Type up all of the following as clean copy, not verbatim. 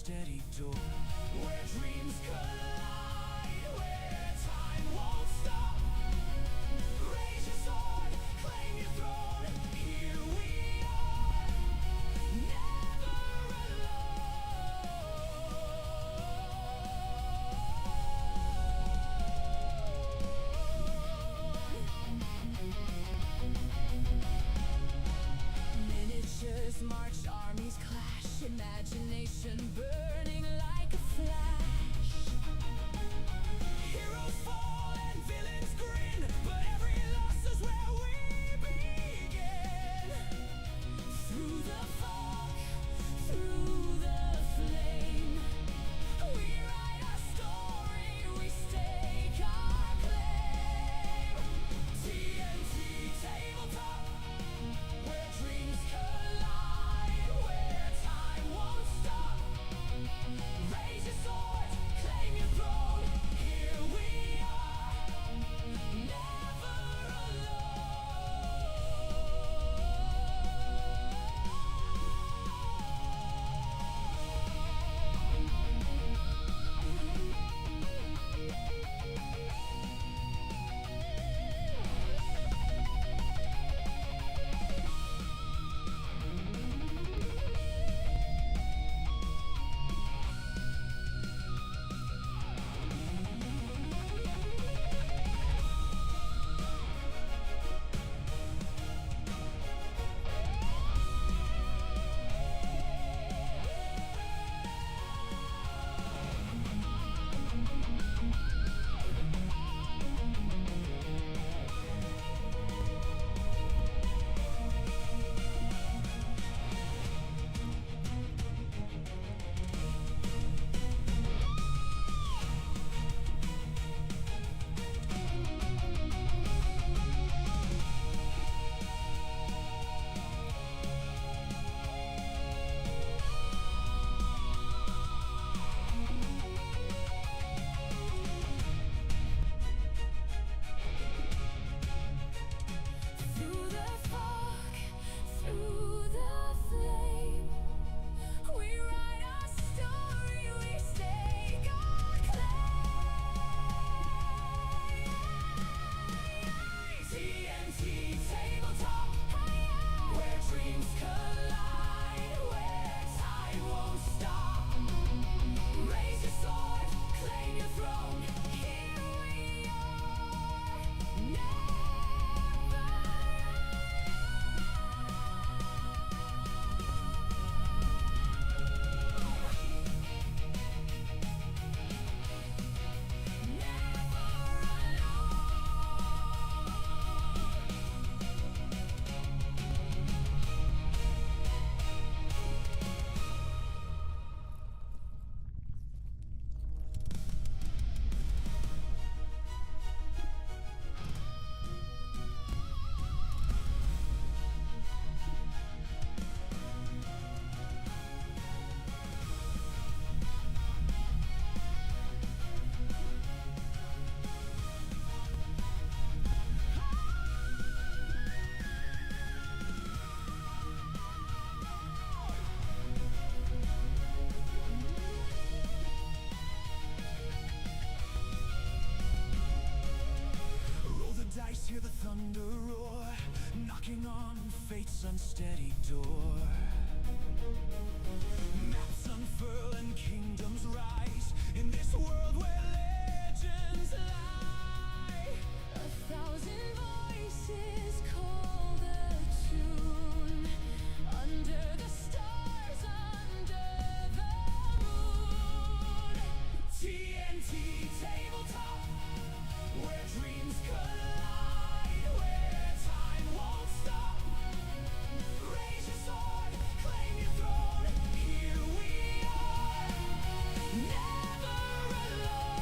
unsteady door, where dreams collide, where time won't stop. Raise your sword, claim your throne. Here we are, never alone. Miniatures march, armies clash, imagination burning like a flash. Heroes fall and villains grin, but every loss is where we begin. Through the fog, through the flame, we write our story, we stake our claim. TNT tabletop, where dreams collide, where time won't stop. Raise your sword, claim your throne. Here we are, never through the fog, through the flame, we write our story, we stake our claim. TNT tabletop, where dreams collide, where time won't stop. Raise your sword, claim your throne. Here we are, never roll the dice, hear the thunder roar, knocking on fate's unsteady door. Maps unfurl and kingdoms rise in this world where legends lie. 1,000 voices call the tune, under the stars, under the moon. TNT tabletop, where dreams collide, where time won't stop. Raise your sword, claim your throne. Here we are, never alone.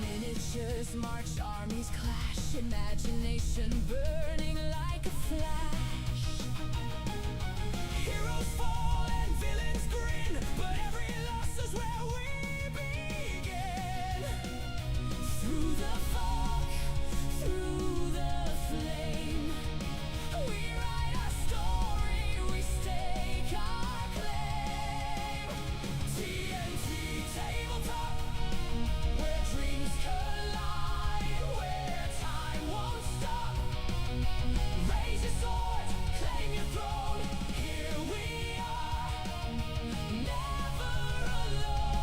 Miniatures march, armies clash, imagination burning like a flash. Heroes fall and villains grin, but every loss is where we begin. Through the fog, through the flame, we write our story, we stake our claim. TNT tabletop, where dreams collide, where time won't stop. Raise your sword, claim your throne. Here we are, never alone.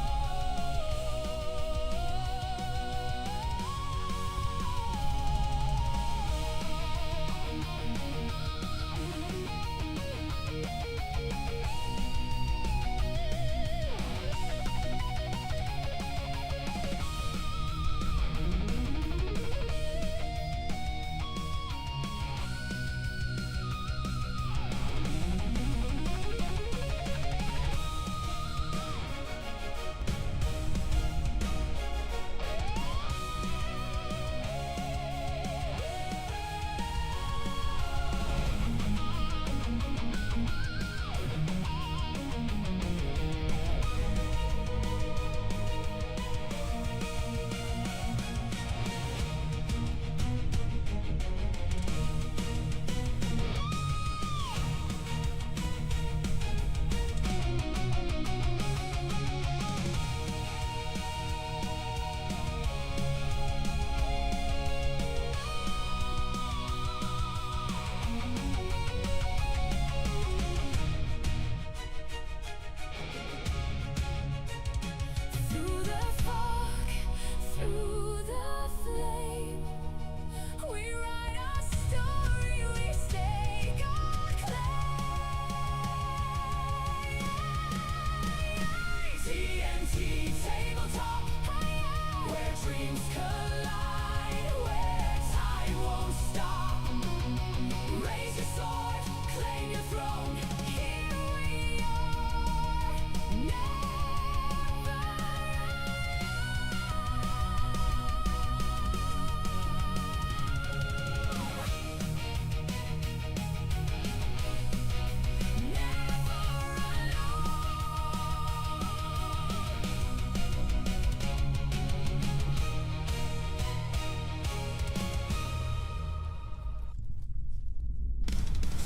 Through the fog, through the flame, we write our story, we stake our claim. TNT tabletop, where dreams collide, where time won't stop. Raise your sword, claim your throne. Here we are, never.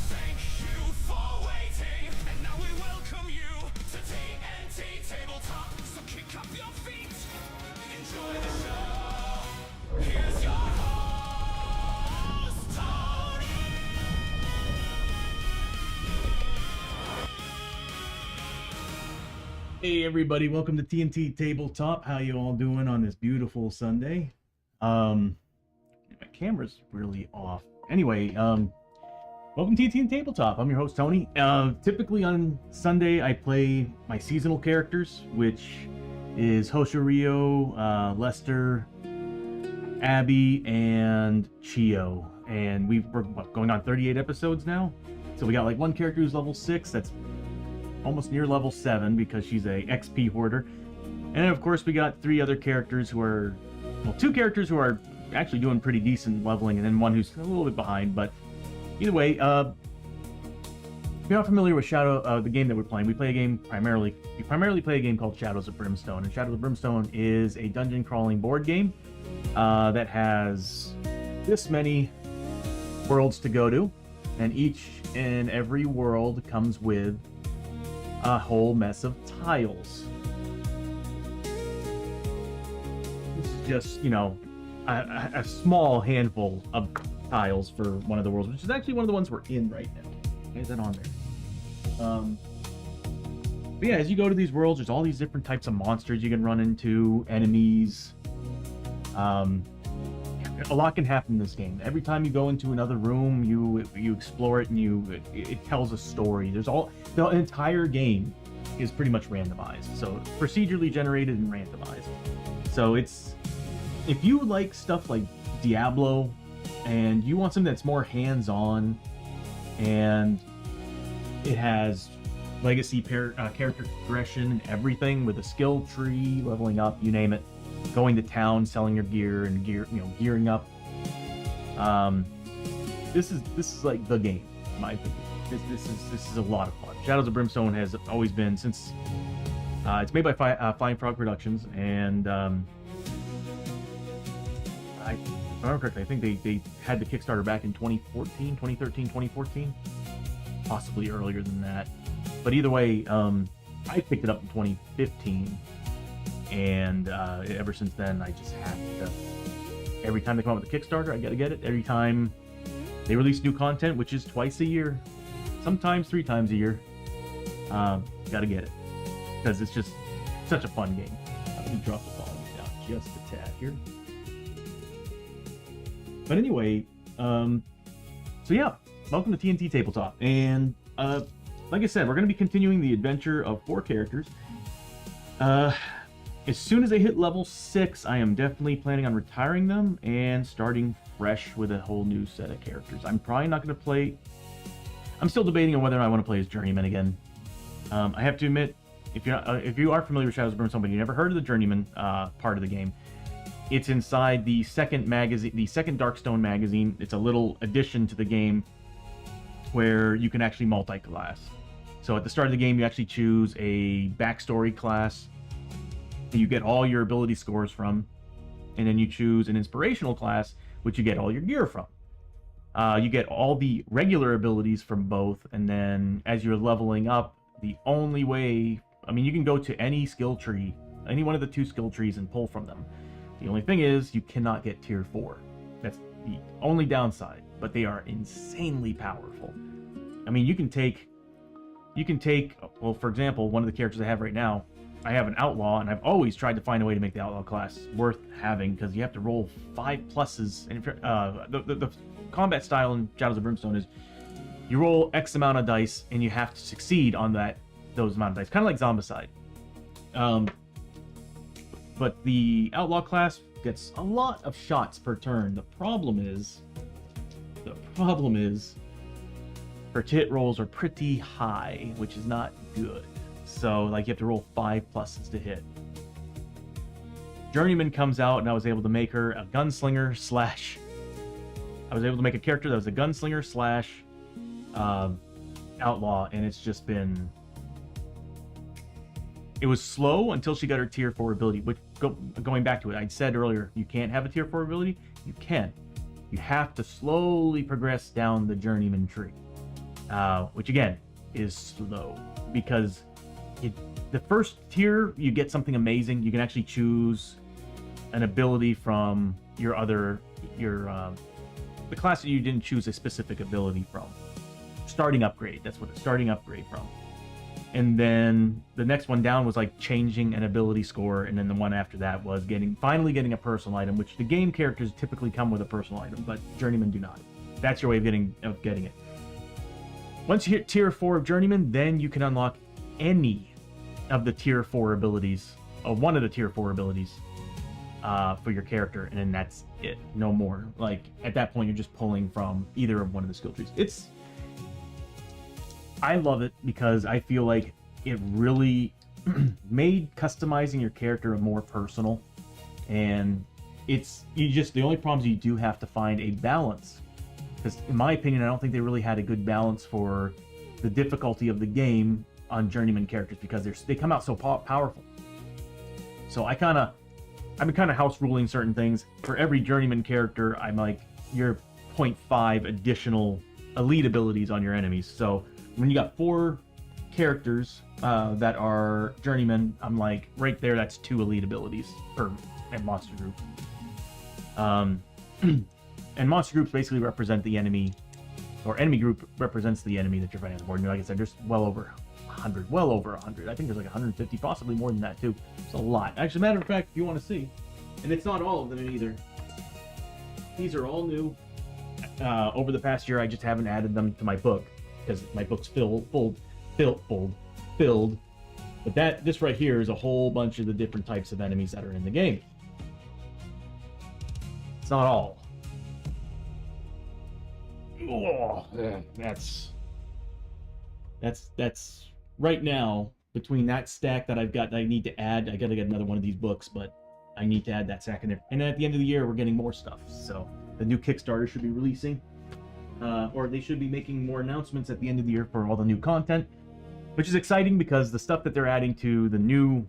Thank you for waiting, and now we welcome you to TNT Tabletop. So kick up your feet, enjoy the show. Here's your host, Tony. Hey everybody, welcome to TNT Tabletop. How you all doing on this beautiful Sunday? My camera's really off. Anyway, welcome to TNT Tabletop. I'm your host Tony. Typically on Sunday I play my seasonal characters, which is Hoshoryo, Lester, Abbie, and Chiyo. And we're going on 38 episodes now. So we got like one character who's level 6, that's almost near level 7 because she's a XP hoarder. And then of course we got 3 other characters who are, well, 2 characters who are actually doing pretty decent leveling, and then one who's a little bit behind. But either way, if you're not familiar with the game that we're playing, we primarily play a game called Shadows of Brimstone. And Shadows of Brimstone is a dungeon crawling board game that has this many worlds to go to, and each and every world comes with a whole mess of tiles. This is just, you know, a small handful of tiles for one of the worlds, which is actually one of the ones we're in right now. Why is that on there? But yeah, as you go to these worlds, there's all these different types of monsters you can run into, enemies. A lot can happen in this game. Every time you go into another room, you explore it, and it tells a story. The entire game is pretty much randomized, so procedurally generated and randomized. So if you like stuff like Diablo and you want something that's more hands-on and it has legacy character progression and everything with a skill tree, leveling up, you name it, going to town, selling your gear and gearing up. This is like the game, in my opinion. This is a lot of fun. Shadows of Brimstone has always been, since it's made by Flying Frog Productions, and if I remember correctly, I think they had the Kickstarter back in 2013, 2014, possibly earlier than that. But either way, I picked it up in 2015, and ever since then, I just have to. Every time they come out with a Kickstarter, I gotta get it. Every time they release new content, which is twice a year, sometimes 3 times a year, gotta get it because it's just such a fun game. Let me drop the volume down just a tad here. But anyway, so yeah, welcome to TNT Tabletop, and like I said, we're going to be continuing the adventure of 4 characters. As soon as I hit level 6, I am definitely planning on retiring them and starting fresh with a whole new set of characters. I'm probably not going to play... I'm still debating on whether I want to play as Journeyman again. I have to admit, if you are familiar with Shadows of Brimstone, but you never heard of the Journeyman part of the game, it's inside the second magazine, the second Darkstone magazine. It's a little addition to the game where you can actually multi-class. So at the start of the game, you actually choose a backstory class that you get all your ability scores from, and then you choose an inspirational class, which you get all your gear from. You get all the regular abilities from both, and then as you're leveling up, the only way... I mean, you can go to any skill tree, any one of the 2 skill trees, and pull from them. The only thing is, you cannot get tier 4. That's the only downside, but they are insanely powerful. I mean, you can take, well, for example, one of the characters I have right now, I have an outlaw, and I've always tried to find a way to make the outlaw class worth having, because you have to roll 5 pluses, and the combat style in Shadows of Brimstone is, you roll X amount of dice, and you have to succeed on those amount of dice, kind of like Zombicide. But the outlaw class gets a lot of shots per turn. The problem is her hit rolls are pretty high, which is not good. So, like, you have to roll 5 pluses to hit. Journeyman comes out, and I was able to make her a gunslinger slash... I was able to make a character that was a gunslinger slash outlaw, and it's just been... It was slow until she got her tier 4 ability, which, going back to it, I said earlier, you can't have a tier 4 ability. You can. You have to slowly progress down the Journeyman tree, which, again, is slow, because the first tier, you get something amazing. You can actually choose an ability from the class that you didn't choose a specific ability from. Starting upgrade, that's what it's starting upgrade from. And then the next one down was like changing an ability score, and then the one after that was finally getting a personal item, which the game characters typically come with a personal item, but Journeyman do not. That's your way of getting it. Once you hit tier 4 of Journeyman, then you can unlock any of the tier 4 abilities, one of the tier 4 abilities for your character, and then that's it. No more. Like, at that point, you're just pulling from either of one of the skill trees. I love it because I feel like it really made customizing your character more personal, and the only problem is you do have to find a balance, because in my opinion, I don't think they really had a good balance for the difficulty of the game on Journeyman characters, because they come out so powerful. So I've been kind of house ruling certain things. For every Journeyman character, I'm like, you're 0.5 additional elite abilities on your enemies. So when you got 4 characters that are Journeyman, I'm like, right there, that's 2 elite abilities per monster group. And monster groups basically represent the enemy, or enemy group represents the enemy that you're fighting on the board. And like I said, there's well over 100. I think there's like 150, possibly more than that too. It's a lot. Actually, matter of fact, if you want to see, and it's not all of them either. These are all new. Over the past year, I just haven't added them to my book, because my book's filled. But this right here is a whole bunch of the different types of enemies that are in the game. It's not all. Oh, that's right now, between that stack that I've got that I need to add. I gotta get another one of these books, but I need to add that stack in there. And then at the end of the year, we're getting more stuff. So the new Kickstarter should be releasing. Or they should be making more announcements at the end of the year for all the new content, which is exciting, because the stuff that they're adding to the new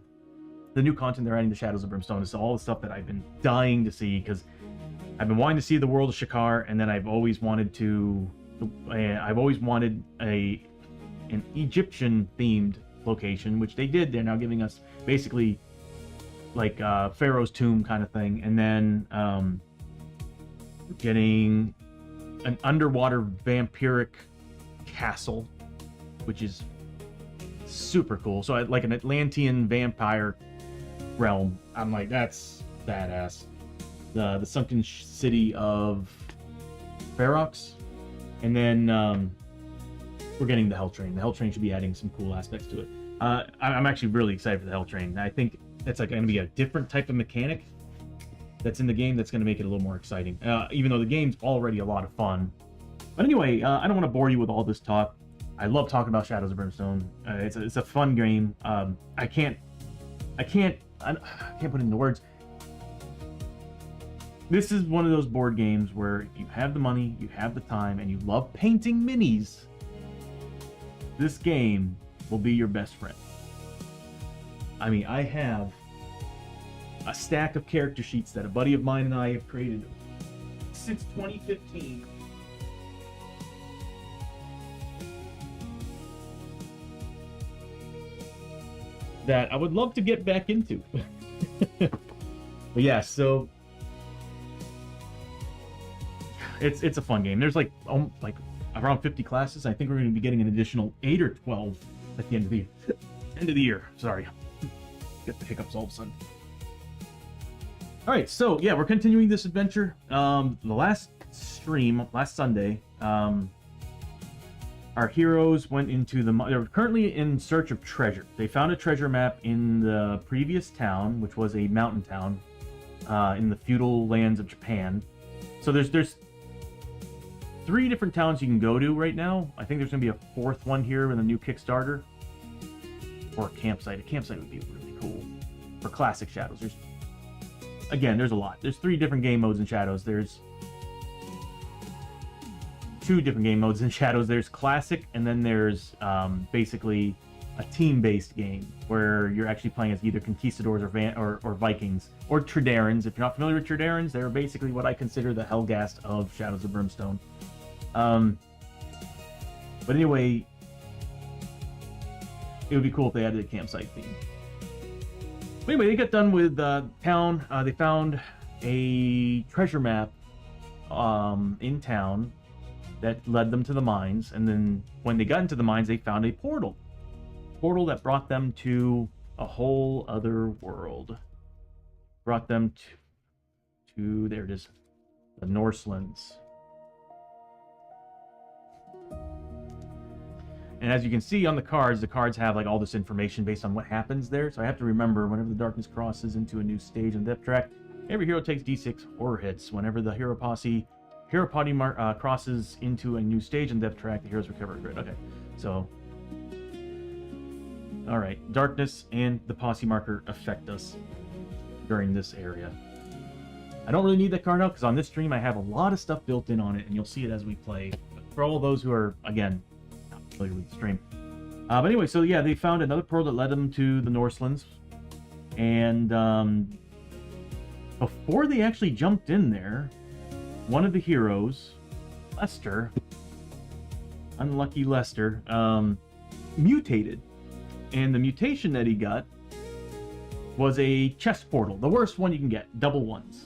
the new content they're adding to Shadows of Brimstone is all the stuff that I've been dying to see, because I've been wanting to see the world of Shakar, and then I've always wanted an Egyptian themed location, which they did. They're now giving us basically like Pharaoh's tomb kind of thing, and then getting an underwater vampiric castle, which is super cool. So like an Atlantean vampire realm. I'm like, that's badass. The sunken city of Ferox, and then we're getting the Hell Train. The Hell Train should be adding some cool aspects to it. I'm actually really excited for the Hell Train. I think it's like going to be a different type of mechanic that's in the game that's going to make it a little more exciting, even though the game's already a lot of fun. But anyway, I don't want to bore you with all this talk. I love talking about Shadows of Brimstone. It's a fun game. I can't put it into words. This is one of those board games where if you have the money, you have the time, and you love painting minis, this game will be your best friend. I mean, I have a stack of character sheets that a buddy of mine and I have created since 2015. That I would love to get back into. But yeah, so it's a fun game. There's like around 50 classes. I think we're going to be getting an additional 8 or 12 at the end of the year. Sorry, get the hiccups all of a sudden. All right, so yeah, we're continuing this adventure. The last stream, last Sunday, our heroes went into they're currently in search of treasure. They found a treasure map in the previous town, which was a mountain town in the feudal lands of Japan. So there's 3 different towns you can go to right now. I think there's going to be a 4th one here in the new Kickstarter. Or a campsite. A campsite would be really cool for classic Shadows. There's a lot. There's 3 different game modes in Shadows. There's 2 different game modes in Shadows. There's classic, and then there's basically a team-based game where you're actually playing as either conquistadors or Vikings or Tredarans. If you're not familiar with Tredarans, they're basically what I consider the Helghast of Shadows of Brimstone. But anyway, it would be cool if they added a campsite theme. But anyway, they got done with town. They found a treasure map in town that led them to the mines, and then when they got into the mines, they found a portal that brought them to a whole other world. Brought them to there it is, the Norselands. And as you can see on the cards have like all this information based on what happens there. So I have to remember, whenever the darkness crosses into a new stage on the depth track, every hero takes d6 horror hits. Whenever the hero party crosses into a new stage on the depth track, the heroes recover a crit. Okay, so all right, darkness and the posse marker affect us during this area. I don't really need that card out because on this stream I have a lot of stuff built in on it, and you'll see it as we play. But for all those who are, again, not familiar with the stream. But anyway, so yeah, they found another pearl that led them to the Norselands. And before they actually jumped in there, one of the heroes, Lester, unlucky Lester, mutated. And the mutation that he got was a chest portal. The worst one you can get, double ones.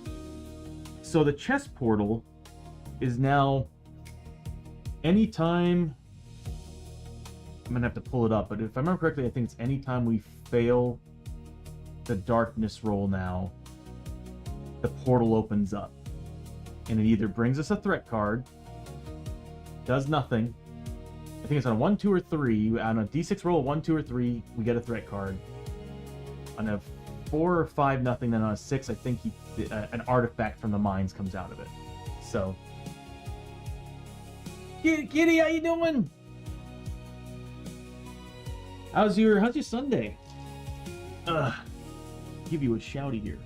So the chest portal is now anytime... I'm going to have to pull it up, but if I remember correctly, I think it's anytime we fail the darkness roll now, the portal opens up. And it either brings us a threat card, does nothing. I think it's on a 1, 2, or 3. On a d6 roll, 1, 2, or 3, we get a threat card. On a 4 or 5, nothing. Then on a 6, I think an artifact from the mines comes out of it. So, Kitty, how you doing? How's your Sunday? Give you a shouty here.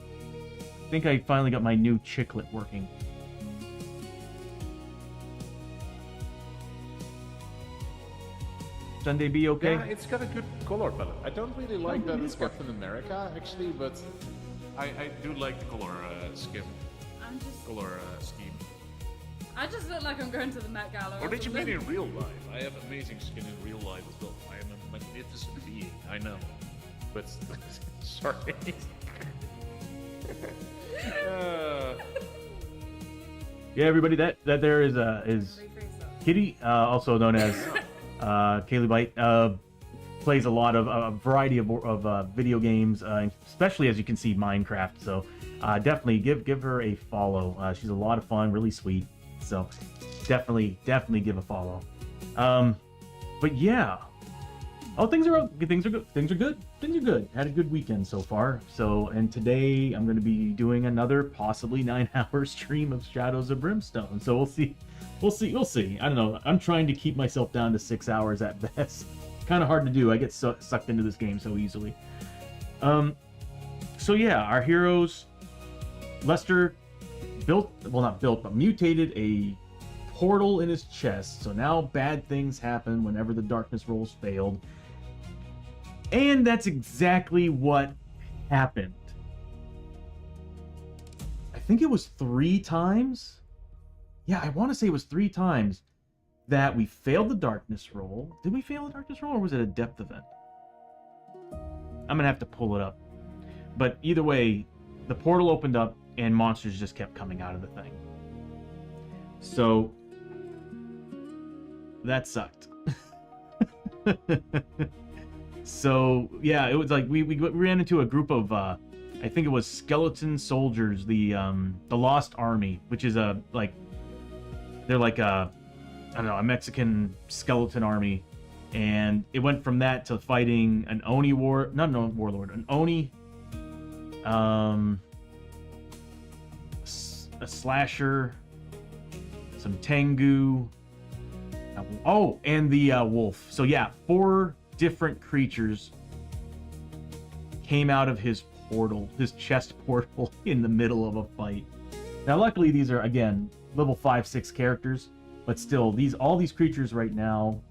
I think I finally got my new chiclet working. Sunday be okay? Yeah, it's got a good color palette. I don't really like that it it's is good. Captain America, actually, but I do like the color scheme. I just look like I'm going to the Met Gala. Or did you mean in real life? I have amazing skin in real life as well. I am a magnificent being, I know. But, sorry. Yeah, everybody, that there is Kitty, also known as Kaylee Bite, plays a lot of a variety of video games, especially as you can see Minecraft. So definitely give her a follow. She's a lot of fun, really sweet. So definitely give a follow. But yeah, things are good. Had a good weekend so far. So, and today I'm going to be doing another possibly 9-hour stream of Shadows of Brimstone. So we'll see. I don't know. I'm trying to keep myself down to 6 hours at best. Kind of hard to do. I get sucked into this game so easily. So yeah, our heroes, Lester mutated a portal in his chest. So now bad things happen whenever the darkness rolls failed. And that's exactly what happened. I think it was 3 times. Yeah, I want to say it was 3 times that we failed the darkness roll. Did we fail the darkness roll, or was it a depth event? I'm gonna have to pull it up. But either way, the portal opened up and monsters just kept coming out of the thing. So that sucked. So yeah, it was like we ran into a group of I think it was skeleton soldiers, the Lost Army, which is they're like a, I don't know, a Mexican skeleton army, and it went from that to fighting an Oni warlord, an Oni, a slasher, some Tengu, and the wolf. So yeah, 4 different creatures came out of his portal, his chest portal, in the middle of a fight. Now, luckily, these are, again, level 5-6 characters, but still, all these creatures right now,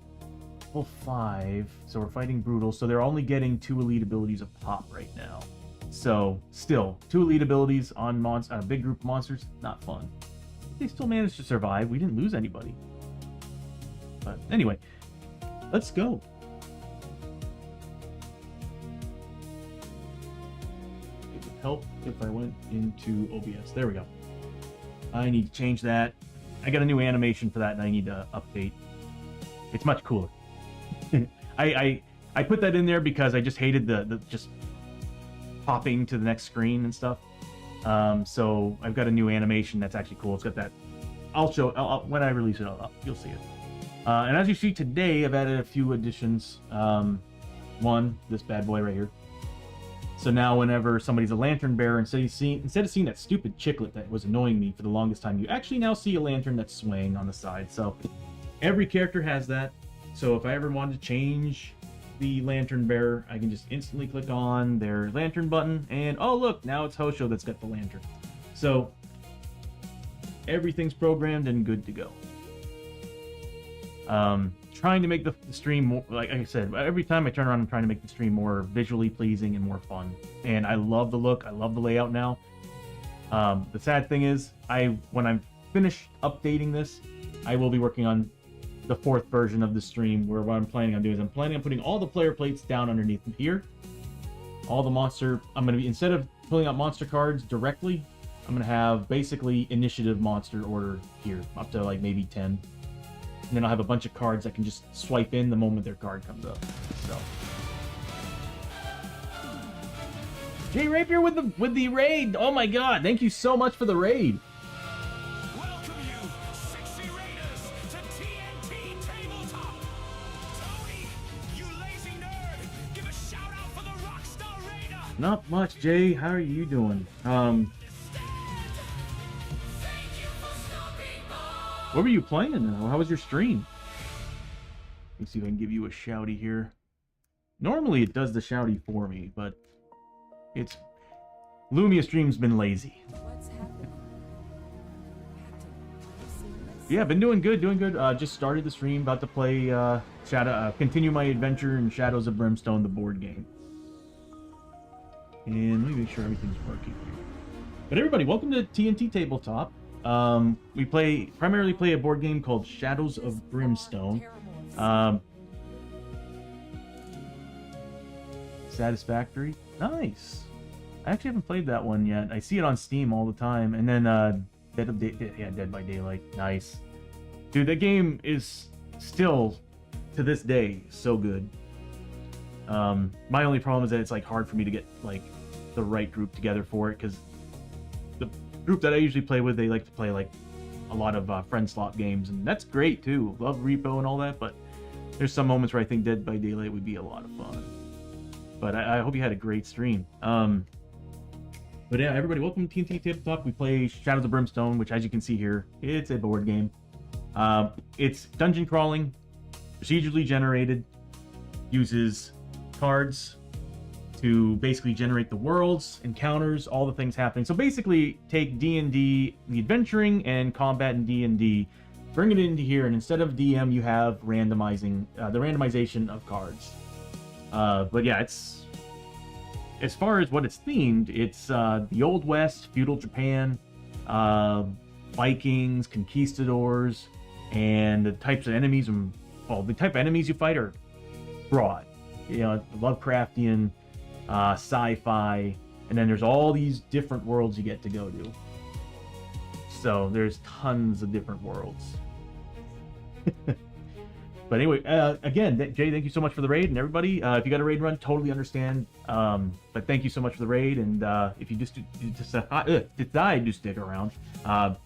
level 5, so we're fighting Brutal, so they're only getting 2 elite abilities a pop right now. So, still, 2 elite abilities on a big group of monsters, not fun. They still managed to survive. We didn't lose anybody. But anyway, let's go. It would help if I went into OBS. There we go. I need to change that. I got a new animation for that, and I need to update. It's much cooler. I put that in there because I just hated the just popping to the next screen and stuff. So I've got a new animation that's actually cool. It's got that. When I release it, you'll see it. And as you see today, I've added a few additions. One, this bad boy right here. So now whenever somebody's a lantern bearer, instead of seeing that stupid chiclet that was annoying me for the longest time, you actually now see a lantern that's swaying on the side. So every character has that. So if I ever wanted to change the lantern bearer, I can just instantly click on their lantern button, and oh look, now it's Hoshoryo that's got the lantern. So everything's programmed and good to go. Trying to make the stream more, like I said, every time I turn around, I'm trying to make the stream more visually pleasing and more fun. And I love the look. I love the layout now. The sad thing is, when I'm finished updating this, I will be working on the 4th version of the stream, where what I'm planning on doing is I'm planning on putting all the player plates down underneath here. All the monster, I'm going to be, instead of pulling out monster cards directly, I'm going to have basically initiative monster order here, up to like maybe 10. And then I'll have a bunch of cards I can just swipe in the moment their card comes up. So, Jay Rapier with the raid. Oh my god! Thank you so much for the raid. Welcome you, 60 Raiders, to TNT Tabletop. Tony, you lazy nerd, give a shout out for the Rockstar Raider. Not much, Jay. How are you doing? What were you playing now? How was your stream? Let's see if I can give you a shouty here. Normally it does the shouty for me, but it's Lumia stream's been lazy. What's happening? Captain, I've seen this. Yeah, been doing good, doing good. Just started the stream, about to play continue my adventure in Shadows of Brimstone, the board game. And let me make sure everything's working here. But everybody, welcome to TNT Tabletop. We primarily play a board game called Shadows of Brimstone. Satisfactory. Nice. I actually haven't played that one yet. I see it on Steam all the time. And then Dead by Daylight. Nice. Dude, that game is still, to this day, so good. My only problem is that it's like hard for me to get like the right group together for it, because the group that I usually play with, they like to play like a lot of friend slot games, and that's great too. Love Repo and all that, but there's some moments where I think Dead by Daylight would be a lot of fun. But I hope you had a great stream. But yeah, everybody, welcome to TNT Tabletop. We play Shadows of Brimstone, which, as you can see here, it's a board game. It's dungeon crawling, procedurally generated, uses cards to basically generate the worlds, encounters, all the things happening. So basically, take D&D, the adventuring and combat in D&D, bring it into here, and instead of DM, you have the randomization of cards. But yeah, it's, as far as what it's themed, it's the Old West, feudal Japan, Vikings, conquistadors, and the types of enemies, the type of enemies you fight are broad. You know, Lovecraftian, sci-fi, and then there's all these different worlds you get to go to. So there's tons of different worlds. But anyway, again, Jay, thank you so much for the raid, and everybody, if you got a raid run, totally understand. But thank you so much for the raid, and if you just decide to stick around, I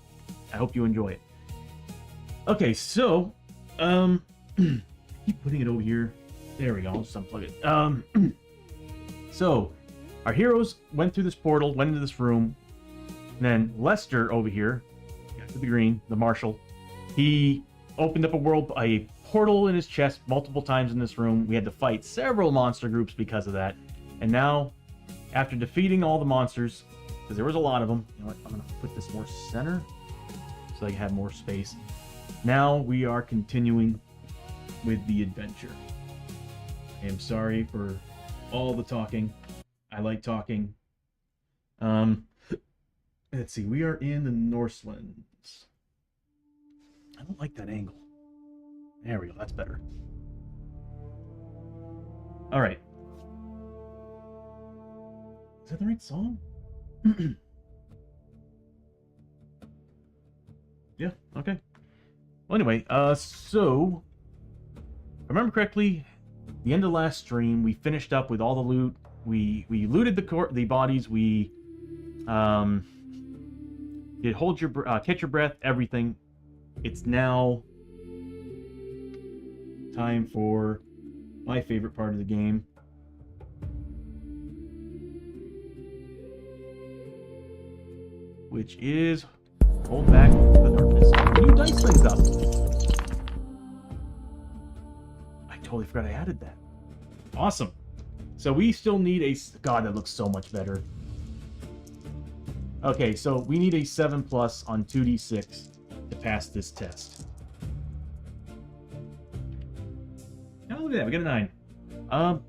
hope you enjoy it. Okay, so keep putting it over here. There we go. I'll just unplug it. So our heroes went through this portal, went into this room, and then Lester over here, to the green, the marshal, he opened up a portal in his chest multiple times in this room. We had to fight several monster groups because of that. And now, after defeating all the monsters, because there was a lot of them, you know what, I'm going to put this more center so I can have more space. Now we are continuing with the adventure. I am sorry for all the talking. I like talking. Let's see, we are in the Northlands. I don't like that angle. There we go, that's better. Alright. Is that the right song? Yeah, okay. Well, anyway, so, if I remember correctly, the end of last stream, we finished up with all the loot. We looted the bodies. We did catch your breath, everything. It's now time for my favorite part of the game. Which is hold back the darkness. New dice things up. I totally forgot I added that. Awesome. So we still need a... God, that looks so much better. Okay, so we need a 7+ on 2d6 to pass this test. Now look at that, we got a 9.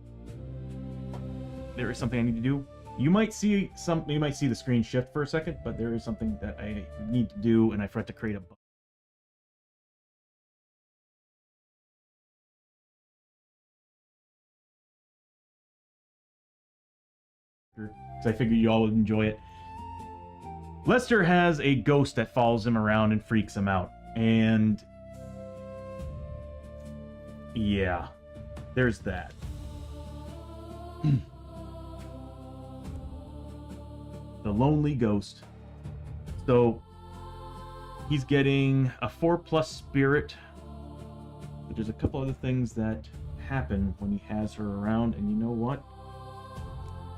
There is something I need to do. You might see the screen shift for a second, but there is something that I need to do, and I forgot to create a button. Because I figured you all would enjoy it. Lester has a ghost that follows him around and freaks him out. And yeah, there's that. The lonely ghost. So he's getting a 4+ spirit. But there's a couple other things that happen when he has her around, and you know what?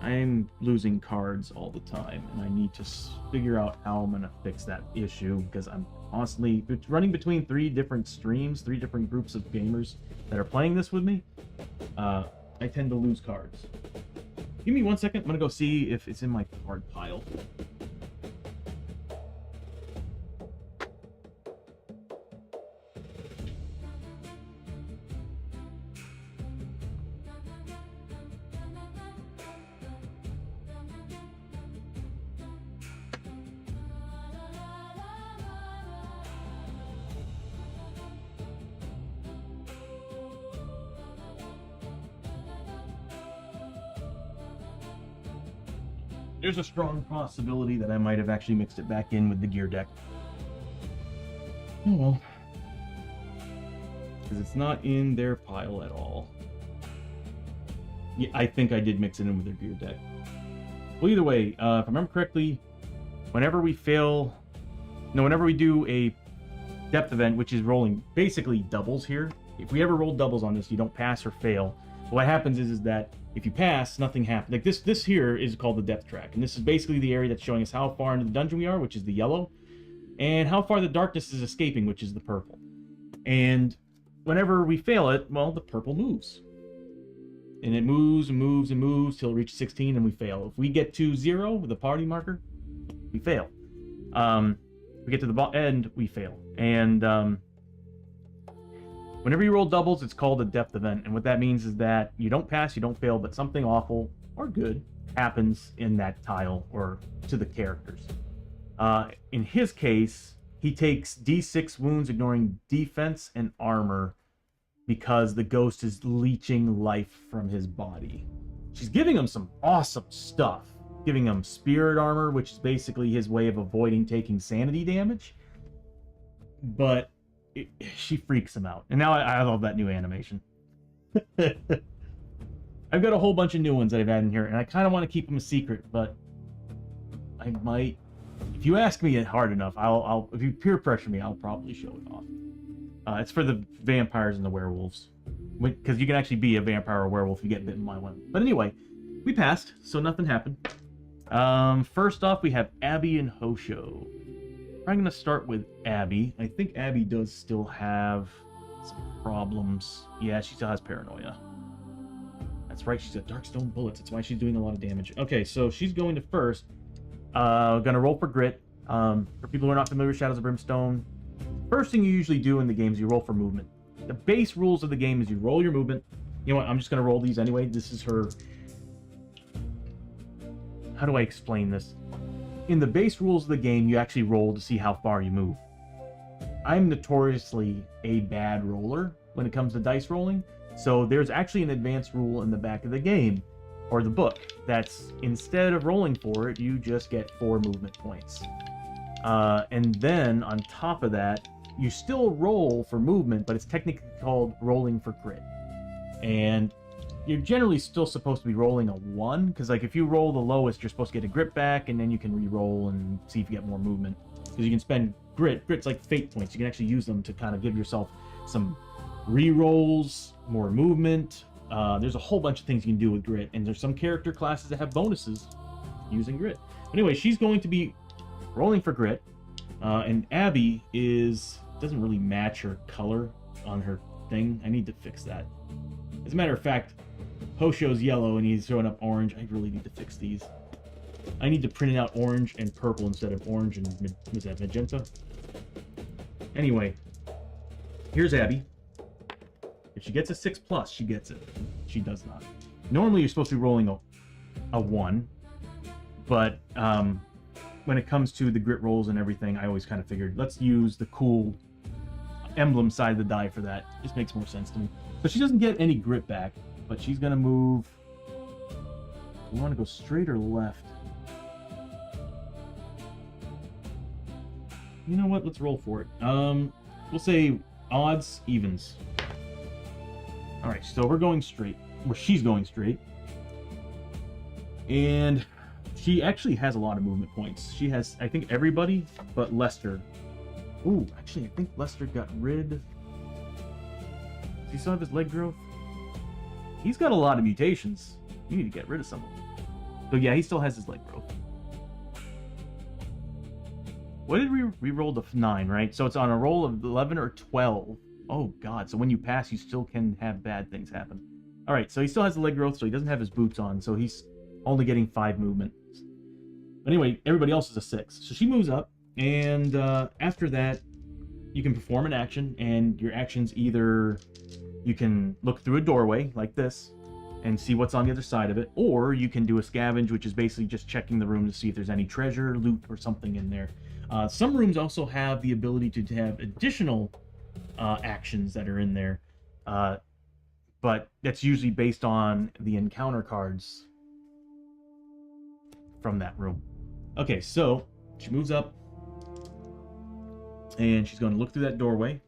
I'm losing cards all the time, and I need to figure out how I'm going to fix that issue, because I'm constantly running between 3 different streams, 3 different groups of gamers that are playing this with me. I tend to lose cards. Give me 1 second. I'm going to go see if it's in my card pile. there's a strong possibility that I might have actually mixed it back in with the gear deck. Oh well. Because it's not in their pile at all. Yeah, I think I did mix it in with their gear deck. Well, either way, if I remember correctly, whenever we do a depth event, which is rolling basically doubles here, if we ever roll doubles on this, you don't pass or fail. What happens is that if you pass, nothing happens. Like this here is called the depth track, and this is basically the area that's showing us how far into the dungeon we are, which is the yellow, and how far the darkness is escaping, which is the purple. And whenever we fail it, well, the purple moves. And it moves and moves and moves till it reaches 16 and we fail. If we get to 0 with the party marker, we fail. If we get to the end, we fail. And whenever you roll doubles, it's called a depth event. And what that means is that you don't pass, you don't fail, but something awful or good happens in that tile or to the characters. In his case, he takes D6 wounds, ignoring defense and armor, because the ghost is leeching life from his body. She's giving him some awesome stuff. Giving him spirit armor, which is basically his way of avoiding taking sanity damage. But she freaks him out. And now I love that new animation. I've got a whole bunch of new ones that I've added in here, and I kind of want to keep them a secret, but I might... If you ask me it hard enough, if you peer pressure me, I'll probably show it off. It's for the vampires and the werewolves. Because you can actually be a vampire or werewolf if you get bitten by one. But anyway, we passed, so nothing happened. First off, we have Abbie and Hoshoryo. I'm going to start with Abbie. I think Abbie does still have some problems. Yeah, she still has paranoia. That's right, she's got Darkstone bullets. That's why she's doing a lot of damage. Okay, so she's going to first. Gonna roll for grit. For people who are not familiar with Shadows of Brimstone, first thing you usually do in the game is you roll for movement. The base rules of the game is you roll your movement. You know what? I'm just gonna roll these anyway. This is her... How do I explain this? In the base rules of the game, you actually roll to see how far you move. I'm notoriously a bad roller when it comes to dice rolling, so there's actually an advanced rule in the back of the game, or the book, that's instead of rolling for it, you just get 4 movement points. And then, on top of that, you still roll for movement, but it's technically called rolling for grit. And you're generally still supposed to be rolling a 1, because like if you roll the lowest, you're supposed to get a grit back, and then you can re-roll and see if you get more movement. Because you can spend grit. Grit's like fate points. You can actually use them to kind of give yourself some re-rolls, more movement. There's a whole bunch of things you can do with grit, and there's some character classes that have bonuses using grit. But anyway, she's going to be rolling for grit, and Abbie doesn't really match her color on her thing. I need to fix that. As a matter of fact, Hoshoryo's yellow and he's throwing up orange. I really need to fix these. I need to print it out orange and purple instead of orange and was that magenta? Anyway, here's Abbie. If she gets a 6+, she gets it. She does not. Normally, you're supposed to be rolling a 1, but when it comes to the grit rolls and everything, I always kind of figured, let's use the cool emblem side of the die for that. Just makes more sense to me. So she doesn't get any grit back, but she's going to move... We want to go straight or left? You know what? Let's roll for it. We'll say odds, evens. Alright, so we're going straight. Well, she's going straight. And she actually has a lot of movement points. She has, I think, everybody but Lester. Ooh, actually, I think Lester got rid... Does he still have his leg growth? He's got a lot of mutations. You need to get rid of some of them. So yeah, he still has his leg growth. What did we rolled a 9, right? So it's on a roll of 11 or 12. Oh god, so when you pass, you still can have bad things happen. Alright, so he still has the leg growth, so he doesn't have his boots on, so he's only getting 5 movement. But anyway, everybody else is a 6. So she moves up, and after that, you can perform an action, and your action's either... You can look through a doorway, like this, and see what's on the other side of it, or you can do a scavenge, which is basically just checking the room to see if there's any treasure, loot, or something in there. Some rooms also have the ability to have additional actions that are in there, but that's usually based on the encounter cards from that room. Okay, so she moves up, and she's going to look through that doorway.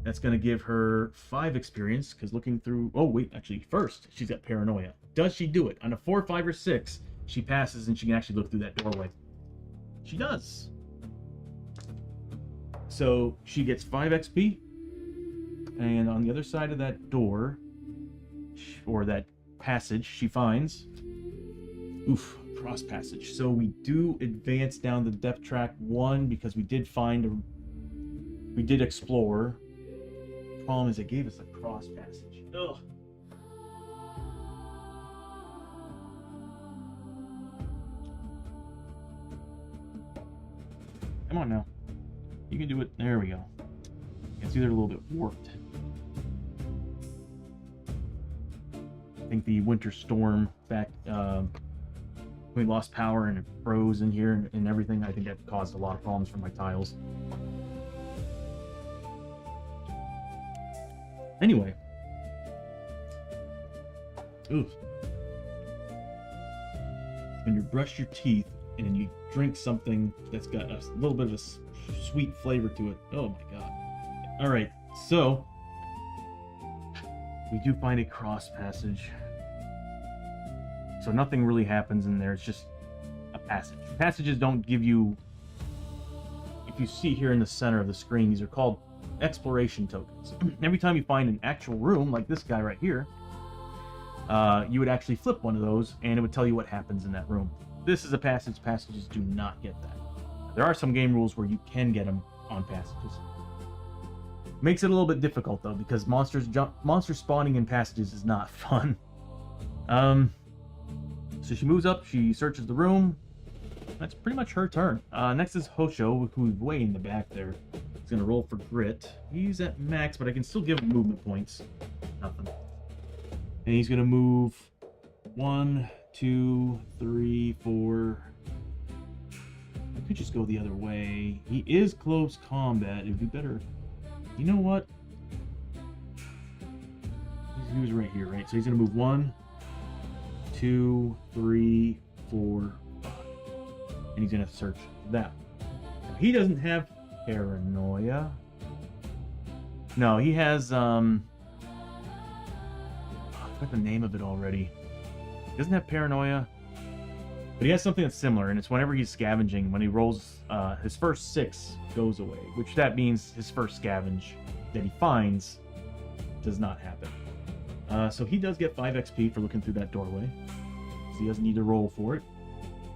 That's going to give her 5 experience, because looking through... Oh, wait, actually, first, she's got paranoia. Does she do it? On a 4, 5, or 6, she passes, and she can actually look through that doorway. She does. So she gets 5 XP, and on the other side of that door, or that passage, she finds... Oof, cross passage. So we do advance down the depth track 1, because we did find a... We did explore. Problem is, it gave us a cross passage. Ugh. Come on now. You can do it. There we go. I see they're a little bit warped. I think the winter storm fact, we lost power and it froze in here and everything. I think that caused a lot of problems for my tiles. Anyway. Ooh. When you brush your teeth and then you drink something that's got a little bit of a sweet flavor to it. Oh my god. Alright, so we do find a cross passage. So nothing really happens in there, it's just a passage. Passages don't give you... If you see here in the center of the screen, these are called exploration tokens. Every time you find an actual room, like this guy right here, you would actually flip one of those, and it would tell you what happens in that room. This is a passage. Passages do not get that. There are some game rules where you can get them on passages. Makes it a little bit difficult, though, because monster spawning in passages is not fun. So she moves up, she searches the room. That's pretty much her turn. Next is Hoshoryo, who's way in the back there. He's gonna roll for grit. He's at max, but I can still give him movement points. Nothing. And he's gonna move 1, 2, 3, 4. I could just go the other way. He is close combat. It'd be better. You know what? He was right here, right? So he's gonna move 1, 2, 3, 4, 5. And he's gonna search that. Now, he doesn't have paranoia. No, he has I forgot the name of it already. He doesn't have paranoia, but he has something that's similar, and it's whenever he's scavenging, when he rolls, his first 6 goes away, which that means his first scavenge that he finds does not happen. So he does get 5 XP for looking through that doorway, so he doesn't need to roll for it.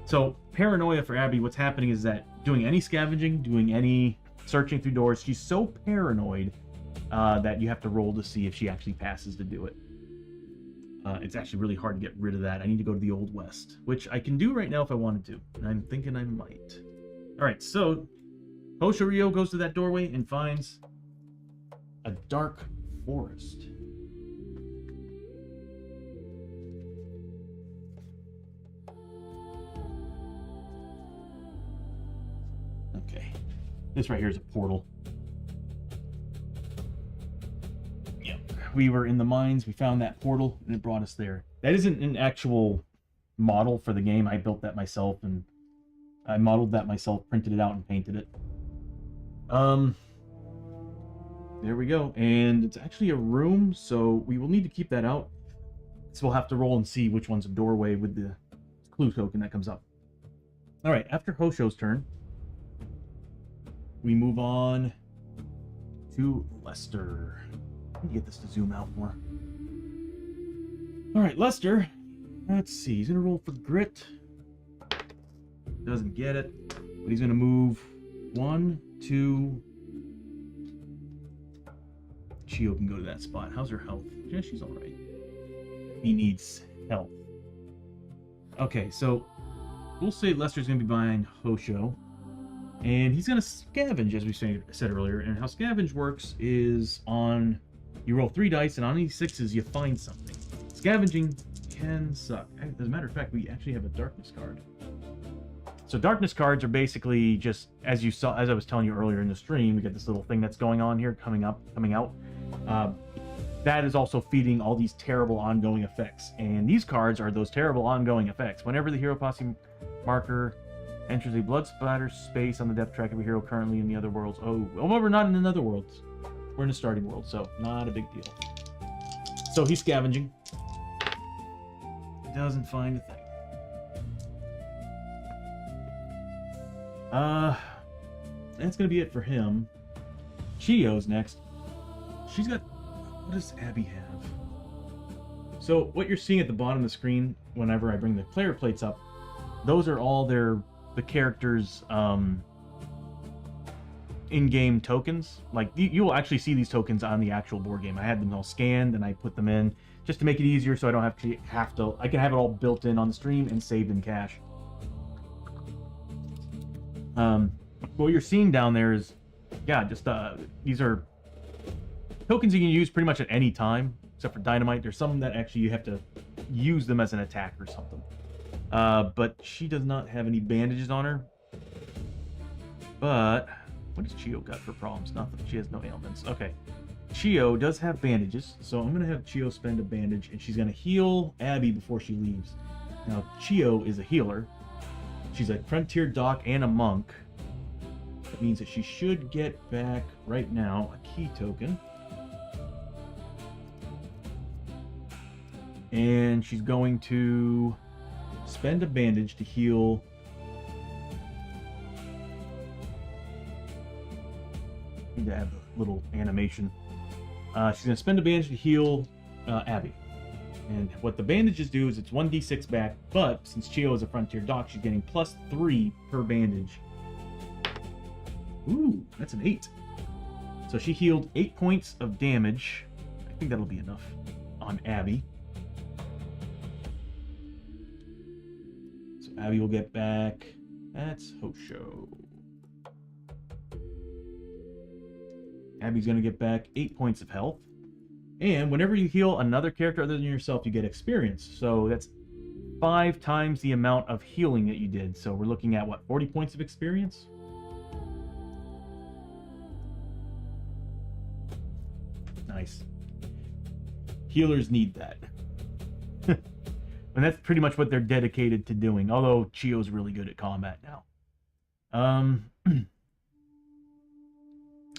So paranoia for Abbie, what's happening is that doing any scavenging, doing any searching through doors, she's so paranoid that you have to roll to see if she actually passes to do it. It's actually really hard to get rid of that. I need to go to the Old West, which I can do right now if I wanted to, and I'm thinking I might. Alright, so Hoshoryo goes to that doorway and finds a dark forest. Okay, this right here is a portal. We were in the mines, we found that portal, and it brought us there. That isn't an actual model for the game. I built that myself, and I modeled that myself, printed it out, and painted it. There we go. And it's actually a room, so we will need to keep that out. So we'll have to roll and see which one's a doorway with the clue token that comes up. Alright, after Hoshoryo's turn, we move on to Lester. Let me get this to zoom out more. Alright, Lester. Let's see. He's going to roll for grit. Doesn't get it. But he's going to move 1, 2. Chiyo can go to that spot. How's her health? Yeah, she's alright. He needs help. Okay, so we'll say Lester's going to be behind Hoshoryo. And he's going to scavenge, as we said earlier. And how scavenge works is on... You roll 3 dice, and on any 6s, you find something. Scavenging can suck. As a matter of fact, we actually have a darkness card. So darkness cards are basically just, as you saw, as I was telling you earlier in the stream, we got this little thing that's going on here, coming out. That is also feeding all these terrible ongoing effects. And these cards are those terrible ongoing effects. Whenever the hero posse marker enters a blood splatter space on the depth track of a hero currently in the other worlds. Oh, well, we're not in the other worlds. We're in the starting world, so not a big deal. So he's scavenging. He doesn't find a thing. That's gonna be it for him. Chiyo's next. She's got... What does Abbie have? So what you're seeing at the bottom of the screen whenever I bring the player plates up, those are all the characters' in-game tokens. Like you will actually see these tokens on the actual board game. I had them all scanned and I put them in just to make it easier, so I don't have to. I can have it all built in on the stream and saved in cache. What you're seeing down there is, yeah, just these are tokens you can use pretty much at any time, except for dynamite. There's some that actually you have to use them as an attack or something. But she does not have any bandages on her. But what does Chiyo got for problems? Nothing. She has no ailments. Okay. Chiyo does have bandages, so I'm gonna have Chiyo spend a bandage, and she's gonna heal Abbie before she leaves. Now, Chiyo is a healer. She's a frontier doc and a monk. That means that she should get back right now a key token. And she's going to spend a bandage to heal. Need to have a little animation. She's going to spend a bandage to heal Abbie. And what the bandages do is it's 1d6 back, but since Chiyo is a frontier doc, she's getting +3 per bandage. Ooh, that's an 8. So she healed 8 points of damage. I think that'll be enough on Abbie. So Abbie will get back. That's Hoshoryo. Abbie's going to get back 8 points of health. And whenever you heal another character other than yourself, you get experience. So that's 5 times the amount of healing that you did. So we're looking at, what, 40 points of experience? Nice. Healers need that. And that's pretty much what they're dedicated to doing. Although Chiyo's really good at combat now.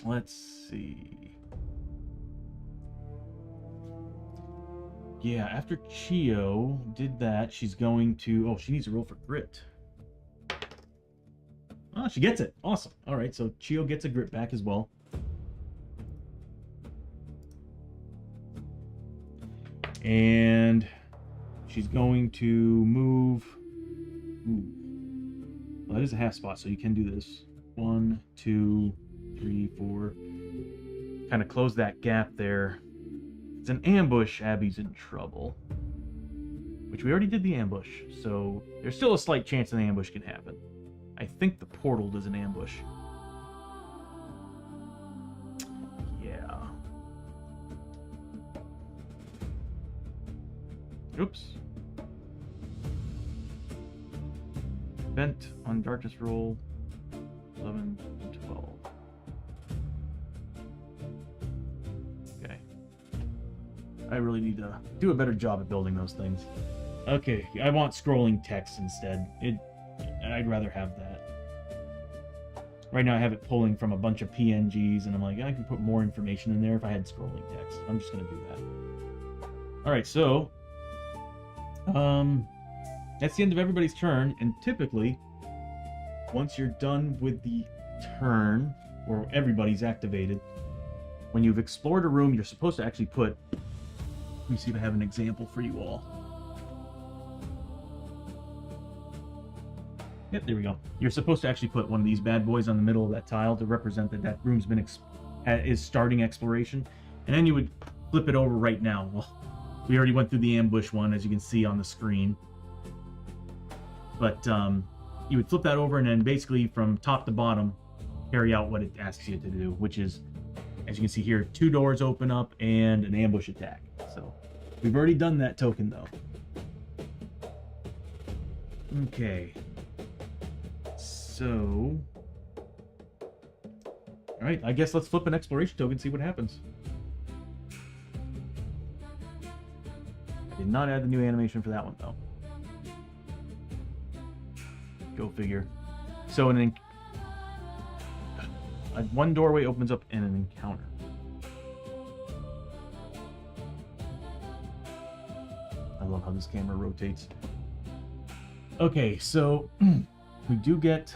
Let's see. Yeah, after Chiyo did that, she's going to... Oh, she needs to roll for grit. Oh, she gets it. Awesome. All right, so Chiyo gets a grit back as well. And she's going to move... Ooh. Well, that is a half spot, so you can do this. 1, 2, 3, 4. Kind of close that gap there. It's an ambush. Abbie's in trouble. Which we already did the ambush, so there's still a slight chance an ambush can happen. I think the portal does an ambush. Yeah. Oops. Vent on darkness roll 11 and 12. Okay. I really need to do a better job at building those things. Okay, I want scrolling text instead. I'd rather have that. Right now I have it pulling from a bunch of PNGs, and I'm like, I can put more information in there if I had scrolling text. I'm just going to do that. Alright, so... that's the end of everybody's turn, and typically, once you're done with the turn, or everybody's activated, when you've explored a room, you're supposed to actually put... Let me see if I have an example for you all. Yep, there we go. You're supposed to actually put one of these bad boys on the middle of that tile to represent that that room's been is starting exploration. And then you would flip it over right now. Well, we already went through the ambush one, as you can see on the screen. But you would flip that over and then basically from top to bottom carry out what it asks you to do, which is, as you can see here, 2 doors open up and an ambush attack. So we've already done that token though. Okay. So, all right, I guess let's flip an exploration token and see what happens. I did not add the new animation for that one though. Go figure. So one doorway opens up in an encounter. I love how this camera rotates. Okay, so we do get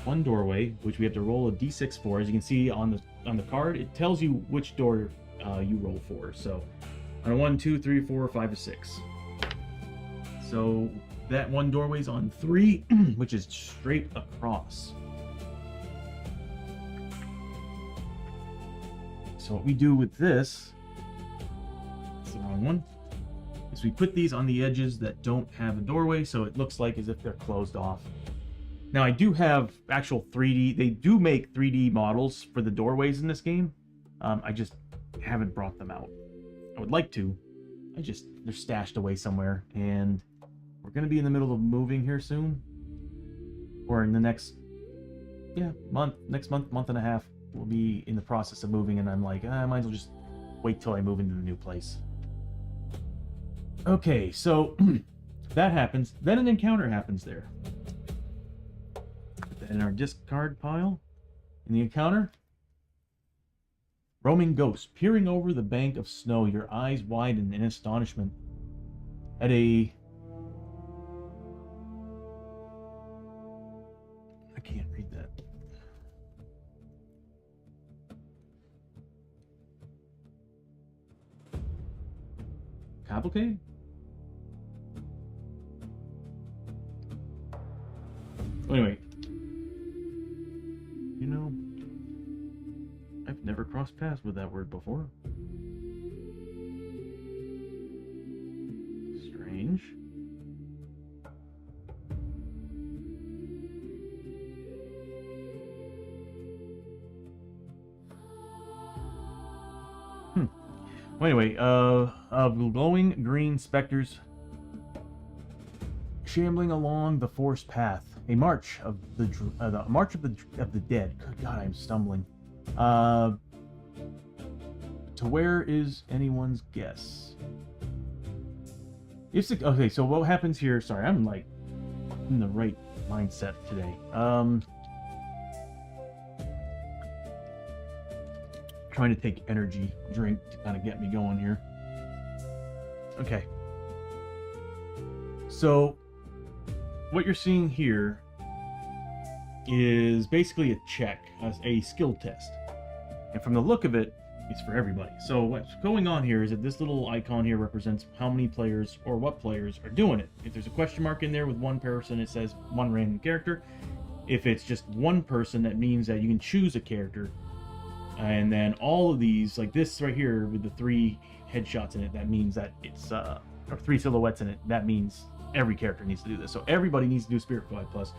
one doorway, which we have to roll a d6 for. As you can see on the card, it tells you which door you roll for. So on a 1, 2, 3, 4, 5, or 6. So that one doorway's on 3, which is straight across. So what we do with this, it's the wrong one, is we put these on the edges that don't have a doorway, so it looks like as if they're closed off. Now I do have actual 3D, they do make 3D models for the doorways in this game. I just haven't brought them out. I would like to. They're stashed away somewhere, and we're gonna be in the middle of moving here soon. Or in the next, month and a half, we'll be in the process of moving, and I'm like, I might as well just wait till I move into the new place. Okay, so that happens. Then an encounter happens there. Put that in our discard pile. In the encounter, roaming ghost, peering over the bank of snow, your eyes widen in astonishment at a... I can't read that. Cavalcade? Anyway, you know, I've never crossed paths with that word before. Strange. Well, anyway, of glowing green specters shambling along the forest path, a march of the dead. Good God, I'm stumbling. To where is anyone's guess? Okay, so what happens here? Sorry, I'm like in the right mindset today. Trying to take energy drink to kind of get me going here. Okay. So what you're seeing here is basically a check, a skill test. And from the look of it, it's for everybody. So what's going on here is that this little icon here represents how many players or what players are doing it. If there's a question mark in there with one person, it says one random character. If it's just one person, that means that you can choose a character. And then all of these, like this right here with the 3 headshots in it, that means that it's, or 3 silhouettes in it, that means every character needs to do this. So everybody needs to do Spirit 5+,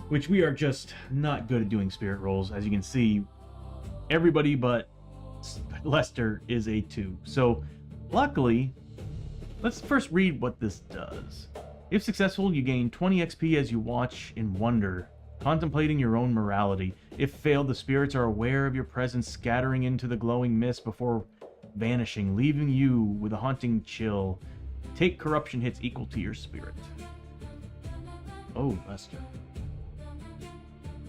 which we are just not good at doing Spirit rolls. As you can see, everybody but Lester is a 2. So luckily, let's first read what this does. If successful, you gain 20 XP as you watch in wonder, contemplating your own morality. If failed, the spirits are aware of your presence, scattering into the glowing mist before vanishing, leaving you with a haunting chill. Take corruption hits equal to your spirit. Oh, Lester.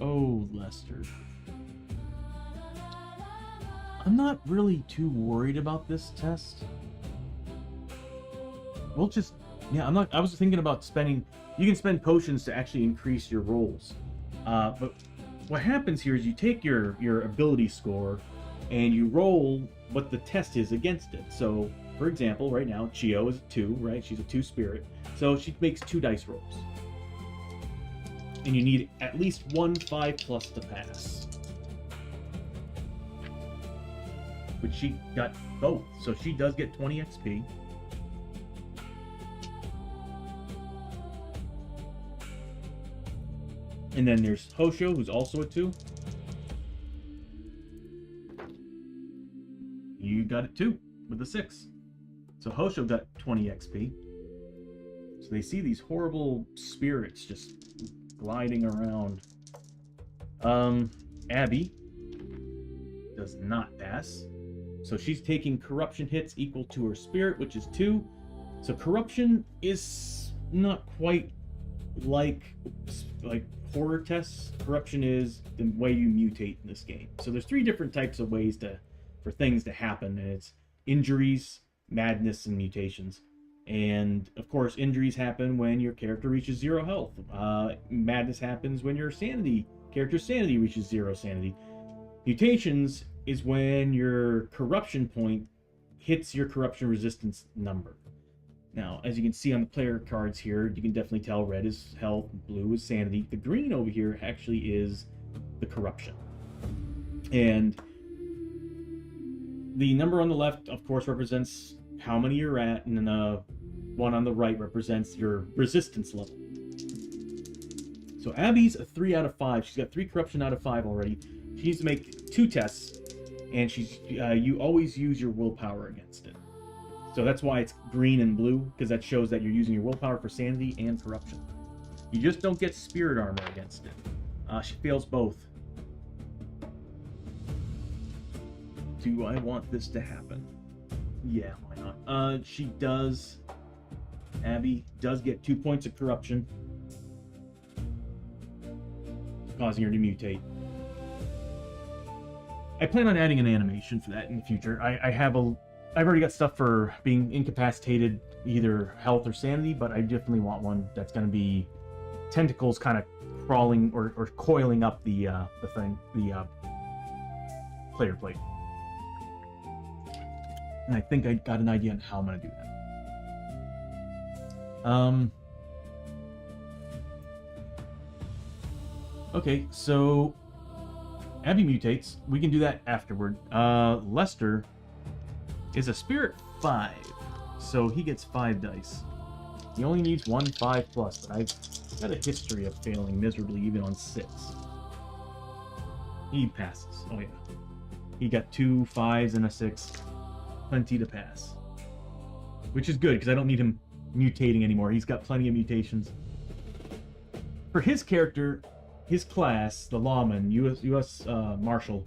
Oh, Lester. I'm not really too worried about this test. We'll just... Yeah, I was thinking about spending... You can spend potions to actually increase your rolls. But what happens here is you take your ability score and you roll what the test is against it. So, for example, right now, Chiyo is a 2, right? She's a 2 spirit. So she makes 2 dice rolls. And you need at least 1 5+ to pass. Which she got both. So she does get 20 XP. And then there's Hoshoryo, who's also a 2. You got it 2 with a 6. So Hoshoryo got 20 XP. So they see these horrible spirits just gliding around. Abbie does not pass. So she's taking corruption hits equal to her spirit, which is 2. So corruption is not quite like horror tests, corruption is the way you mutate in this game. So there's 3 different types of ways for things to happen, and it's injuries, madness, and mutations. And of course, injuries happen when your character reaches 0 health. Madness happens when your character's sanity reaches 0 sanity. Mutations is when your corruption point hits your corruption resistance number. Now, as you can see on the player cards here, you can definitely tell red is health, blue is sanity. The green over here actually is the corruption. And the number on the left, of course, represents how many you're at, and then the one on the right represents your resistance level. So Abbie's a 3 out of 5. She's got 3 corruption out of 5 already. She needs to make 2 tests, and you always use your willpower against it. So that's why it's green and blue, because that shows that you're using your willpower for sanity and corruption. You just don't get spirit armor against it. She fails both. Do I want this to happen? Yeah, why not? She does. Abbie does get 2 points of corruption, causing her to mutate. I plan on adding an animation for that in the future. I've already got stuff for being incapacitated, either health or sanity, but I definitely want one that's going to be tentacles kind of crawling or coiling up the player plate. And I think I got an idea on how I'm going to do that. Okay, so Abbie mutates. We can do that afterward. Lester is a spirit 5, so he gets 5 dice. He only needs 1 5+, but I've got a history of failing miserably even on 6. He passes. Oh yeah. He got 2 5s and a 6. Plenty to pass. Which is good, because I don't need him mutating anymore. He's got plenty of mutations. For his character, his class, the lawman, U.S. Marshal,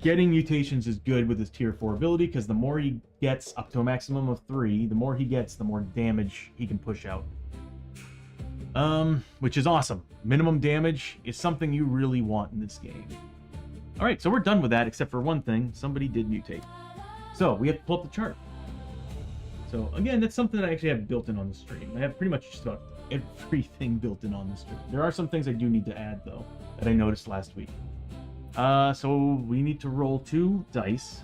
getting mutations is good with his tier 4 ability, because the more he gets up to a maximum of 3, the more he gets, the more damage he can push out. Which is awesome. Minimum damage is something you really want in this game. Alright, so we're done with that, except for one thing. Somebody did mutate. So, we have to pull up the chart. So, again, that's something that I actually have built in on the stream. I have pretty much just about everything built in on the stream. There are some things I do need to add, though, that I noticed last week. So we need to roll 2 dice.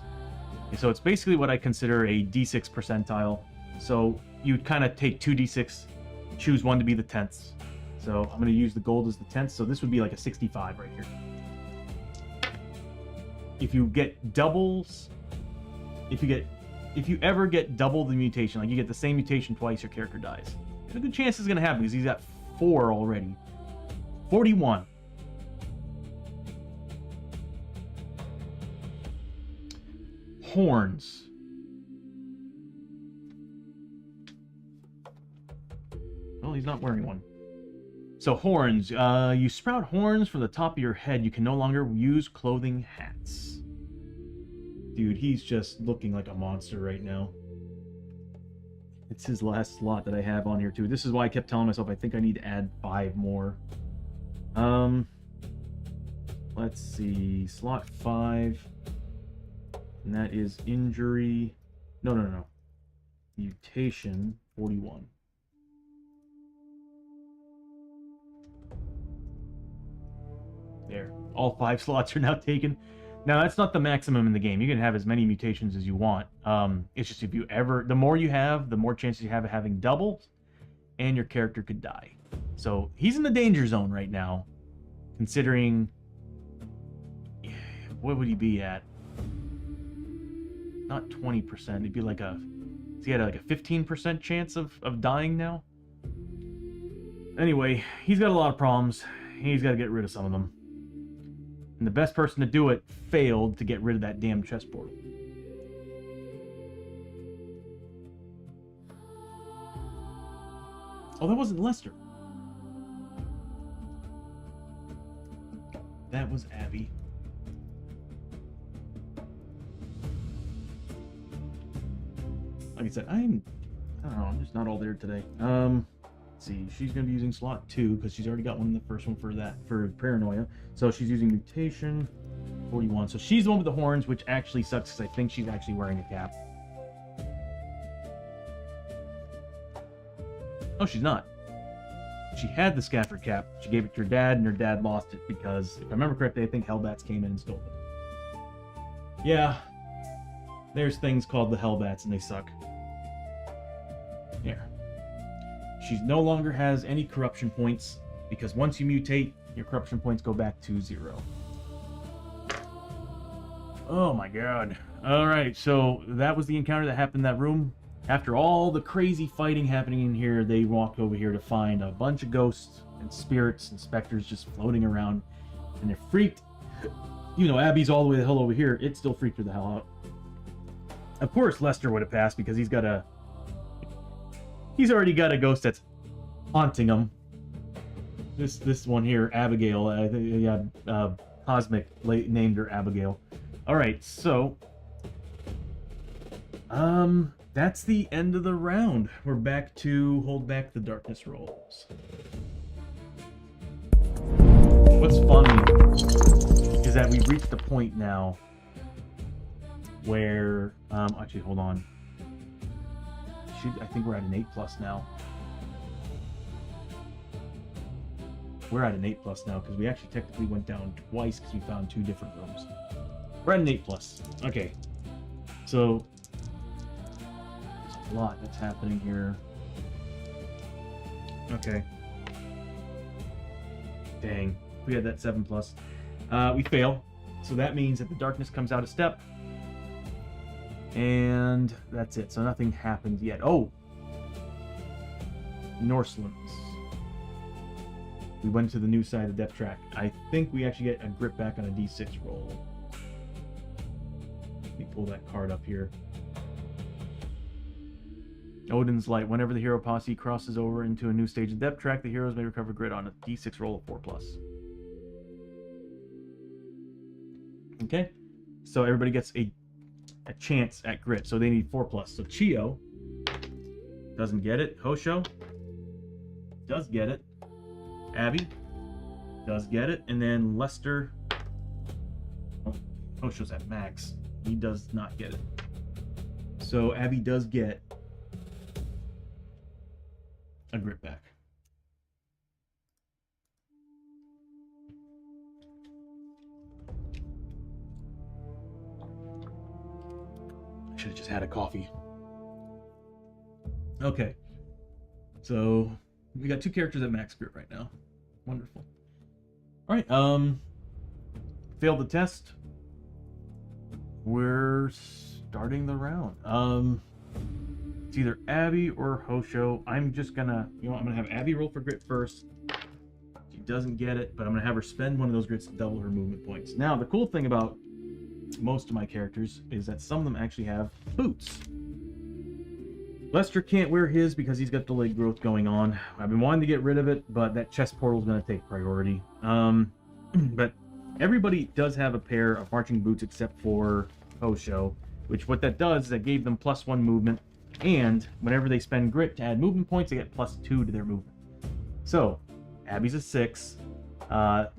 So it's basically what I consider a d6 percentile. So you'd kind of take 2 d6, choose one to be the tenths. So I'm going to use the gold as the tenths. So this would be like a 65 right here. If you get doubles, if you ever get double the mutation, like you get the same mutation twice, your character dies. There's a good chance it's going to happen because he's at 4 already. 41. Horns. Well, he's not wearing one. So horns. You sprout horns from the top of your head. You can no longer use clothing hats. Dude, he's just looking like a monster right now. It's his last slot that I have on here too. This is why I kept telling myself I think I need to add 5 more. Let's see. Slot 5. And that is injury. No. Mutation 41. There. All 5 slots are now taken. Now, that's not the maximum in the game. You can have as many mutations as you want. It's just if you ever... The more you have, the more chances you have of having doubles, and your character could die. So, he's in the danger zone right now, considering... What would he be at? Not 20%. It'd be like a... He had like a 15% chance of dying now? Anyway, he's got a lot of problems. He's got to get rid of some of them. And the best person to do it failed to get rid of that damn chessboard. Oh, that wasn't Lester. That was Abbie. Like I said, I don't know, I'm just not all there today. Let's see, she's going to be using slot 2 because she's already got one in the first one for Paranoia. So she's using Mutation 41. So she's the one with the horns, which actually sucks because I think she's actually wearing a cap. Oh, she's not. She had the Scafford cap. She gave it to her dad, and her dad lost it because, if I remember correctly, I think Hellbats came in and stole it. Yeah. There's things called the Hellbats, and they suck. Here. She no longer has any corruption points, because once you mutate, your corruption points go back to 0. Oh my god. Alright, so that was the encounter that happened in that room. After all the crazy fighting happening in here, they walked over here to find a bunch of ghosts and spirits and specters just floating around. And they're freaked. Even though Abbie's all the way the hell over here, it still freaked her the hell out. Of course, Lester would have passed because he's already got a ghost that's haunting him. This one here, Abigail, Cosmic named her Abigail. Alright, so... that's the end of the round. We're back to hold back the darkness rolls. What's funny is that we've reached the point now where, actually, hold on. I think we're at an 8+ now. We're at an 8+ now because we actually technically went down twice because we found 2 different rooms. We're at an 8+. Okay. So, a lot that's happening here. Okay. Dang. We had that 7+. We fail. So that means that the darkness comes out a step. And that's it. So nothing happened yet. Oh! Norselands. We went to the new side of the depth track. I think we actually get a grip back on a D6 roll. Let me pull that card up here. Odin's Light. Whenever the hero posse crosses over into a new stage of depth track, the heroes may recover grit on a D6 roll of 4+. Okay, so everybody gets a chance at grit, so they need 4+. So Chiyo doesn't get it. Hosho does get it. Abbie does get it, and then Lester. Oh, Hosho's at max. He does not get it. So Abbie does get a grip back. I should have just had a coffee. Okay. So we got 2 characters at max grip right now. Wonderful. Alright, failed the test. We're starting the round. It's either Abbie or Hosho. I'm just gonna, I'm gonna have Abbie roll for grit first. She doesn't get it, but I'm gonna have her spend one of those grits to double her movement points. Now, the cool thing about most of my characters is that some of them actually have boots. Lester can't wear his because he's got delayed growth going on. I've been wanting to get rid of it, but that chest portal is going to take priority. But everybody does have a pair of marching boots except for Hosho, which what that does is that gave them +1 movement, and whenever they spend grit to add movement points, they get +2 to their movement. So, Abbie's a 6.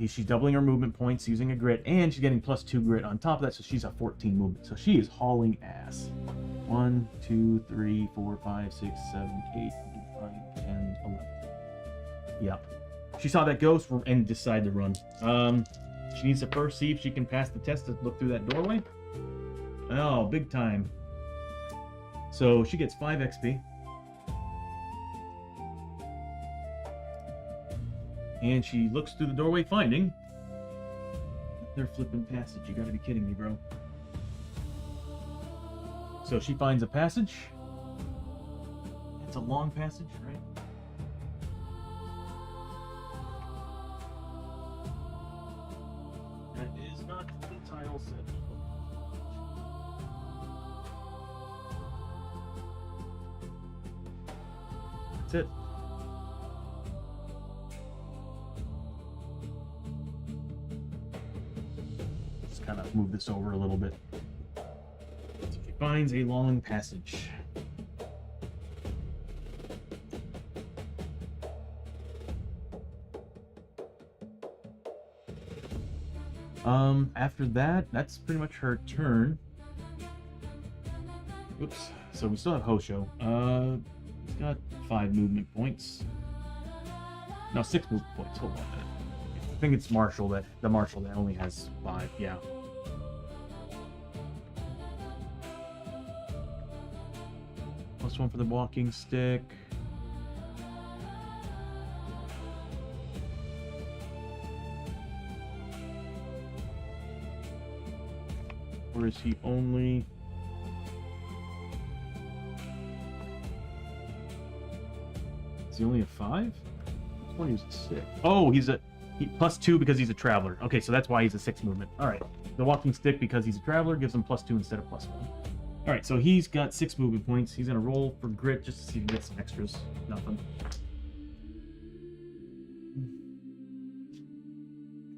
She's doubling her movement points using a grit, and she's getting +2 grit on top of that, so she's a 14 movement. So she is hauling ass. 1, 2, 3, 4, 5, 6, 7, 8, 9, 10, 11. Yep. She saw that ghost and decided to run. She needs to first see if she can pass the test to look through that doorway. Oh, big time. So she gets 5 XP. And she looks through the doorway, finding their flipping passage. You gotta be kidding me, bro. So she finds a passage. It's a long passage, right? That is not the tile set. That's it. Just kind of move this over a little bit. She finds a long passage. After that, that's pretty much her turn. Oops. So we still have Hoshoryo. He's got 5 movement points. No, 6 movement points. Hold on a minute. I think it's Marshall that only has 5. Yeah. +1 for the walking stick. Or is he only... Is he only a 5? This one he's a 6. Oh, he +2 because he's a traveler. Okay, so that's why he's a 6 movement. Alright. The walking stick, because he's a traveler, gives him +2 instead of +1. Alright, so he's got 6 movement points. He's gonna roll for grit just to see if he can get some extras. Nothing.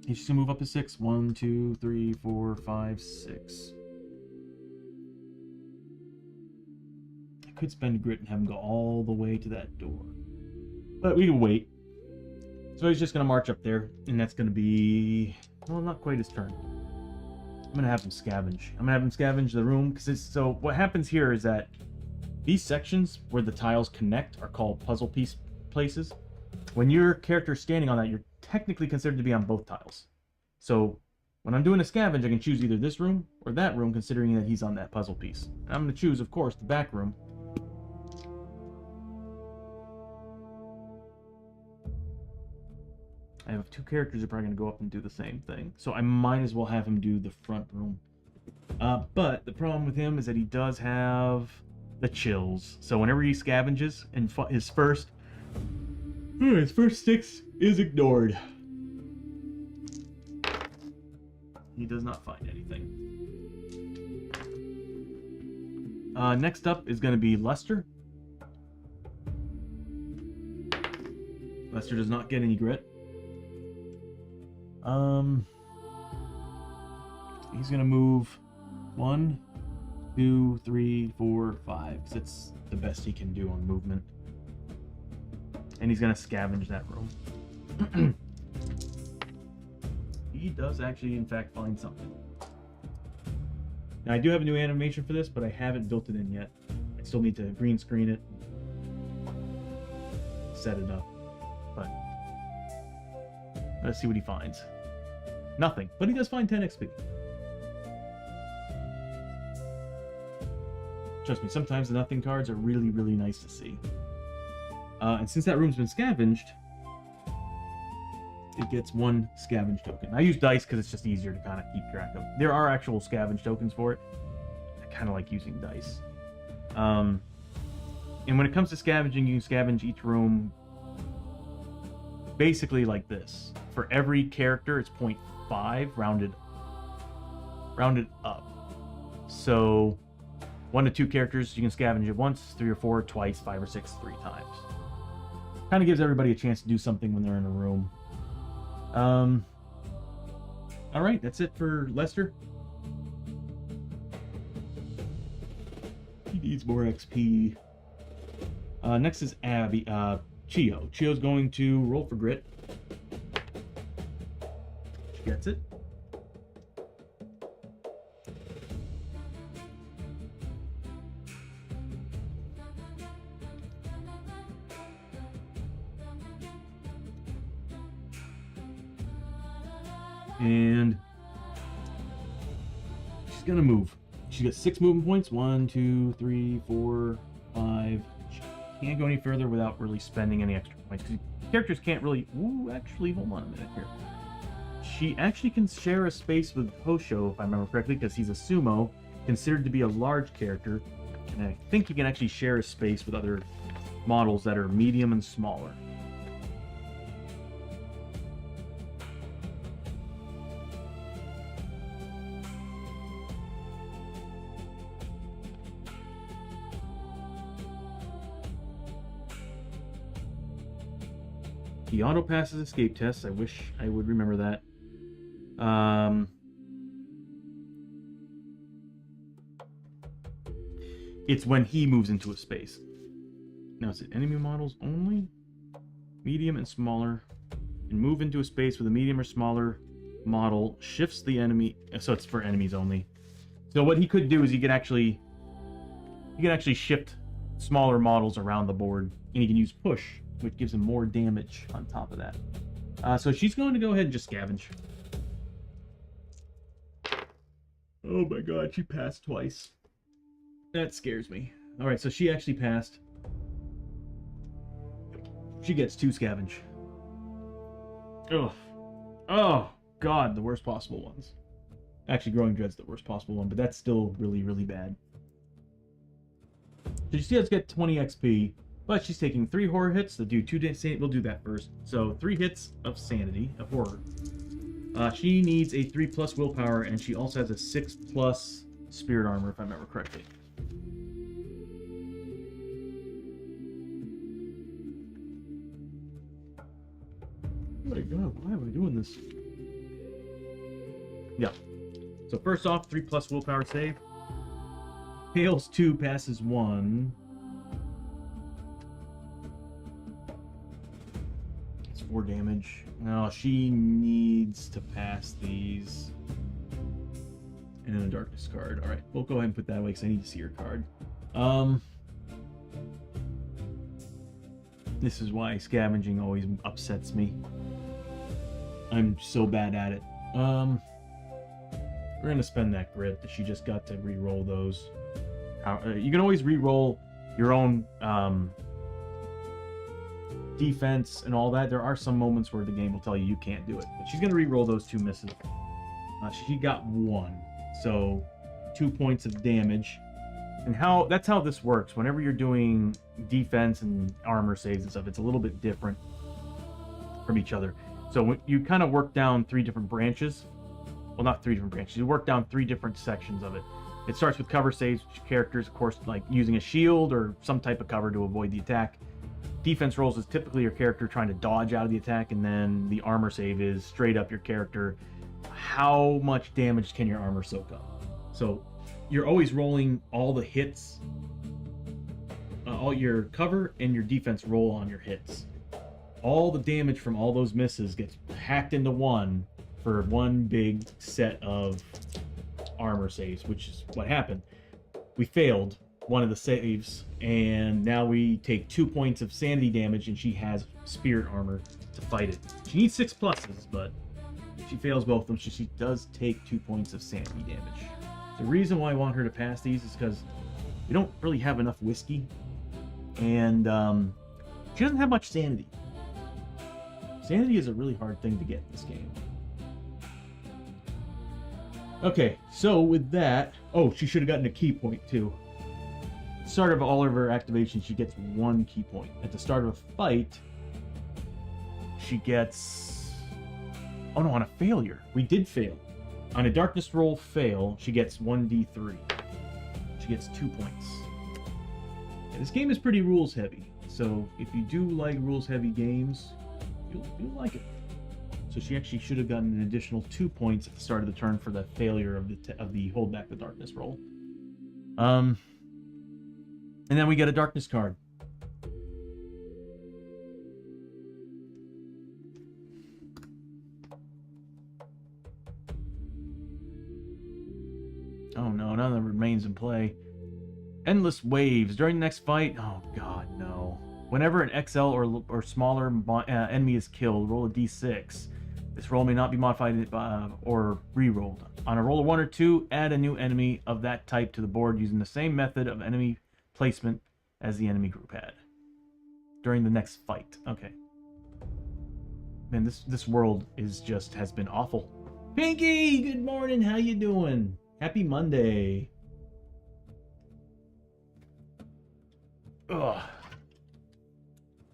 He's just gonna move up to 6. 1, 2, 3, 4, 5, 6. I could spend grit and have him go all the way to that door. But we can wait. So he's just gonna march up there, and that's gonna be, well, not quite his turn. I'm gonna have him scavenge. I'm gonna have him scavenge the room, because so what happens here is that these sections where the tiles connect are called puzzle piece places. When your character is standing on that, you're technically considered to be on both tiles. So when I'm doing a scavenge, I can choose either this room or that room, considering that he's on that puzzle piece. And I'm gonna choose, of course, the back room. I have 2 characters that are probably going to go up and do the same thing. So I might as well have him do the front room. But the problem with him is that he does have the chills. So whenever he scavenges, and his first 6 is ignored. He does not find anything. Next up is going to be Lester. Lester does not get any grit. He's gonna move 1, 2, 3, 4, 5. That's the best he can do on movement. And he's gonna scavenge that room. He does actually, in fact, find something. Now, I do have a new animation for this, but I haven't built it in yet. I still need to green screen it, set it up. But let's see what he finds. Nothing, but he does find 10 XP. Trust me, sometimes the nothing cards are really, really nice to see. And since that room's been scavenged, it gets 1 scavenge token. I use dice because it's just easier to kind of keep track of. There are actual scavenge tokens for it. I kind of like using dice. And when it comes to scavenging, you can scavenge each room basically like this. For every character, it's 0.5 rounded up. So 1 to 2 characters, you can scavenge it once, 3 or 4 twice, 5 or 6 3 times. Kind of gives everybody a chance to do something when they're in a room. All right, that's it for Lester. He needs more XP. Next is Abbie, Chiyo. Chiyo's going to roll for grit. She gets it. And she's gonna move. She gets 6 movement points. 1, 2, 3, 4, 5. She can't go any further without really spending any extra points. Because characters can't really. Ooh, actually, hold on a minute here. She actually can share a space with Hoshoryo, if I remember correctly, because he's a sumo, considered to be a large character. And I think he can actually share a space with other models that are medium and smaller. He auto passes escape tests. I wish I would remember that. It's when he moves into a space. Now, is it enemy models only? Medium and smaller. And move into a space with a medium or smaller model shifts the enemy, so it's for enemies only. So what he could do is he could actually shift smaller models around the board, and he can use push, which gives him more damage on top of that. So she's going to go ahead and just scavenge. Oh my god, she passed twice. That scares me. Alright, so she actually passed. She gets 2 scavenge. Ugh. Oh, god, the worst possible ones. Actually, Growing Dread's the worst possible one, but that's still really, really bad. So she does get 20 XP, but she's taking 3 horror hits to do 2 sanity. We'll do that first. So 3 hits of sanity, of horror. She needs a 3+ willpower, and she also has a 6+ spirit armor, if I remember correctly. Oh my god, why am I doing this? Yeah. So first off, 3+ willpower save. Fails 2, passes 1. It's 4 damage. No, she needs to pass these. And then a darkness card. Alright, we'll go ahead and put that away because I need to see her card. This is why scavenging always upsets me. I'm so bad at it. We're gonna spend that grit that she just got to re-roll those. You can always re-roll your own defense and all that. There are some moments where the game will tell you can't do it, but she's gonna re-roll those 2 misses. She got 1, so 2 points of damage. And that's how this works. Whenever you're doing defense and armor saves and stuff, it's a little bit different from each other. So you kind of work down 3 different branches. Well, not 3 different branches. You work down 3 different sections of it. It starts with cover saves, which characters, of course, like using a shield or some type of cover to avoid the attack. Defense rolls is typically your character trying to dodge out of the attack, and then the armor save is straight up your character. How much damage can your armor soak up? So you're always rolling all the hits, all your cover and your defense roll on your hits. All the damage from all those misses gets hacked into one for one big set of armor saves, which is what happened. We failed one of the saves, and now we take 2 points of sanity damage, and she has spirit armor to fight it. She needs 6 pluses, but if she fails both of them, she does take 2 points of sanity damage. The reason why I want her to pass these is because we don't really have enough whiskey, and she doesn't have much sanity. Sanity is a really hard thing to get in this game. Okay, so with that... Oh, she should have gotten a key point, too. At the start of all of her activations, she gets 1 key point. At the start of a fight, she gets... Oh no, on a failure. We did fail. On a darkness roll fail, she gets 1d3. She gets 2 points. Yeah, this game is pretty rules heavy, so if you do like rules heavy games, you'll like it. So she actually should have gotten an additional 2 points at the start of the turn for the failure of the hold back the darkness roll. And then we get a darkness card. Oh no, none of them remains in play. Endless waves. During the next fight, oh god, no. Whenever an XL or smaller enemy is killed, roll a d6. This roll may not be modified or re-rolled. On a roll of 1 or 2, add a new enemy of that type to the board using the same method of enemy placement as the enemy group had. During the next fight. Okay. Man, this world has been awful. Pinky, good morning. How you doing? Happy Monday. Ugh.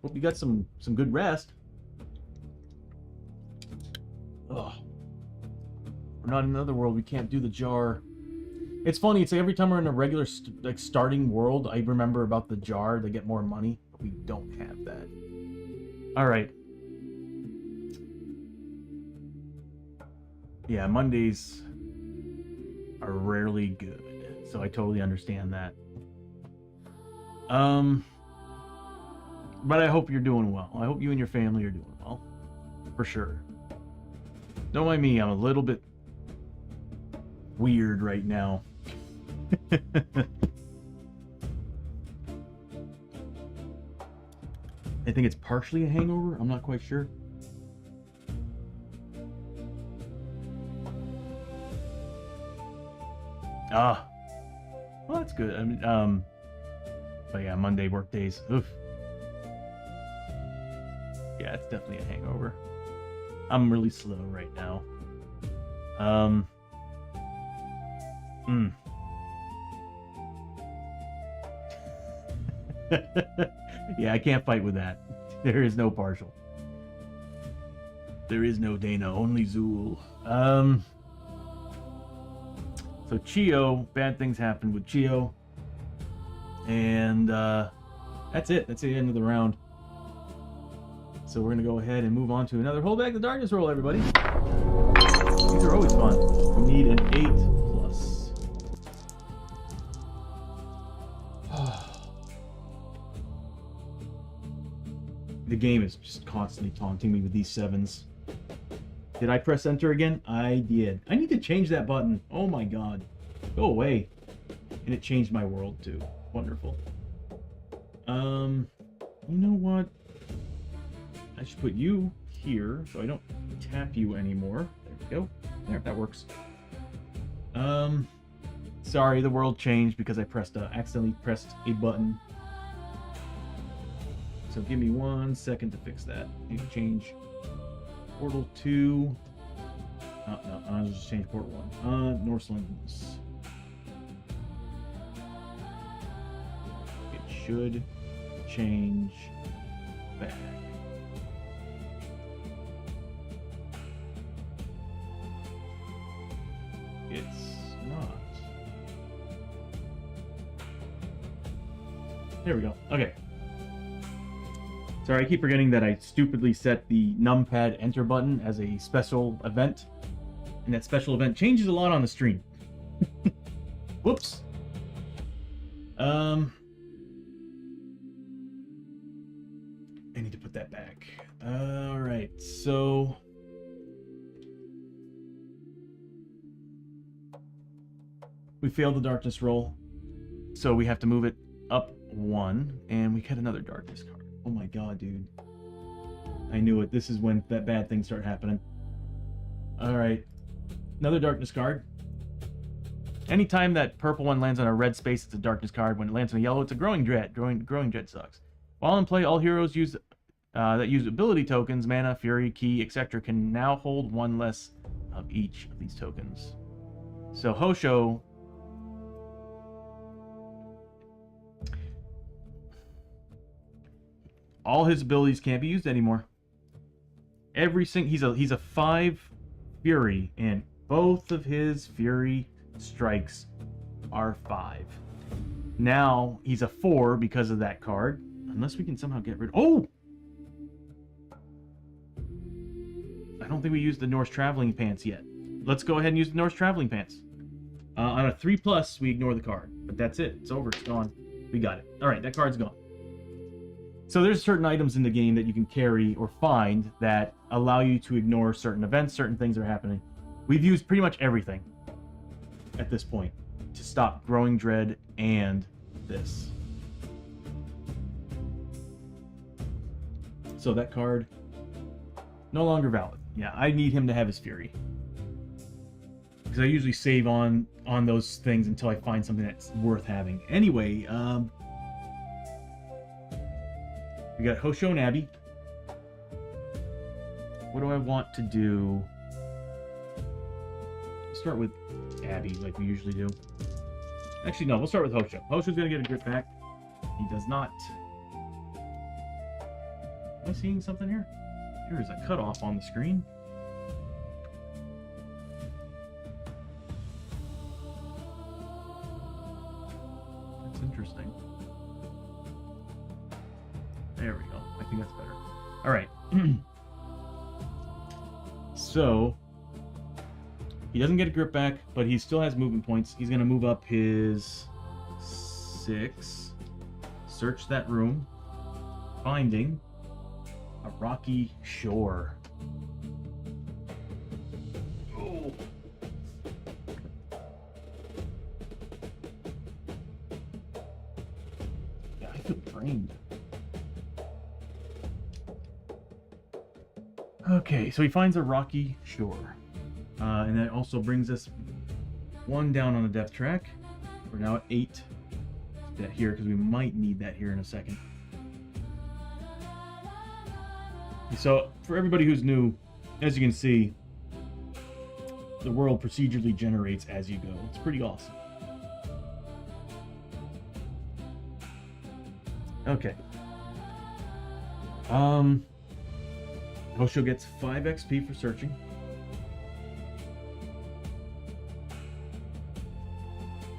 Hope you got some good rest. Ugh. We're not in another world. We can't do the jar. It's funny. It's like every time we're in a regular starting world, I remember about the jar to get more money. But we don't have that. All right. Yeah, Mondays are rarely good, so I totally understand that. But I hope you're doing well. I hope you and your family are doing well, for sure. Don't mind me, I'm a little bit weird right now. I think it's partially a hangover. I'm not quite sure. Ah, well, that's good. I mean, but yeah, Monday work days. Oof. Yeah, it's definitely a hangover. I'm really slow right now. Yeah, I can't fight with that. There is no partial. There is no Dana, only Zool. So Chiyo, bad things happened with Chiyo. And that's it. That's the end of the round. So we're gonna go ahead and move on to another Hold Back the Darkness roll, everybody. These are always fun. We need an 8+. The game is just constantly taunting me with these 7s. Did I press enter again? I did. I need to change that button. Oh my god. Go away. And it changed my world too. Wonderful. You know what? I should put you here so I don't tap you anymore. There we go. There, that works. Sorry, the world changed because I accidentally pressed a button. So give me 1 second to fix that. Need to change portal 2. Oh, no, I'll just change port 1. Northlands. It should change back. It's not. There we go. Okay. Sorry, I keep forgetting that I stupidly set the numpad enter button as a special event. And that special event changes a lot on the stream. Whoops. I need to put that back. Alright, so... we failed the darkness roll. So we have to move it up 1. And we get another darkness card. Oh my god, dude. I knew it. This is when that bad things start happening. Alright. Another darkness card. Anytime that purple one lands on a red space, it's a darkness card. When it lands on a yellow, it's a growing dread. Growing dread sucks. While in play, all heroes that use ability tokens, mana, fury, key, etc. can now hold 1 less of each of these tokens. So Hoshoryo... all his abilities can't be used anymore. He's a 5 fury, and both of his fury strikes are 5. Now he's a 4 because of that card, unless we can somehow get rid. Oh! I don't think we used the Norse traveling pants yet. Let's go ahead and use the Norse traveling pants. On a 3+, we ignore the card, but that's it. It's over. It's gone. We got it. All right, that card's gone. So there's certain items in the game that you can carry or find that allow you to ignore certain events, certain things that are happening. We've used pretty much everything at this point to stop growing dread and this. So that card, no longer valid. Yeah, I need him to have his fury. Because I usually save on those things until I find something that's worth having. Anyway, we got Hoshoryo and Abbie. What do I want to do? Let's start with Abbie, like we usually do. Actually, no, we'll start with Hoshoryo. Hoshoryo's gonna get a grip back. He does not. Am I seeing something here? There is a cutoff on the screen. That's interesting. There we go. I think that's better. All right. So he doesn't get a grip back, but he still has movement points. He's going to move up his 6. Search that room. Finding a rocky shore. feel drained. Okay, so he finds a rocky shore. And that also brings us 1 down on the depth track. We're now at 8. That here, because we might need that here in a second. So, for everybody who's new, as you can see, the world procedurally generates as you go. It's pretty awesome. Okay. Hoshoryo gets 5 XP for searching.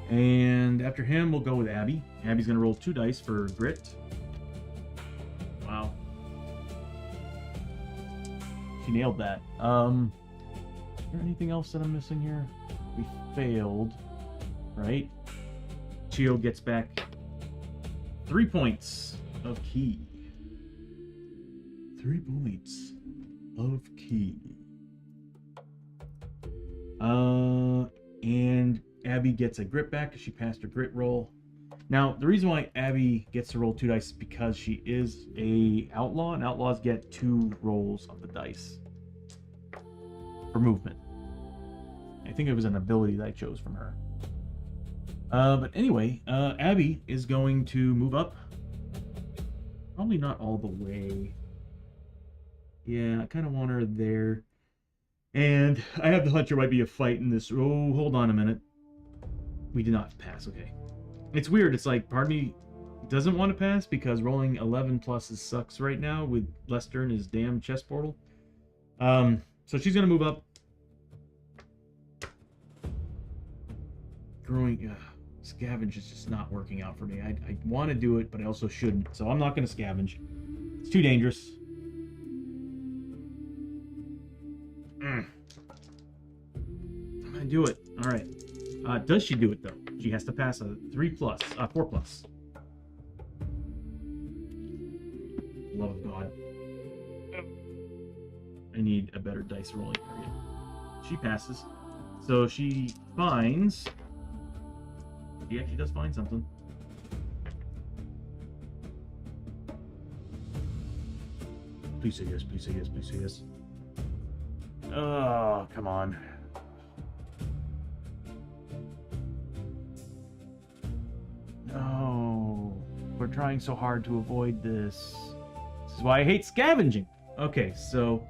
And after him, we'll go with Abbie. Abbie's going to roll 2 dice for grit. Wow. She nailed that. Is there anything else that I'm missing here? We failed, right? Chiyo gets back 3 points of key. 3 points of key. And Abbie gets a grit back because she passed her grit roll. Now, the reason why Abbie gets to roll 2 dice is because she is a outlaw, and outlaws get 2 rolls of the dice for movement. I think it was an ability that I chose from her. But anyway, Abbie is going to move up. Probably not all the way. Yeah, I kind of want her there. And I have the hunch there might be a fight in this. Oh, hold on a minute. We did not pass, okay. It's weird, it's like part of me doesn't want to pass because rolling 11 pluses sucks right now with Lester and his damn chest portal. So she's gonna move up. Scavenge is just not working out for me. I want to do it, but I also shouldn't. So I'm not gonna scavenge. It's too dangerous. I'm gonna do it. All right. Does she do it though? She has to pass a 4 plus. Love of God. I need a better dice rolling period. She passes. So she finds. She actually does find something. Please say yes, please say yes, please say yes. Oh, come on. No. We're trying so hard to avoid this. This is why I hate scavenging. Okay, so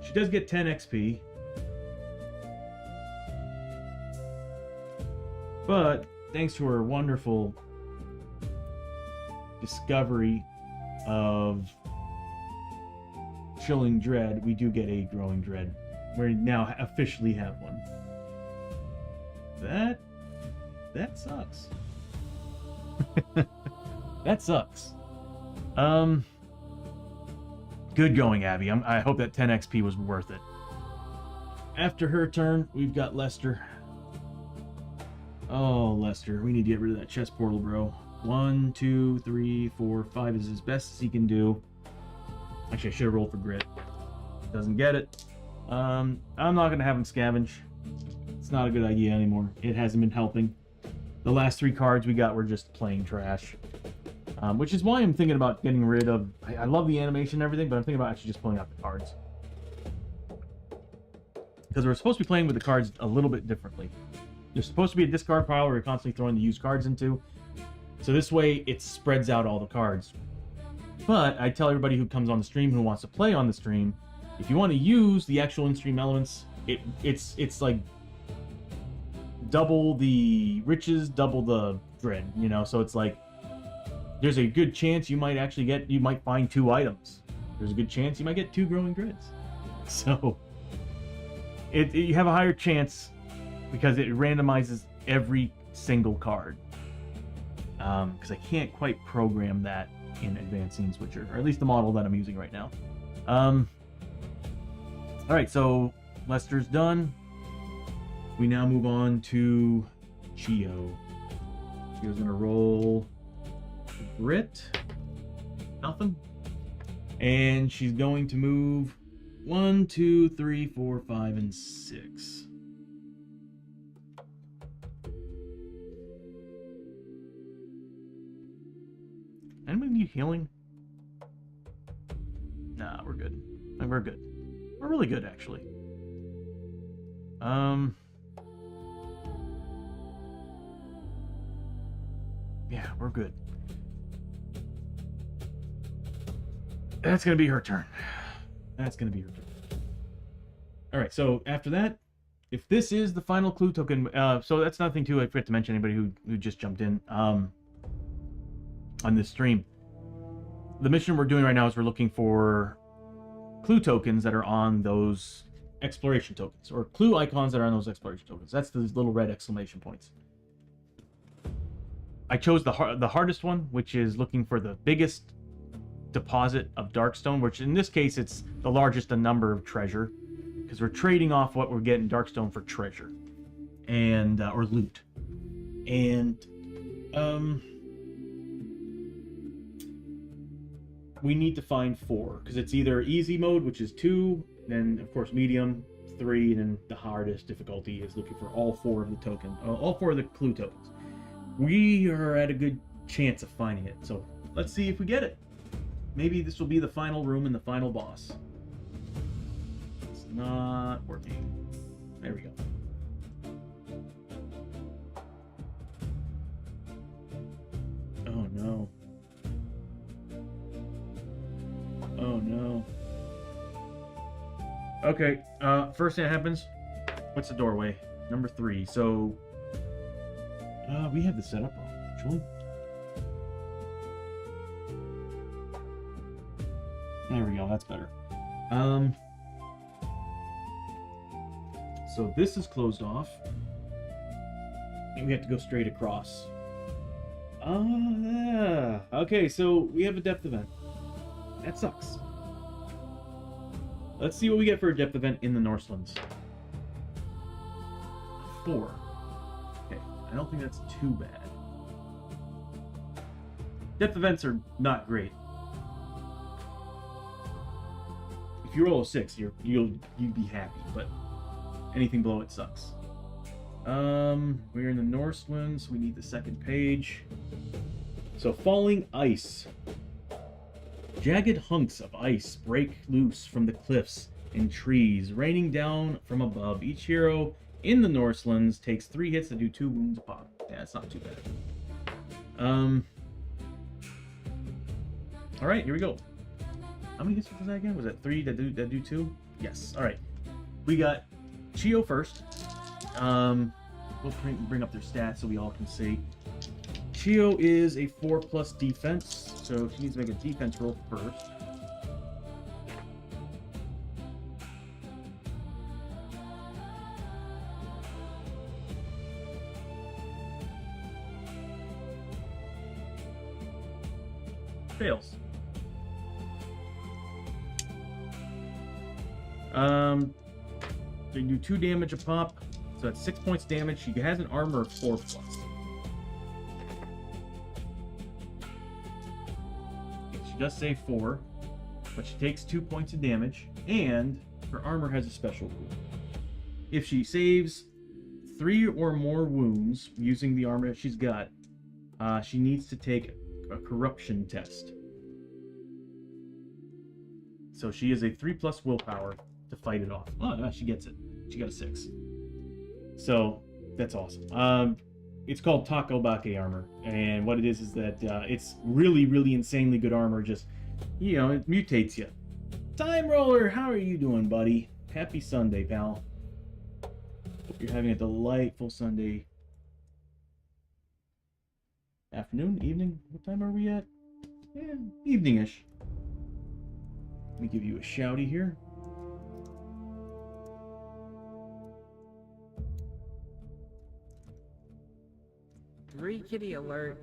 she does get 10 XP. But thanks to her wonderful discovery of Chilling Dread, we do get a Growing Dread. We now officially have one. That sucks. That sucks. Good going, Abbie. I hope that 10 XP was worth it. After her turn, we've got Lester. Oh, Lester, we need to get rid of that chest portal, bro. 1, 2, 3, 4, 5 is as best as he can do. Actually, I should have rolled for grit. Doesn't get it. I'm not going to have him scavenge. It's not a good idea anymore. It hasn't been helping. The last 3 cards we got were just plain trash. Which is why I'm thinking about getting rid of... I love the animation and everything, but I'm thinking about actually just pulling out the cards. Because we're supposed to be playing with the cards a little bit differently. There's supposed to be a discard pile where you're constantly throwing the used cards into. So this way, it spreads out all the cards. But I tell everybody who comes on the stream, who wants to play on the stream, if you want to use the actual in-stream elements, it's like double the riches, double the dread, you know? So it's like, there's a good chance you might find 2 items. There's a good chance you might get 2 growing dreads. So, you have a higher chance because it randomizes every single card. Because I can't quite program that in Advanced Scene Switcher, or at least the model that I'm using right now. Alright, so Lester's done. We now move on to Chiyo. Chiyo's gonna roll grit. Nothing. And she's going to move 1, 2, 3, 4, 5, and 6. Anybody need healing? Nah, we're good. We're good. We're really good, actually. Yeah, we're good. That's gonna be her turn. That's gonna be her turn. Alright, so after that, if this is the final clue token, so that's nothing too, I forgot to mention anybody who just jumped in on this stream. The mission we're doing right now is we're looking for clue tokens that are on those exploration tokens, or clue icons that are on those exploration tokens. That's those little red exclamation points. I chose the hardest one, which is looking for the biggest deposit of Darkstone, which in this case it's the largest in number of treasure, because we're trading off what we're getting Darkstone for treasure and or loot. And we need to find 4, because it's either easy mode, which is 2, then of course medium 3, and then the hardest difficulty is looking for all 4 of the token, all 4 of the clue tokens. We are at a good chance of finding it, so let's see if we get it. Maybe this will be the final room and the final boss. It's not working. There we go. Oh no. Oh no. Okay, first thing that happens, what's the doorway? Number 3, so... we have the setup wrong, actually. There we go, that's better. So this is closed off. And we have to go straight across. Yeah. Okay, so we have a depth event. That sucks. Let's see what we get for a depth event in the Northlands. 4. Okay, I don't think that's too bad. Depth events are not great. If you roll a 6, you'd be happy, but anything below it sucks. We're in the Northlands. We need the second page. So falling ice. Jagged hunks of ice break loose from the cliffs and trees, raining down from above. Each hero in the Northlands takes 3 hits to do 2 wounds a pop. Yeah, that's not too bad. All right, here we go. How many hits was that again? Was that 3 that do 2? Yes. All right. We got Chiyo first. We'll bring up their stats so we all can see. Chiyo is a 4+ defense, so she needs to make a defense roll first. Fails. They do 2 damage a pop, so that's 6 points damage. She has an armor of 4+. She does save 4, but she takes 2 points of damage, and her armor has a special rule. If she saves 3 or more wounds using the armor that she's got, she needs to take a corruption test. So she is a 3+ willpower to fight it off. Oh, no, she gets it. She got a 6. So that's awesome. It's called Takobake armor, and what it is that it's really, really insanely good armor. Just, you know, it mutates you. Time Roller, how are you doing, buddy? Happy Sunday, pal. Hope you're having a delightful Sunday afternoon, evening. What time are we at? Yeah, evening-ish. Let me give you a shouty here. Kitty alert.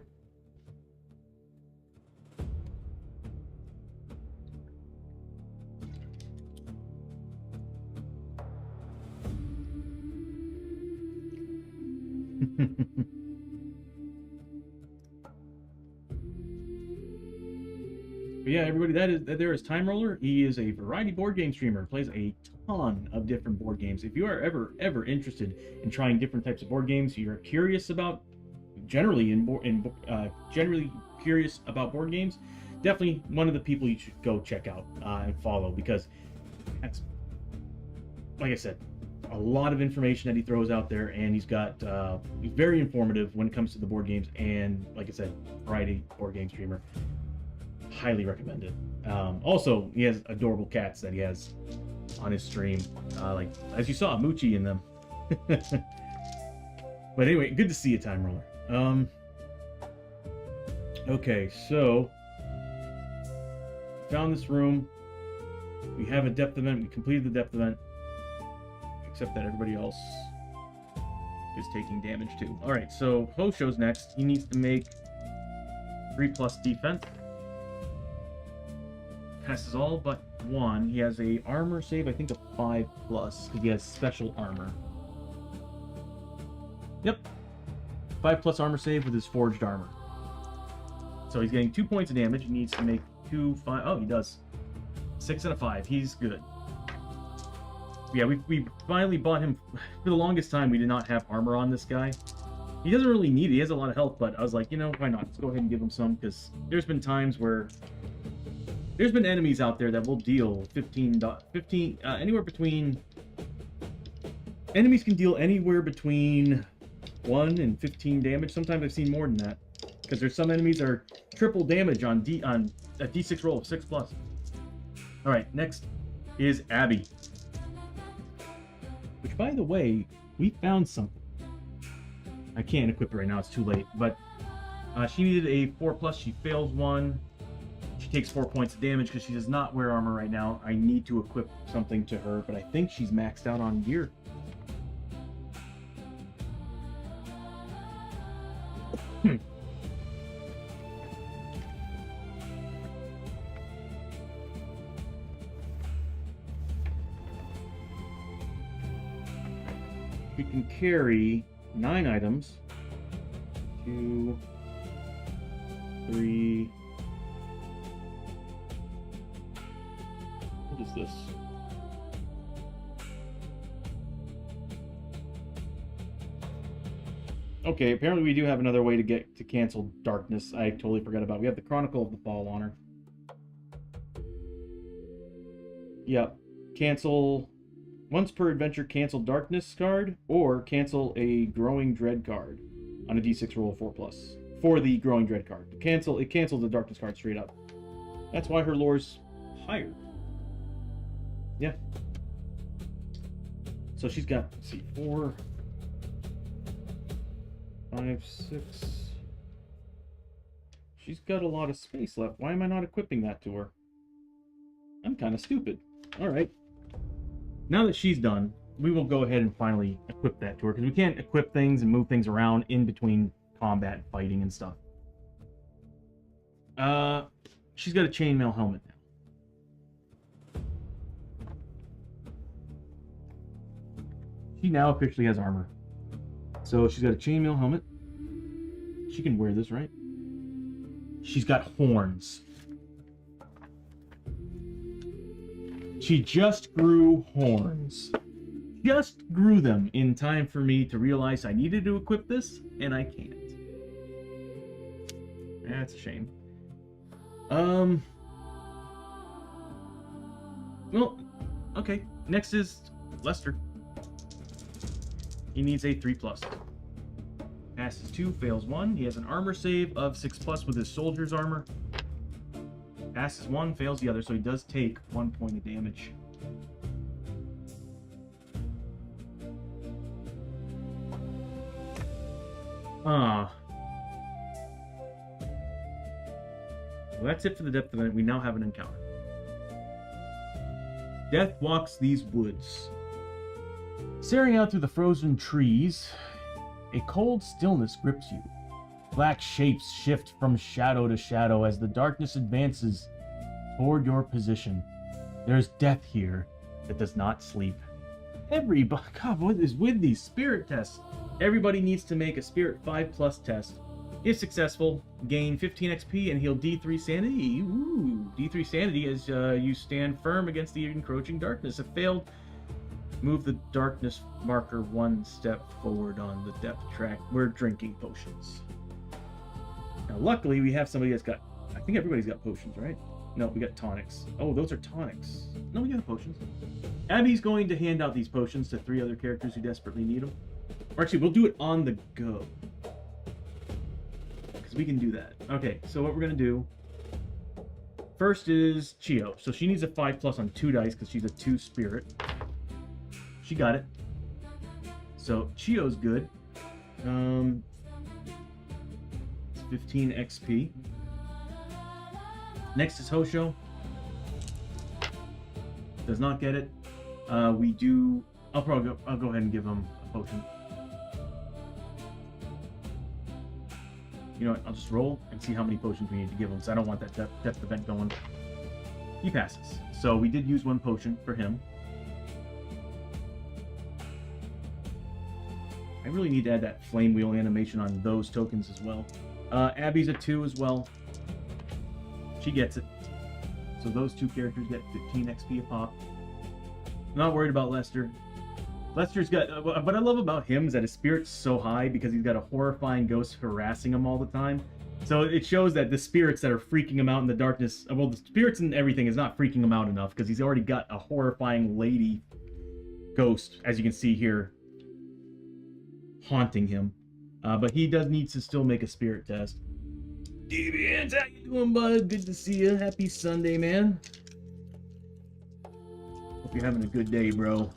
But yeah, everybody, there is Time Roller. He is a variety board game streamer. Plays a ton of different board games. If you are ever interested in trying different types of board games, you're curious about generally generally curious about board games, definitely one of the people you should go check out and follow, because that's, like I said, a lot of information that he throws out there, and he's very informative when it comes to the board games, and like I said, variety board game streamer. Highly recommended. Also, he has adorable cats that he has on his stream, like as you saw, Moochie in them. But anyway, good to see you, Time Roller. Okay, so found this room. We have a depth event. We completed the depth event, except that everybody else is taking damage too. All right, so Hosho's next. He needs to make 3+ defense. Passes all but one. He has a armor save, I think, of 5+, because he has special armor. Yep, 5+ armor save with his forged armor. So he's getting 2 points of damage. He needs to make 2, 5. Oh, he does. 6 and a 5. He's good. Yeah, we finally bought him. For the longest time, we did not have armor on this guy. He doesn't really need it. He has a lot of health, but I was like, you know, why not? Let's go ahead and give him some, because there's been times where there's been enemies out there that will deal 15 anywhere between. Enemies can deal anywhere between 1 and 15 damage. Sometimes I've seen more than that, because there's some enemies that are triple damage on a D6 roll of 6+. All right, next is Abbie. Which, by the way, we found something. I can't equip it right now, it's too late. But she needed a 4+, she fails 1. She takes 4 points of damage because she does not wear armor right now. I need to equip something to her, but I think she's maxed out on gear. We can carry 9 items. 2, 3. What is this? Okay, apparently we do have another way to cancel darkness. I totally forgot about it. We have the Chronicle of the Fall on her. Yep. Cancel once per adventure, cancel darkness card, or cancel a growing dread card on a D6 roll of 4+. For the growing dread card. It cancels the darkness card straight up. That's why her lore's higher. Yeah. So she's got, let's see, 4, 5, 6. She's got a lot of space left. Why am I not equipping that to her? I'm kind of stupid. All right. Now that she's done, we will go ahead and finally equip that to her, because we can't equip things and move things around in between combat and fighting and stuff. She's got a chainmail helmet now. She now officially has armor. So she's got a chainmail helmet. She can wear this, right? She's got horns. She just grew horns. Just grew them in time for me to realize I needed to equip this, and I can't. That's a shame. Well, okay. Next is Lester. He needs a 3+. Passes 2, fails 1. He has an armor save of 6+ with his soldier's armor. Passes 1, fails the other, so he does take 1 point of damage. Well, that's it for the depth event. We now have an encounter. Death walks these woods. Staring out through the frozen trees, a cold stillness grips you. Black shapes shift from shadow to shadow as the darkness advances toward your position. There's death here that does not sleep. Everybody, God, what is with these spirit tests? Everybody needs to make a spirit 5+ test. If successful, gain 15 XP and heal D3 sanity. Ooh, D3 sanity as you stand firm against the encroaching darkness. If failed, Move the darkness marker 1 step forward on the depth track. We're drinking potions. Now, luckily, we have somebody that's got... I think everybody's got potions, right? No, we got tonics. Oh, those are tonics. No, we got potions. Abbie's going to hand out these potions to 3 other characters who desperately need them. Or actually, we'll do it on the go. Because we can do that. Okay, so what we're going to do... First is Chiyo. So she needs a 5+ on 2 dice because she's a 2 spirit. She got it. So Chiyo's good. 15 XP. Next is Hoshoryo. Does not get it. We do. I'll go ahead and give him a potion. You know what? I'll just roll and see how many potions we need to give him. So I don't want that depth event going. He passes. So we did use 1 potion for him. I really need to add that flame wheel animation on those tokens as well. Abbie's a 2 as well. She gets it. So those 2 characters get 15 XP a pop. Not worried about Lester. Lester's got... what I love about him is that his spirit's so high because he's got a horrifying ghost harassing him all the time. So it shows that the spirits that are freaking him out in the darkness... Well, the spirits and everything is not freaking him out enough because he's already got a horrifying lady ghost, as you can see here, haunting him. But he does need to still make a spirit test. Deviant, how you doing, bud? Good to see you. Happy Sunday, man. Hope you're having a good day, bro.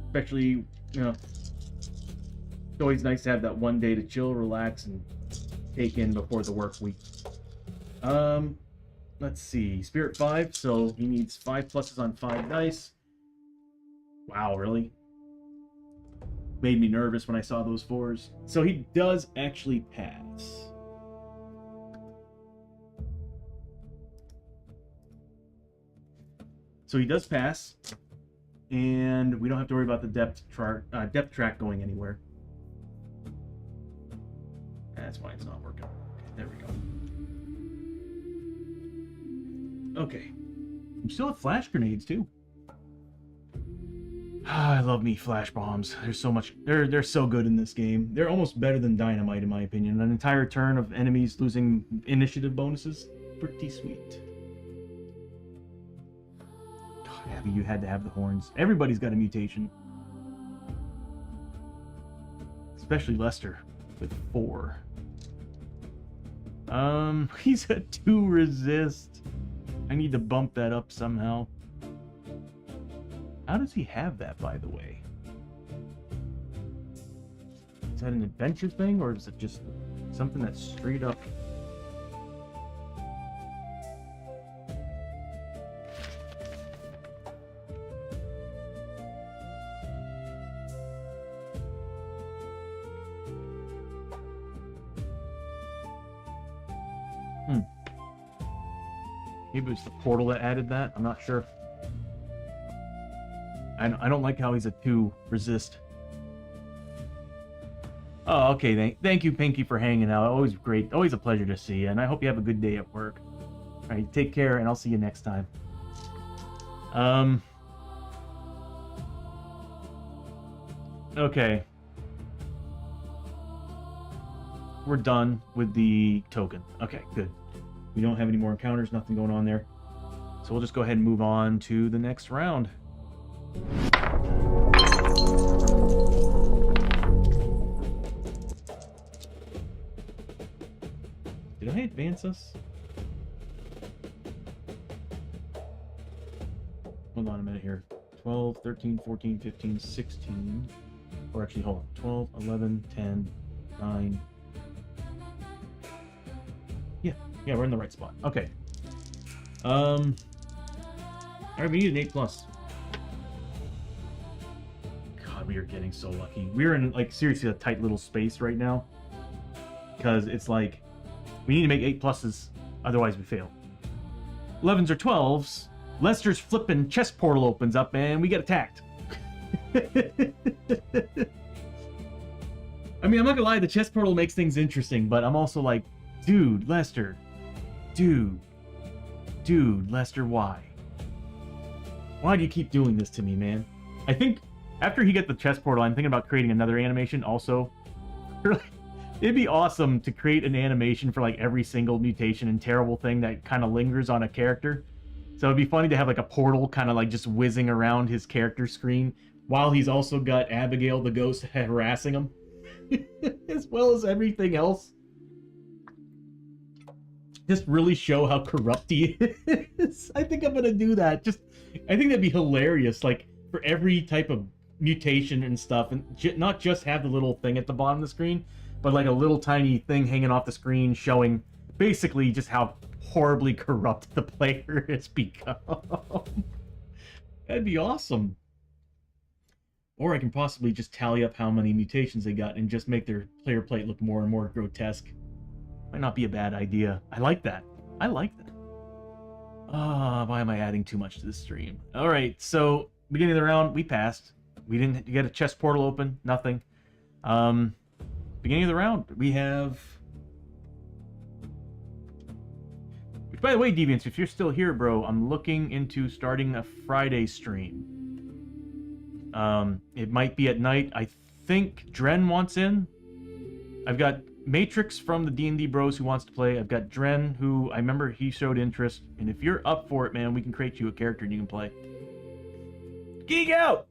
Especially, you know, it's always nice to have that one day to chill, relax, and take in before the work week. Let's see. Spirit 5, so he needs 5+ on 5 dice. Wow, really? Made me nervous when I saw those 4s. So he does actually pass. So he does pass, and we don't have to worry about the depth track going anywhere. That's why it's not working. Okay, there we go. Okay. We still have flash grenades too. I love me flash bombs. There's so much. They're so good in this game. They're almost better than dynamite in my opinion. An entire turn of enemies losing initiative bonuses, pretty sweet. Abbie, you had to have the horns. Everybody's got a mutation. Especially Lester with 4. He's a 2 resist. I need to bump that up somehow. How does he have that, by the way? Is that an adventure thing, or is it just something that's straight up? Maybe it's the portal that added that. I'm not sure. I don't like how he's a 2 resist. Oh, okay. Thank you, Pinky, for hanging out. Always great. Always a pleasure to see you. And I hope you have a good day at work. All right, take care, and I'll see you next time. Okay. We're done with the token. Okay, good. We don't have any more encounters, nothing going on there. So we'll just go ahead and move on to the next round. Did I advance us? Hold on a minute here. 12, 13, 14, 15, 16. Or actually, hold on. 12, 11, 10, 9. Yeah, we're in the right spot. Okay. Alright, we need an 8+. God, we are getting so lucky. We're in, like, seriously a tight little space right now. Because it's like, we need to make 8+, otherwise we fail. 11s or 12s, Lester's flipping chest portal opens up and we get attacked. I mean, I'm not gonna lie, the chest portal makes things interesting, but I'm also like, dude, Lester. Dude, Lester, why? Why do you keep doing this to me, man? I think after he gets the chest portal, I'm thinking about creating another animation also. It'd be awesome to create an animation for like every single mutation and terrible thing that kind of lingers on a character. So it'd be funny to have like a portal kind of like just whizzing around his character screen while he's also got Abigail the ghost harassing him, as well as everything else. Just really show how corrupt he is. I think I'm gonna do that. I think that'd be hilarious. Like for every type of mutation and stuff, and not just have the little thing at the bottom of the screen, but like a little tiny thing hanging off the screen showing basically just how horribly corrupt the player has become. That'd be awesome. Or I can possibly just tally up how many mutations they got and just make their player plate look more and more grotesque. Might not be a bad idea. I like that. I like that. Why am I adding too much to this stream? Alright, so beginning of the round, we passed. We didn't get a chest portal open. Nothing. Beginning of the round, we have... Which, by the way, Deviants, if you're still here, bro, I'm looking into starting a Friday stream. It might be at night. I think Dren wants in. I've got Matrix from the D&D Bros who wants to play. I've got Dren, who I remember he showed interest. And if you're up for it, man, we can create you a character and you can play. Geek out!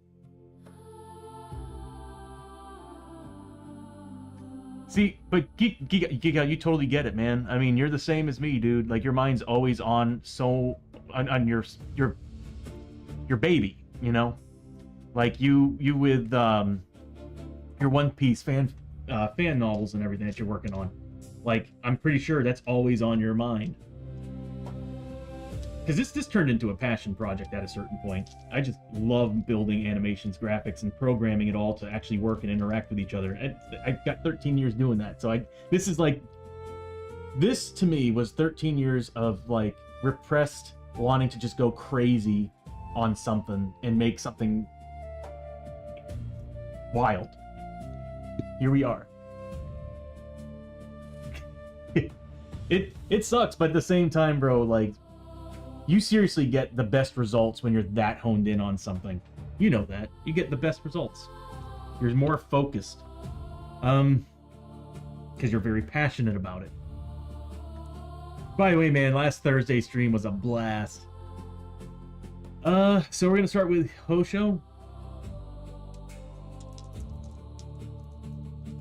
See, but Geek out, you totally get it, man. I mean, you're the same as me, dude. Like, your mind's always on on your baby, you know? Like, you with your One Piece fan novels and everything that you're working on. Like, I'm pretty sure that's always on your mind. Because this turned into a passion project at a certain point. I just love building animations, graphics, and programming it all to actually work and interact with each other. I've got 13 years doing that. So this to me was 13 years of like repressed wanting to just go crazy on something and make something wild. Here we are. It sucks, but at the same time, bro, like, you seriously get the best results when you're that honed in on something. You know that. You get the best results. You're more focused. Because you're very passionate about it. By the way, man, last Thursday's stream was a blast. So we're going to start with Hosho.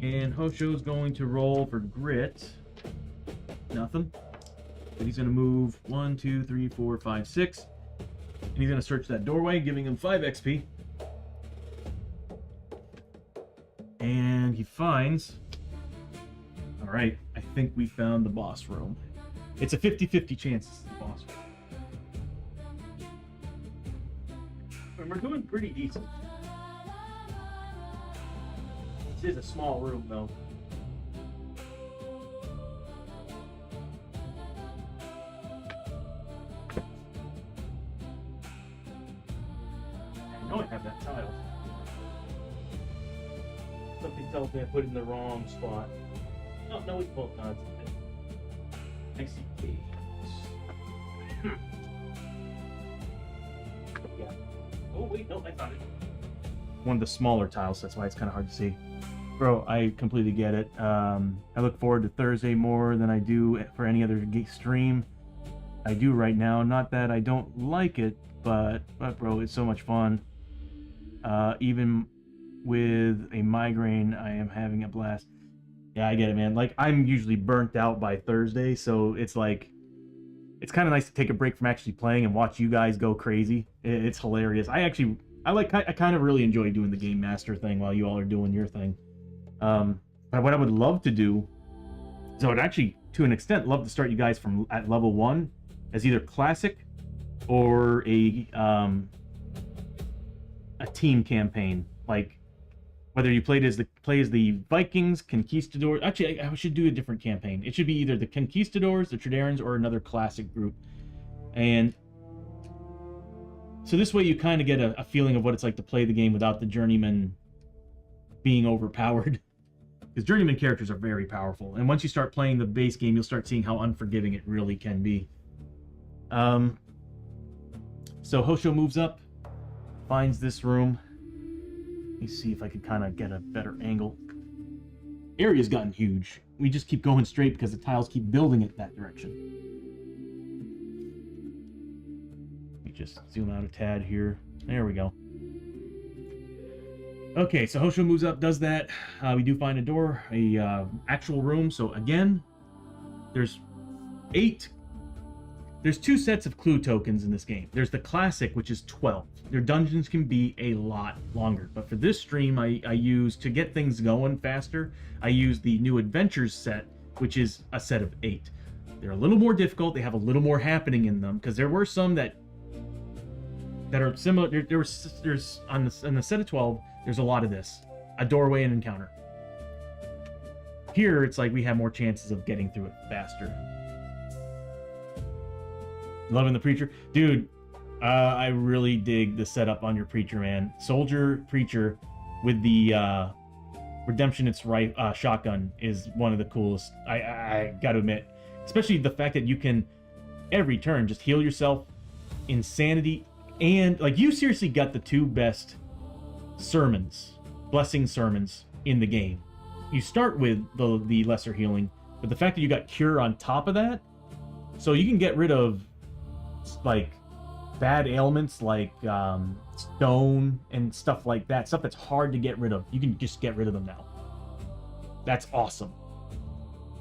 And Hosho's going to roll for grit. Nothing. But he's going to move 1, 2, 3, 4, 5, 6. And he's going to search that doorway, giving him 5 XP. And he finds... Alright, I think we found the boss room. It's a 50-50 chance it's the boss room. And we're doing pretty decent. This is a small room, though. I know I have that tile. Something tells me I put it in the wrong spot. Oh, no, it's both nods. I see caves. Yeah. Oh, wait, no, I found it. One of the smaller tiles, that's why it's kind of hard to see. Bro, I completely get it. I look forward to Thursday more than I do for any other stream. I do right now. Not that I don't like it, but bro, it's so much fun. Even with a migraine, I am having a blast. Yeah, I get it, man. Like, I'm usually burnt out by Thursday, so it's like, it's kind of nice to take a break from actually playing and watch you guys go crazy. It's hilarious. I kind of really enjoy doing the Game Master thing while you all are doing your thing. But what I would love to do is I would actually, to an extent, love to start you guys from at level 1 as either classic or a team campaign. Like, whether you play as the Vikings, Conquistadors. Actually, I should do a different campaign. It should be either the Conquistadors, the Tredarans, or another classic group. And so this way you kind of get a feeling of what it's like to play the game without the journeyman being overpowered. Because journeyman characters are very powerful. And once you start playing the base game, you'll start seeing how unforgiving it really can be. So Hosho moves up, finds this room. Let me see if I can kind of get a better angle. Area's gotten huge. We just keep going straight because the tiles keep building it that direction. Let me just zoom out a tad here. There we go. Okay, so Hoshoryo moves up, does that. We do find a door, a actual room. So again, there's 8. There's 2 sets of clue tokens in this game. There's the classic, which is 12. Their dungeons can be a lot longer. But for this stream, I use, to get things going faster, I use the new adventures set, which is a set of 8. They're a little more difficult. They have a little more happening in them, because there were some that are similar. There's on the set of 12, there's a lot of this. A doorway and encounter. Here, it's like we have more chances of getting through it faster. Loving the preacher. Dude, I really dig the setup on your preacher, man. Soldier preacher with the Redemptionist's right shotgun is one of the coolest. I gotta admit. Especially the fact that you can, every turn, just heal yourself, insanity, and like you seriously got the 2 best sermons, blessing sermons in the game. You start with the lesser healing, but the fact that you got cure on top of that, so you can get rid of like bad ailments like stone and stuff like that, stuff that's hard to get rid of. You can just get rid of them now. That's awesome.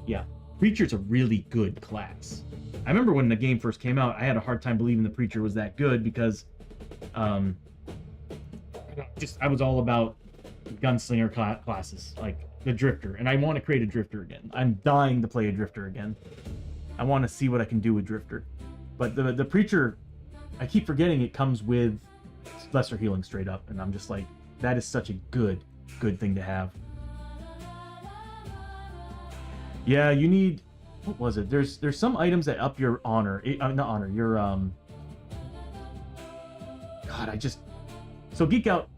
Yeah, Preacher's a really good class. I remember when the game first came out, I had a hard time believing the Preacher was that good because I was all about gunslinger classes, like the Drifter, and I want to create a Drifter again. I'm dying to play a Drifter again. I want to see what I can do with Drifter. But the Preacher, I keep forgetting it comes with lesser healing straight up, and I'm just like, that is such a good thing to have. Yeah, you need, what was it? There's some items that up your honor, not honor, your so Geek Out,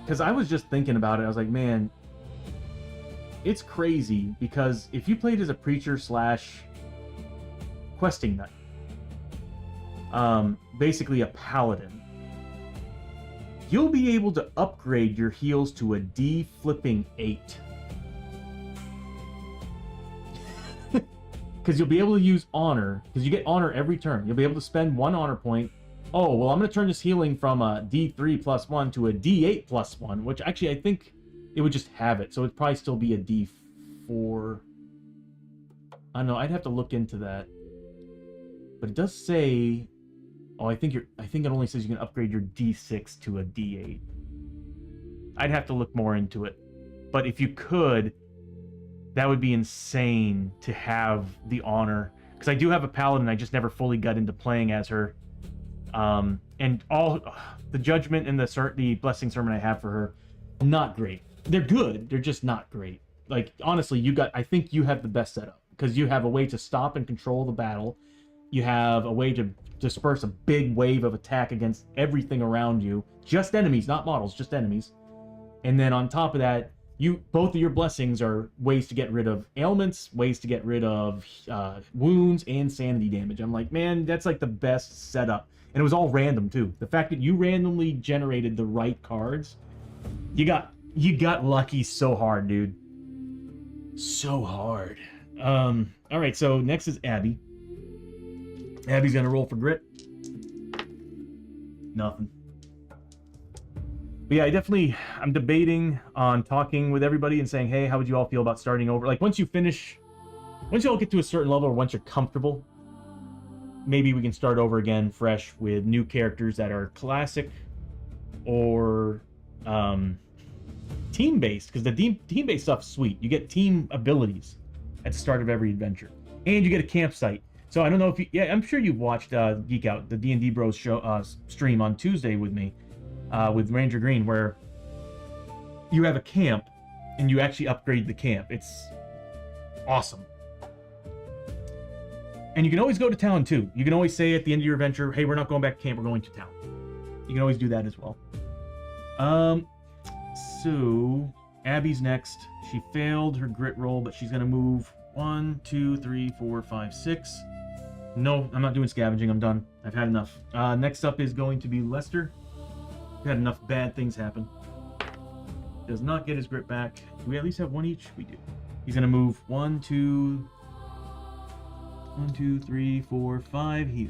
because I was just thinking about it. I was like, man, it's crazy because if you played as a preacher / questing knight, basically a paladin, you'll be able to upgrade your heals to a D flipping 8. Because you'll be able to use honor, because you get honor every turn. You'll be able to spend 1 honor point. Oh, well, I'm going to turn this healing from a D3 plus 1 to a D8 plus 1, which actually I think it would just have it. So it'd probably still be a D4. I don't know. I'd have to look into that. But it does say, oh, I think it only says you can upgrade your D6 to a D8. I'd have to look more into it. But if you could, that would be insane to have the honor. Because I do have a paladin, I just never fully got into playing as her. And all the judgment and the blessing sermon I have for her, not great. They're good, they're just not great. Like, honestly, I think you have the best setup. Because you have a way to stop and control the battle. You have a way to disperse a big wave of attack against everything around you. Just enemies, not models, just enemies. And then on top of that, both of your blessings are ways to get rid of ailments, ways to get rid of wounds and sanity damage. I'm like, man, that's like the best setup. And it was all random too. The fact that you randomly generated the right cards, you got lucky so hard, dude. So hard. All right, so next is Abbie. Abbie's gonna roll for grit. Nothing. But yeah, I'm debating on talking with everybody and saying, hey, how would you all feel about starting over? Like, once you all get to a certain level, or once you're comfortable, maybe we can start over again fresh with new characters that are classic or team-based, because the team-based stuff's sweet. You get team abilities at the start of every adventure. And you get a campsite. So I don't know if you... Yeah, I'm sure you've watched Geek Out, the D&D Bros show, stream on Tuesday with me. With Ranger Green, where you have a camp and you actually upgrade the camp. It's awesome. And you can always go to town too. You can always say at the end of your adventure, hey, we're not going back to camp, we're going to town. You can always do that as well. So Abbie's next. She failed her grit roll, but she's gonna move 1, 2, 3, 4, 5, 6. No, I'm not doing scavenging, I'm done. I've had enough. Next up is going to be Lester. had enough bad things happen. Does not get his grip back. Do we at least have one each? We do. He's gonna move 1, 2, 3, 4, 5. He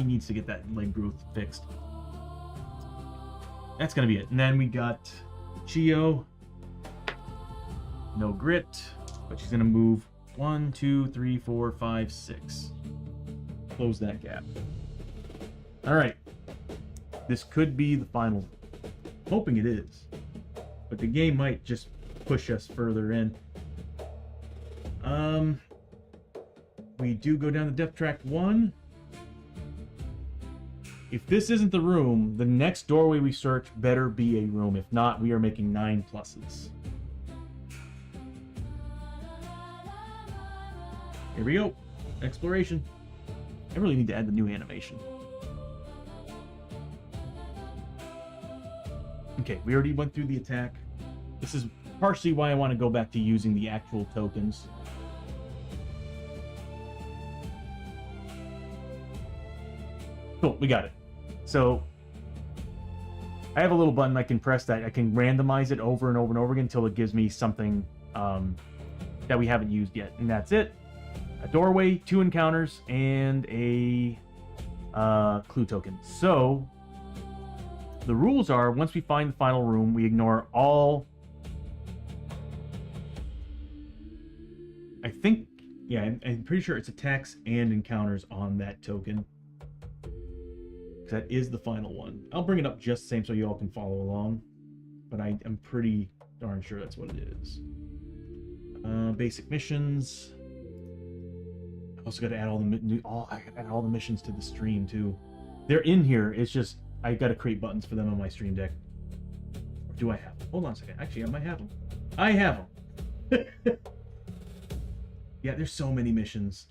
needs to get that leg growth fixed. That's gonna be it. And then we got Chiyo. No grit, but she's gonna move 1, 2, 3, 4, 5, 6. Close that gap. All right. This could be the final. Hoping it is, but the game might just push us further in. We do go down the depth track 1. If this isn't the room, the next doorway we search better be a room. If not, we are making 9 pluses. Here we go. Exploration. I really need to add the new animation. Okay, we already went through the attack. This is partially why I want to go back to using the actual tokens. Cool, we got it. So, I have a little button I can press that I can randomize it over and over and over again until it gives me something that we haven't used yet. And that's it. A doorway, 2 encounters, and a clue token. So, the rules are, once we find the final room, we ignore all... I think... Yeah, I'm pretty sure it's attacks and encounters on that token. That is the final one. I'll bring it up just the same so you all can follow along. But I'm pretty darn sure that's what it is. Basic missions. I also got to add I gotta add all the missions to the stream too. They're in here. It's just I got to create buttons for them on my stream deck. Or do I have them? Hold on a second. Actually, I might have them. I have them. Yeah, there's so many missions.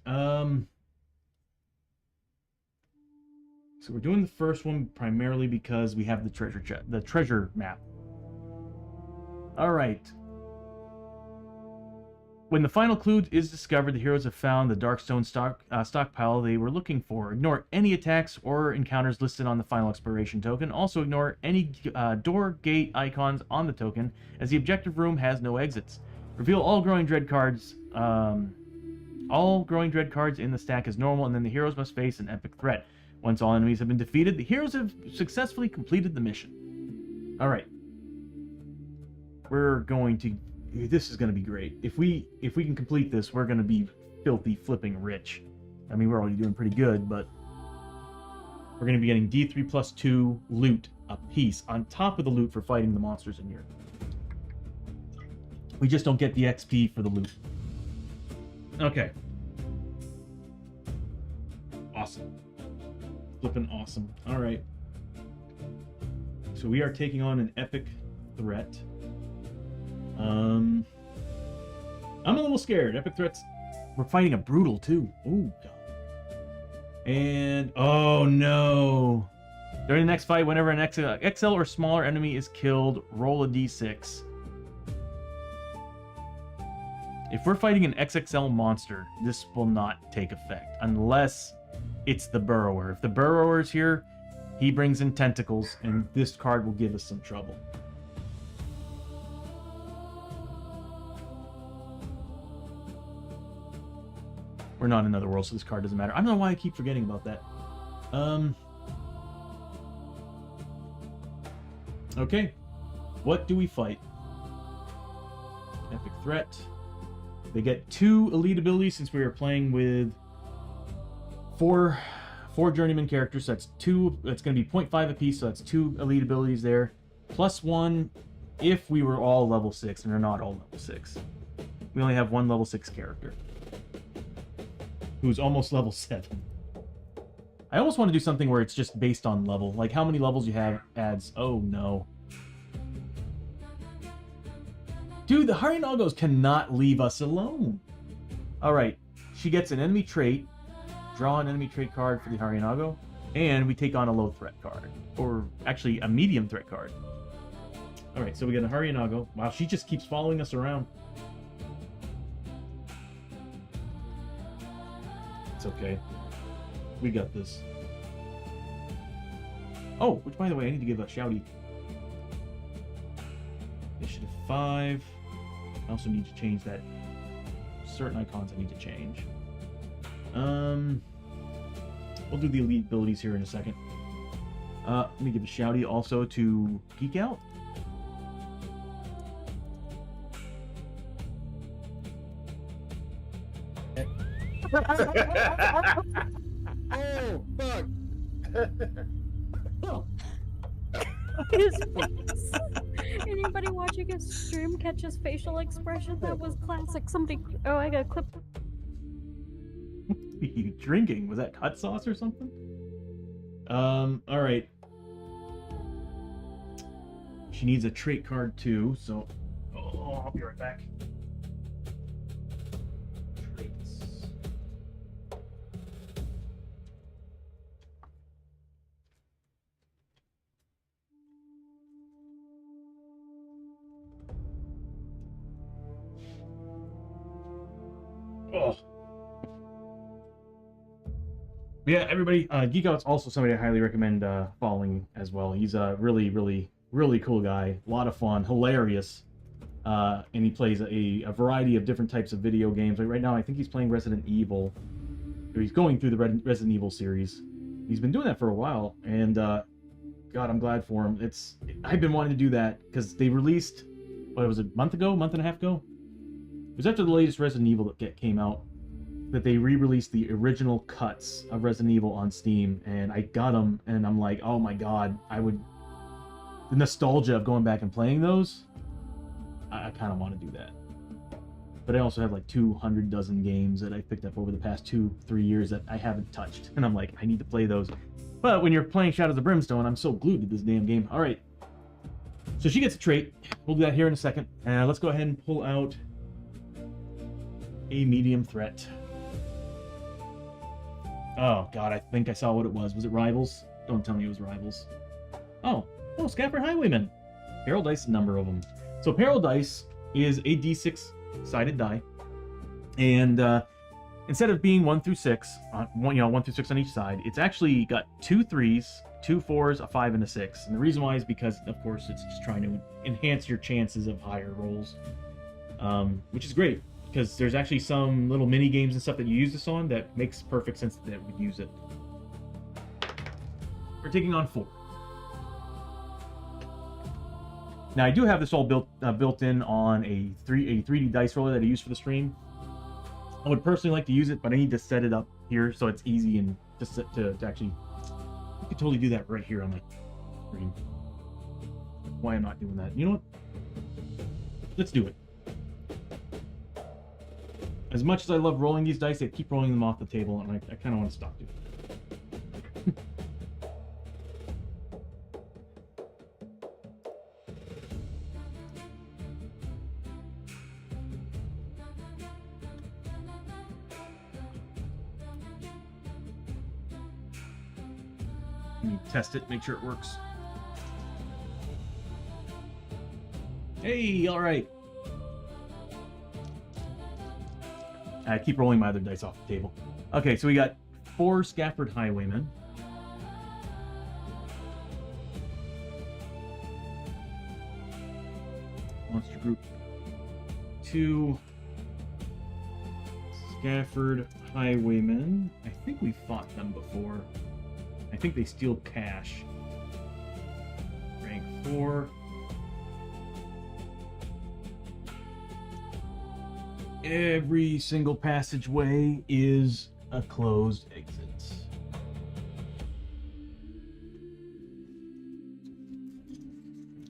So we're doing the first one primarily because we have the treasure map. All right. When the final clue is discovered, the heroes have found the Darkstone stockpile they were looking for. Ignore any attacks or encounters listed on the final exploration token. Also ignore any door gate icons on the token, as the objective room has no exits. Reveal all growing dread cards. All growing dread cards in the stack as normal, and then the heroes must face an epic threat. Once all enemies have been defeated, the heroes have successfully completed the mission. All right. We're going to... This is going to be great. If we can complete this, we're going to be filthy flipping rich. I mean, we're already doing pretty good, but we're going to be getting D3 plus 2 loot a piece on top of the loot for fighting the monsters in here. We just don't get the XP for the loot. Okay. Awesome. Flipping awesome. All right. So we are taking on an epic threat. I'm a little scared. Epic threats. We're fighting a brutal too. Oh god. And oh no. During the next fight, whenever an XL or smaller enemy is killed, roll a d6. If we're fighting an XXL monster, this will not take effect unless it's the Burrower. If the Burrower is here, he brings in tentacles, and this card will give us some trouble. We're not in another world, so this card doesn't matter. I don't know why I keep forgetting about that. Okay. What do we fight? Epic threat. They get 2 elite abilities since we are playing with four journeyman characters. So that's 2. That's going to be 0.5 apiece. So that's 2 elite abilities there. Plus 1 if we were all level 6, and they're not all level 6. We only have 1 level 6 character who's almost level 7. I almost want to do something where it's just based on level. Like how many levels you have adds... Oh no. Dude, the Harinagos cannot leave us alone. Alright, she gets an enemy trait. Draw an enemy trait card for the Harinago. And we take on a low threat card. Or actually a medium threat card. Alright, so we got a Harinago. Wow, she just keeps following us around. It's okay. We got this. Oh, which by the way, I need to give a shouty. Initiative 5. I also need to change that. Certain icons I need to change. We'll do the elite abilities here in a second. Let me give a shouty also to Geek Out. Oh, fuck. His face. Anybody watching his stream catch his facial expression? That was classic. Somebody. Oh, I got a clip. What are you drinking? Was that hot sauce or something? Alright. She needs a trait card too, so... Oh, I'll be right back. Traits. Oh. Yeah, everybody, Geek Out's also somebody I highly recommend following as well. He's a really, really, really cool guy. A lot of fun, hilarious. And he plays a variety of different types of video games. Like right now, I think he's playing Resident Evil. Or he's going through the Resident Evil series. He's been doing that for a while, and God, I'm glad for him. I've been wanting to do that because they released, what was it, a month and a half ago? It was after the latest Resident Evil that came out that they re-released the original cuts of Resident Evil on Steam, and I got them, and I'm like, oh my god, the nostalgia of going back and playing those, I kind of want to do that. But I also have like 200 dozen games that I picked up over the past 2-3 years that I haven't touched, and I'm like, I need to play those. But when you're playing Shadows of Brimstone, I'm so glued to this damn game. Alright, so she gets a trait. We'll do that here in a second. Let's go ahead and pull out a medium threat. Oh god, I think I saw what it was. Was it Rivals? Don't tell me it was Rivals. Oh, Scaffold Highwayman. Peril dice, a number of them. So Peril dice is a d6 sided die, and instead of being 1 through 6, 1 through 6 on each side, it's actually got 2 3s, 2 4s, a 5, and a 6. And the reason why is because, of course, it's just trying to enhance your chances of higher rolls, which is great. Because there's actually some little mini games and stuff that you use this on that makes perfect sense that we use it. We're taking on 4. Now I do have this all built in on a 3D dice roller that I use for the stream. I would personally like to use it, but I need to set it up here so it's easy and just to actually. I could totally do that right here on the screen. Why I'm not doing that? You know what? Let's do it. As much as I love rolling these dice, I keep rolling them off the table, and I kind of want to stop doing it. Test it, make sure it works. Hey, all right. I keep rolling my other dice off the table. Okay, so we got 4 Scaffold Highwaymen. Monster Group 2 Scaffold Highwaymen. I think we fought them before. I think they steal cash. Rank 4. Every single passageway is a closed exit.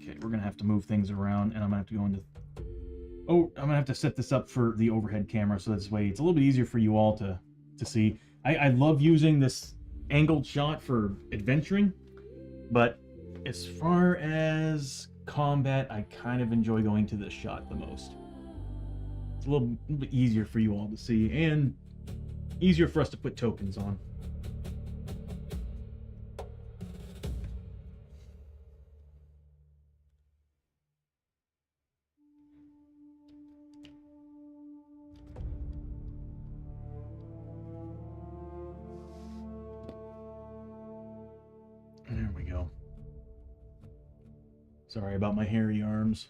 Okay, we're gonna have to move things around, and I'm gonna have to go into... Oh, I'm gonna have to set this up for the overhead camera, so this way it's a little bit easier for you all to see. I love using this angled shot for adventuring, but as far as combat, I kind of enjoy going to this shot the most. It's a little bit easier for you all to see, and easier for us to put tokens on. There we go. Sorry about my hairy arms.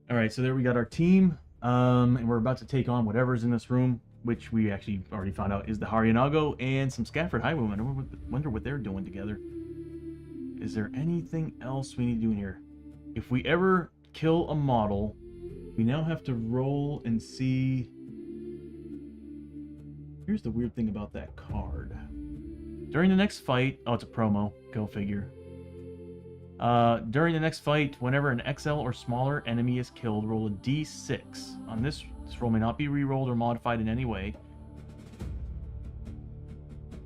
Alright, so there we got our team. And we're about to take on whatever's in this room, which we actually already found out is the Harionago and some Scafford Highwaymen. I wonder what they're doing together. Is there anything else we need to do in here? If we ever kill a model, we now have to roll and see... Here's the weird thing about that card. During the next fight... Oh, it's a promo. Go figure. During the next fight, whenever an XL or smaller enemy is killed, roll a d6. On this roll may not be re-rolled or modified in any way.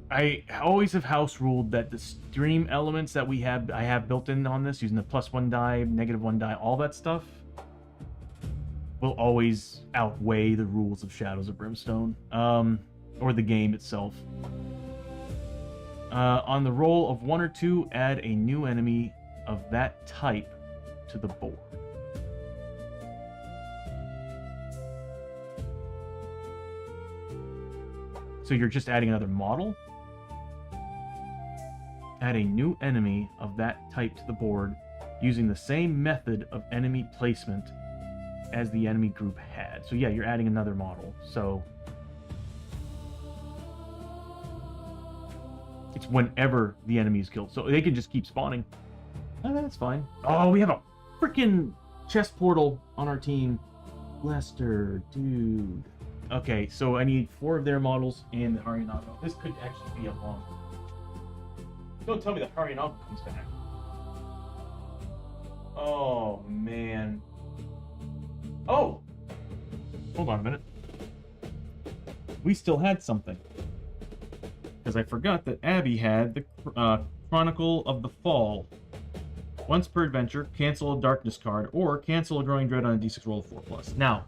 I always have house ruled that the stream elements that I have built in on this, using the +1 die, -1 die, all that stuff, will always outweigh the rules of Shadows of Brimstone, or the game itself. On the roll of 1 or 2, add a new enemy of that type to the board. So you're just adding another model? Add a new enemy of that type to the board using the same method of enemy placement as the enemy group had. So yeah, you're adding another model. So it's whenever the enemy is killed. So they can just keep spawning. Oh, that's fine. Oh, we have a freaking chest portal on our team. Lester, dude. Okay, so I need 4 of their models and the Harionago. This could actually be a long... Don't tell me the Harionago comes back. Oh, man. Oh! Hold on a minute. We still had something. Because I forgot that Abbie had the Chronicle of the Fall. Once per adventure, cancel a darkness card, or cancel a growing dread on a d6 roll of 4+. Now,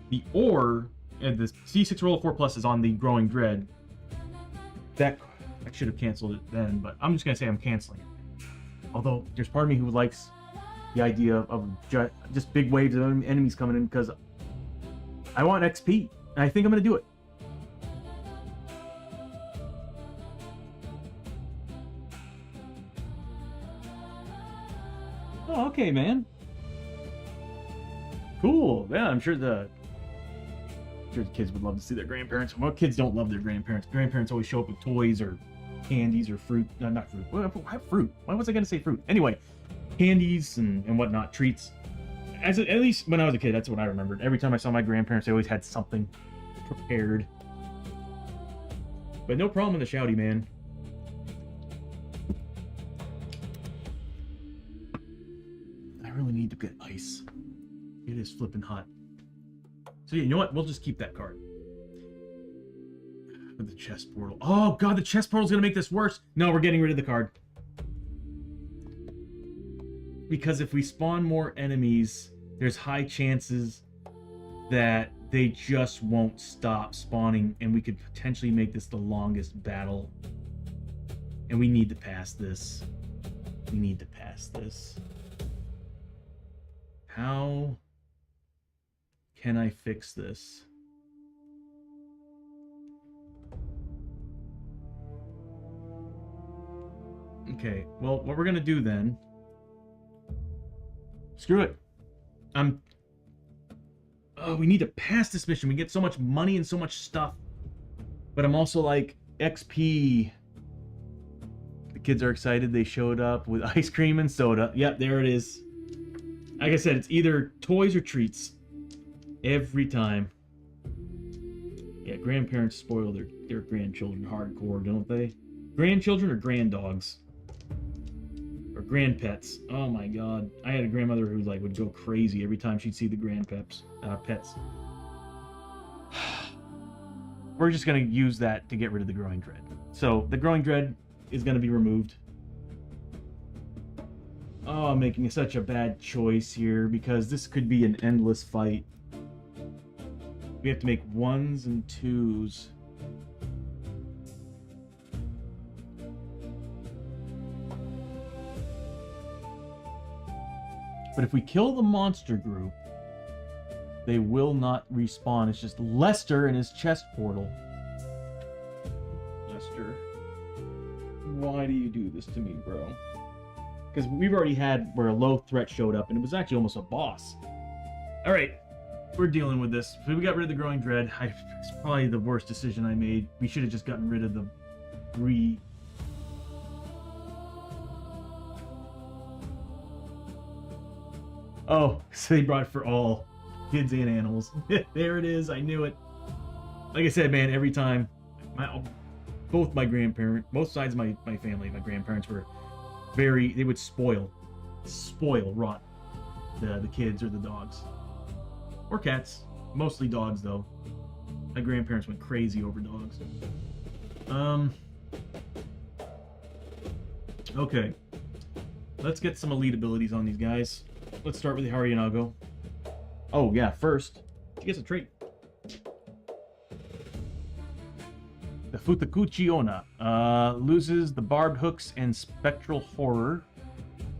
the the d6 roll of 4+ is on the growing dread. That I should have canceled it then, but I'm just gonna say I'm canceling it. Although there's part of me who likes the idea of just big waves of enemies coming in because I want XP, and I think I'm gonna do it. Oh, okay, man. Cool. Yeah, I'm sure the kids would love to see their grandparents. Well, kids don't love their grandparents. Grandparents always show up with toys or candies or fruit. No, not fruit. Why fruit? Why was I going to say fruit? Anyway, candies and whatnot, treats. At least when I was a kid, that's what I remembered. Every time I saw my grandparents, they always had something prepared. But no problem with the shouty, man. I really need to get ice. It is flipping hot. So yeah, you know what? We'll just keep that card. With the chest portal. Oh god, the chest portal's gonna make this worse. No, we're getting rid of the card. Because if we spawn more enemies, there's high chances that they just won't stop spawning, and we could potentially make this the longest battle. And we need to pass this. We need to pass this. How can I fix this? Okay, well, what we're gonna do then... Screw it. Oh, we need to pass this mission. We get so much money and so much stuff. But I'm also like, XP. The kids are excited. They showed up with ice cream and soda. Yep, there it is. Like I said, it's either toys or treats. Every time. Yeah, grandparents spoil their grandchildren hardcore, don't they? Grandchildren or granddogs? Or grandpets. Oh my god. I had a grandmother who would go crazy every time she'd see the pets. We're just going to use that to get rid of the growing dread. So, the growing dread is going to be removed. Oh, I'm making such a bad choice here because this could be an endless fight. We have to make 1s and 2s. But if we kill the monster group, they will not respawn. It's just Lester and his chest portal. Lester, why do you do this to me, bro? because we've already had where a low threat showed up, and it was actually almost a boss. All right, we're dealing with this. So we got rid of the growing dread. It's probably the worst decision I made. We should have just gotten rid of the Oh, so they brought it for all kids and animals. There it is. I knew it. Like I said, man, every time, both my grandparents, both sides of my family, my grandparents were they would spoil rot the kids or the dogs. Or cats. Mostly dogs, though. My grandparents went crazy over dogs. Okay. Let's get some elite abilities on these guys. Let's start with the Hariyanago. Oh, yeah, first, she gets a trait. The Futakuchi Onna loses the barbed hooks and spectral horror.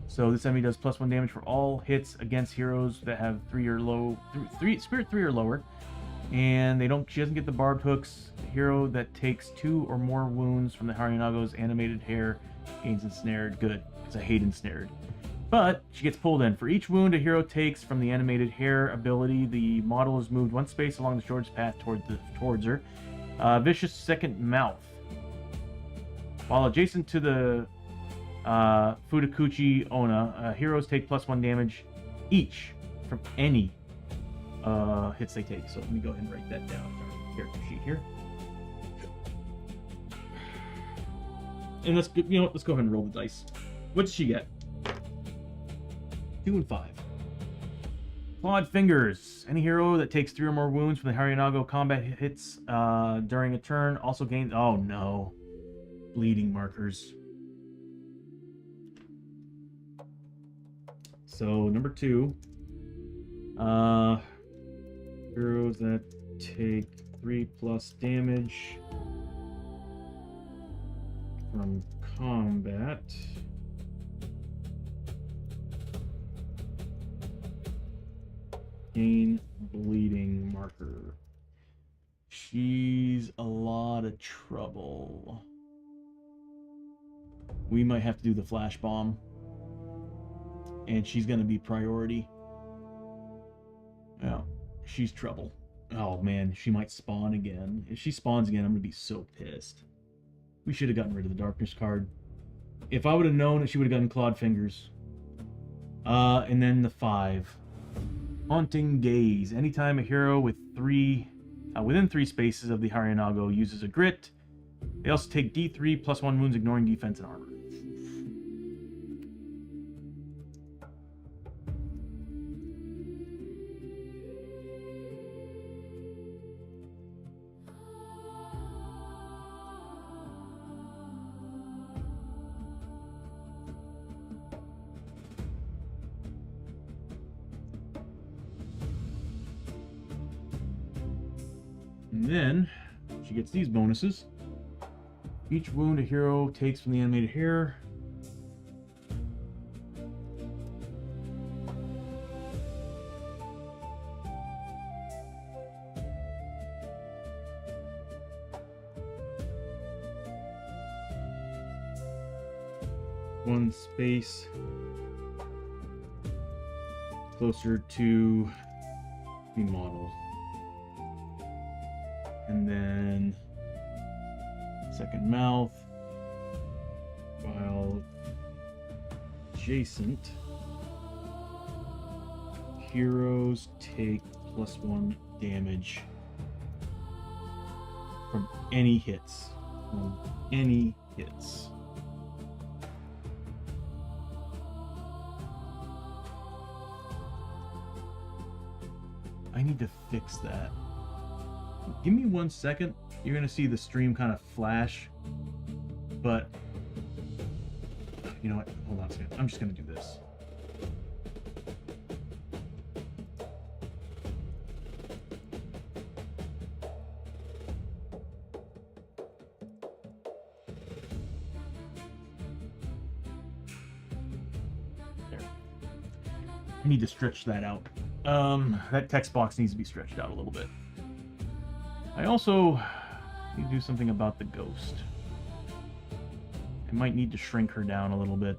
So this enemy does +1 damage for all hits against heroes that have spirit 3 or lower. And she doesn't get the barbed hooks. The hero that takes 2 or more wounds from the Hariyanago's animated hair gains ensnared. Good, because I hate ensnared. But she gets pulled in. For each wound a hero takes from the animated hair ability, the model is moved 1 space along the shortest path towards her. Vicious second mouth. While adjacent to the Futakuchi Onna, heroes take +1 damage each from any hits they take. So let me go ahead and write that down on our character sheet here. And let's go ahead and roll the dice. What does she get? 2 and 5. Clawed Fingers. Any hero that takes 3 or more wounds from the Hariyanago combat hits during a turn also gains... Oh no. Bleeding markers. So, number 2. Heroes that take 3+ damage from combat. Gain bleeding marker. She's a lot of trouble. We might have to do the flash bomb. And she's gonna be priority. Yeah, she's trouble. Oh man, she might spawn again. If she spawns again, I'm gonna be so pissed. We should have gotten rid of the darkness card. If I would have known that she would have gotten Clawed Fingers. And then the 5. Haunting Gaze. Anytime a hero with within 3 spaces of the Hariyanago uses a grit, they also take D3 +1 wounds, ignoring defense and armor. And then she gets these bonuses. Each wound a hero takes from the animated hair. One space closer to the model. And then second mouth, while adjacent, heroes take +1 damage from any hits. I need to fix that. Give me 1 second. You're gonna see the stream kind of flash, but you know what? Hold on a second. I'm just gonna do this. There. I need to stretch that out. That text box needs to be stretched out a little bit. I also need to do something about the ghost. I might need to shrink her down a little bit.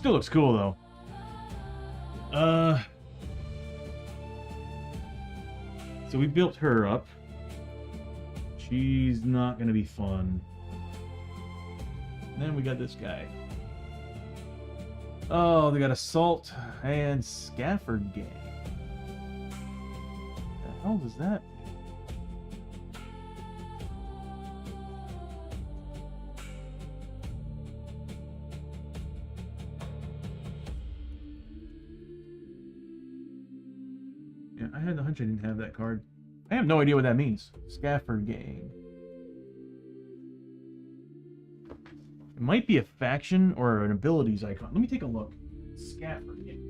still looks cool though. So we built her up. She's not gonna be fun. And then we got this guy. Oh, they got Assault and Scafford Gang. What the hell does that mean? Yeah, I had the hunch I didn't have that card. I have no idea what that means. Scafford Gang. It might be a faction or an abilities icon. Let me take a look. Scafford Gang.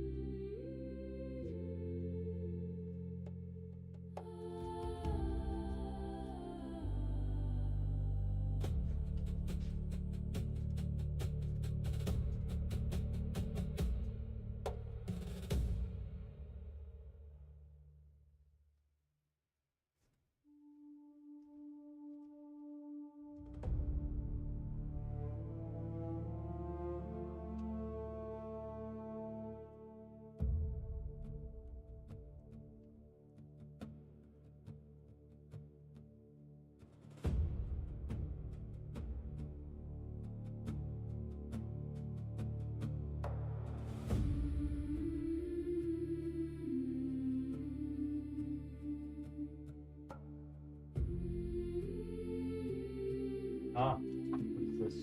Ah, what is this?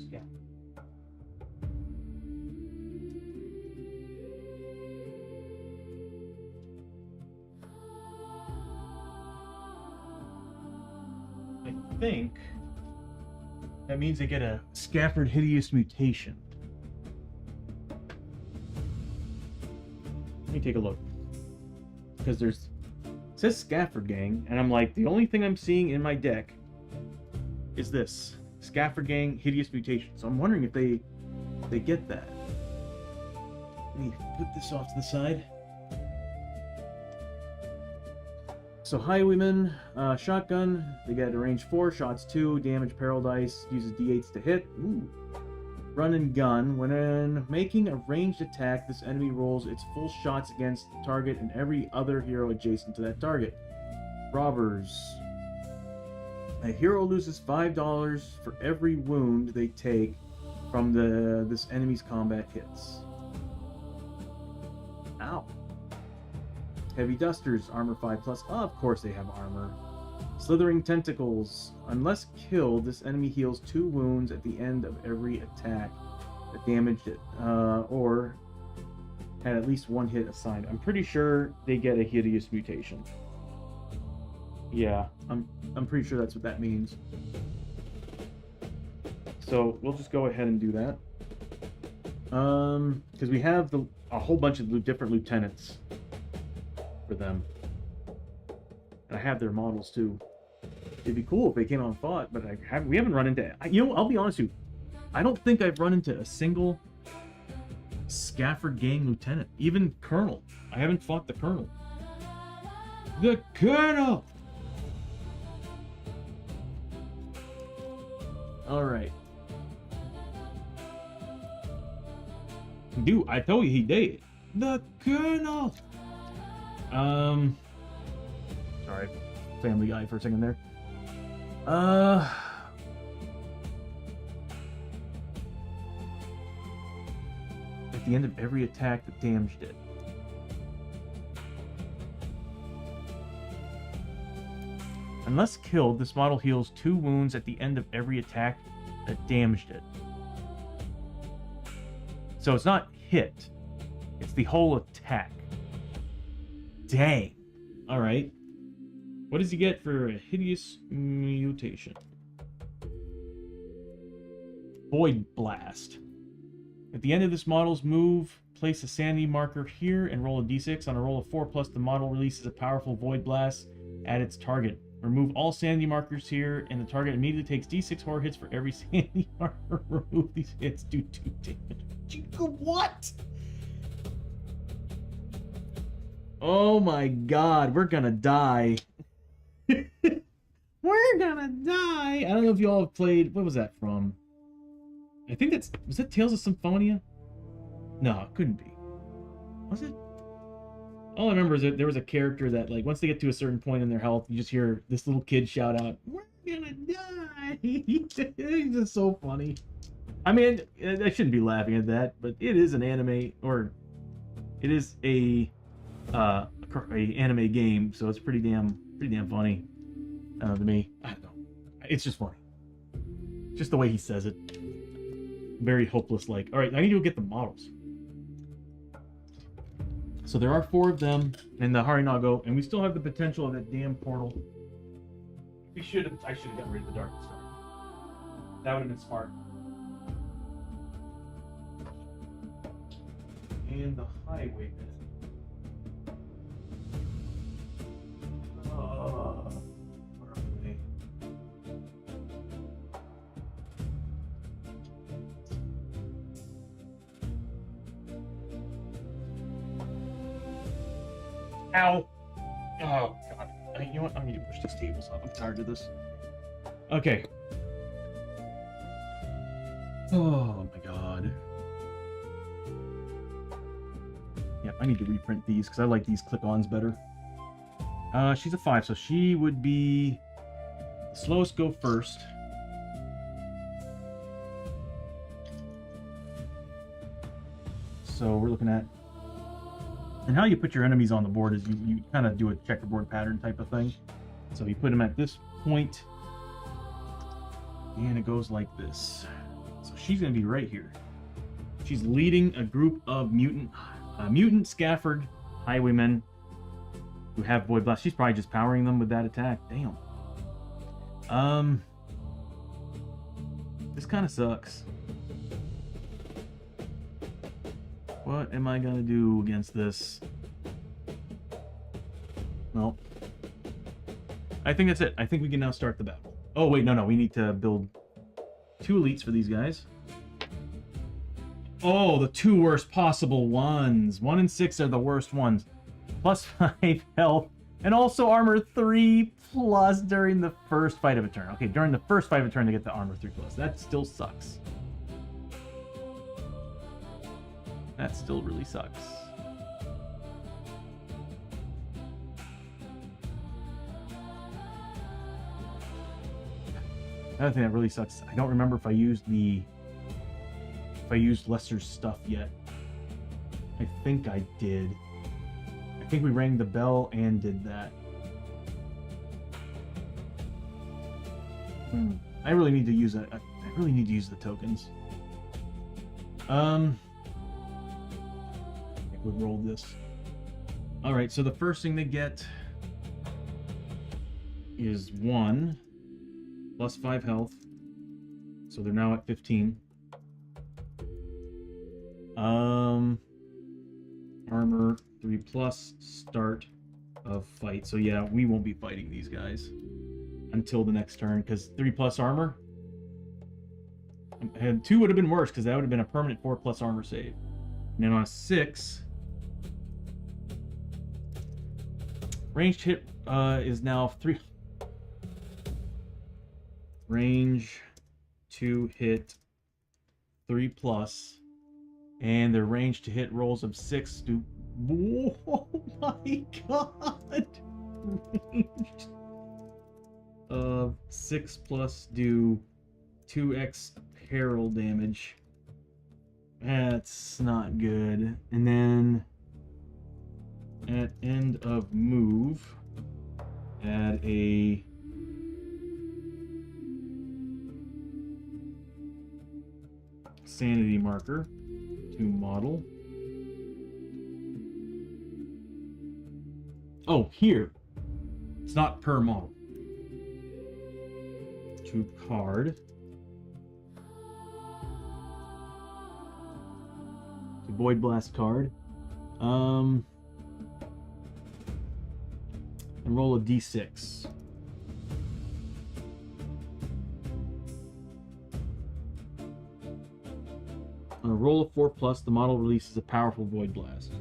Scaff. I think that means they get a Scafford Hideous Mutation. Let me take a look. Because there's... It says Scafford Gang, and I'm like, the only thing I'm seeing in my deck is this. Scafford Gang Hideous Mutation. So I'm wondering if they get that. Let me put this off to the side. So Highwayman, shotgun, they get a range 4, shots 2, damage peril dice, uses d8s to hit. Ooh. Run and gun. When making a ranged attack, this enemy rolls its full shots against the target and every other hero adjacent to that target. Robbers. A hero loses $5 for every wound they take from this enemy's combat hits. Ow. Heavy Dusters, armor 5+. Oh, of course they have armor. Slithering Tentacles. Unless killed, this enemy heals 2 wounds at the end of every attack that damaged it, or had at least 1 hit assigned. I'm pretty sure they get a Hideous Mutation. Yeah, I'm pretty sure that's what that means. So we'll just go ahead and do that. Because we have a whole bunch of different lieutenants for them. And I have their models too. It'd be cool if they came out and fought, but we haven't run into... You know, I'll be honest with you. I don't think I've run into a single Scafford Gang lieutenant. Even Colonel. I haven't fought the Colonel. The Colonel! Alright. Dude, I told you he did. The Colonel! Sorry. Family Guy for a second there. At the end of every attack that damaged it. Unless killed, this model heals 2 wounds at the end of every attack that damaged it. So it's not hit. It's the whole attack. Dang. Alright. What does he get for a Hideous Mutation? Void Blast. At the end of this model's move, place a sanity marker here and roll a d6. On a roll of 4+, the model releases a powerful Void Blast at its target. Remove all sanity markers here, and the target immediately takes d6 horror hits for every sanity marker. Remove these hits, do 2 damage. What? Oh my god, we're gonna die. We're gonna die. I don't know if you all have played... What was that from? I think was that Tales of Symphonia? No, it couldn't be. Was it? All I remember is that there was a character that, like, once they get to a certain point in their health, you just hear this little kid shout out, "We're gonna die!" It's just so funny. I mean, I shouldn't be laughing at that, but it is an anime, or it is a anime game, so it's pretty damn funny to me. I don't know. It's just funny. Just the way he says it. Very hopeless like. Alright, I need to go get the models. So there are 4 of them in the Harinago, and we still have the potential of that damn portal. I should have gotten rid of the darkness. That would have been smart. And the highway bit. Where are they? Ow! Oh, God. You know what? I need to push these tables up. I'm tired of this. Okay. Oh, my God. Yep, I need to reprint these because I like these click-ons better. She's a 5, so she would be the slowest go first. So we're looking at... And how you put your enemies on the board is you kind of do a checkerboard pattern type of thing. So you put them at this point, and it goes like this. So she's going to be right here. She's leading a group of mutant Scafford highwaymen who have Void Blast. She's probably just powering them with that attack. Damn. This kind of sucks. What am I gonna do against this? Well, I think that's it. I think we can now start the battle. Oh wait, no, we need to build 2 elites for these guys. Oh, the 2 worst possible ones. 1 and 6 are the worst ones. +5 health, and also armor 3+ during the first fight of a turn. Okay, during the first fight of a turn they get the armor 3+. That still sucks. That still really sucks. Another thing that really sucks, I don't remember if I used Lester's stuff yet. I think I did. I think we rang the bell and did that. I really need to use I really need to use the tokens. We'll roll this. Alright, so the first thing they get is 1 +5 health. So they're now at 15. Armor 3+ start of fight. So yeah, we won't be fighting these guys until the next turn because 3+ armor. And 2 would have been worse because that would have been a permanent 4+ armor save. And then on a 6, ranged hit is now 3. Range to hit 3+, and the range to hit rolls of 6 do. Oh my God! Range of 6+ do 2x peril damage. That's not good. And then at end of move, add a sanity marker to model. Oh, here. It's not per model. To card. To Void Blast card. And roll a d6. On a roll of 4+, the model releases a powerful Void Blast.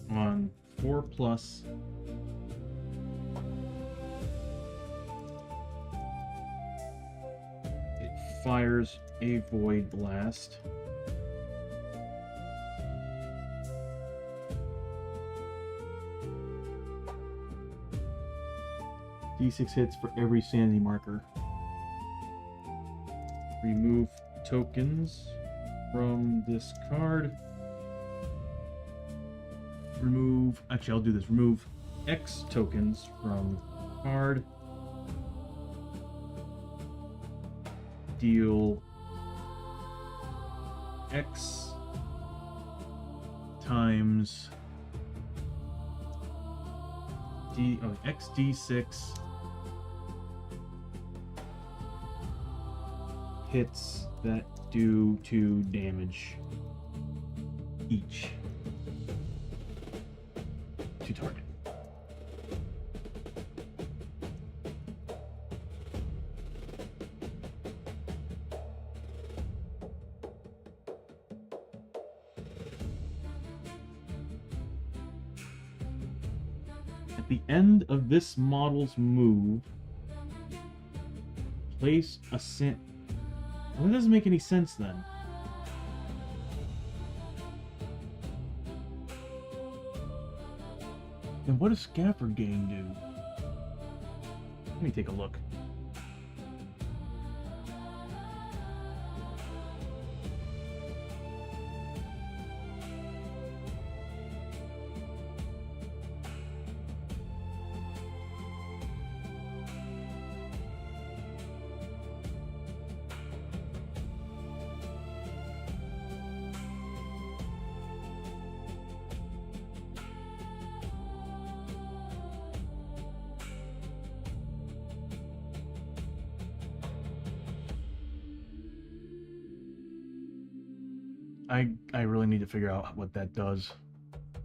On 4+, it fires a Void Blast. D6 hits for every sanity marker. Remove tokens from this card. Remove, actually I'll do this. Remove X tokens from card. Deal X times XD6 hits that do 2 damage each to target. At the end of this model's move, place a well, that doesn't make any sense then. Then what does Scaffold Gang do? Let me take a look. I really need to figure out what that does.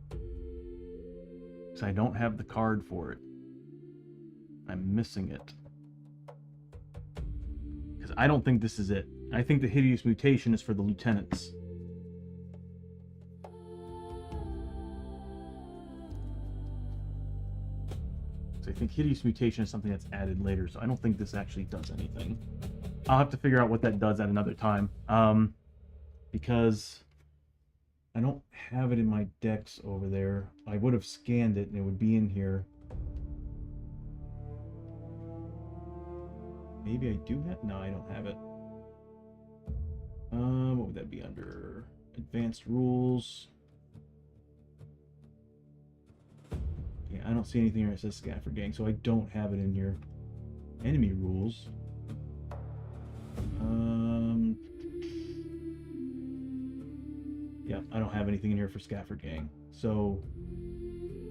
Because I don't have the card for it. I'm missing it. Because I don't think this is it. I think the Hideous Mutation is for the lieutenants. So I think Hideous Mutation is something that's added later, so I don't think this actually does anything. I'll have to figure out what that does at another time. Because I don't have it in my decks over there. I would have scanned it and it would be in here. Maybe I do have... No, I don't have it. What would that be under? Advanced rules. Yeah, I don't see anything here that says Scaffold Gang, so I don't have it in here. Enemy rules. Yeah, I don't have anything in here for Scaffold Gang. So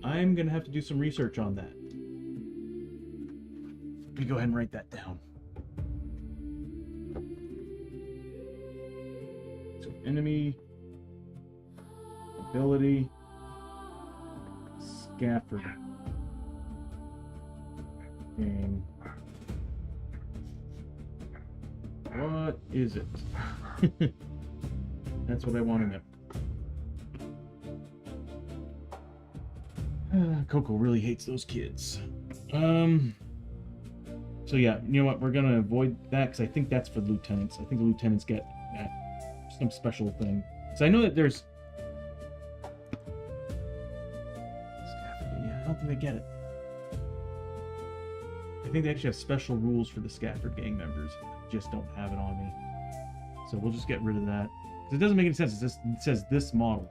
I'm gonna have to do some research on that. Let me go ahead and write that down. So enemy ability Scaffold Gang. What is it? That's what I want to know. Coco really hates those kids. So yeah, you know what? We're gonna avoid that because I think that's for the lieutenants. I think the lieutenants get that some special thing. So I know that there's. Yeah, I don't think they get it. I think they actually have special rules for the Scaffold Gang members. I just don't have it on me. So we'll just get rid of that. Because it doesn't make any sense. It says this model.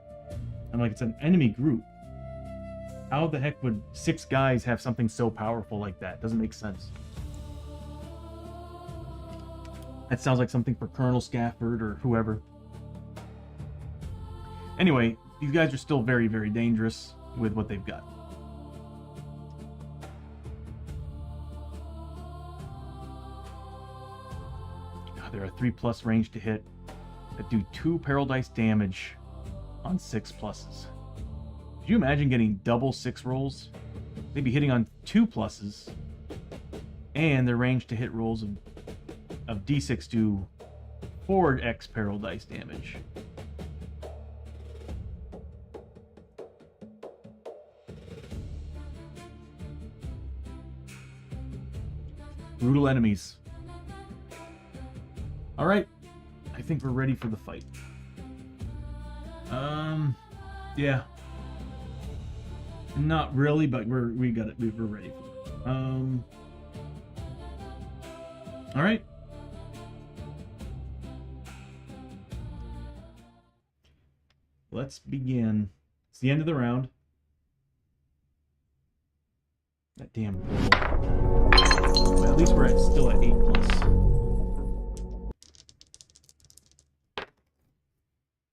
I'm like, it's an enemy group. How the heck would 6 guys have something so powerful like that? Doesn't make sense. That sounds like something for Colonel Scaffold or whoever. Anyway, these guys are still very, very dangerous with what they've got. They're a 3+ range to hit that do 2 peril dice damage on 6 pluses. Could you imagine getting double 6 rolls? They'd be hitting on 2 pluses, and their range to hit rolls of D6 do 4x peril dice damage. Brutal enemies. All right, I think we're ready for the fight. Yeah. Not really, but we're ready for it. All right. Let's begin. It's the end of the round. That damn portal. Well, at least we're still at 8+.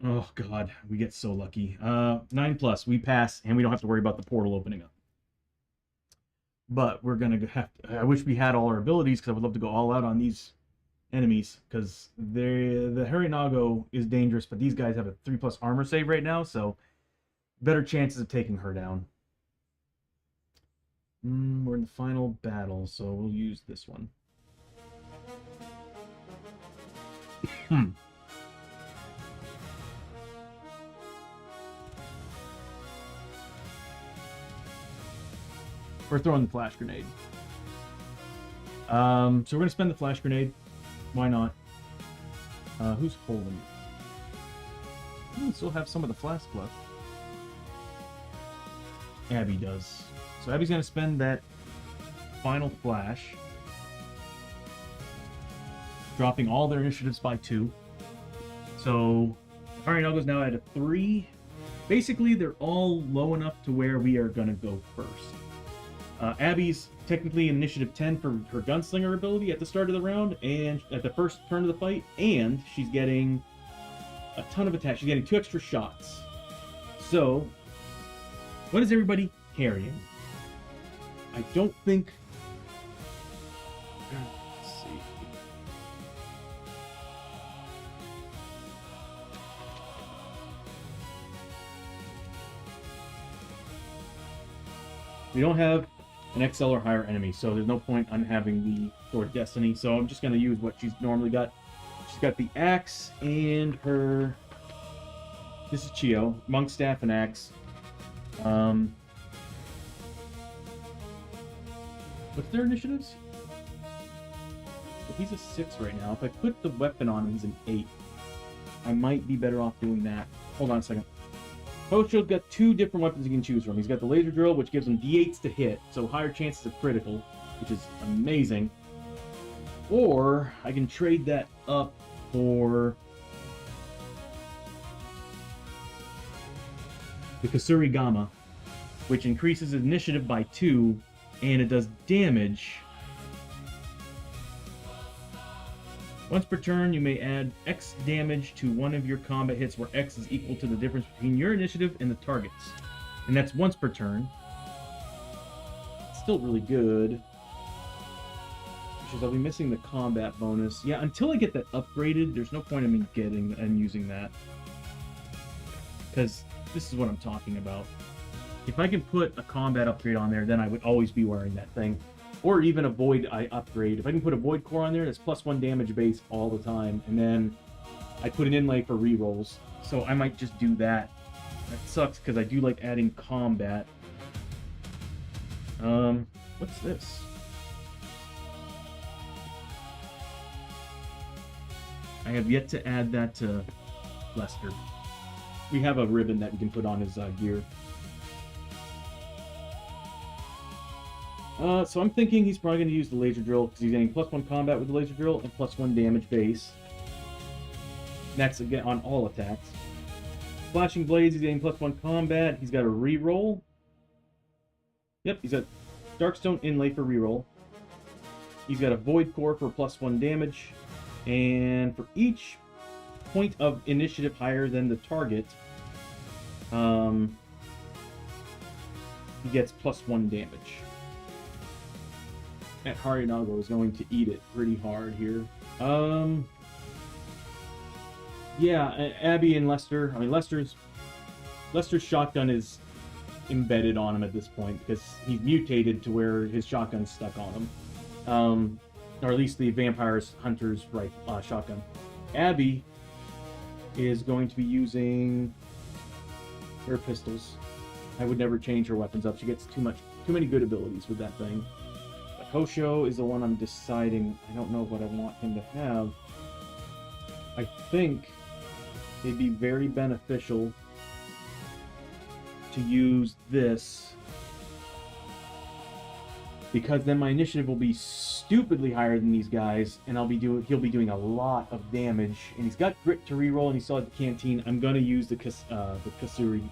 Oh god, we get so lucky. 9+, we pass, and we don't have to worry about the portal opening up. But we're gonna have to, I wish we had all our abilities, because I would love to go all out on these enemies, because the Harinago is dangerous, but these guys have a 3+ armor save right now, so better chances of taking her down. We're in the final battle, so we'll use this one. We're throwing the flash grenade. So we're going to spend the flash grenade. Why not? Who's holding it? We still have some of the flask left. Abbie does. So Abbie's going to spend that final flash, dropping all their initiatives by 2. So Harinago's now at a 3. Basically, they're all low enough to where we are going to go first. Abbie's technically in initiative 10 for her gunslinger ability at the start of the round and at the first turn of the fight, and she's getting a ton of attacks. She's getting 2 extra shots. So, what is everybody carrying? I don't think... Let's see. We don't have an XL or higher enemy, so there's no point on having the Sword of Destiny, so I'm just going to use what she's normally got. She's got the axe and her... This is Chiyo, Monk Staff and axe. What's their initiatives? Well, he's a 6 right now. If I put the weapon on him, he's an 8. I might be better off doing that. Hold on a second. Hoshoryo's got 2 different weapons he can choose from. He's got the laser drill, which gives him D8s to hit, so higher chances of critical, which is amazing. Or I can trade that up for the Kasurigama, which increases initiative by 2, and it does damage. Once per turn, you may add X damage to one of your combat hits where X is equal to the difference between your initiative and the target's. And that's once per turn. It's still really good. Which is I'll be missing the combat bonus. Yeah, until I get that upgraded, there's no point in me getting and using that. Because this is what I'm talking about. If I can put a combat upgrade on there, then I would always be wearing that thing. Or even a Void upgrade. If I can put a Void Core on there, that's +1 damage base all the time. And then I put an inlay for rerolls. So I might just do that. That sucks because I do like adding combat. What's this? I have yet to add that to Lester. We have a ribbon that we can put on his gear. So I'm thinking he's probably going to use the laser drill because he's getting +1 combat with the laser drill and +1 damage base. That's again on all attacks. Flashing blades, he's getting +1 combat. He's got a reroll. Yep, he's got Darkstone inlay for reroll. He's got a Void Core for +1 damage. And for each point of initiative higher than the target, he gets +1 damage. That Harinago is going to eat it pretty hard here. Yeah, Abbie and Lester. I mean, Lester's shotgun is embedded on him at this point because he's mutated to where his shotgun's stuck on him. Or at least the vampire's hunter's shotgun. Abbie is going to be using her pistols. I would never change her weapons up. She gets too many good abilities with that thing. But Hoshoryo is the one I'm deciding. I don't know what I want him to have. I think it'd be very beneficial to use this because then my initiative will be stupidly higher than these guys, and he'll be doing a lot of damage. And he's got grit to reroll, and he still has the canteen. I'm gonna use the Kasuri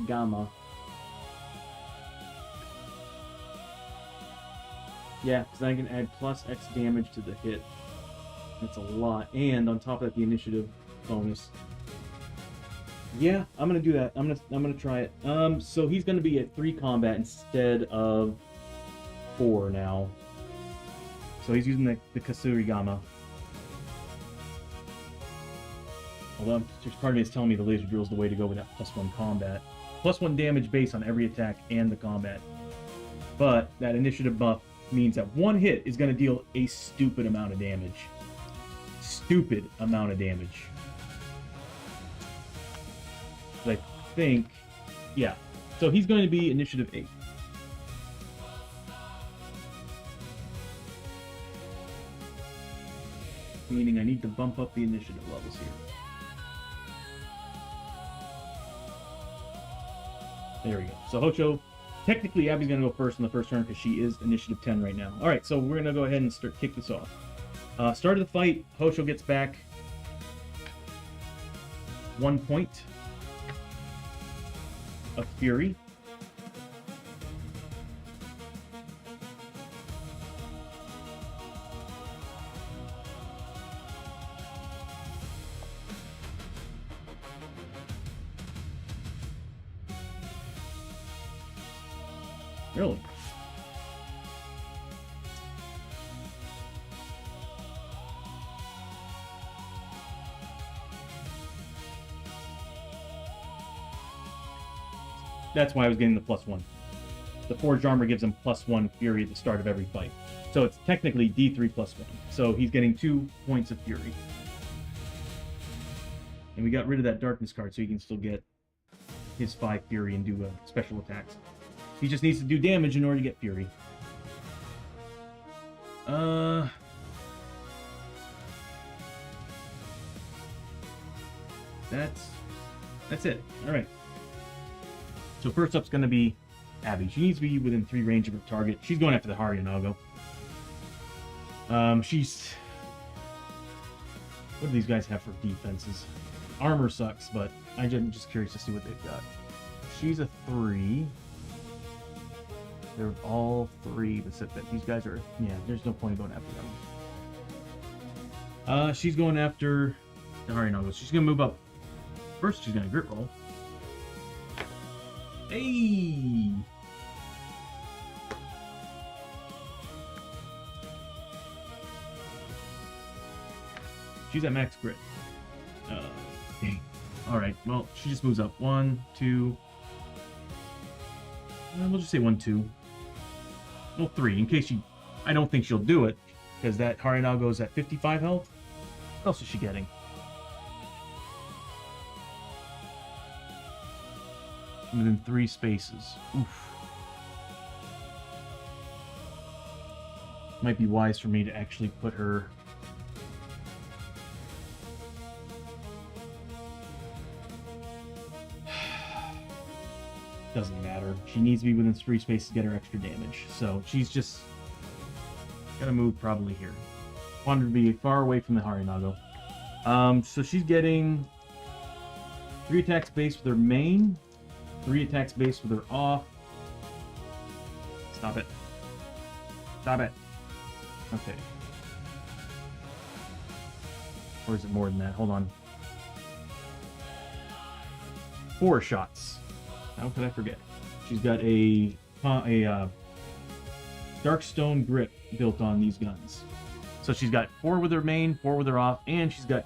Gamma. Yeah, because I can add plus X damage to the hit. That's a lot, and on top of that, the initiative bonus. Yeah, I'm gonna do that. I'm gonna try it. So he's gonna be at 3 combat instead of 4 now. So he's using the Kasurigama. Although just part of me is telling me the laser drill is the way to go with that +1 combat. +1 damage base on every attack and the combat. But that initiative buff means that 1 hit is going to deal a stupid amount of damage. Stupid amount of damage. I think, yeah. So he's going to be initiative 8. Meaning I need to bump up the initiative levels here. There we go. So Hoshoryo, technically Abbie's going to go first in the first turn because she is initiative 10 right now. Alright, so we're going to go ahead and kick this off. Start of the fight, Hoshoryo gets back 1 point of Fury. Really? That's why I was getting the +1. The Forged Armor gives him +1 Fury at the start of every fight. So it's technically D3 +1. So he's getting 2 points of Fury. And we got rid of that Darkness card so he can still get his 5 Fury and do special attacks. He just needs to do damage in order to get Fury. That's it. Alright. So first up's going to be Abbie. She needs to be within 3 range of her target. She's going after the Hariyanago. She's... What do these guys have for defenses? Armor sucks, but I'm just curious to see what they've got. She's a 3. They're all 3, except that these guys are... Yeah, there's no point in going after them. She's going after the Hariyanago. She's going to move up. First, she's going to grit roll. Hey! She's at max grit. Dang. Alright, well, she just moves up. 1, 2... we'll just say 1, 2. Well, 3, in case she... I don't think she'll do it, because that Hariyanago is at 55 health. What else is she getting? Within 3 spaces. Oof. Might be wise for me to actually put her... Doesn't matter. She needs to be within 3 spaces to get her extra damage. So she's just gonna move probably here. Wanted to be far away from the Hariyanago. So she's getting 3 attacks base with her main, 3 attacks base with her off. Stop it. Stop it. Okay. Or is it more than that? Hold on. 4 shots. How could I forget? She's got a Darkstone grip built on these guns. So she's got 4 with her main, 4 with her off, and she's got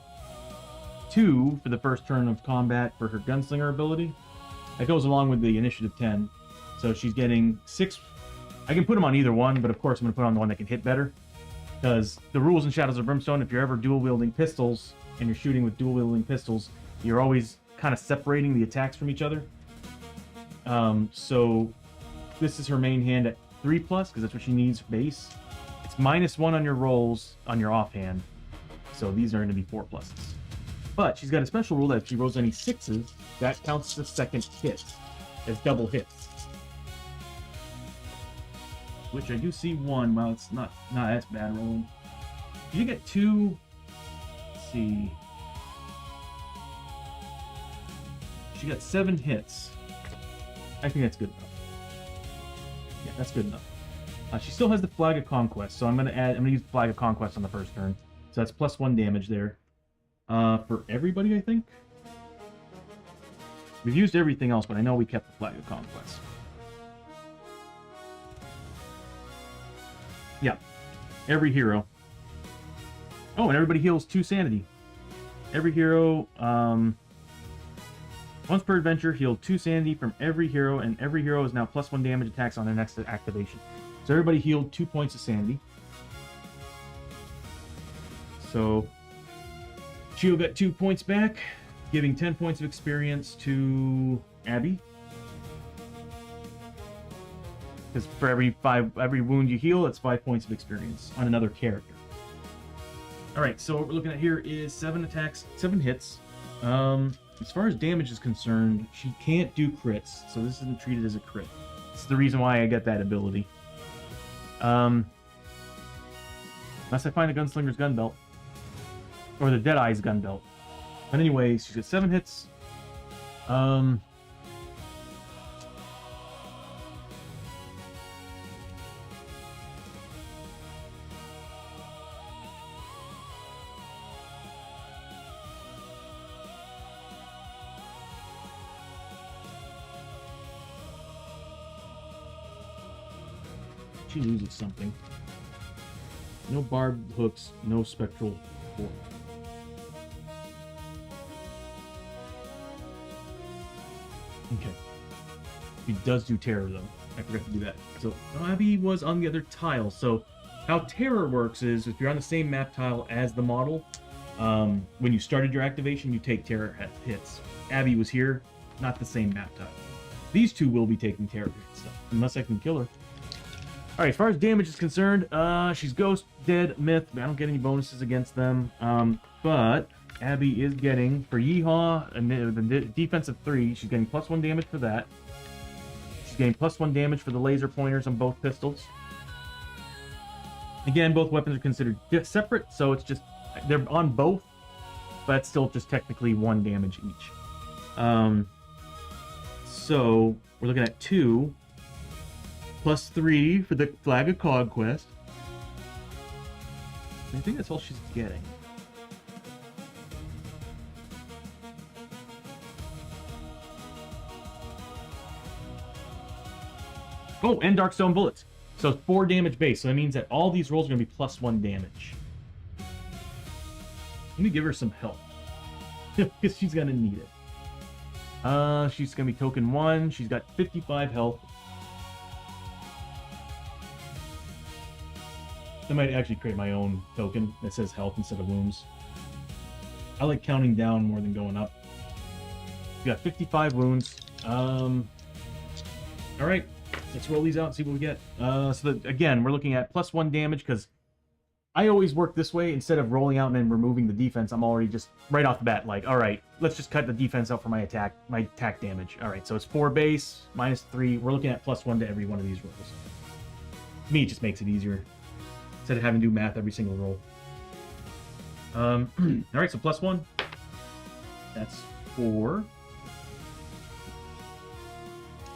2 for the first turn of combat for her gunslinger ability. That goes along with the initiative 10. So she's getting 6. I can put them on either one, but of course I'm going to put on the one that can hit better. Because the rules in Shadows of Brimstone, if you're ever dual-wielding pistols, and you're shooting with dual-wielding pistols, you're always kind of separating the attacks from each other. So this is her main hand at 3+, because that's what she needs base. It's -1 on your rolls on your offhand. So these are going to be 4 pluses. But she's got a special rule that if she rolls any 6s, that counts as a second hit, as double hits. which I do see one. Well, it's not that's bad rolling. You get 2. Let's see. She got 7 hits. I think that's good enough. Yeah, that's good enough. She still has the Flag of Conquest, so I'm gonna use the Flag of Conquest on the first turn. So that's +1 damage there. For everybody, I think. We've used everything else, but I know we kept the Flag of Conquest. Yeah, every hero. Oh, and everybody heals 2 sanity. Every hero, once per adventure, heal 2 sanity from every hero, and every hero is now +1 damage attacks on their next activation. So everybody healed 2 points of sanity. So Chiyo got 2 points back, giving 10 points of experience to Abbie. Because for every wound you heal, it's 5 points of experience on another character. Alright, so what we're looking at here is 7 attacks, 7 hits. As far as damage is concerned, she can't do crits, so this isn't treated as a crit. It's the reason why I get that ability. Unless I find a Gunslinger's gun belt. Or the Deadeye's gun belt. But anyway, she's got 7 hits. She loses something. No barbed hooks, no spectral fork. Okay. He does do terror though. I forgot to do that. So Abbie was on the other tile. So how terror works is if you're on the same map tile as the model, when you started your activation, you take terror hits. Abbie was here, not the same map tile. These two will be taking terror hits though, unless I can kill her. Alright, as far as damage is concerned, she's Ghost, Dead, Myth. I don't get any bonuses against them. But Abbie is getting, for Yeehaw, the defensive 3, she's getting +1 damage for that. She's getting +1 damage for the laser pointers on both pistols. Again, both weapons are considered separate, so it's just, they're on both, but it's still just technically 1 damage each. So, we're looking at 2. +3 for the Flag of Conquest. I think that's all she's getting. Oh, and Darkstone Bullets. So 4 damage base. So that means that all these rolls are going to be +1 damage. Let me give her some help. Because she's going to need it. She's going to be token 1. She's got 55 health. I might actually create my own token that says health instead of wounds. I like counting down more than going up. We got 55 wounds. Alright, let's roll these out and see what we get. Again, we're looking at +1 damage because I always work this way. Instead of rolling out and then removing the defense, I'm already just right off the bat like, alright, let's just cut the defense out for my attack damage. Alright, so it's 4 base, -3. We're looking at +1 to every one of these rolls. To me, it just makes it easier. Instead of having to do math every single roll. Alright, so +1. That's 4.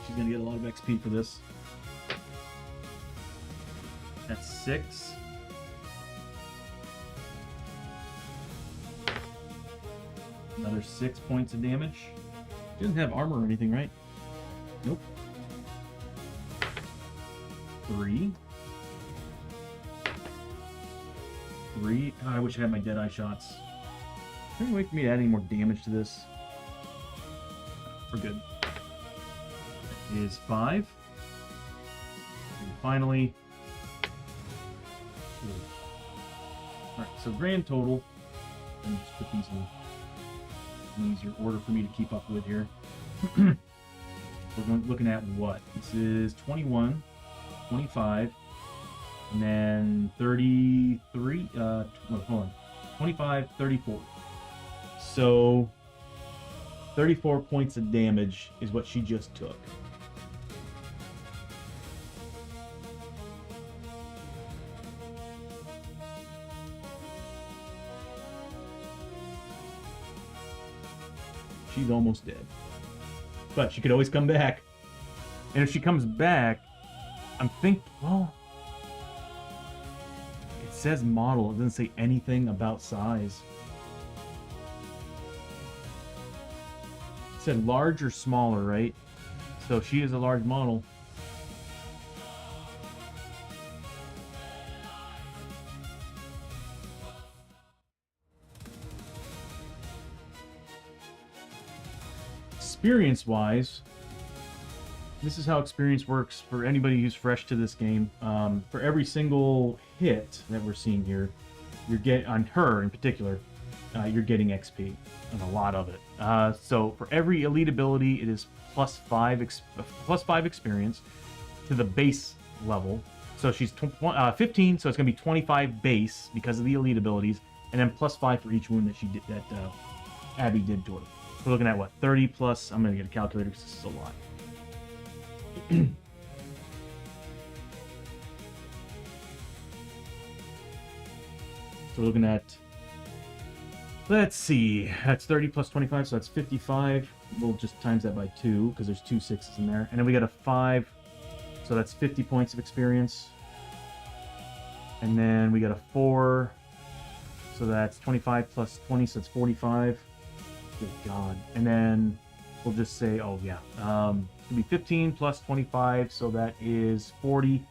She's gonna get a lot of XP for this. That's 6. Another 6 points of damage. She doesn't have armor or anything, right? Nope. 3. 3. God, I wish I had my Deadeye shots. Is there any way for me to add any more damage to this? We're good. That is 5. And finally... Alright, so grand total. Let me just put these in easier order for me to keep up with here. We're looking at what? This is 21, 25, and then 33, hold on, 25, 34. So 34 points of damage is what she just took. she's almost dead. But she could always come back. And if she comes back, well, it says model. It doesn't say anything about size. It said large or smaller, right? So she is a large model. Experience-wise, this is how experience works for anybody who's fresh to this game. For every single hit that we're seeing here, on her in particular, you're getting XP, and a lot of it. So for every elite ability, it is plus 5 experience to the base level. So she's 15, so it's going to be 25 base because of the elite abilities, and then plus 5 for each wound that Abbie did to her. We're looking at what, 30 plus? I'm going to get a calculator because this is a lot. So we're looking at, let's see, that's 30 plus 25, so that's 55. We'll just times that by 2 because there's 2 6s in there. And then we got a 5, so that's 50 points of experience. And then we got a 4, so that's 25 plus 20, so that's 45. Good God. And then we'll just say, oh yeah, it'll be 15 plus 25, so that is 40.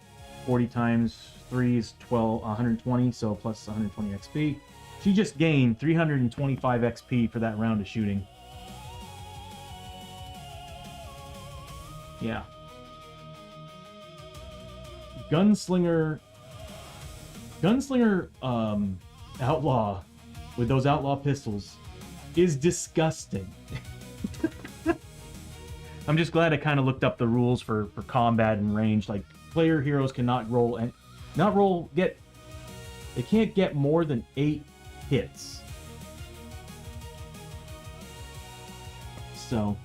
40 times 3 is 120, so plus 120 XP. She just gained 325 XP for that round of shooting. Yeah. Gunslinger outlaw with those outlaw pistols is disgusting. I'm just glad I kind of looked up the rules for combat and range. Like, player heroes cannot roll and they can't get more than 8 hits. So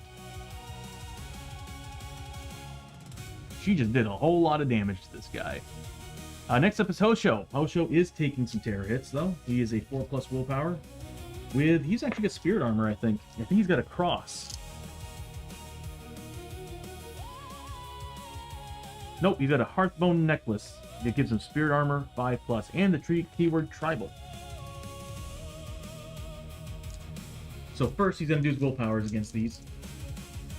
she just did a whole lot of damage to this guy. Next up is Hoshoryo. Hoshoryo is taking some terror hits though. He is a 4+ willpower. He's actually got spirit armor, I think. I think he's got a cross. Nope, he's got a Hearthbone necklace that gives him spirit armor 5+, and the keyword tribal. So first he's going to do his willpowers against these.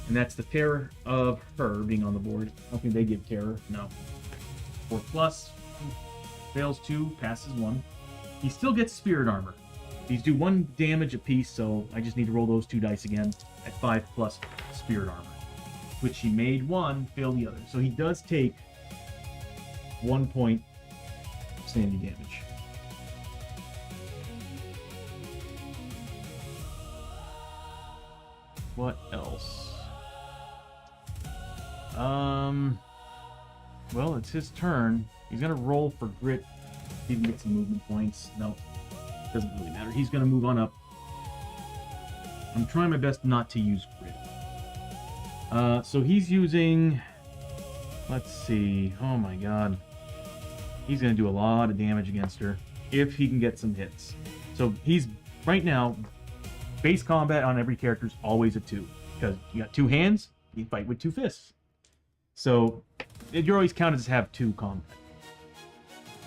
And that's the terror of her being on the board. I don't think they give terror. No. 4+. Fails 2, passes 1. He still gets spirit armor. These do 1 damage apiece, so I just need to roll those 2 dice again at 5+ spirit armor. Which he made 1, failed the other. So he does take 1 point sandy damage. What else? Well, it's his turn. He's gonna roll for grit. He can get some movement points. No, doesn't really matter. He's gonna move on up. I'm trying my best not to use grit. So he's using, let's see, oh my god. He's going to do a lot of damage against her if he can get some hits. So he's, right now, base combat on every character is always a 2. Because you got 2 hands, you fight with 2 fists. So you're always counted as have 2 combat.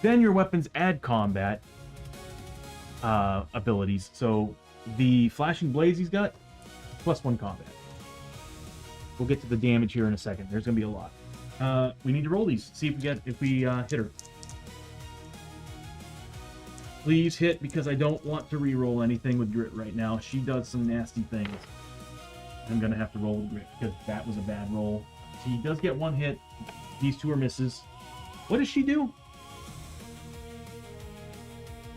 Then your weapons add combat abilities. So the flashing blades he's got, +1 combat. We'll get to the damage here in a second. There's going to be a lot. We need to roll these. See if we hit her. Please hit, because I don't want to re-roll anything with grit right now. She does some nasty things. I'm going to have to roll with grit because that was a bad roll. She does get 1 hit. These 2 are misses. What does she do?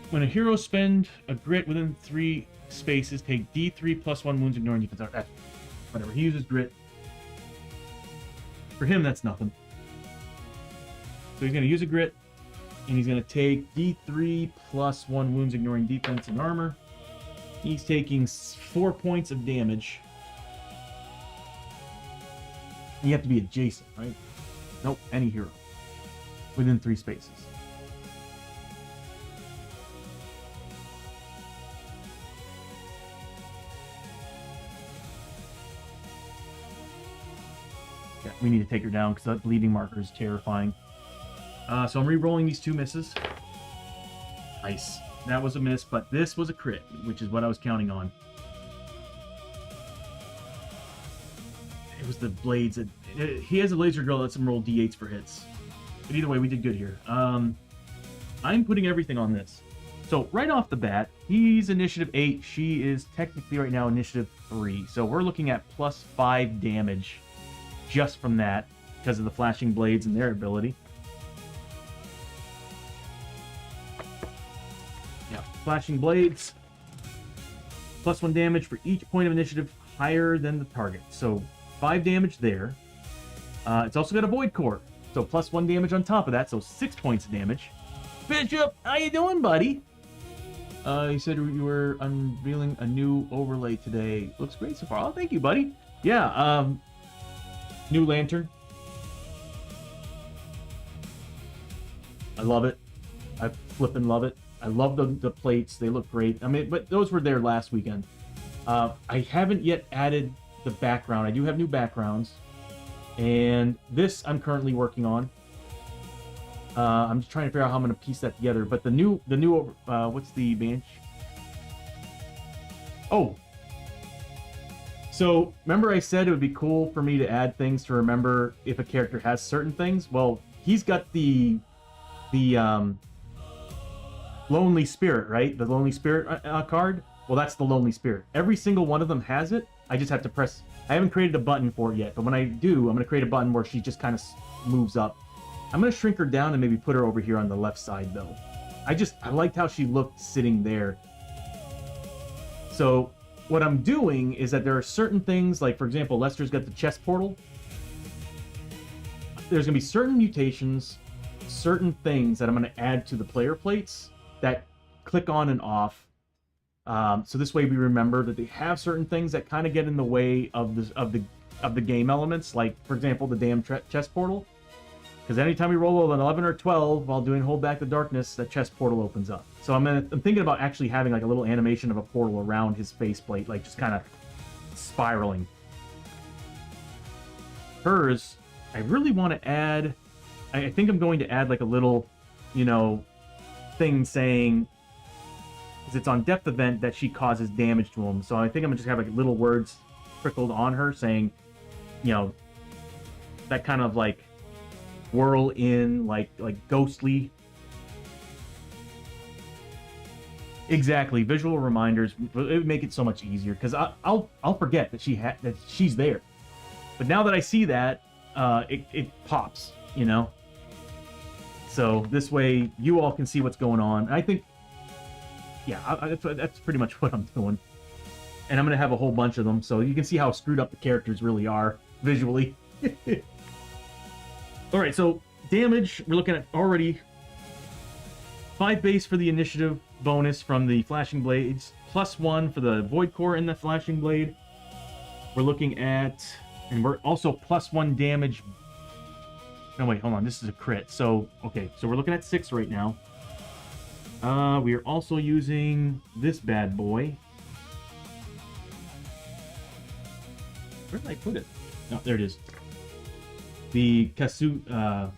When a hero spends a grit within 3 spaces, take D3 +1 wounds, ignoring defense. Whatever. He uses grit. For him, that's nothing. So he's going to use a grit, and he's going to take D3 +1 wounds, ignoring defense and armor. He's taking 4 points of damage. You have to be adjacent, right? Nope, any hero. Within 3 spaces. Yeah, we need to take her down because that bleeding marker is terrifying. So I'm re-rolling these 2 misses. Nice. That was a miss, but this was a crit, which is what I was counting on. It was the blades. He has a laser drill that lets him roll d8s for hits. But either way, we did good here. I'm putting everything on this. So right off the bat, he's initiative 8. She is technically right now initiative 3. So we're looking at plus 5 damage just from that because of the flashing blades and their ability. Yeah, flashing blades. Plus 1 damage for each point of initiative higher than the target. So 5 damage there. It's also got a void core. So plus 1 damage on top of that. So 6 points of damage. Bishop, how you doing, buddy? You said you were unveiling a new overlay today. Looks great so far. Oh, thank you, buddy. Yeah, new lantern. I love it. I flippin' love it. I love the plates. They look great. I mean, but those were there last weekend. I haven't yet added the background. I do have new backgrounds. And this I'm currently working on. I'm just trying to figure out how I'm going to piece that together. But the new, what's the bench? Oh. So, remember I said it would be cool for me to add things to remember if a character has certain things? Well, he's got the Lonely Spirit, right? The Lonely Spirit card? Well, that's the Lonely Spirit. Every single one of them has it. I just have to press... I haven't created a button for it yet, but when I do, I'm going to create a button where she just kind of moves up. I'm going to shrink her down and maybe put her over here on the left side, though. I liked how she looked sitting there. So, what I'm doing is that there are certain things, like, for example, Lester's got the chest portal. There's going to be certain mutations, certain things that I'm going to add to the player plates that click on and off. So this way we remember that they have certain things that kind of get in the way of the game elements, like, for example, the damn chest portal. Because anytime we roll an 11 or 12 while doing Hold Back the Darkness, that chest portal opens up. So I'm thinking about actually having like a little animation of a portal around his faceplate, like just kind of spiraling. Hers, I really want to add... I think I'm going to add like a little, thing saying... because it's on depth event that she causes damage to him. So I think I'm going to just have like little words trickled on her saying, that kind of like... whirl in like ghostly. Exactly, visual reminders. It would make it so much easier because I'll forget that she's there. But now that I see that, it pops, So this way you all can see what's going on. And I think, yeah, that's pretty much what I'm doing. And I'm gonna have a whole bunch of them, so you can see how screwed up the characters really are visually. Alright, so damage, we're looking at already 5 base for the initiative bonus from the flashing blades, plus 1 for the void core in the flashing blade. We're looking at, and we're also plus 1 damage. No, wait, hold on, this is a crit. So, okay, so we're looking at 6 right now. We are also using this bad boy. Where did I put it? Oh, there it is. The Kasurigama.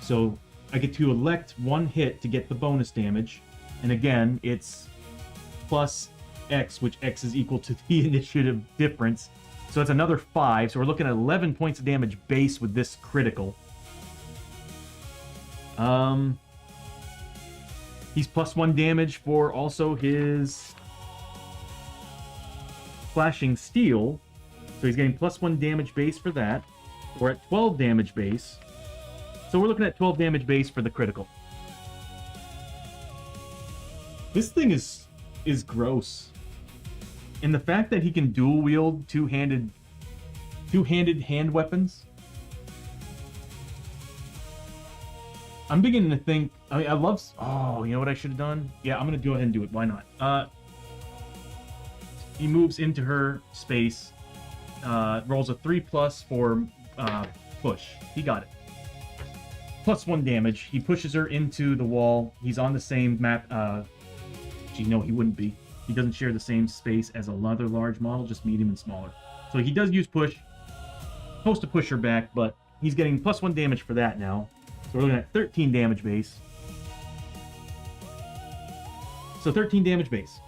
So I get to elect 1 hit to get the bonus damage. And again, it's plus X, which X is equal to the initiative difference. So it's another 5. So we're looking at 11 points of damage base with this critical. He's plus 1 damage for also his flashing steel. So he's getting plus 1 damage base for that. We're at 12 damage base. So we're looking at 12 damage base for the critical. This thing is gross. And the fact that he can dual wield two-handed hand weapons. I'm beginning to think, I mean, I love... Oh, you know what I should have done? Yeah, I'm going to go ahead and do it. Why not? He moves into her space. Rolls a 3+ for push. He got it. Plus 1 damage. He pushes her into the wall. He's on the same map. Gee, no, he wouldn't be. He doesn't share the same space as another large model, just medium and smaller. So he does use push. Supposed to push her back, but he's getting +1 damage for that now. So we're looking at 13 damage base. So 13 damage base.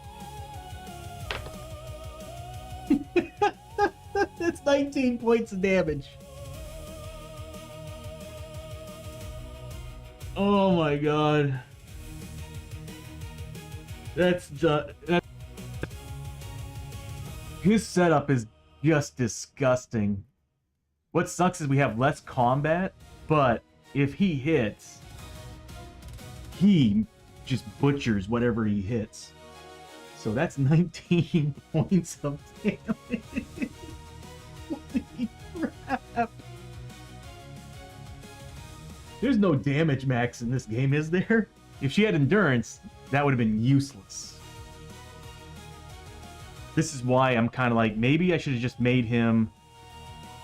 That's 19 points of damage. Oh my god. That's just... His setup is just disgusting. What sucks is we have less combat, but if he hits, he just butchers whatever he hits. So that's 19 points of damage. Holy crap. There's no damage max in this game, is there? If she had endurance, that would have been useless. This is why I'm kind of like, maybe I should have just made him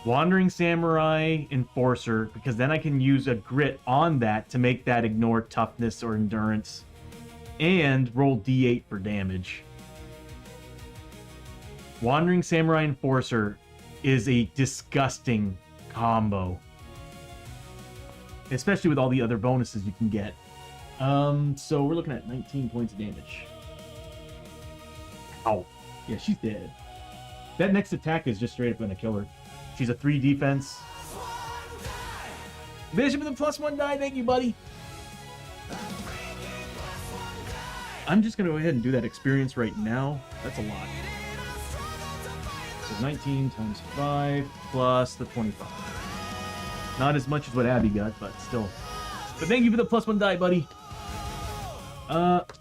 Wandering Samurai Enforcer, because then I can use a grit on that to make that ignore toughness or endurance, and roll d8 for damage. Wandering Samurai Enforcer is a disgusting combo, especially with all the other bonuses you can get. So we're looking at 19 points of damage. Ow. Yeah, she's dead. That next attack is just straight up gonna kill her. She's a 3 defense. Bishop with a +1 die, thank you, buddy. I'm just gonna go ahead and do that experience right now. That's a lot. So 19 times 5 plus the 25. Not as much as what Abbie got, but still. But thank you for the +1 die, buddy.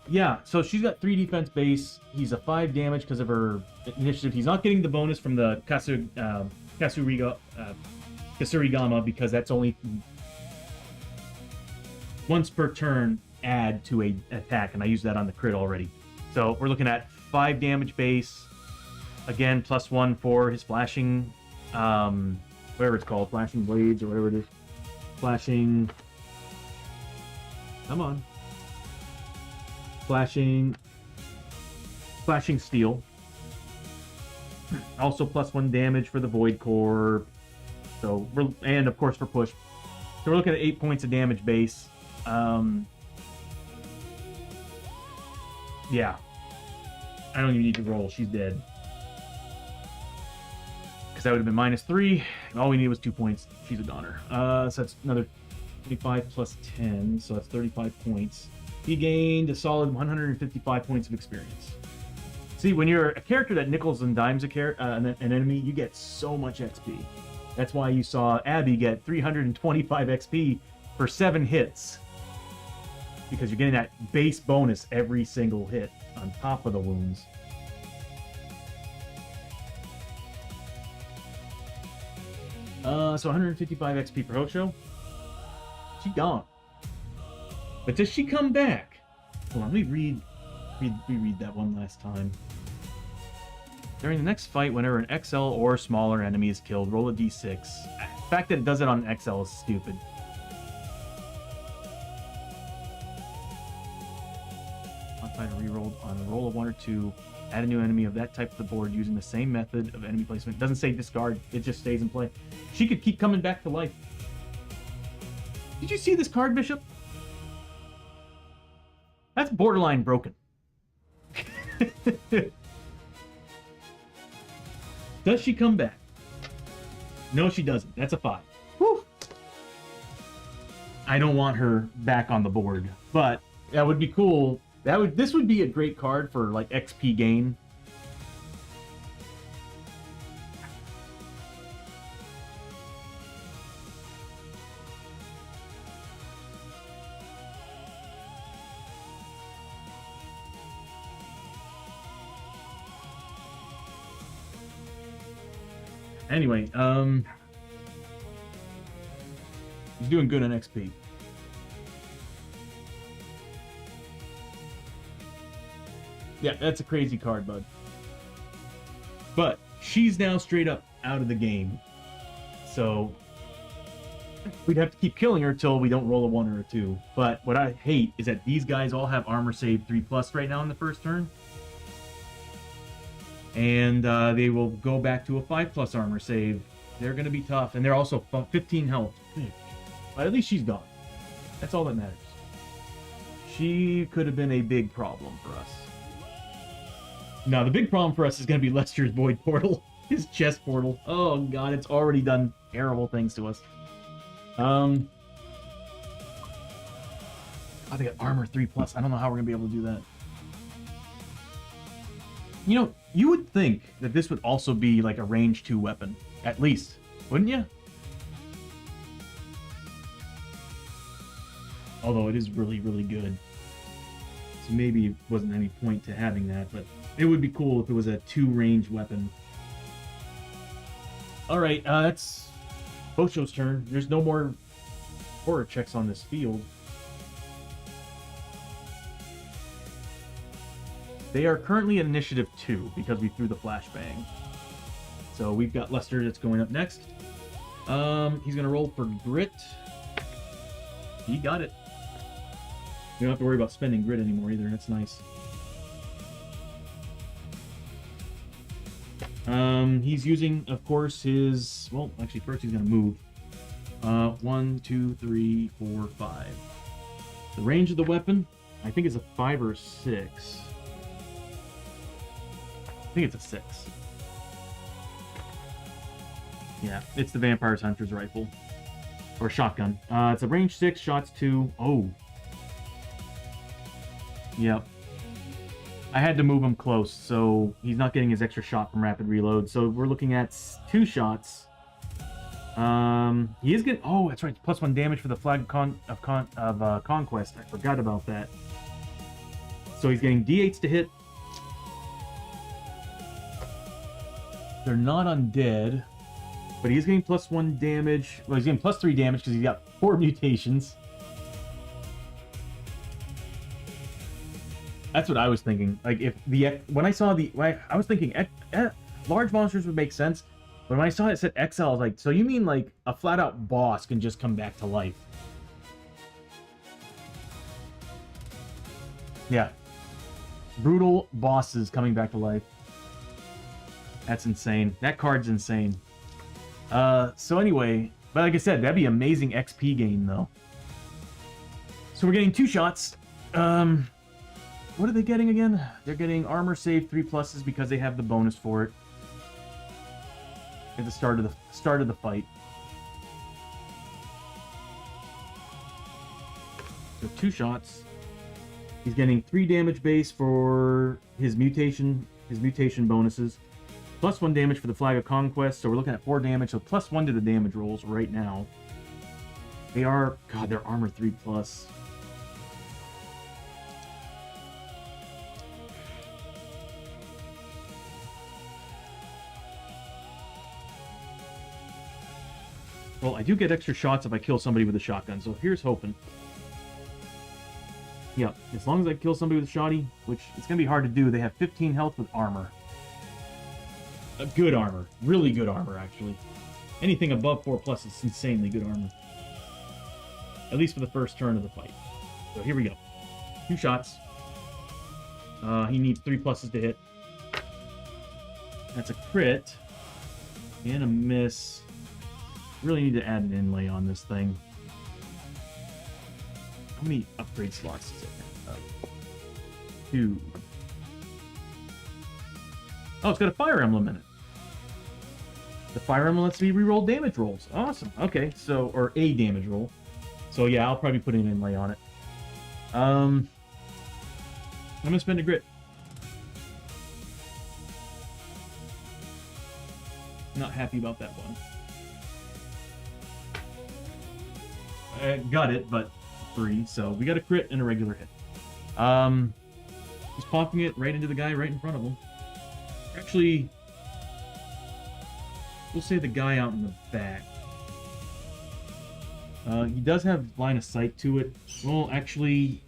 Yeah, so she's got 3 defense base. He's a 5 damage because of her initiative. He's not getting the bonus from the Kasurigama because that's only once per turn add to a attack, and I used that on the crit already. So we're looking at 5 damage base. Again, +1 for his flashing, whatever it's called, flashing blades or whatever it is. Flashing. Come on. Flashing steel. Also +1 damage for the Void Core. So and of course for push. So we're looking at 8 points of damage base. Yeah. I don't even need to roll. She's dead. Because that would have been -3. And all we needed was 2 points. She's a goner. So that's another 25 plus 10. So that's 35 points. He gained a solid 155 points of experience. See, when you're a character that nickels and dimes an enemy, you get so much XP. That's why you saw Abbie get 325 XP for 7 hits. Because you're getting that base bonus every single hit on top of the wounds. So 155 XP for Hoshoryo. She gone. But does she come back? Hold on, let me reread that one last time. During the next fight, whenever an XL or smaller enemy is killed, roll a d6. The fact that it does it on an XL is stupid. Modify to reroll on a roll of 1 or 2. Add a new enemy of that type to the board using the same method of enemy placement. It doesn't say discard, it just stays in play. She could keep coming back to life. Did you see this card, Bishop? That's borderline broken. Does she come back? No, she doesn't. That's a 5. Whew. I don't want her back on the board, but that would be cool. This would be a great card for like XP gain. Anyway, he's doing good on XP. Yeah, that's a crazy card, bud. But she's now straight up out of the game. So we'd have to keep killing her till we don't roll a 1 or a 2. But what I hate is that these guys all have armor save 3+ right now in the first turn. And they will go back to a 5+ armor save. They're going to be tough. And they're also 15 health. But at least she's gone. That's all that matters. She could have been a big problem for us. Now, the big problem for us is going to be Lester's Void Portal. His chest portal. Oh, God, it's already done terrible things to us. I think armor 3+. I don't know how we're going to be able to do that. You know, you would think that this would also be like a range 2 weapon. At least. Wouldn't you? Although it is really, really good. So maybe it wasn't any point to having that, but it would be cool if it was a 2-range weapon. Alright, that's Hoshoryo's turn. There's no more horror checks on this field. They are currently at initiative 2 because we threw the flashbang. So we've got Lester that's going up next. He's going to roll for grit. He got it. We don't have to worry about spending grit anymore either. That's nice. He's using, of course, his... Well, actually, first he's going to move. 1, 2, 3, 4, 5. The range of the weapon, I think it's a 5 or a 6. I think it's a 6. Yeah, it's the Vampire's Hunter's Rifle. Or shotgun. It's a range 6, shots 2. Oh. Yep. I had to move him close, so he's not getting his extra shot from rapid reload. So we're looking at 2 shots. He is getting... Oh, that's right. +1 damage for the Flag of Conquest. I forgot about that. So he's getting D8s to hit. They're not undead, but he's getting +1 damage. Well, he's getting +3 damage because he's got 4 mutations. That's what I was thinking. Like, if the... When I saw the... I was thinking large monsters would make sense, but when I saw it said XL, I was like, so you mean, like, a flat-out boss can just come back to life? Yeah. Brutal bosses coming back to life. That's insane. That card's insane. So anyway, but like I said, that'd be amazing XP gain, though. So we're getting 2 shots. What are they getting again? They're getting armor save 3+ because they have the bonus for it at the start of the fight. So 2 shots. He's getting 3 damage base for his mutation bonuses. +1 damage for the Flag of Conquest, so we're looking at 4 damage, so +1 to the damage rolls right now. They are... God, they're armor 3+. Well, I do get extra shots if I kill somebody with a shotgun, so here's hoping. Yeah, as long as I kill somebody with a shotty, which it's going to be hard to do, they have 15 health with armor. Good armor. Really good armor, actually. Anything above 4+ is insanely good armor. At least for the first turn of the fight. So here we go. 2 shots. He needs 3+ to hit. That's a crit. And a miss. Really need to add an inlay on this thing. How many upgrade slots does it have? 2. Oh, it's got a fire emblem in it. The fire emblem lets me reroll damage rolls. Awesome. Okay, so... Or a damage roll. So yeah, I'll probably put an inlay on it. I'm gonna spend a grit. Not happy about that one. I got it, but 3, so we got a crit and a regular hit. He's popping it right into the guy right in front of him. Actually, we'll say the guy out in the back. He does have line of sight to it. Well, actually,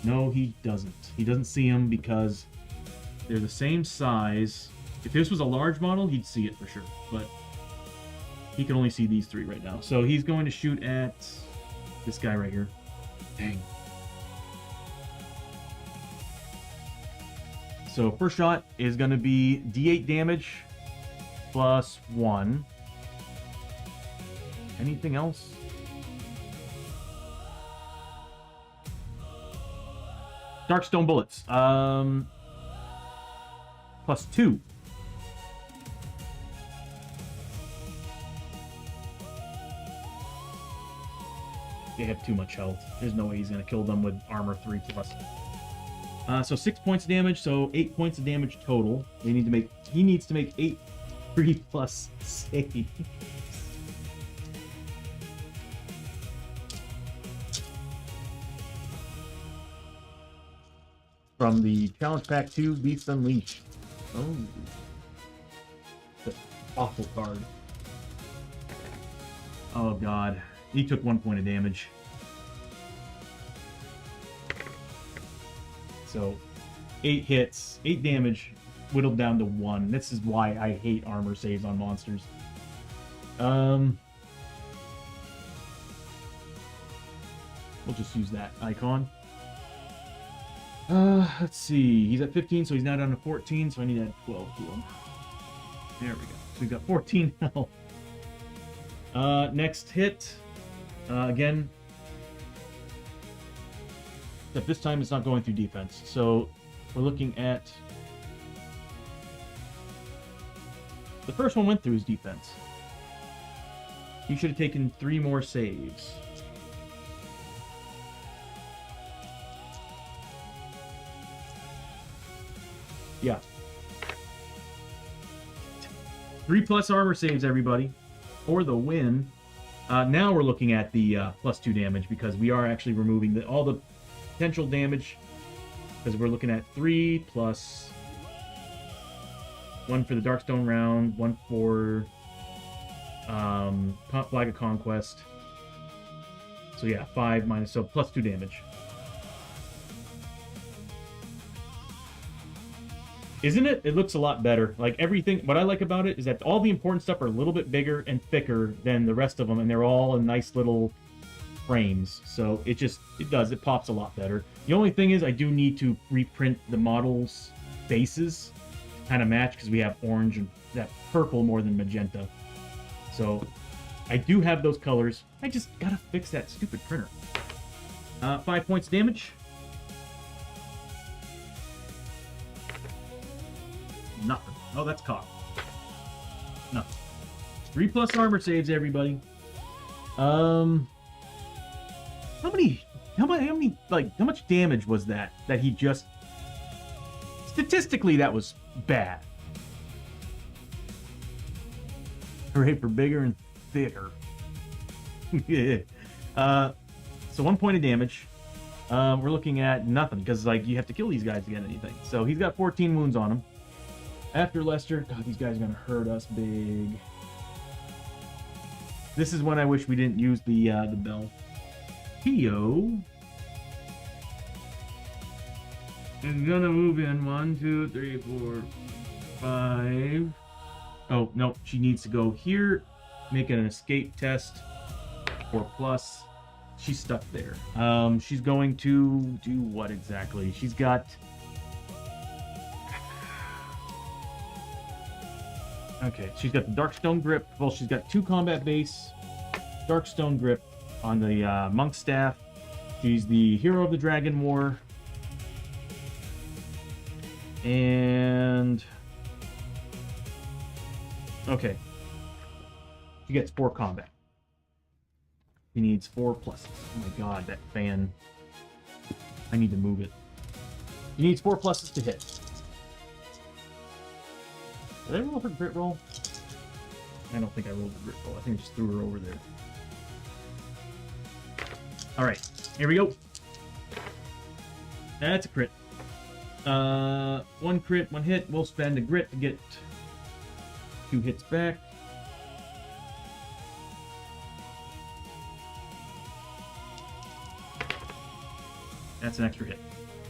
no, he doesn't. He doesn't see him because they're the same size. If this was a large model, he'd see it for sure, but he can only see these 3 right now. So he's going to shoot at this guy right here. Dang. So first shot is going to be D8 damage plus 1. Anything else? Darkstone bullets. Plus 2. They have too much health. There's no way he's going to kill them with armor 3 plus. So 6 points of damage, so 8 points of damage total. He needs to make 8 3 plus saves. From the Challenge Pack 2, Beasts Unleashed. Oh. That's an awful card. Oh god. He took 1 point of damage. So, 8 hits, 8 damage, whittled down to 1. This is why I hate armor saves on monsters. We'll just use that icon. Let's see. He's at 15, so he's now down to 14, so I need to add 12 to him. There we go. So we've got 14 health. Next hit. Again. Except this time it's not going through defense. So we're looking at... The first one went through his defense. He should have taken 3 more saves. Yeah. 3 plus armor saves, everybody, for the win. Now we're looking at the plus 2 damage because we are actually removing all the potential damage. Because we're looking at 3 plus 1 for the Darkstone round, 1 for Flag of Conquest. So yeah, 5 minus, so plus 2 damage. Isn't it? It looks a lot better. Like everything, what I like about it is that all the important stuff are a little bit bigger and thicker than the rest of them, and they're all in nice little frames. So it pops a lot better. The only thing is I do need to reprint the models' faces to kind of match because we have orange and that purple more than magenta. So I do have those colors. I just gotta fix that stupid printer. 5 points of damage. Nothing. Oh, that's cocked. Nothing. 3 plus armor saves, everybody. How much damage was that he just... Statistically, that was bad. Hooray for bigger and thicker. Yeah. So 1 point of damage. We're looking at nothing, because, like, you have to kill these guys to get anything. So he's got 14 wounds on him. After Lester, God, these guys are going to hurt us big. This is when I wish we didn't use the bell. Chiyo is going to move in 1, 2, 3, 4, 5. Oh, no, she needs to go here, make an escape test, 4 plus. She's stuck there. She's going to do what exactly? She's got... Okay, she's got the Darkstone Grip. Well, she's got 2 combat base, Darkstone Grip on the Monk Staff. She's the Hero of the Dragon War. And... Okay. She gets 4 combat. She needs 4 pluses. Oh my god, that fan. I need to move it. She needs 4 pluses to hit. Did I roll her grit roll? I don't think I rolled the grit roll. I think I just threw her over there. Alright, here we go. That's a crit. 1 crit, 1 hit. We'll spend a grit to get 2 hits back. That's an extra hit.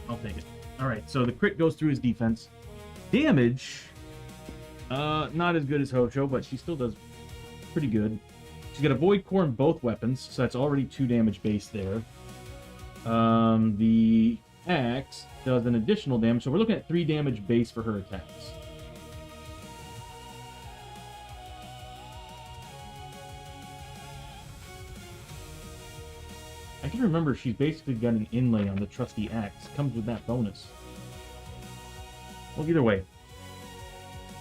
I'll take it. Alright, so the crit goes through his defense. Damage... not as good as Hoshoryo, but she still does pretty good. She's got a Void Core in both weapons, so that's already 2 damage base there. The axe does an additional damage, so we're looking at 3 damage base for her attacks. I can remember she's basically got an inlay on the trusty axe. Comes with that bonus. Well, either way.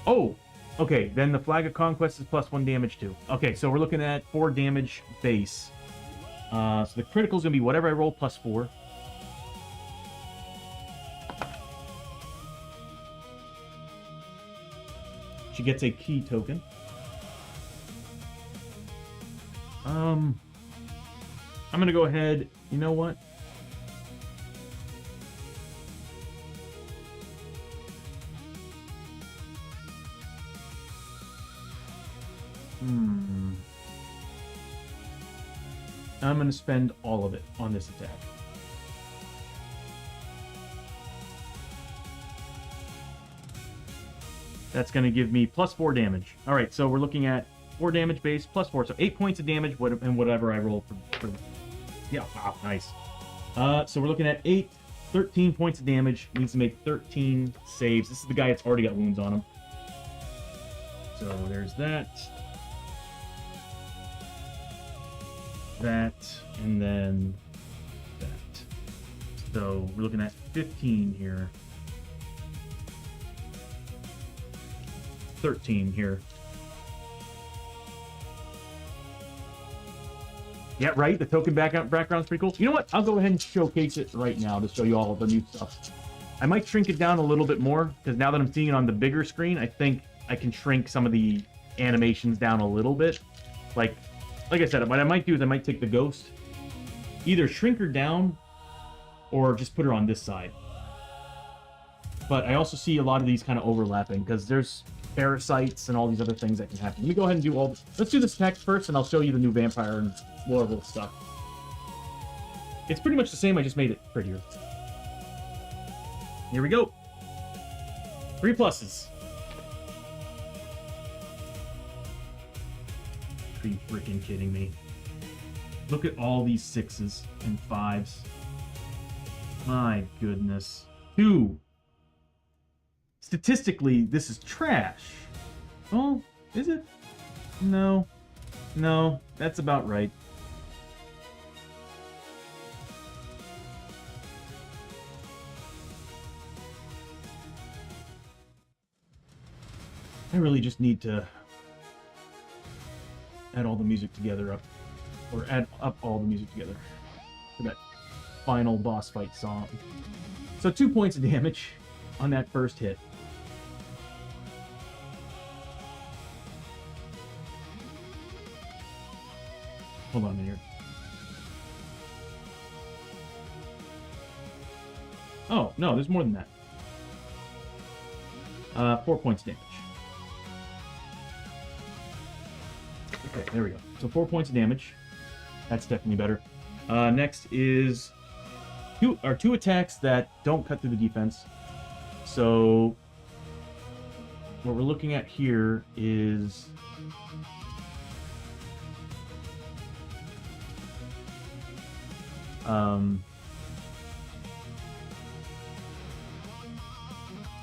Oh! Okay, then the Flag of Conquest is plus 1 damage too. Okay, so we're looking at 4 damage base. So the critical's gonna be whatever I roll plus 4. She gets a key token. I'm gonna go ahead. You know what? I'm gonna spend all of it on this attack. That's gonna give me plus 4 damage. All right, so we're looking at 4 damage base plus 4, so 8 points of damage, and whatever I roll for yeah, wow, nice. So we're looking at 13 points of damage. Needs to make 13 saves. This is the guy that's already got wounds on him. So there's that. That, and then that. So we're looking at 15 here. 13 here. Yeah, right? The token background's pretty cool. You know what? I'll go ahead and showcase it right now to show you all of the new stuff. I might shrink it down a little bit more, because now that I'm seeing it on the bigger screen, I think I can shrink some of the animations down a little bit. Like I said, what I might do is I might take the ghost, either shrink her down, or just put her on this side. But I also see a lot of these kind of overlapping, because there's parasites and all these other things that can happen. Let me go ahead and do all... Let's do this attack first, and I'll show you the new vampire and Warble stuff. It's pretty much the same, I just made it prettier. Here we go. 3 pluses. Are you freaking kidding me? Look at all these 6s and 5s. My goodness. 2. Statistically, this is trash. Oh, is it? No. No, that's about right. I really just need to add all the music together up, or add up all the music together for that final boss fight song. So 2 points of damage on that first hit. Hold on a minute here. Oh, no, there's more than that. 4 points damage. Okay, there we go. So 4 points of damage. That's definitely better. Next is two attacks that don't cut through the defense. So what we're looking at here is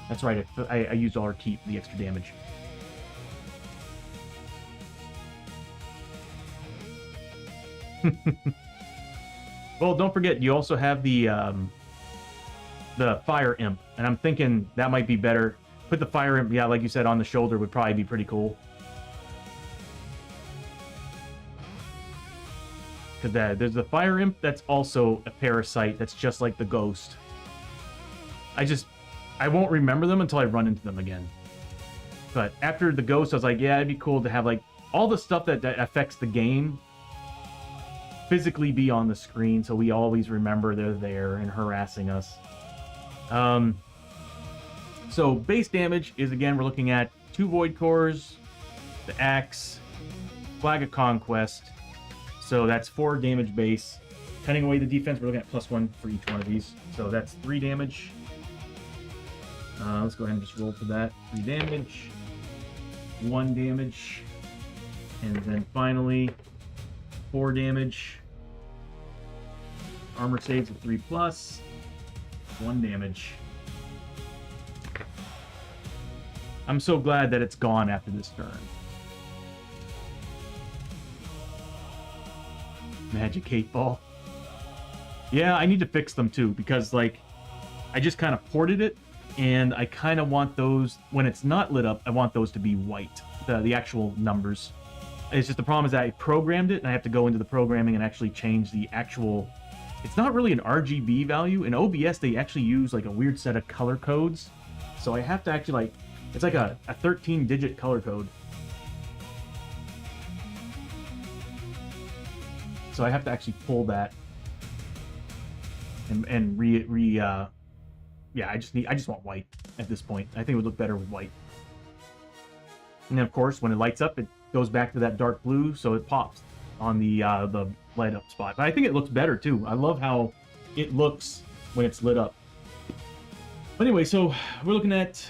that's right, I used all our keep, the extra damage. Well, don't forget, you also have the fire imp, and I'm thinking that might be better. Put the fire imp, yeah, like you said, on the shoulder would probably be pretty cool. Because there's the fire imp that's also a parasite that's just like the ghost. I won't remember them until I run into them again. But after the ghost, I was like, yeah, it'd be cool to have like all the stuff that affects the game physically be on the screen, so we always remember they're there and harassing us. So base damage is, again, we're looking at 2 void cores, the axe, flag of conquest. So that's 4 damage base. Cutting away the defense, we're looking at +1 for each one of these. So that's 3 damage. Let's go ahead and just roll for that. 3 damage, 1 damage, and then finally 4 damage. Armor saves of 3+, 1 damage. I'm so glad that it's gone after this turn. Magic 8-ball. Yeah, I need to fix them too, because like I just kind of ported it, and I kind of want those, when it's not lit up, I want those to be white, the actual numbers. It's just the problem is that I programmed it, and I have to go into the programming and actually change the actual... It's not really an RGB value. In OBS, they actually use like a weird set of color codes. So I have to actually like... It's like a 13-digit color code. So I have to actually pull that and yeah, I just want white at this point. I think it would look better with white. And then of course, when it lights up, it goes back to that dark blue, so it pops on the light up spot. But I think it looks better too. I love how it looks when it's lit up. But anyway, so we're looking at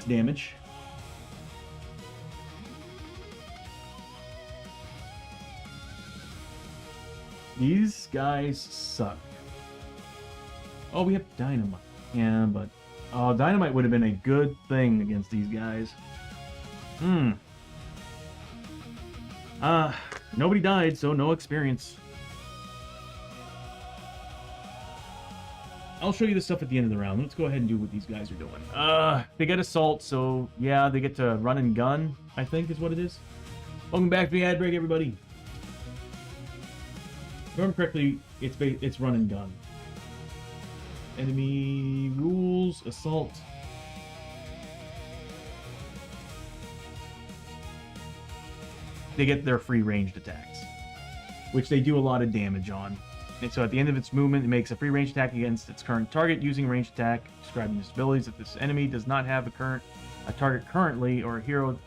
damage. These guys suck. Oh, we have dynamite. Yeah, but dynamite would have been a good thing against these guys. Nobody died, so no experience. I'll show you the stuff at the end of the round. Let's go ahead and do what these guys are doing. They get assault, so yeah, they get to run and gun, I think is what it is. Welcome back to the ad break, everybody. If I remember correctly, it's run and gun. Enemy rules, assault. They get their free ranged attacks, which they do a lot of damage on. And so at the end of its movement, it makes a free ranged attack against its current target using ranged attack, describing its abilities. If this enemy does not have a target currently or a hero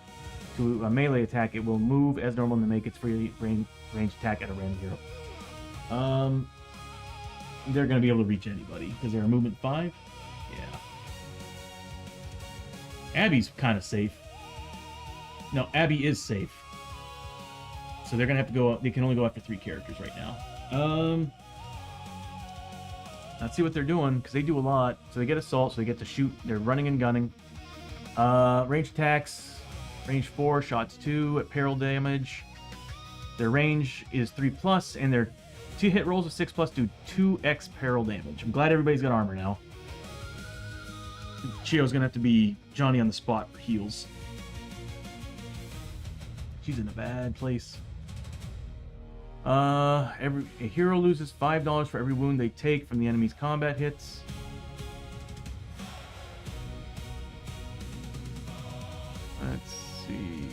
to a melee attack, it will move as normal and make its free ranged attack at a random hero. They're going to be able to reach anybody because they're a movement 5. Yeah. Abbie's kind of safe. No, Abbie is safe. So they're going to have to go... They can only go after 3 characters right now. Let's see what they're doing, because they do a lot. So they get assault, so they get to shoot. They're running and gunning. Range attacks. Range 4, shots 2 at peril damage. Their range is 3+, and their 2 hit rolls of 6+ do 2x peril damage. I'm glad everybody's got armor now. Chiyo's going to have to be Johnny on the spot for heals. She's in a bad place. A hero loses $5 for every wound they take from the enemy's combat hits. Let's see.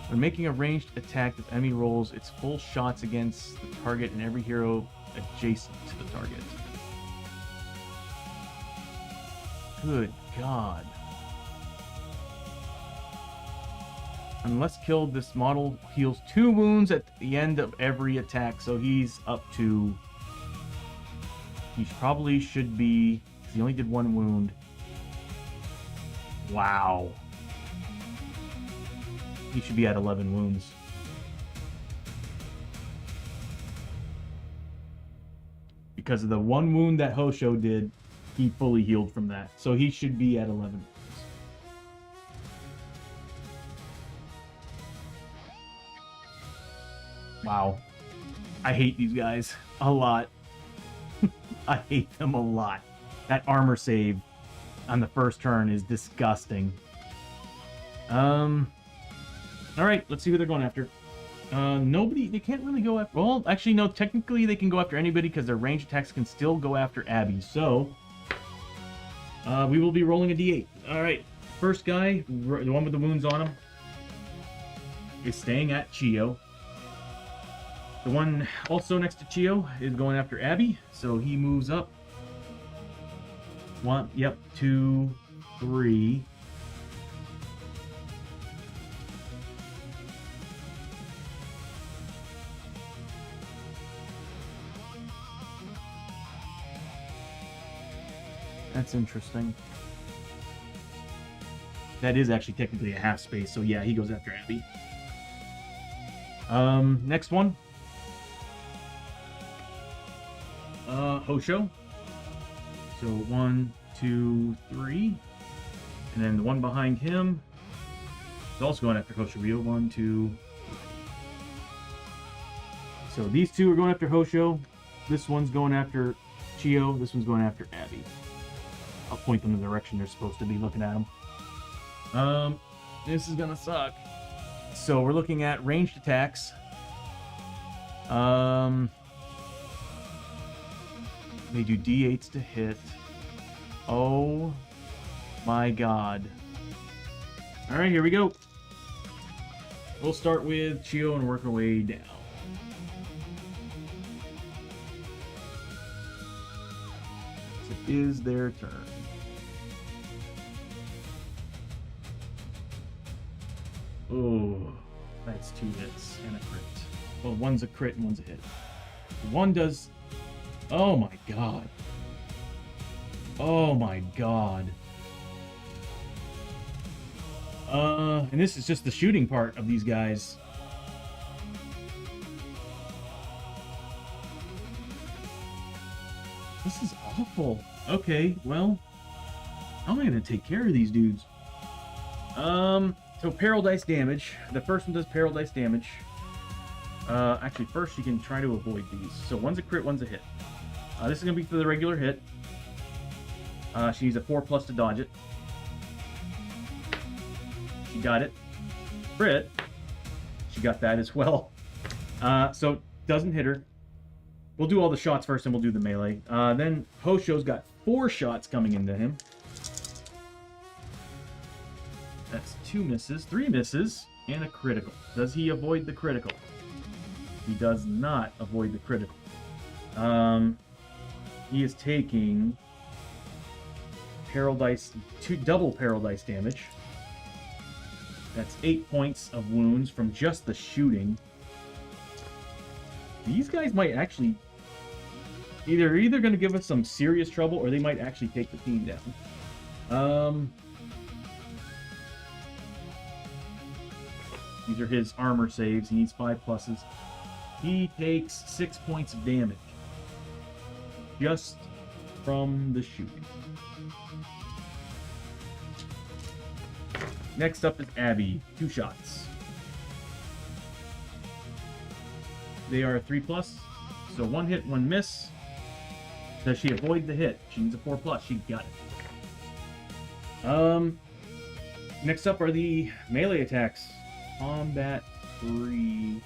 When making a ranged attack, this enemy rolls its full shots against the target and every hero adjacent to the target. Good God. Unless killed, this model heals 2 wounds at the end of every attack, so he's up to... He probably should be... Because he only did 1 wound. Wow. He should be at 11 wounds. Because of the 1 wound that Hoshoryo did, he fully healed from that. So he should be at 11. Wow. I hate these guys a lot. I hate them a lot. That armor save on the first turn is disgusting. Alright, let's see who they're going after. Nobody, they can't really go after... Well, actually, no, technically they can go after anybody because their range attacks can still go after Abbie. So, we will be rolling a d8. Alright, first guy, the one with the wounds on him, is staying at Chiyo. The one also next to Chiyo is going after Abbie, so he moves up. 1, yep, 2, 3. That's interesting. That is actually technically a half space, so yeah, he goes after Abbie. Next one. Hosho. So 1, 2, 3. And then the one behind him is also going after Hoshoryo. 1, 2. So these two are going after Hosho. This one's going after Chiyo. This one's going after Abbie. I'll point them in the direction they're supposed to be looking at them. This is gonna suck. So we're looking at ranged attacks. They do D8s to hit. Oh my god. Alright, here we go. We'll start with Chiyo and work our way down. It is their turn. Oh, that's 2 hits and a crit. Well, one's a crit and one's a hit. One does... Oh my god. Oh my god. And this is just the shooting part of these guys. This is awful. Okay, well, how am I gonna take care of these dudes? So peril dice damage. The first one does peril dice damage. Actually, first you can try to avoid these. So one's a crit, one's a hit. This is gonna be for the regular hit. She needs a 4+ to dodge it. She got it. Crit. She got that as well. So doesn't hit her. We'll do all the shots first, and we'll do the melee. Then Hosho's got 4 shots coming into him. That's 2 misses, 3 misses, and a critical. Does he avoid the critical? He does not avoid the critical. He is taking peril dice, double peril dice damage. That's 8 points of wounds from just the shooting. These guys might actually either going to give us some serious trouble, or they might actually take the team down. These are his armor saves. He needs 5 pluses. He takes 6 points of damage just from the shooting. Next up is Abbie. 2 shots. They are 3+, so 1 hit, 1 miss. Does she avoid the hit? She needs a 4+. She got it. Next up are the melee attacks. Combat 3.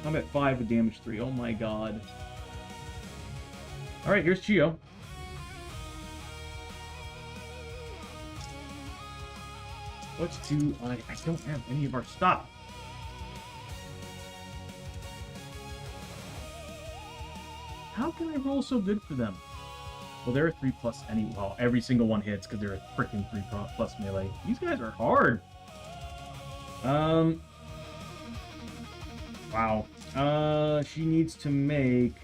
Combat 5 with damage 3. Oh my god. Alright, here's Chiyo. Let's do... I don't have any of our stuff. How can I roll so good for them? Well, they're a 3+ anyway. Well, every single one hits because they're a freaking 3+ melee. These guys are hard. Wow. She needs to make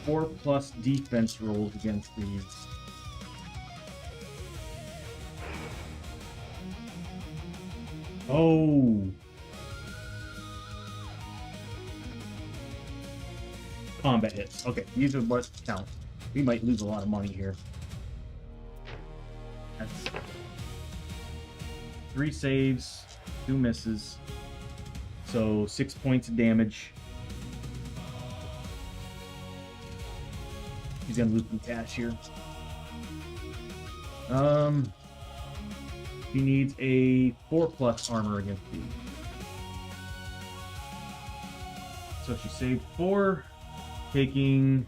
4+ defense rolls against these. Oh. Combat hits. Okay, these are what count. We might lose a lot of money here. That's 3 saves, 2 misses. So 6 points of damage. He's gonna lose some cash here. He needs a 4+ armor against these. So she saved 4, taking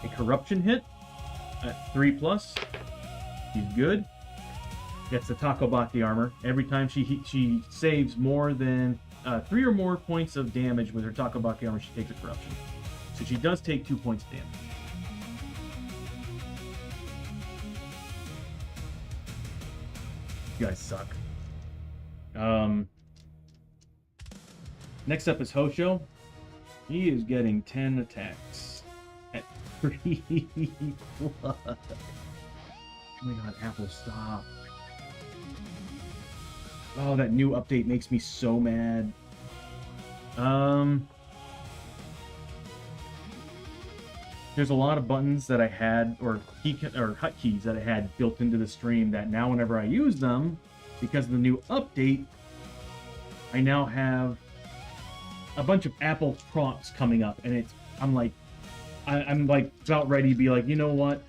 a corruption hit at 3+. She's good. Gets the Takobaki armor. Every time she saves more than 3 or more points of damage with her Takobaki armor, she takes a corruption. So she does take 2 points of damage. You guys suck. Next up is Hosho. He is getting 10 attacks at 3+. Oh my god, Apple, stop. Oh, that new update makes me so mad. There's a lot of buttons that I had, or hotkeys that I had built into the stream that now whenever I use them, because of the new update, I now have a bunch of Apple prompts coming up, and I'm like about ready to be like, you know what?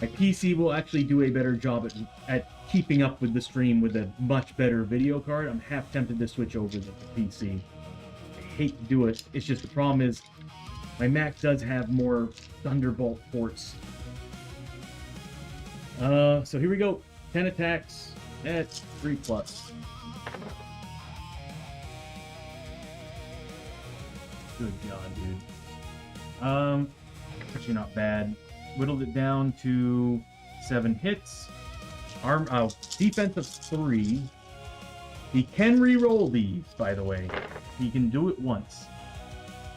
My PC will actually do a better job at keeping up with the stream with a much better video card. I'm half tempted to switch over to the PC. I hate to do it. It's just the problem is my Mac does have more Thunderbolt ports. So here we go. 10 attacks. That's 3+. Good God, dude. Actually not bad. Whittled it down to 7 hits. Defense of 3. He can re-roll these, by the way. He can do it once.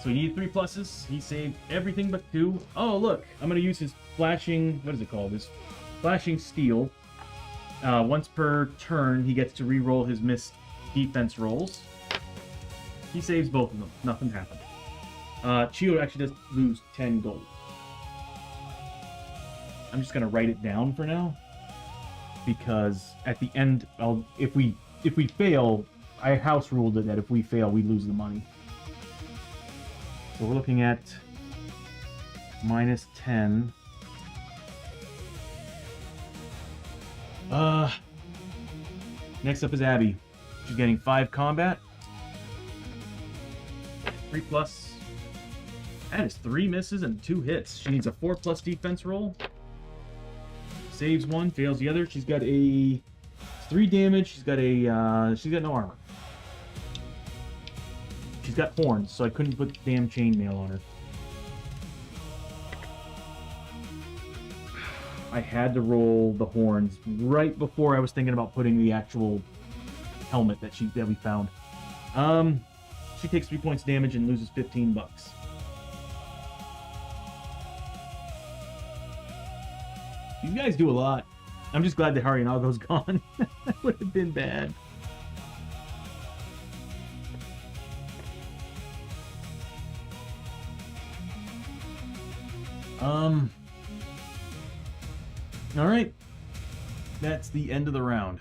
So he needed 3 pluses. He saved everything but 2. Oh, look. I'm going to use his flashing... What is it called? His flashing steel. Once per turn, he gets to re-roll his missed defense rolls. He saves both of them. Nothing happened. Chiyo actually does lose 10 gold. I'm just going to write it down for now. Because at the end, if we fail, I house ruled it that if we fail, we lose the money. So we're looking at -10. Next up is Abbie. She's getting 5 combat. 3+. That is 3 misses and 2 hits. She needs a 4+ defense roll. Saves 1, fails the other. She's got a 3 damage. She's got no armor. She's got horns, so I couldn't put damn chainmail on her. I had to roll the horns right before I was thinking about putting the actual helmet that we found. She takes 3 points damage and loses 15 bucks. These guys do a lot. I'm just glad that Harinago's gone. That would have been bad. Alright. That's the end of the round.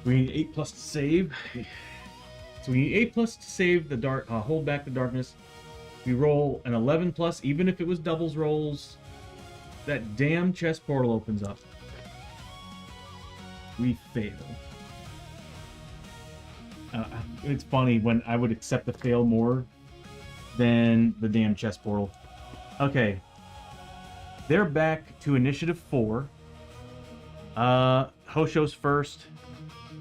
We need 8+ to save. So we need 8+ to save the dark. Hold back the darkness. We roll an 11+, even if it was doubles rolls. That damn chest portal opens up. We fail. It's funny when I would accept the fail more than the damn chest portal. Okay. They're back to initiative 4. Hosho's first.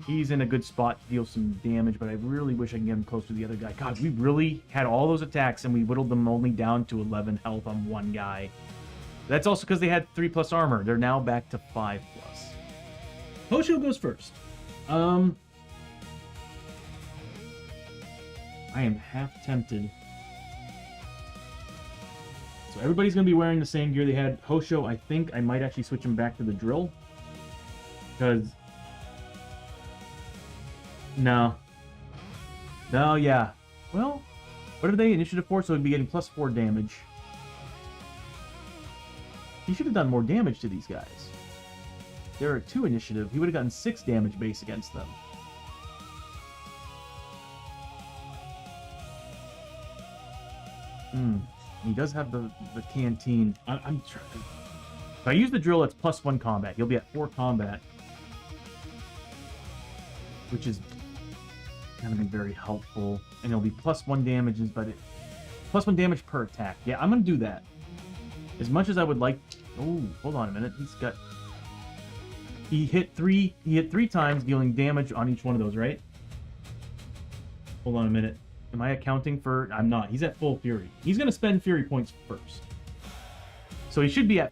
He's in a good spot to deal some damage, but I really wish I can get him close to the other guy. God, we really had all those attacks, and we whittled them only down to 11 health on one guy. That's also because they had 3+ armor. They're now back to 5+. Hosho goes first. I am half tempted. So everybody's going to be wearing the same gear they had. Hosho, I think I might actually switch him back to the drill. Because... No, yeah. Well, what are they? Initiative 4, so he'd be getting +4 damage. He should have done more damage to these guys. They're at 2 initiative. He would have gotten 6 damage base against them. He does have the canteen. I'm trying. If I use the drill, it's +1 combat. He'll be at 4 combat. Which is going to be very helpful. And it'll be +1 damages, but +1 damage per attack. Yeah, I'm going to do that. As much as I would like... Oh, hold on a minute. He hit 3 times, dealing damage on each one of those, right? Hold on a minute. Am I accounting for... I'm not. He's at full fury. He's going to spend fury points first. So he should be at...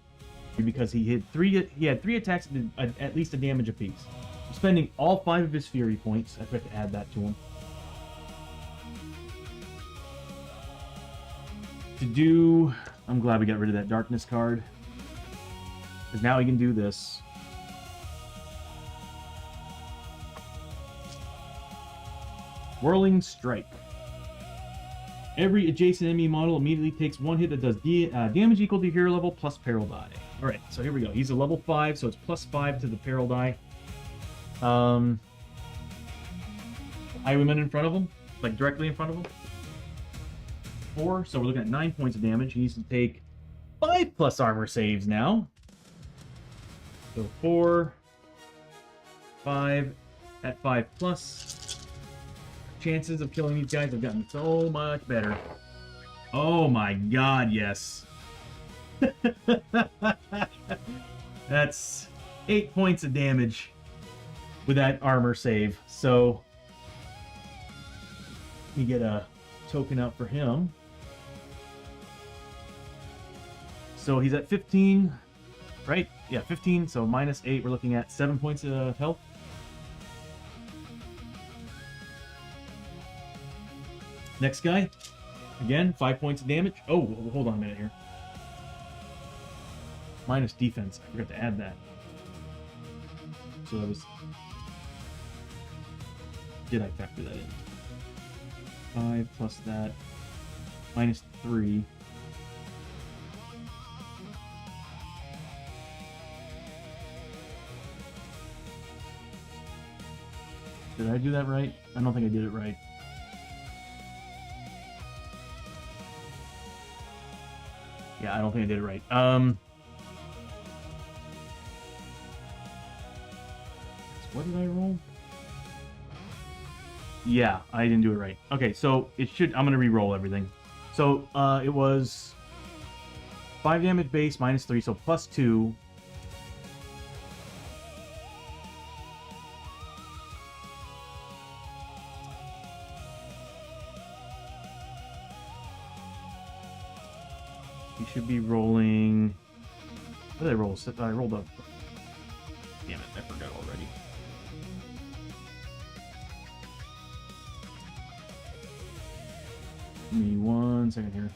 Because he had 3 attacks at least a damage apiece. spending all 5 of his Fury points. I forgot to add that to him. To do... I'm glad we got rid of that Darkness card. Because now he can do this. Whirling Strike. Every adjacent enemy model immediately takes 1 hit that does damage equal to hero level plus peril die. Alright, so here we go. He's a level 5, so it's plus 5 to the peril die. Highwayman in front of him, like directly in front of him. 4, so we're looking at 9 points of damage. He needs to take 5 plus armor saves now. So 4, 5, at 5 plus. Chances of killing these guys have gotten so much better. Oh my god, yes. That's 8 points of damage with that armor save. So we get a token out for him. So he's at 15, right? Yeah, 15. So minus 8. We're looking at 7 points of health. Next guy, again, 5 points of damage. Oh, hold on a minute here. Minus defense. I forgot to add that. So that was... Did I factor that in? 5 plus that. Minus 3. Did I do that right? I don't think I did it right. Yeah, I don't think I did it right. What did I roll? Yeah, I didn't do it right. Okay, so it should... I'm going to re-roll everything. So, it was 5 damage base, minus 3, so plus 2. You should be rolling... What did I roll? I rolled up... Damn it, I forgot already. Give me 1 second here.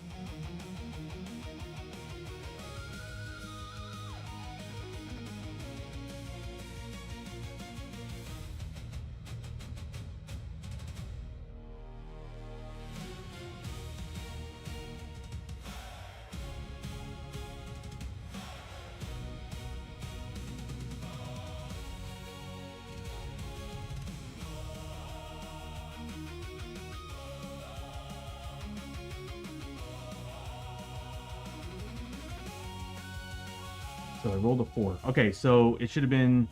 So I rolled a 4. Okay, so it should have been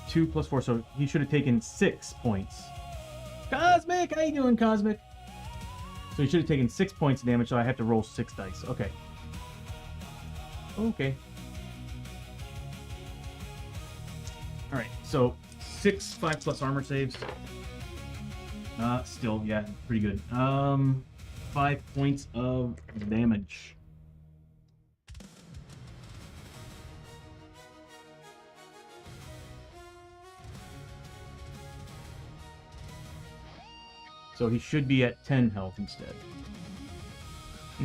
2 plus 4, so he should have taken 6 points. Cosmic! How you doing, Cosmic? So he should have taken 6 points of damage, so I have to roll 6 dice. Okay. Okay. Alright, so 6 5 plus armor saves. Still, yeah, pretty good. 5 points of damage. So he should be at 10 health instead.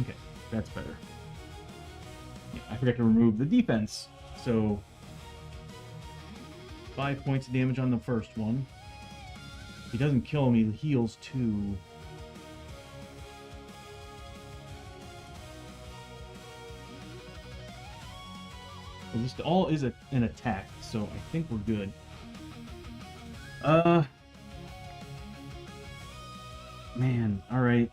Okay, that's better. Yeah, I forgot to remove the defense. So 5 points of damage on the first one. He doesn't kill him, he heals 2. Well, this all is an attack, so I think we're good. Man, alright,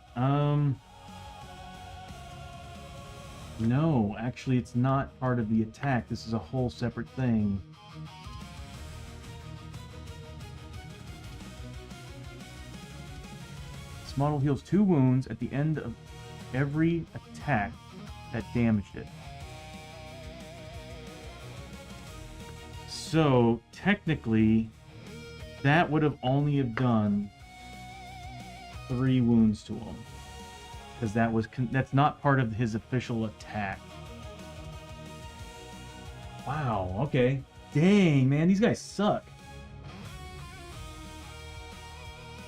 no, actually it's not part of the attack, this is a whole separate thing. This model heals 2 wounds at the end of every attack that damaged it. So, technically, that would have only have done 3 wounds to him, because that's not part of his official attack. Wow. Okay. Dang, man, these guys suck.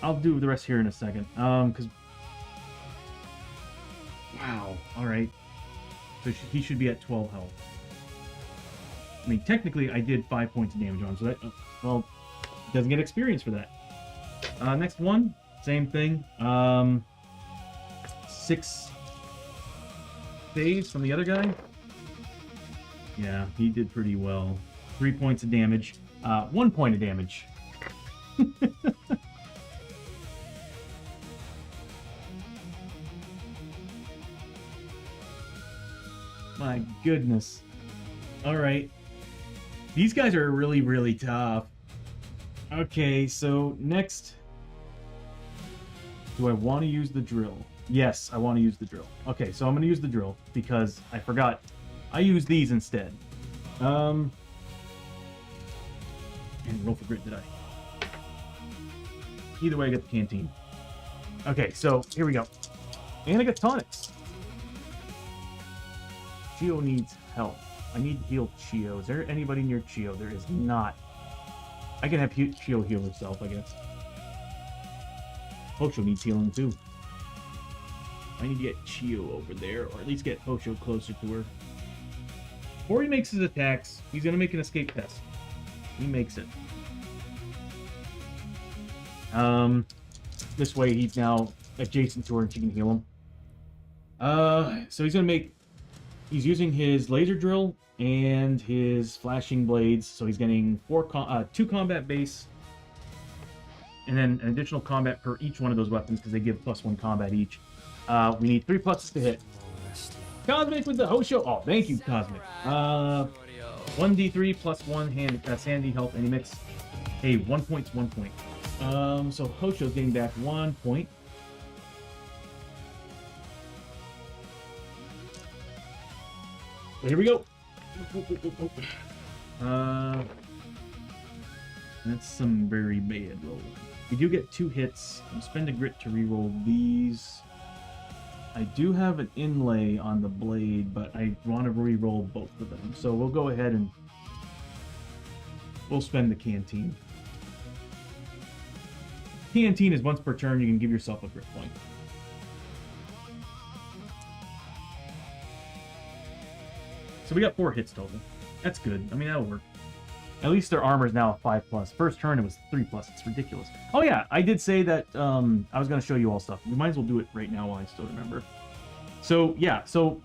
I'll do the rest here in a second. Because wow, all right. So he should be at 12 health. I mean, technically, I did 5 points of damage on him, so that well, doesn't get experience for that. Next one, same thing. 6 saves from the other guy. Yeah, he did pretty well. 3 points of damage. 1 point of damage. My goodness. Alright. These guys are really, really tough. Okay, so next... Do I want to use the drill? Yes, I want to use the drill. Okay, so I'm going to use the drill because I forgot. I use these instead. And roll for grit, did I? Either way, I get the canteen. Okay, so here we go. And I got tonics. Chiyo needs help. I need to heal Chiyo. Is there anybody near Chiyo? There is not. I can have Chiyo heal herself, I guess. Hoshoryo needs healing too. I need to get Chiyo over there, or at least get Hoshoryo closer to her. Before he makes his attacks, he's going to make an escape test. He makes it. This way he's now adjacent to her and she can heal him. So he's going to make... He's using his laser drill and his flashing blades, so he's getting 2 combat base, and then an additional combat per each one of those weapons because they give +1 combat each. We need 3 pluses to hit. Cosmic with the Hoshoryo. Oh, thank you, Cosmic. 1d3 +1 sanity, health, any mix. Hey, 1 point's 1 point. So Hoshoryo's getting back 1 point. So here we go. That's some very bad rolls. We do get 2 hits. I'll spend a grit to reroll these. I do have an inlay on the blade, but I want to re-roll both of them. So we'll go ahead and we'll spend the canteen. Canteen is once per turn. You can give yourself a grit point. So we got 4 hits total. That's good. I mean, that'll work. At least their armor is now a 5+. First turn it was 3+. It's ridiculous. Oh yeah, I did say that I was going to show you all stuff. We might as well do it right now while I still remember. So yeah, so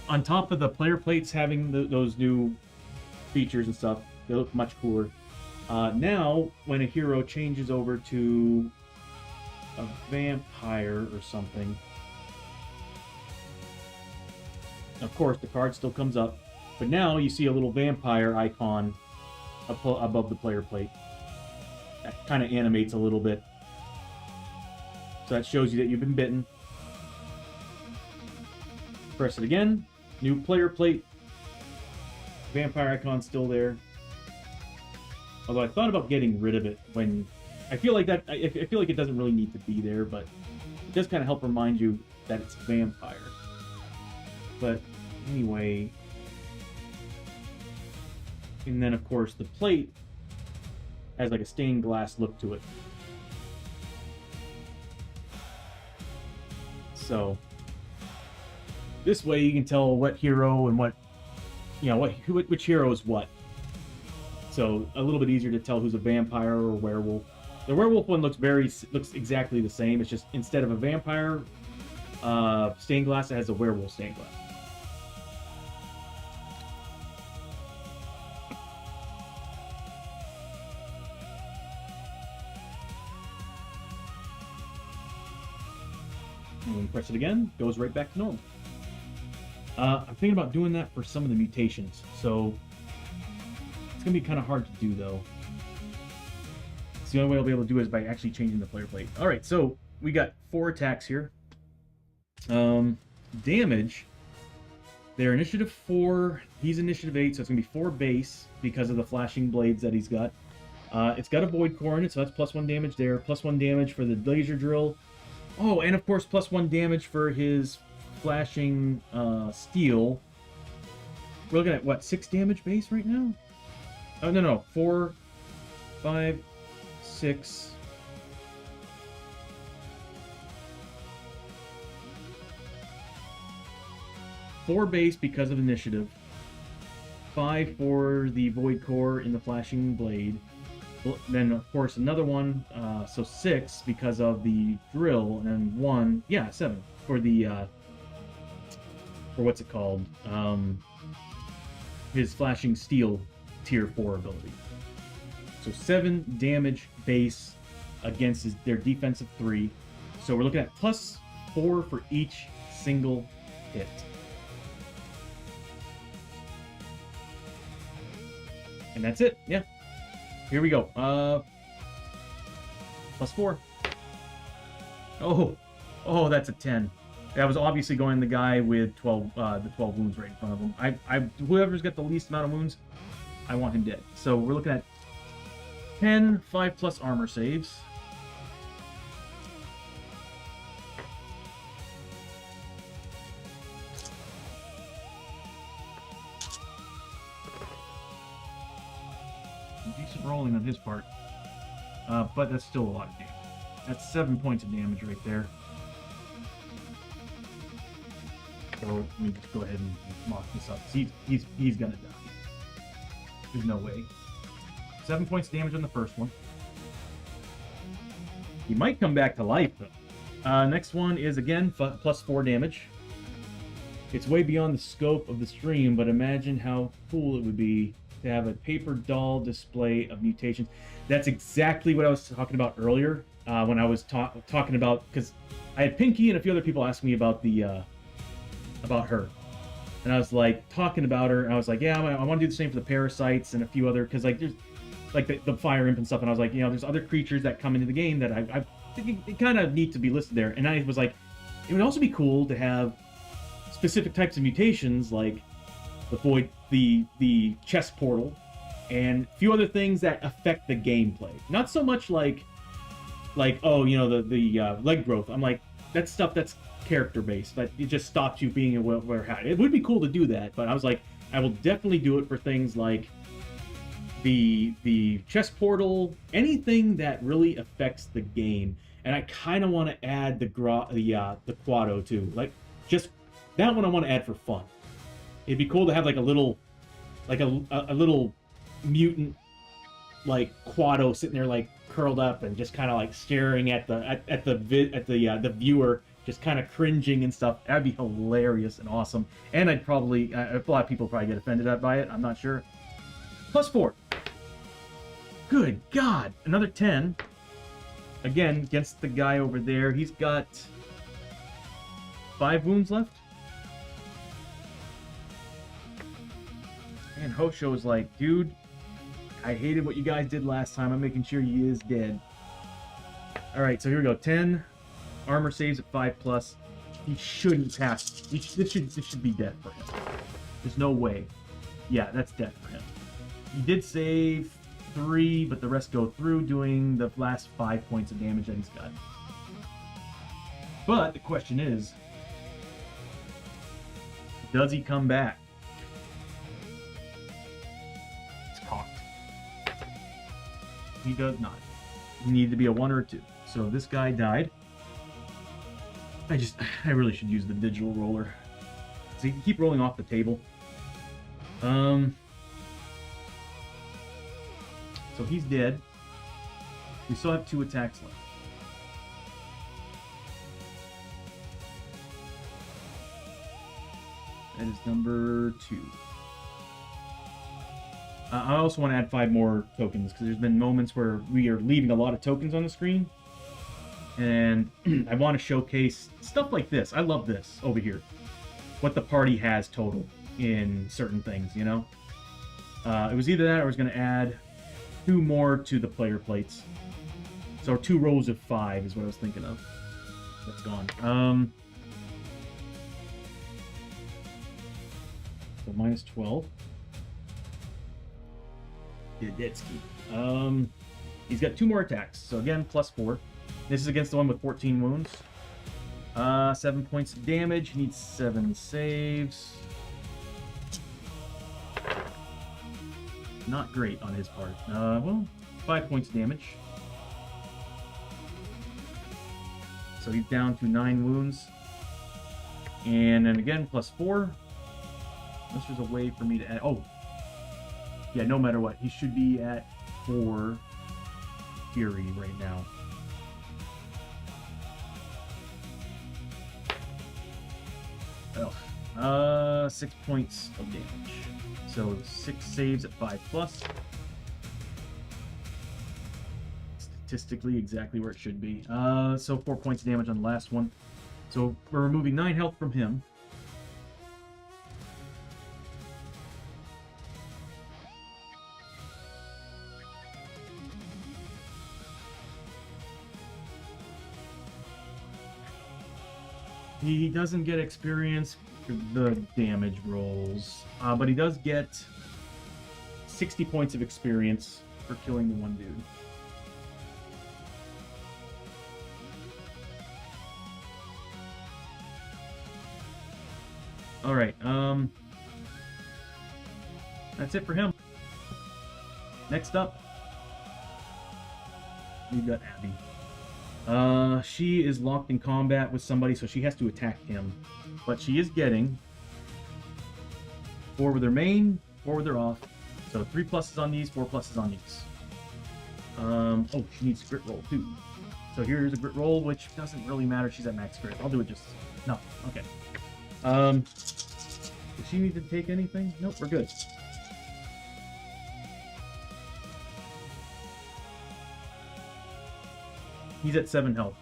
on top of the player plates having those new features and stuff, they look much cooler. Now, when a hero changes over to a vampire or something, of course the card still comes up. But now you see a little vampire icon above the player plate. That kind of animates a little bit. So that shows you that you've been bitten. Press it again. New player plate. Vampire icon still there. Although I thought about getting rid of it when... I feel like it doesn't really need to be there, but it does kind of help remind you that it's vampire. But anyway... And then, of course, the plate has like a stained glass look to it. So, this way you can tell what hero and what, you know, which hero is what. So, a little bit easier to tell who's a vampire or a werewolf. The werewolf one looks exactly the same. It's just instead of a vampire stained glass, it has a werewolf stained glass. And when you press it again, it goes right back to normal. I'm thinking about doing that for some of the mutations, so it's going to be kind of hard to do, though. It's the only way I'll be able to do it is by actually changing the player plate. Alright, so we got 4 attacks here. Damage, they're initiative 4, he's initiative 8, so it's going to be 4 base because of the flashing blades that he's got. It's got a void core in it, so that's +1 damage there, +1 damage for the laser drill. Oh, and of course, +1 damage for his flashing steel. We're looking at, what, 6 damage base right now? Oh, no, 4, 5, 6, 4 base because of initiative, 5 for the Void Core in the Flashing Blade, then of course another one, so 6 because of the Drill, and then 1, yeah, 7 for the, for what's it called, his Flashing Steel tier 4 ability. So 7 damage base against their defensive 3. So we're looking at +4 for each single hit. And that's it. Yeah. Here we go. +4. Oh, that's a 10. That was obviously going the guy with 12, the 12 wounds right in front of him. Whoever's got the least amount of wounds, I want him dead. So we're looking at 10 5+ armor saves. Decent rolling on his part, but that's still a lot of damage. That's 7 points of damage right there. So let me just go ahead and mock this up. He's gonna die. There's no way. 7 points of damage on the first one. He might come back to life though. Next one is again +4 damage. It's way beyond the scope of the stream, but imagine how cool it would be to have a paper doll display of mutations. That's exactly what I was talking about earlier when I was talking about, because I had Pinky and a few other people asking me about the about her, and I was like talking about her, and I was like, yeah, I want to do the same for the parasites and a few other, because like there's like the fire imp and stuff, and I was like, you know, there's other creatures that come into the game that I think it kind of need to be listed there, and I was like, it would also be cool to have specific types of mutations like the void, the chest portal, and a few other things that affect the gameplay. Not so much like oh, you know, the leg growth. I'm like, that's stuff that's character based, but it just stops you being aware how. It would be cool to do that, but I was like, I will definitely do it for things like the chest portal, anything that really affects the game. And I kind of want to add the Quado too, like just that one I want to add for fun. It'd be cool to have like a little mutant like Quado sitting there like curled up and just kind of like staring at the viewer, just kind of cringing and stuff. That'd be hilarious and awesome. And I'd probably a lot of people probably get offended by it. I'm not sure. +4. Good God, another 10. Again against the guy over there. He's got 5 wounds left. And Hoshoryo is like, dude, I hated what you guys did last time. I'm making sure he is dead. Alright, so here we go. 10 armor saves at 5+. He shouldn't pass. This should be death for him. There's no way. Yeah, that's death for him. He did save 3, but the rest go through, doing the last 5 points of damage that he's got. But the question is, does he come back? He does not. He needed to be a 1 or a 2. So this guy died. I really should use the digital roller. So you can keep rolling off the table. So he's dead. We still have 2 attacks left. That is number 2. I also want to add 5 more tokens, because there's been moments where we are leaving a lot of tokens on the screen. And I want to showcase stuff like this. I love this over here. What the party has total in certain things, you know? It was either that or I was going to add 2 more to the player plates. So 2 rows of 5 is what I was thinking of. That's gone. So -12. Yadetsky. He's got 2 more attacks. So again, +4. This is against the one with 14 wounds. 7 points of damage. He needs 7 saves. Not great on his part. Well, 5 points of damage. So he's down to 9 wounds. And then again, +4. Unless there's a way for me to add... Oh! Yeah, no matter what. He should be at 4 Fury right now. Oh. 6 points of damage. So 6 saves at 5+. Statistically, exactly where it should be. So 4 points of damage on the last one. So we're removing 9 health from him. He doesn't get experience for the damage rolls, but he does get 60 points of experience for killing the one dude. All right, that's it for him. Next up, we've got Abbie. She is locked in combat with somebody, so she has to attack him. But she is getting 4 with her main, 4 with her off. So 3 pluses on these, 4 pluses on these. Oh, she needs a grit roll too. So here's a grit roll, which doesn't really matter. She's at max grit. I'll do it just... No, okay. Does she need to take anything? Nope, we're good. He's at 7 health.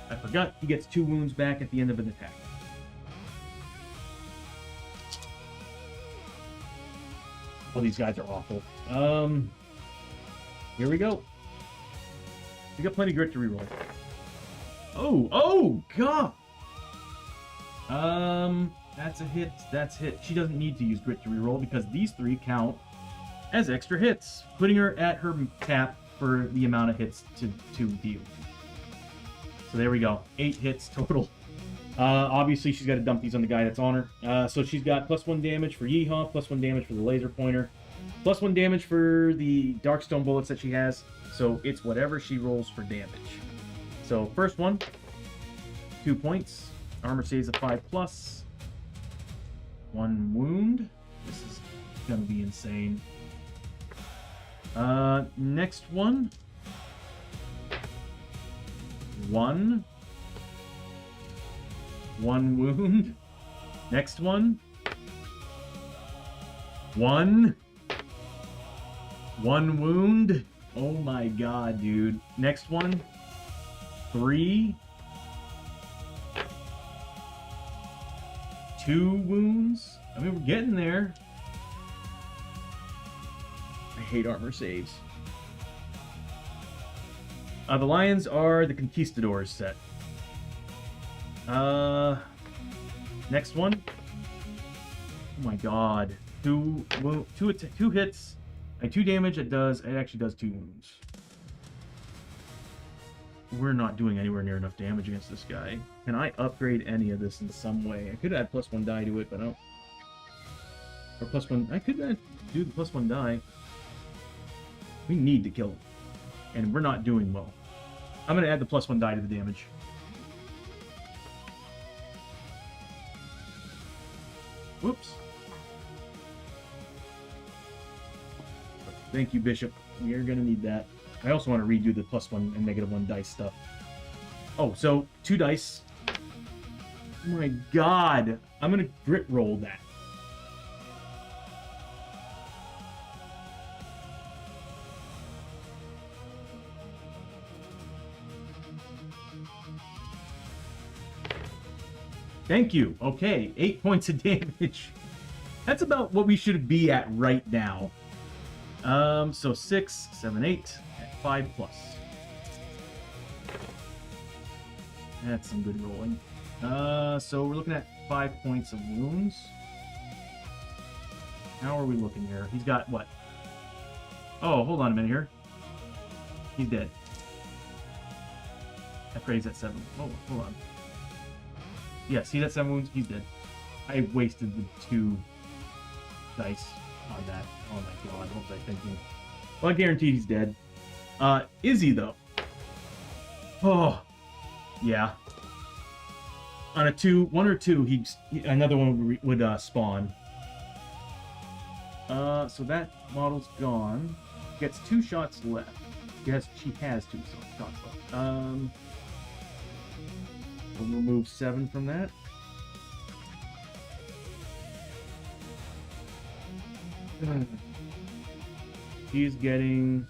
I forgot he gets 2 wounds back at the end of an attack. Oh, these guys are awful. Here we go. We got plenty of grit to reroll. Oh, God! That's a hit. That's hit. She doesn't need to use grit to reroll because these 3 count as extra hits, putting her at her cap for the amount of hits to deal. So there we go. 8 hits total. Obviously, she's got to dump these on the guy that's on her. So she's got +1 damage for Yeehaw, +1 damage for the laser pointer, +1 damage for the Darkstone bullets that she has. So it's whatever she rolls for damage. So first one, 2 points. Armor saves a 5+. 1 wound. This is gonna be insane. Next one. 1 wound. Next one. 1 wound. Oh my god, dude. Next one. 3. 2 wounds. I mean, we're getting there. I hate armor saves. The lions are the Conquistadors set. Next one. Oh my god. 2 hits and 2 damage. It actually does 2 wounds. We're not doing anywhere near enough damage against this guy. Can I upgrade any of this in some way? I could add +1 die to it, but I don't. Or +1. I could do the +1 die. We need to kill him. And we're not doing well. I'm going to add the +1 die to the damage. Whoops. Thank you, Bishop. We are going to need that. I also want to redo the +1 and -1 dice stuff. Oh, so 2 dice. Oh my god. I'm going to grit roll that. Thank you. Okay, 8 points of damage. That's about what we should be at right now. So 6, 7, 8, at 5+. That's some good rolling. So we're looking at 5 points of wounds. How are we looking here? He's got what? Oh, hold on a minute here. He's dead. I forgot he's at 7. Oh, hold on. Yes, he's at 7 wounds. He's dead. I wasted the 2 dice on that. Oh my god, what was I thinking? Well, I guarantee he's dead. Is he, though? Oh, yeah. On a 2, 1 or 2, another one would spawn. So that model's gone. Gets 2 shots left. She has 2 shots left. We'll remove 7 from that. He's getting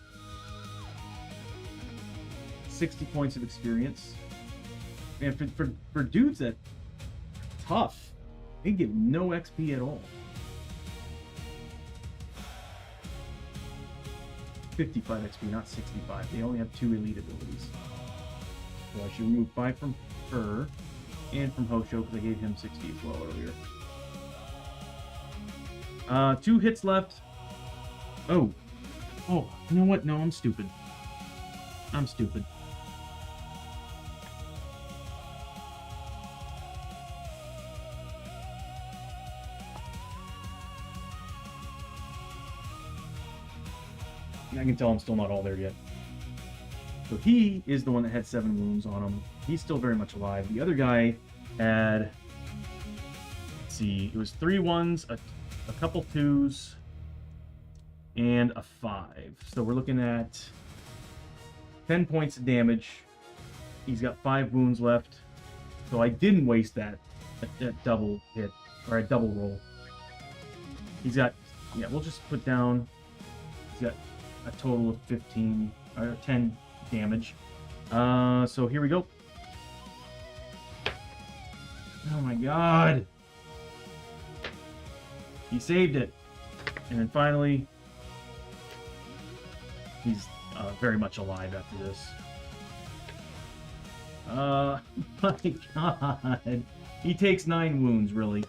60 points of experience. And for dudes that are tough, they get no XP at all. 55 XP, not 65. They only have 2 elite abilities. So I should remove 5 from her and from Hoshoryo because I gave him 60 as well earlier. 2 hits left. Oh, you know what? No, I'm stupid. I'm stupid. I can tell I'm still not all there yet. So he is the one that had 7 wounds on him. He's still very much alive. The other guy had, let's see, it was 3 1s, a couple 2s, and a 5. So we're looking at 10 points of damage. He's got 5 wounds left. So I didn't waste that double hit, or a double roll. He's got, yeah, we'll just put down, he's got a total of 15 or 10 damage. So here we go. Oh my god. He saved it. And then finally, he's very much alive after this. My god. He takes 9 wounds, really.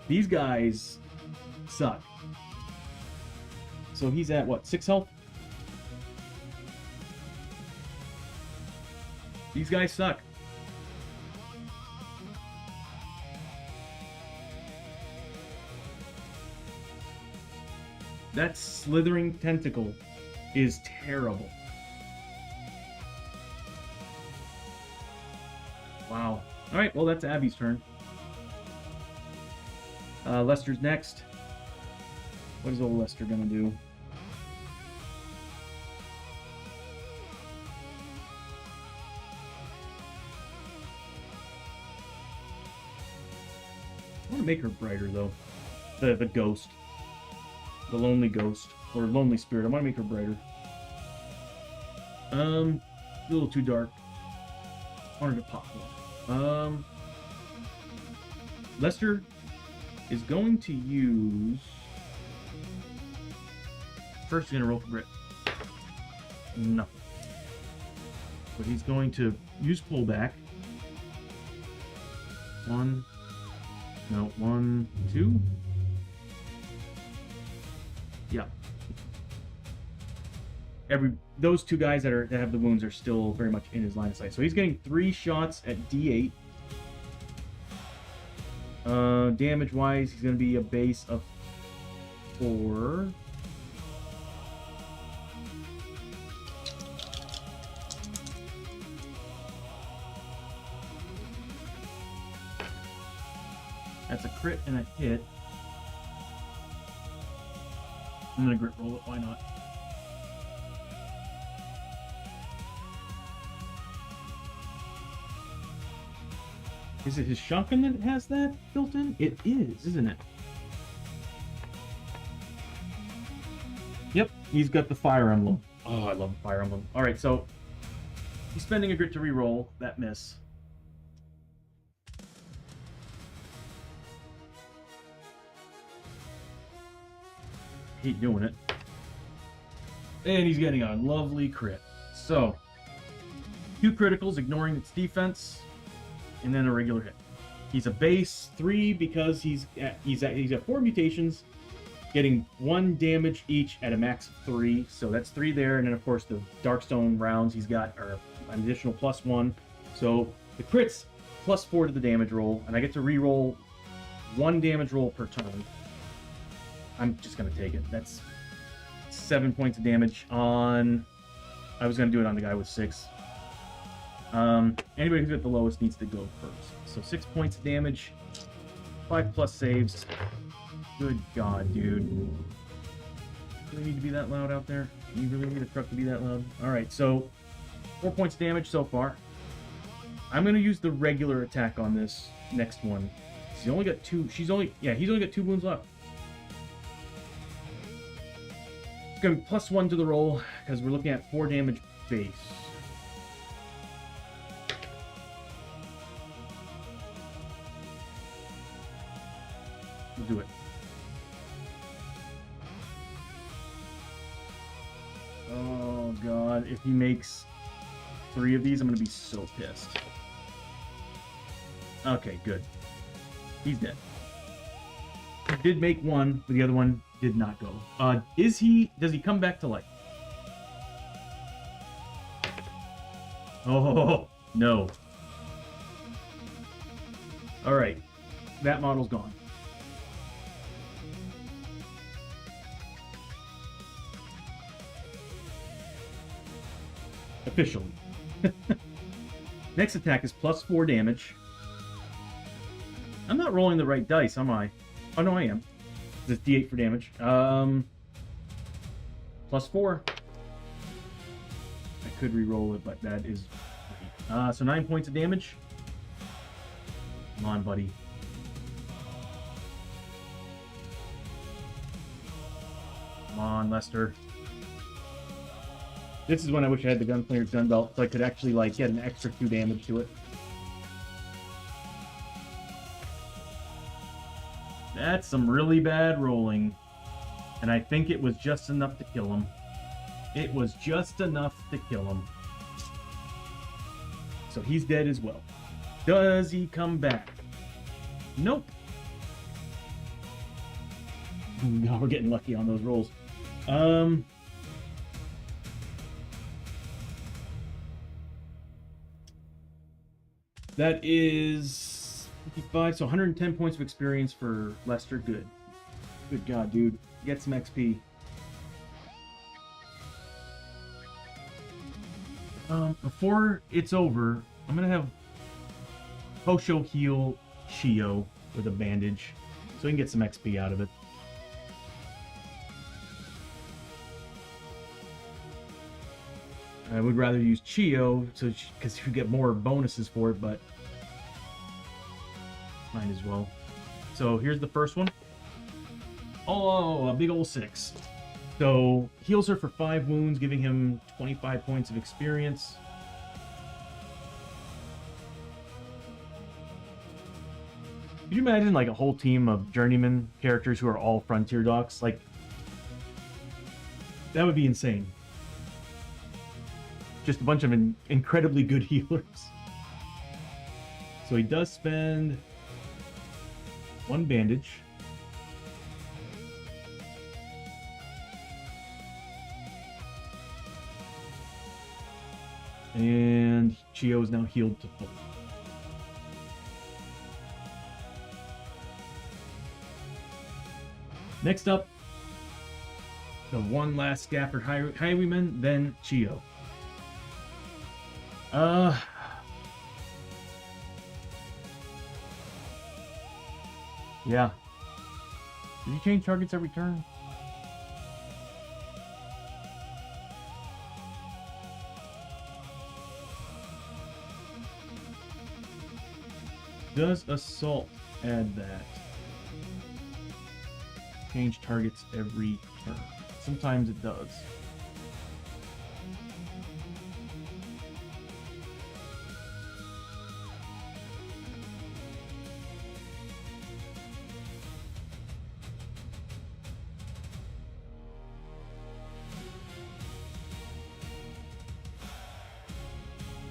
These guys suck. So he's at, what, 6 health? These guys suck. That slithering tentacle is terrible. Wow. Alright, well, that's Abbie's turn. Lester's next. What is old Lester gonna do? I want to make her brighter, though. The ghost. The lonely ghost. Or lonely spirit. I want to make her brighter. A little too dark. I wanted to pop one. Lester is going to use... First, he's going to roll for grit. Nothing. But he's going to use pullback. 1, 2. Yeah. Those 2 guys that have the wounds are still very much in his line of sight. So he's getting 3 shots at D8. Damage wise, he's going to be a base of 4. That's a crit and a hit. I'm going to grit roll it, why not? Is it his shotgun that has that built in? It is, isn't it? Yep, he's got the fire emblem. Oh, I love the fire emblem. Alright, so he's spending a grit to reroll that miss. Hate doing it. And he's getting a lovely crit. So, 2 criticals, ignoring its defense. And then a regular hit. He's a base 3 because he's at 4 mutations, getting 1 damage each at a max of 3. So that's 3 there, and then of course the Darkstone rounds he's got are an additional +1. So the crits +4 to the damage roll, and I get to re-roll 1 damage roll per turn. I'm just gonna take it. That's 7 points of damage on... I was going to do it on the guy with 6. Anybody who's at the lowest needs to go first. So 6 points of damage, 5 plus saves. Good God, dude. Really need to be that loud out there? You really need a truck to be that loud? Alright, so 4 points of damage so far. I'm going to use the regular attack on this next one. He's only got 2... he's only got 2 wounds left. It's going to be +1 to the roll, because we're looking at 4 damage base. We'll do it. Oh God, if he makes 3 of these, I'm gonna be so pissed. Okay, good. He's dead. He did make 1, but the other one did not go. Does he come back to life? Oh, no. Alright. That model's gone. Officially. Next attack is +4 damage. I'm not rolling the right dice, am I? Oh, no, I am. It's D8 for damage. +4. I could re-roll it, but that is... so 9 points of damage. Come on, buddy. Come on, Lester. This is when I wish I had the Gunslinger's gun belt, so I could actually, like, get an extra 2 damage to it. That's some really bad rolling. And I think it was just enough to kill him. It was just enough to kill him. So he's dead as well. Does he come back? Nope. No, we're getting lucky on those rolls. That is 55, so 110 points of experience for Lester. Good. Good God, dude. Get some XP. Before it's over, I'm gonna have Hoshoryo heal Chiyo with a bandage, so he can get some XP out of it. I would rather use Chiyo, because you get more bonuses for it, but might as well. So here's the first one. Oh, a big old 6. So heals her for 5 wounds, giving him 25 points of experience. Could you imagine like a whole team of journeyman characters who are all frontier docs? Like, that would be insane. Just a bunch of incredibly good healers. So he does spend 1 bandage. And Chiyo is now healed to full. Next up, the one last Scafford Highwayman, then Chiyo. Yeah. Did you change targets every turn? Does Assault add that? Change targets every turn. Sometimes it does.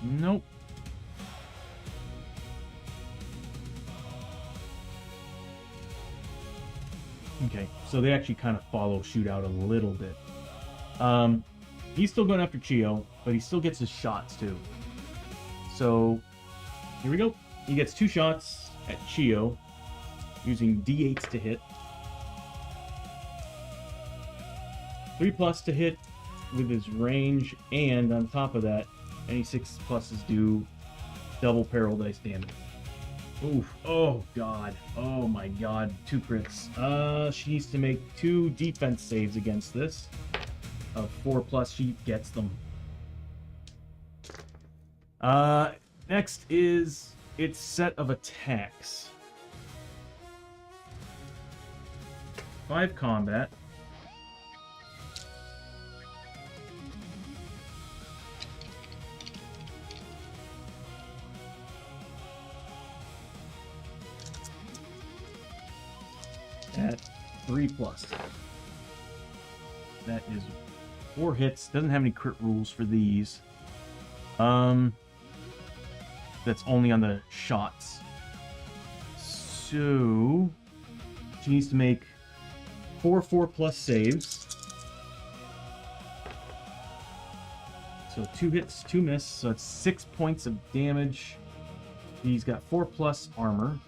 Nope. Okay, so they actually kind of follow Shootout a little bit. He's still going after Chiyo, but he still gets his shots too. So, here we go. He gets 2 shots at Chiyo, using D8s to hit. 3+ to hit with his range, and on top of that, any 6 pluses do double peril dice damage. Oof. Oh god. Oh my god. 2 crits. She needs to make 2 defense saves against this. Of 4+, she gets them. Next is its set of attacks. 5 combat. At 3+. That is 4 hits. Doesn't have any crit rules for these. That's only on the shots. So she needs to make 4 4+ saves. So 2 hits, 2 miss. So it's 6 points of damage. He's got 4+ armor.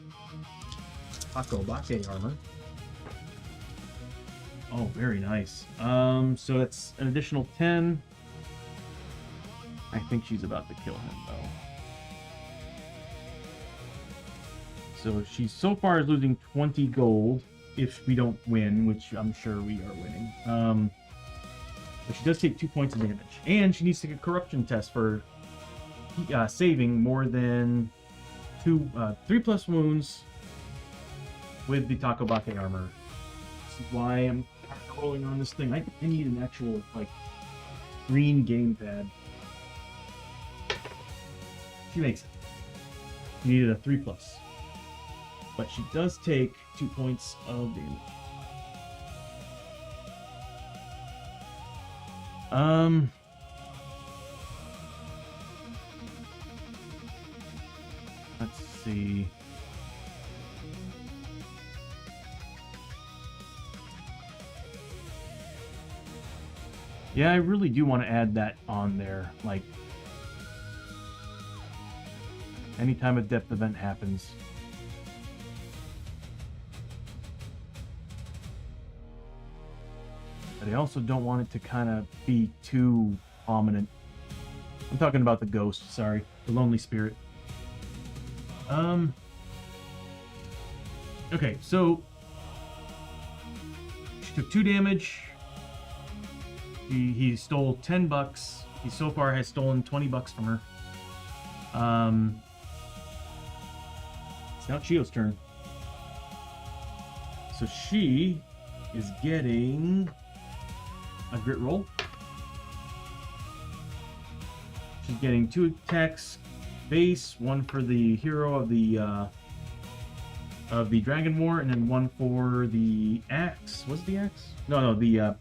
Akobake armor. Oh, very nice. So that's an additional 10. I think she's about to kill him, though. So she so far is losing 20 gold if we don't win, which I'm sure we are winning. But she does take 2 points of damage. And she needs to take a corruption test for saving more than 3+ wounds with the Takobake armor. This is why I'm rolling on this thing. I need an actual, like, green gamepad. She makes it. She needed a 3+. But she does take 2 points of damage. Let's see. Yeah, I really do want to add that on there. Like, anytime a depth event happens. But I also don't want it to kind of be too prominent. I'm talking about the ghost, sorry. The lonely spirit. Okay, so she took 2 damage. He stole $10. He so far has stolen $20 from her. It's now Chiyo's turn. So she is getting a grit roll. She's getting 2 attacks base, 1 for the hero of the Dragon War, and then 1 for the axe. What's the axe? No, the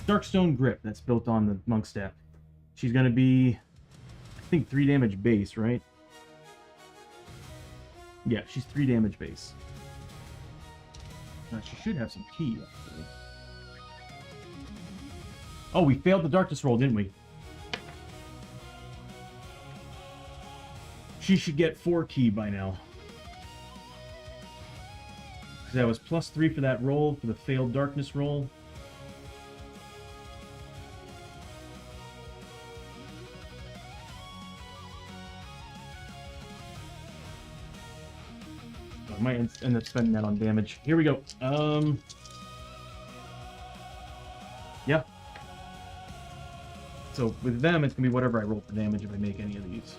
Darkstone grip that's built on the monk staff. She's gonna be, I think, 3 damage base, right? Yeah, she's 3 damage base. She should have some key, actually. Oh, we failed the darkness roll, didn't we? She should get 4 key by now. Because that was +3 for that roll, for the failed darkness roll. I might end up spending that on damage. Here we go. Yeah. So with them, it's gonna be whatever I roll for damage if I make any of these.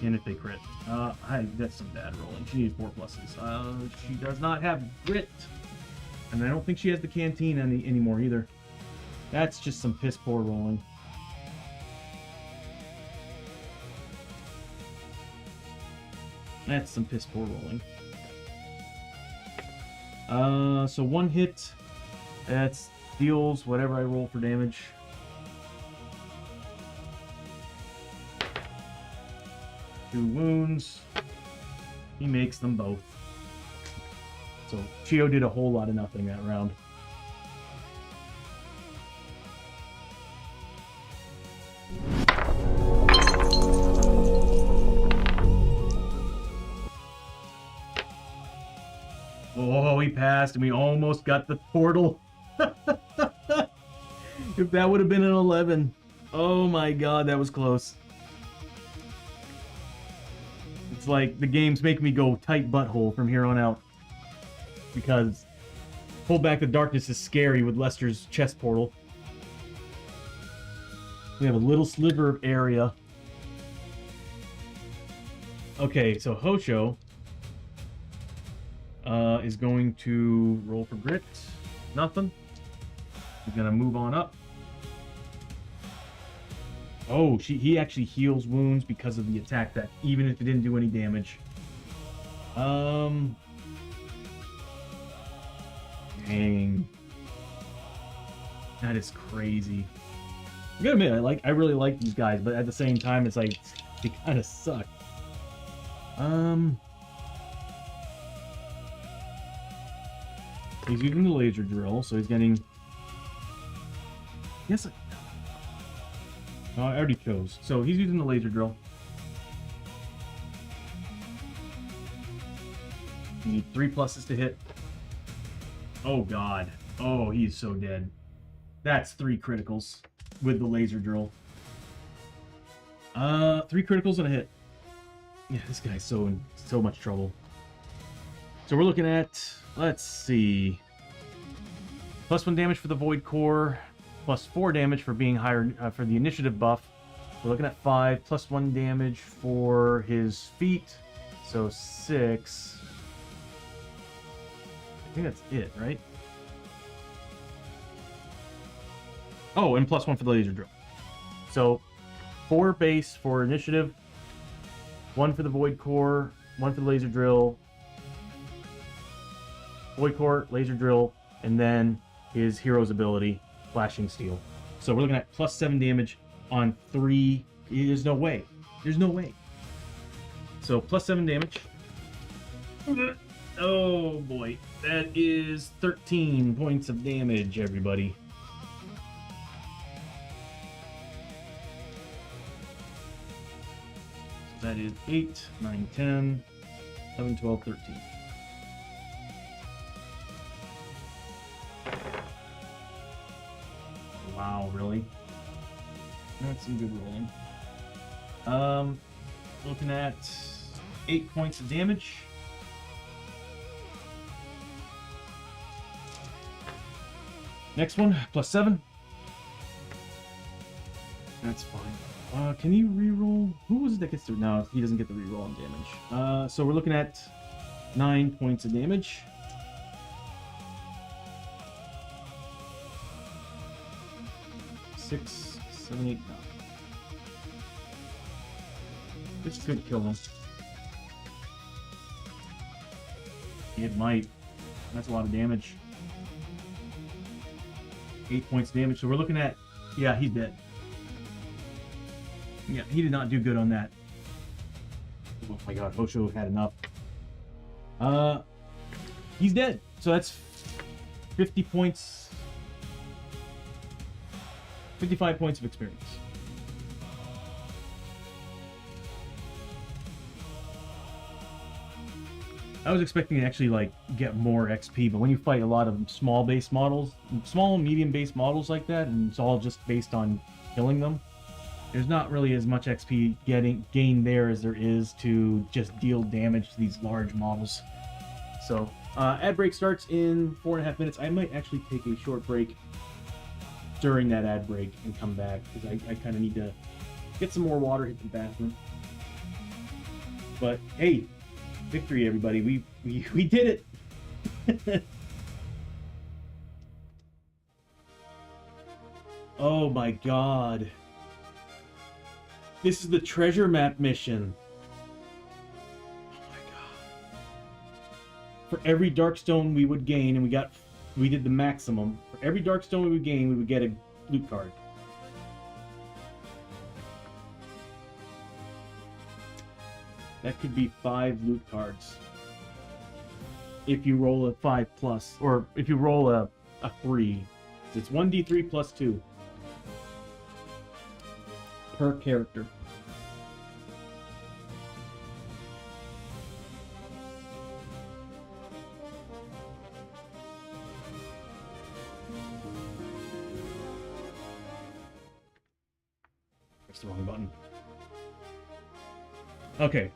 And if they crit. That's some bad rolling. She needs 4 pluses. She does not have grit. And I don't think she has the canteen anymore either. That's just some piss poor rolling. That's some piss poor rolling. So 1 hit. That deals whatever I roll for damage. Two wounds. He makes them both. So Chiyo did a whole lot of nothing that round. Oh, he passed, and we almost got the portal. If that would have been an 11. Oh my god, that was close. It's like the games make me go tight butthole from here on out. Because Pull Back the Darkness is scary with Lester's chest portal. We have a little sliver of area. Okay, so Hoshoryo is going to roll for grit. Nothing. He's gonna move on up. Oh, he actually heals wounds because of the attack, that even if it didn't do any damage. Dang. That is crazy. I gotta admit, I really like these guys, but at the same time, it's like they kind of suck. He's using the laser drill, so he's getting. Yes. I already chose. So he's using the laser drill. You need 3 pluses to hit. Oh god. Oh, he's so dead. That's 3 criticals with the laser drill. 3 criticals and a hit. Yeah, this guy's so in so much trouble. So we're looking at, let's see, +1 damage for the Void Core, +4 damage for being higher for the initiative buff. We're looking at 5, +1 damage for his feet, so 6. I think that's it, right? Oh, and +1 for the laser drill. So 4 base for initiative, 1 for the Void Core, 1 for the laser drill, Void Core, laser drill, and then his hero's ability, Flashing Steel. So we're looking at +7 damage on 3. There's no way. There's no way. So +7 damage. Oh boy. That is 13 points of damage, everybody. So that is 8, 9, 10, 11, 12, 13. Wow, really? That's some good rolling. Looking at 8 points of damage. Next one, +7. That's fine. Can you reroll? Who was it that gets to? No, he doesn't get the reroll on damage. So we're looking at 9 points of damage. Six, 7, 8, 9. This could kill him. It might. That's a lot of damage. 8 points of damage. So we're looking at, yeah, he's dead. Yeah, he did not do good on that. Oh my god, Hoshoryo had enough. He's dead. So that's 50 points. 55 points of experience. I was expecting to actually get more XP, but when you fight a lot of small base models, small medium base models like that, and it's all just based on killing them, there's not really as much XP gained there as there is to just deal damage to these large models. So ad break starts in 4.5 minutes. I might actually take a short break during that ad break and come back, because I kind of need to get some more water, hit the bathroom. But hey, victory, everybody! We did it! Oh my god! This is the treasure map mission. Oh my god! For every Darkstone we would gain, and we did the maximum. For every Darkstone we would gain, we would get a loot card. That could be 5 loot cards. If you roll a 5+, or if you roll a 3. It's 1d3 plus 2 per character. That's the wrong button. Okay.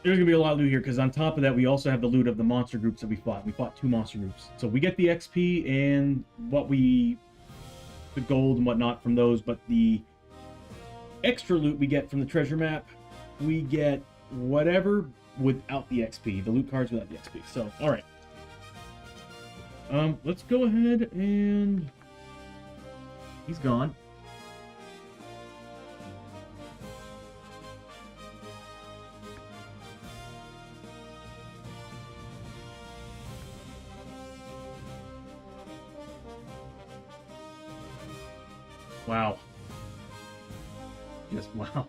There's gonna be a lot of loot here, because on top of that, we also have the loot of the monster groups that we fought. We fought 2 monster groups. So we get the XP and the gold and whatnot from those, but the extra loot we get from the treasure map, we get whatever without the XP. The loot cards without the XP. So, alright. Let's go ahead and... He's gone. Wow. Yes, wow.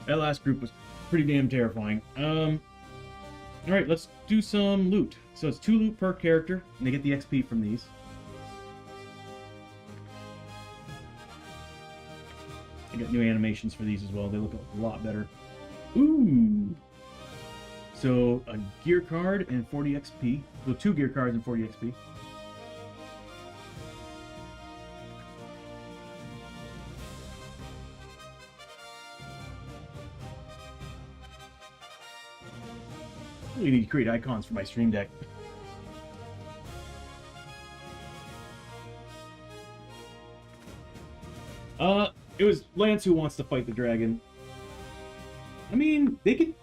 That last group was pretty damn terrifying. Alright, let's do some loot. So it's 2 loot per character, and they get the XP from these. I got new animations for these as well. They look a lot better. Ooh! So, a gear card and 40 XP. So 2 gear cards and 40 XP. I really need to create icons for my stream deck. It was Lance who wants to fight the dragon. I mean, they could...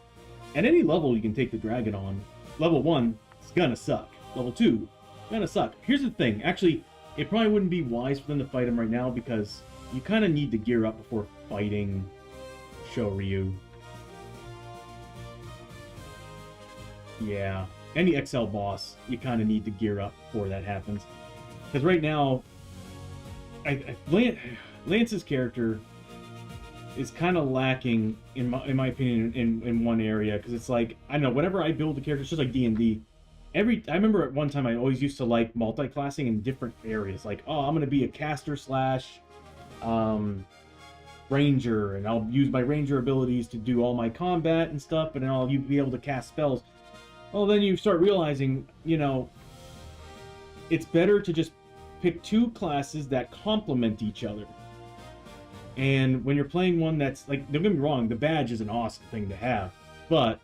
At any level you can take the dragon on. Level 1, it's gonna suck. Level 2, gonna suck. Here's the thing. Actually, it probably wouldn't be wise for them to fight him right now, because you kind of need to gear up before fighting Hoshoryo. Yeah, any XL boss, you kind of need to gear up before that happens. Because right now, Lance's character is kind of lacking, in my opinion, in one area. Because it's like, I don't know, whenever I build a character, it's just like D&D. I remember at one time I always used to like multi-classing in different areas. Like, oh, I'm going to be a caster slash ranger, and I'll use my ranger abilities to do all my combat and stuff, and then I'll be able to cast spells. Well, then you start realizing, you know, it's better to just pick 2 classes that complement each other. And when you're playing one that's, like, don't get me wrong, the badge is an awesome thing to have, but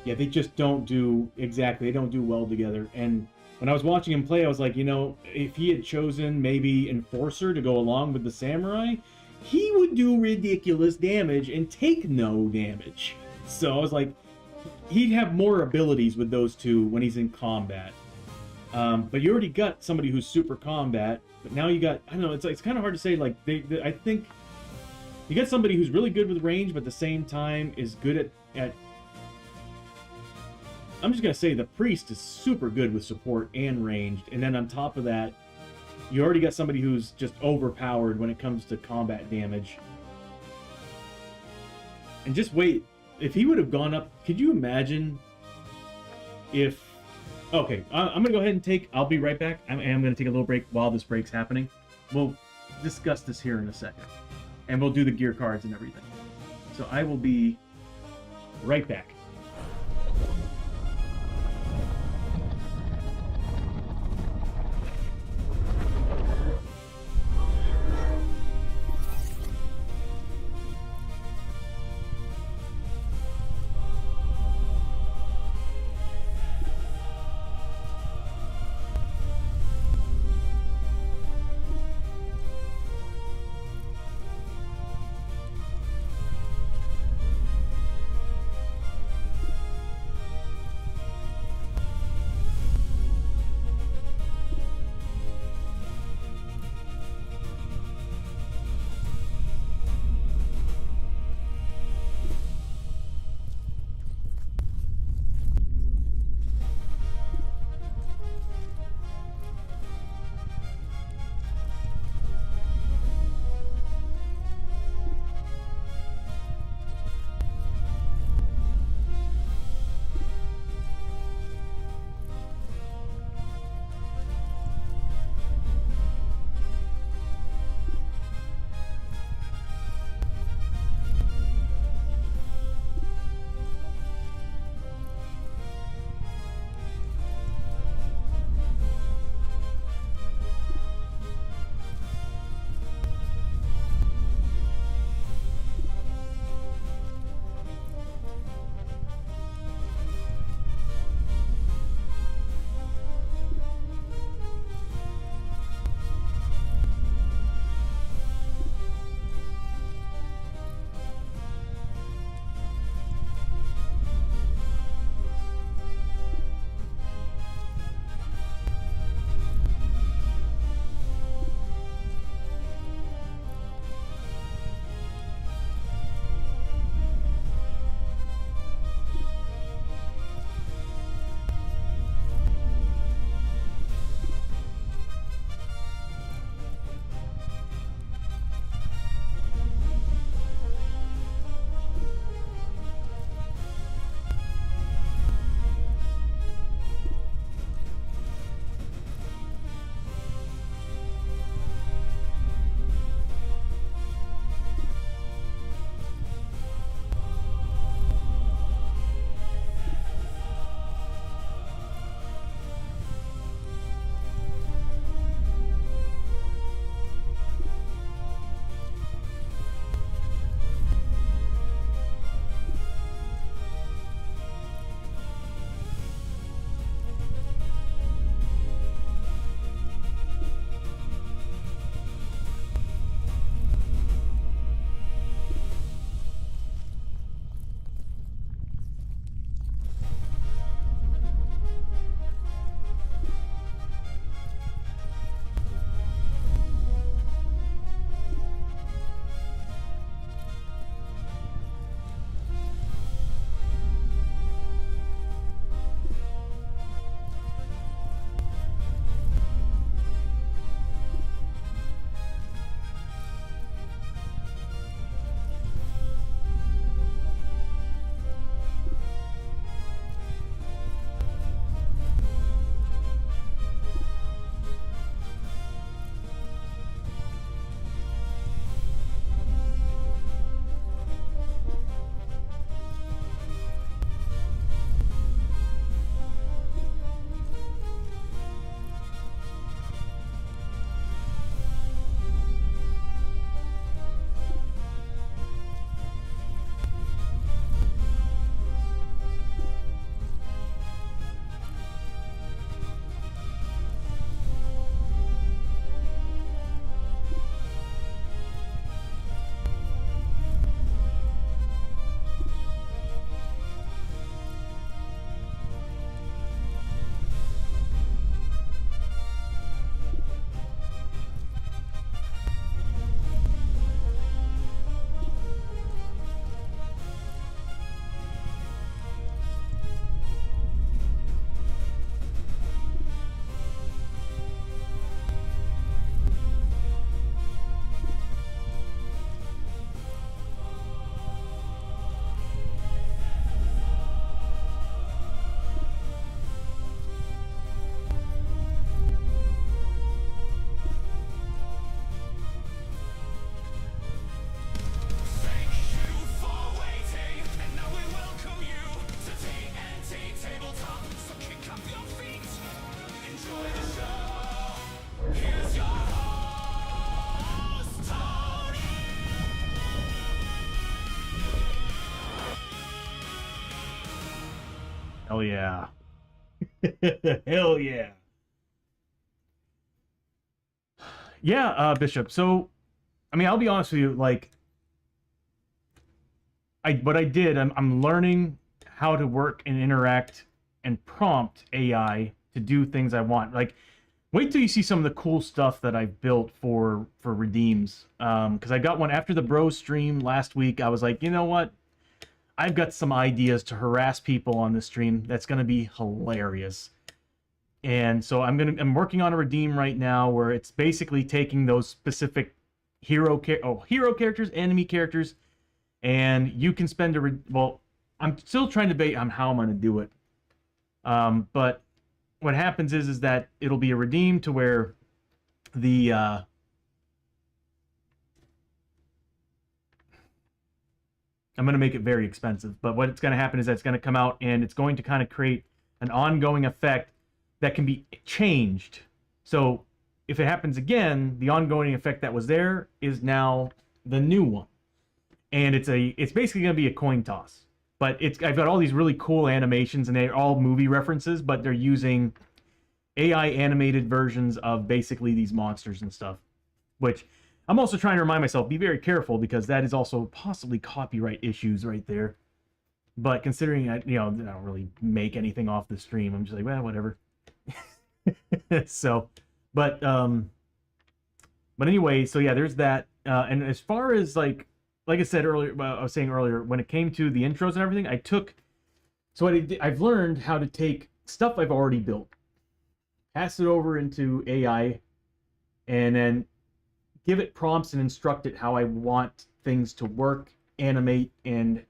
yeah, they just don't do, exactly, they don't do well together. And when I was watching him play, I was like, you know, if he had chosen maybe Enforcer to go along with the Samurai, he would do ridiculous damage and take no damage. So I was like, he'd have more abilities with those 2 when he's in combat. But you already got somebody who's super combat, but now you got, I don't know, it's kind of hard to say, like, I think you got somebody who's really good with range, but at the same time is good at I'm just going to say the priest is super good with support and ranged, and then on top of that, you already got somebody who's just overpowered when it comes to combat damage. And just wait. If he would have gone up, could you imagine if... Okay, I'm going to go ahead and take... I'll be right back. I am going to take a little break while this break's happening. We'll discuss this here in a second. And we'll do the gear cards and everything. So I will be right back. Hell yeah. Hell yeah. Yeah, Bishop. So, I mean, I'll be honest with you. Like, what I did, I'm learning how to work and interact and prompt AI to do things I want. Like, wait till you see some of the cool stuff that I've built for redeems. Because I got one after the bro stream last week. I was like, you know what? I've got some ideas to harass people on this stream. That's gonna be hilarious. And so I'm working on a redeem right now where it's basically taking those specific hero characters, enemy characters, and you can spend well, I'm still trying to debate on how I'm going to do it. But what happens is that it'll be a redeem to where the I'm going to make it very expensive, but what's going to happen is that it's going to come out and it's going to kind of create an ongoing effect that can be changed. So if it happens again, the ongoing effect that was there is now the new one. And it's basically going to be a coin toss. But I've got all these really cool animations and they're all movie references, but they're using AI animated versions of basically these monsters and stuff, which I'm also trying to remind myself, be very careful because that is also possibly copyright issues right there. But considering I don't really make anything off the stream, I'm just like, well, whatever. So, but anyway, so yeah, there's that. And as far as like I said earlier, I was saying earlier, when it came to the intros and everything, I've learned how to take stuff I've already built, pass it over into AI, and then give it prompts and instruct it how I want things to work, animate, and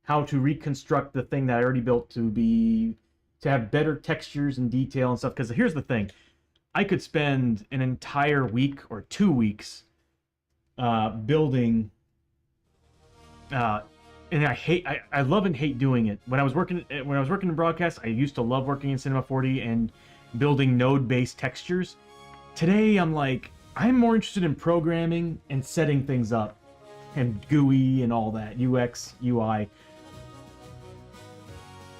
how to reconstruct the thing that I already built to have better textures and detail and stuff. Because here's the thing, I could spend an entire week or 2 weeks building, and I love and hate doing it. When I was working in broadcast, I used to love working in Cinema 4D and building node-based textures. Today, I'm more interested in programming and setting things up, and GUI and all that, UX, UI.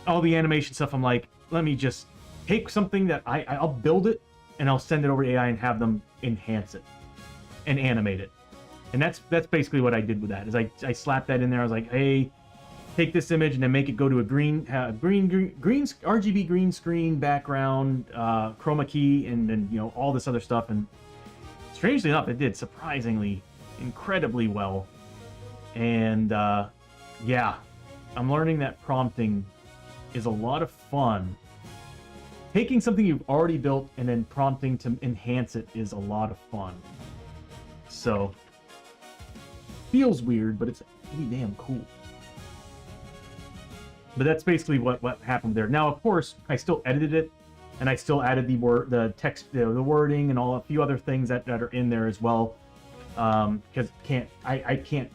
All the animation stuff, I'm like, let me just take something that I'll build it, and I'll send it over to AI and have them enhance it and animate it. And that's basically what I did with that. Is I slapped that in there. I was like, hey, take this image and then make it go to a green RGB green screen background, chroma key, and then all this other stuff. And strangely enough, it did surprisingly incredibly well. And yeah, I'm learning that prompting is a lot of fun. Taking something you've already built and then prompting to enhance it is a lot of fun. So, feels weird, but it's pretty damn cool. But that's basically what happened there. Now, of course, I still edited it, and I still added the text, the wording, and a few other things that are in there as well. Because I can't.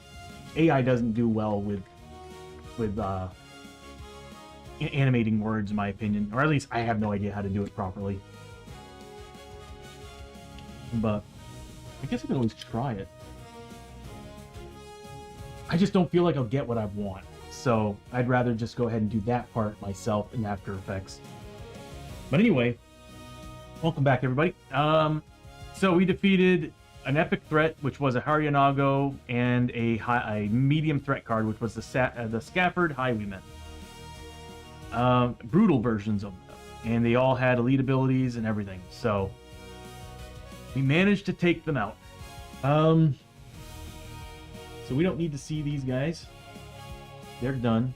AI doesn't do well with animating words, in my opinion, or at least I have no idea how to do it properly. But I guess I can always try it. I just don't feel like I'll get what I want, so I'd rather just go ahead and do that part myself in After Effects. But anyway, welcome back, everybody. So we defeated an epic threat, which was a Haryanago, and a medium threat card, which was the Scafford Highwayman. Brutal versions of them, and they all had elite abilities and everything. So we managed to take them out. So we don't need to see these guys. They're done.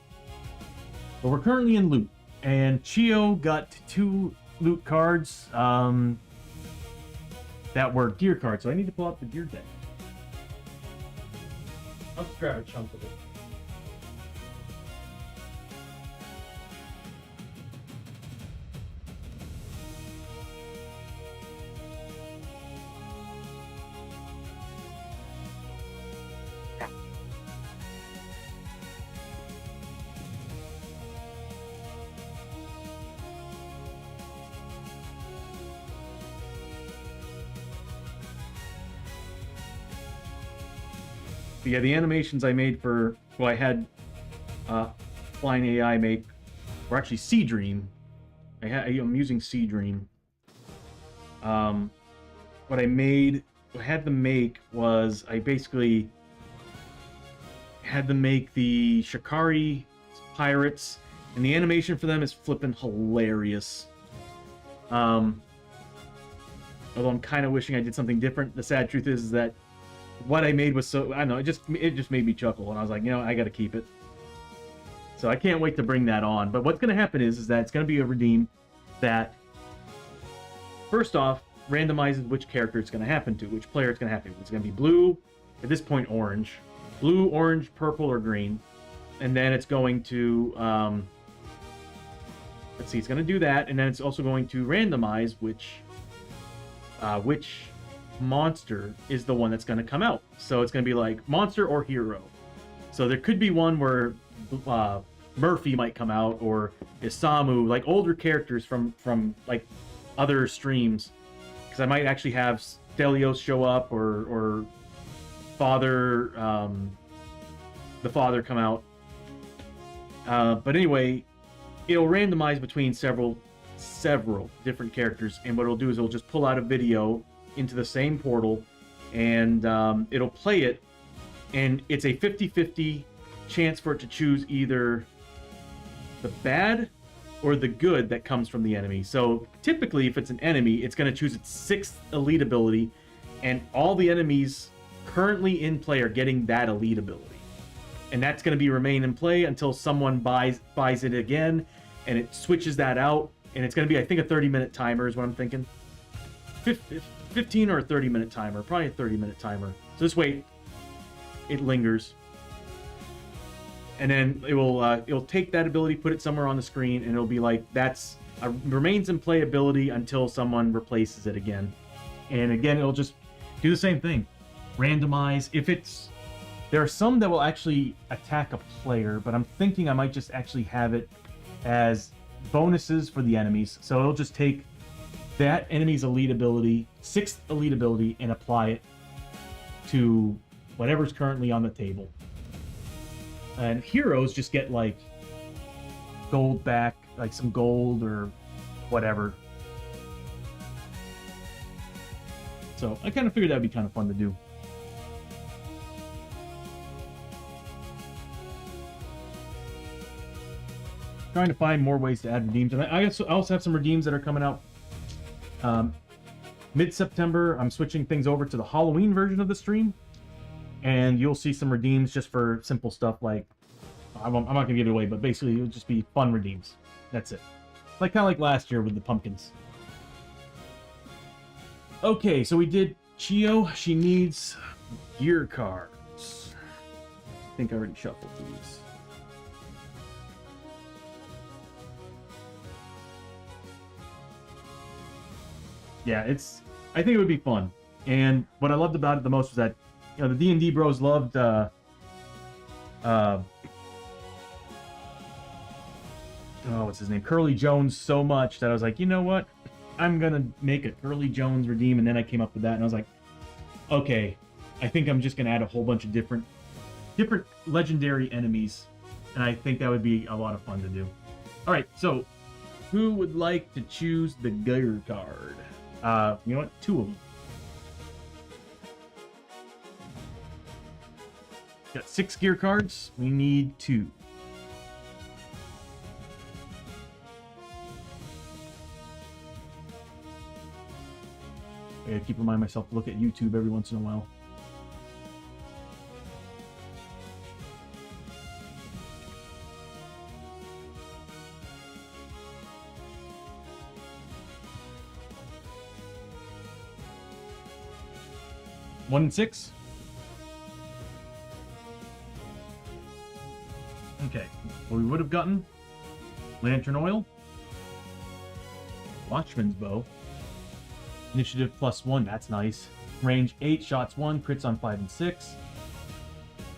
But we're currently in loot, and Chiyo got 2 loot cards that were gear cards. So I need to pull out the gear deck. I'll just grab a chunk of it. But yeah, the animations I made I had Flying AI make or actually Sea Dream. I'm using Sea Dream. What I had them make was I basically had them make the Shikari pirates, and the animation for them is flipping hilarious. Although I'm kind of wishing I did something different. The sad truth is that what I made was so, I don't know, it just made me chuckle, and I was like, I got to keep it. So I can't wait to bring that on. But what's going to happen is that it's going to be a redeem that, first off, randomizes which character it's going to happen to, which player it's going to happen to. It's going to be blue, at this point orange, blue, orange, purple, or green, and then it's going to, let's see, it's going to do that, and then it's also going to randomize which monster is the one that's going to come out. So it's going to be like monster or hero. So there could be one where Murphy might come out, or Isamu, like older characters from like other streams, because I might actually have Stelios show up, or Father, the Father come out. But anyway, it'll randomize between several different characters, and what it'll do is it'll just pull out a video into the same portal, and it'll play it, and it's a 50-50 chance for it to choose either the bad or the good that comes from the enemy. So typically, if it's an enemy, it's going to choose its 6th elite ability, and all the enemies currently in play are getting that elite ability. And that's going to be remain in play until someone buys it again, and it switches that out. And it's going to be, I think, a 30-minute timer is what I'm thinking. 15 or a 30-minute timer, probably a 30-minute timer. So this way, it lingers, and then it'll take that ability, put it somewhere on the screen, and it'll be like that's a remains in play ability until someone replaces it again. And again, it'll just do the same thing, randomize. There are some that will actually attack a player, but I'm thinking I might just actually have it as bonuses for the enemies. So it'll just take that enemy's elite ability, 6th elite ability, and apply it to whatever's currently on the table. And heroes just get like gold back, like some gold or whatever. So I kind of figured that'd be kind of fun to do. Trying to find more ways to add redeems, and I also have some redeems that are coming out mid-September. I'm switching things over to the Halloween version of the stream, and you'll see some redeems just for simple stuff like, I'm not going to give it away, but basically it'll just be fun redeems. That's it. Kind of like last year with the pumpkins. Okay, so we did Chiyo. She needs gear cards. I think I already shuffled these. Yeah, I think it would be fun. And what I loved about it the most was that, the D&D bros loved what's his name? Curly Jones so much that I was like, you know what? I'm gonna make a Curly Jones redeem, and then I came up with that, and I was like, okay, I think I'm just gonna add a whole bunch of different legendary enemies, and I think that would be a lot of fun to do. Alright, so who would like to choose the gear card? You know what? 2 of them. Got 6 gear cards. We need 2. I gotta keep reminding myself to look at YouTube every once in a while. One and 6. Okay, well, we would have gotten Lantern Oil, Watchman's Bow, Initiative +1, that's nice. Range 8, shots 1, crits on 5 and 6.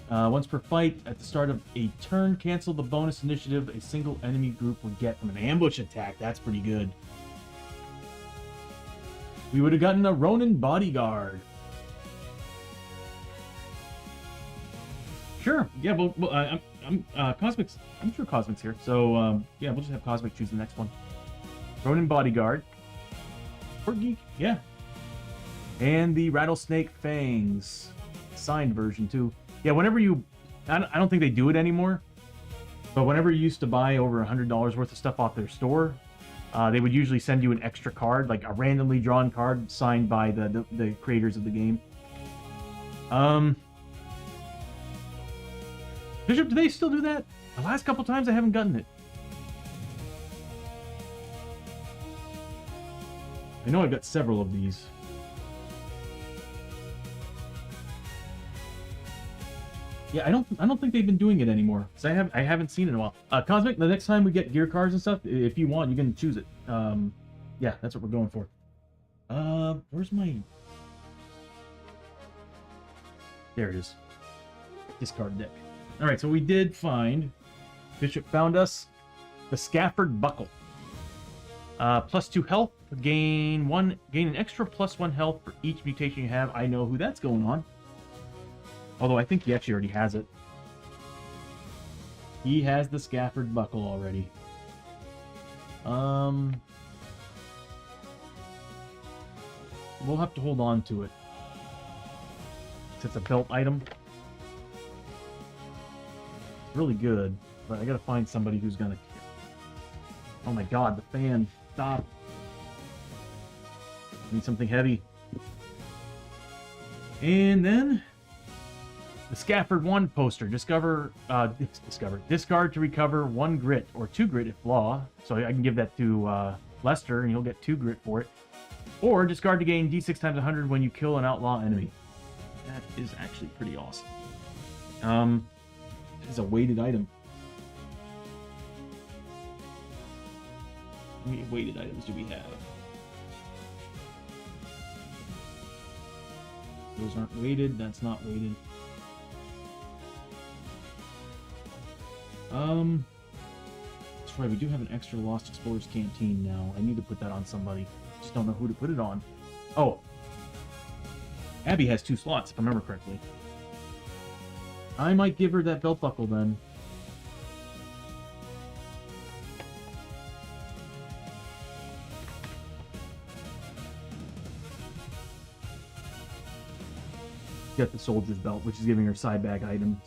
Once per fight, at the start of a turn, cancel the bonus initiative a single enemy group would get from an ambush attack. That's pretty good. We would have gotten a Ronin Bodyguard. Sure, yeah, well Cosmic's. I'm sure Cosmic's here. So yeah, we'll just have Cosmic choose the next one. Ronin Bodyguard. Or Geek, yeah. And the Rattlesnake Fangs, signed version too. Yeah, whenever you, I don't think they do it anymore. But whenever you used to buy over $100 worth of stuff off their store, they would usually send you an extra card, like a randomly drawn card signed by the creators of the game. Bishop, do they still do that? The last couple times I haven't gotten it. I know I've got several of these. Yeah, I don't think they've been doing it anymore. So I haven't seen it in a while. Cosmic, the next time we get gear cards and stuff, if you want, you can choose it. Yeah, that's what we're going for. Where's my... There it is. Discard deck. Alright, so we did find... Bishop found us the Scafford Buckle. +2 health, gain an extra +1 health for each mutation you have. I know who that's going on. Although I think he actually already has it. He has the Scafford Buckle already. We'll have to hold on to it. It's a belt item. It's really good, but I gotta find somebody who's gonna care. Oh my god, the fan. Stop. Need something heavy. And then the Scafford 1 poster. Discard to recover 1 grit or 2 grit if law. So I can give that to Lester and he'll get 2 grit for it. Or discard to gain d6 times 100 when you kill an outlaw enemy. That is actually pretty awesome. It is a weighted item. How many weighted items do we have? Those aren't weighted. That's not weighted. That's right. We do have an extra Lost Explorers Canteen now. I need to put that on somebody. Just don't know who to put it on. Oh, Abbie has 2 slots, if I remember correctly. I might give her that belt buckle then. Get the soldier's belt, which is giving her side bag items.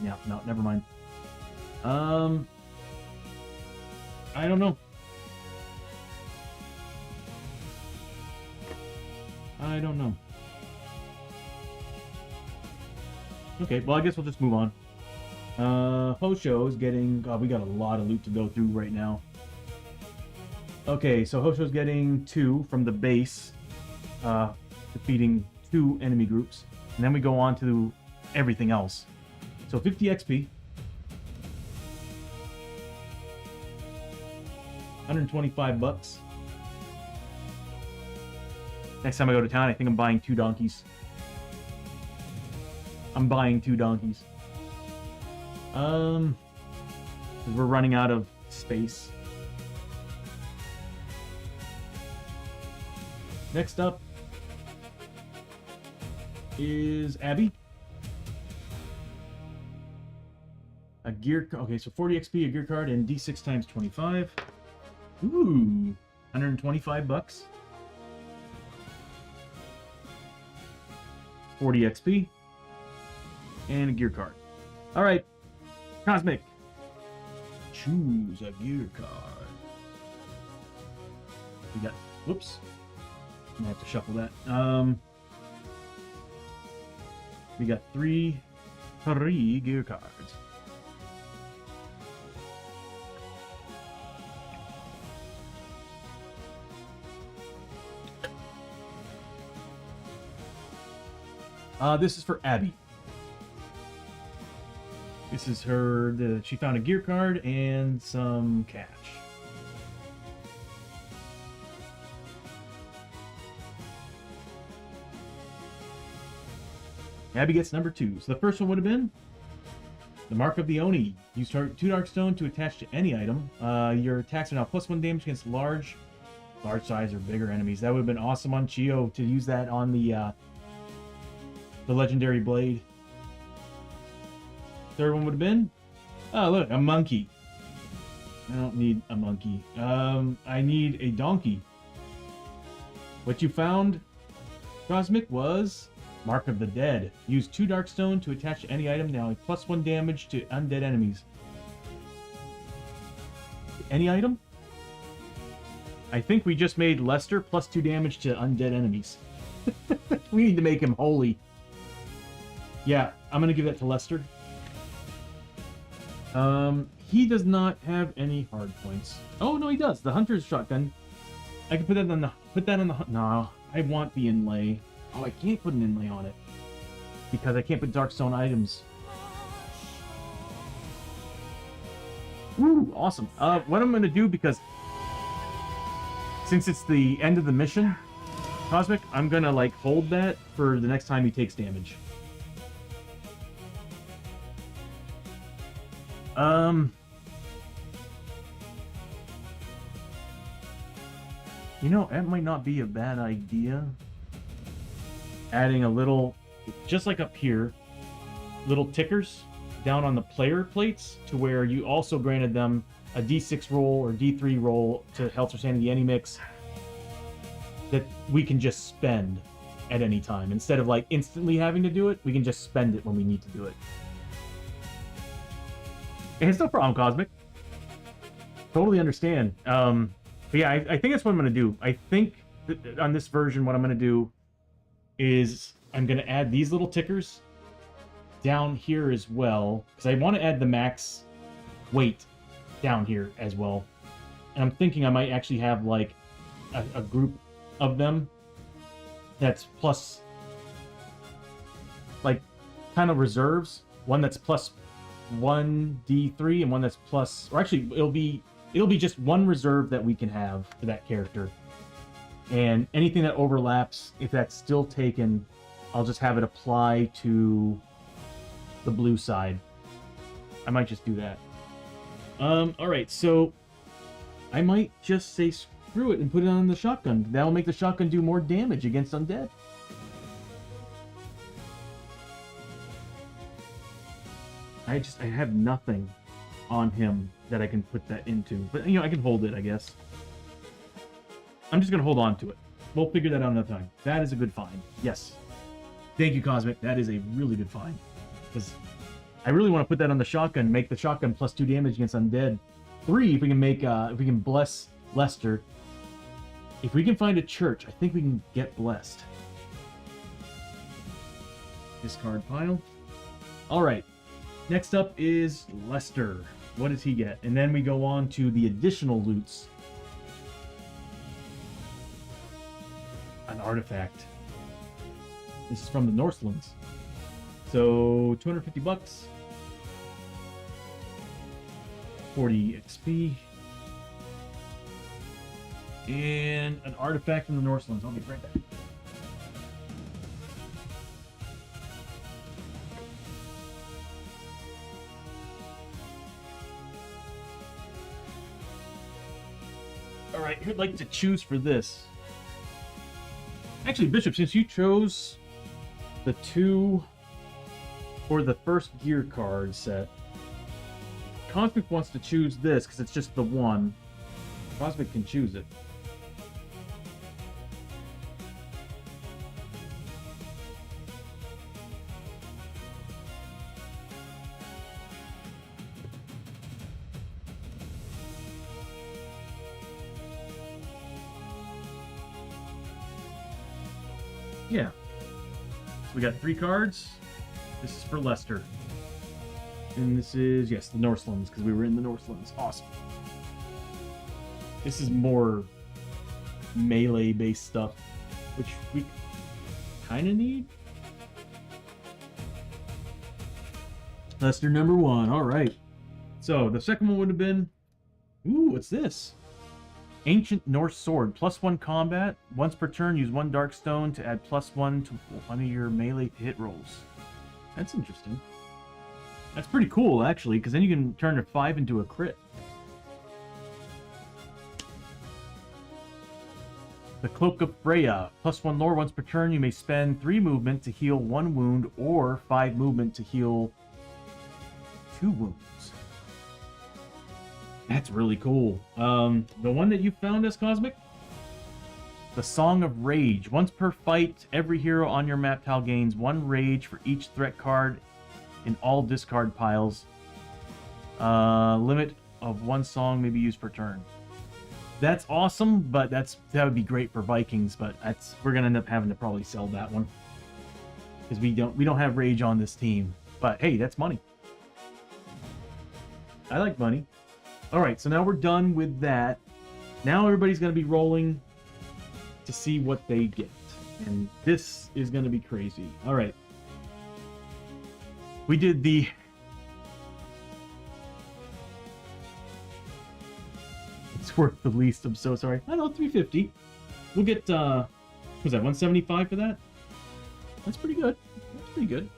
Yeah, no, never mind. I don't know. I don't know. Okay, well, I guess we'll just move on. Hosho's getting... God, we got a lot of loot to go through right now. Okay, so Hosho's getting 2 from the base, defeating 2 enemy groups. And then we go on to everything else. So 50 XP. 125 bucks. Next time I go to town, I think I'm buying 2 donkeys. I'm buying 2 donkeys. 'Cause we're running out of space. Next up is Abbie. A gear... Okay, so 40 XP, a gear card, and D6 times 25. Ooh, 125 bucks. 40 XP. And a gear card. Alright. Cosmic. Choose a gear card. We got... Whoops. I'm gonna have to shuffle that. We got three gear cards. This is for Abbie. This is her, she found a gear card and some cash. Abbie gets number 2. So the first one would have been the Mark of the Oni. Use 2 Darkstone to attach to any item. Your attacks are now +1 damage against large size or bigger enemies. That would have been awesome on Chiyo to use that on the legendary blade. Third one would have been Oh, look, a monkey. I don't need a monkey. I need a donkey. What you found, Cosmic, was Mark of the Dead. Use 2 Darkstone to attach to any item, now +1 damage to undead enemies. Any item? I think we just made Lester +2 damage to undead enemies. We need to make him holy. Yeah, I'm gonna give that to Lester. He does not have any hard points. Oh no, he does. The Hunter's Shotgun. I can put that on the no, I want the inlay. Oh, I can't put an inlay on it because I can't put Darkstone items. Woo, awesome. What I'm gonna do, because since it's the end of the mission, Cosmic, I'm gonna like hold that for the next time he takes damage. You know, that might not be a bad idea. Adding a little, just like up here, little tickers down on the player plates to where you also granted them a D6 roll or D3 roll to health or sanity any mix that we can just spend at any time. Instead of like instantly having to do it, we can just spend it when we need to do it. It's no problem, Cosmic. Totally understand. But yeah, I think that's what I'm going to do. I think that on this version, what I'm going to do is I'm going to add these little tickers down here as well, because I want to add the max weight down here as well. And I'm thinking I might actually have like a group of them that's plus, like, kind of reserves. One that's plus 1 D3 and one that's plus, or actually it'll be just one reserve that we can have for that character. And anything that overlaps, if that's still taken, I'll just have it apply to the blue side. I might just do that. Alright, so I might just say screw it and put it on the shotgun. That'll make the shotgun do more damage against undead. I have nothing on him that I can put that into. But, you know, I can hold it, I guess. I'm just going to hold on to it. We'll figure that out another time. That is a good find. Yes. Thank you, Cosmic. That is a really good find. Because I really want to put that on the shotgun, make the shotgun +2 damage against undead. 3, if we can make, if we can bless Lester. If we can find a church, I think we can get blessed. Discard pile. Alright. Next up is Lester. What does he get? And then we go on to the additional loots. An artifact. This is from the Northlands. So, 250 bucks. 40 XP. And an artifact from the Northlands. I'll be right back. Alright, who'd like to choose for this? Actually, Bishop, since you chose the 2 for the first gear card set, Cosmic wants to choose this because it's just the 1. Cosmic can choose it. Yeah. So we got 3 cards. This is for Lester. And this is, yes, the Northlands, because we were in the Northlands. Awesome. This is more melee-based stuff, which we kind of need. Lester number 1. All right. So the second one would have been, ooh, what's this? Ancient Norse Sword, +1 combat. Once per turn, use 1 Darkstone to add +1 to one of your melee hit rolls. That's interesting. That's pretty cool, actually, because then you can turn a 5 into a crit. The Cloak of Freya, +1 lore. Once per turn, you may spend 3 movement to heal 1 wound, or 5 movement to heal 2 wounds. That's really cool. The one that you found as Cosmic? The Song of Rage. Once per fight, every hero on your map tile gains 1 rage for each threat card in all discard piles. Limit of 1 song may be used per turn. That's awesome, but that would be great for Vikings, but we're gonna end up having to probably sell that one. Because we don't have rage on this team. But hey, that's money. I like money. Alright, so now we're done with that. Now everybody's gonna be rolling to see what they get. And this is going to be crazy. All right. We did the... It's worth the least. I'm so sorry. I know, 350. We'll get, what was that, 175 for that? That's pretty good. That's pretty good.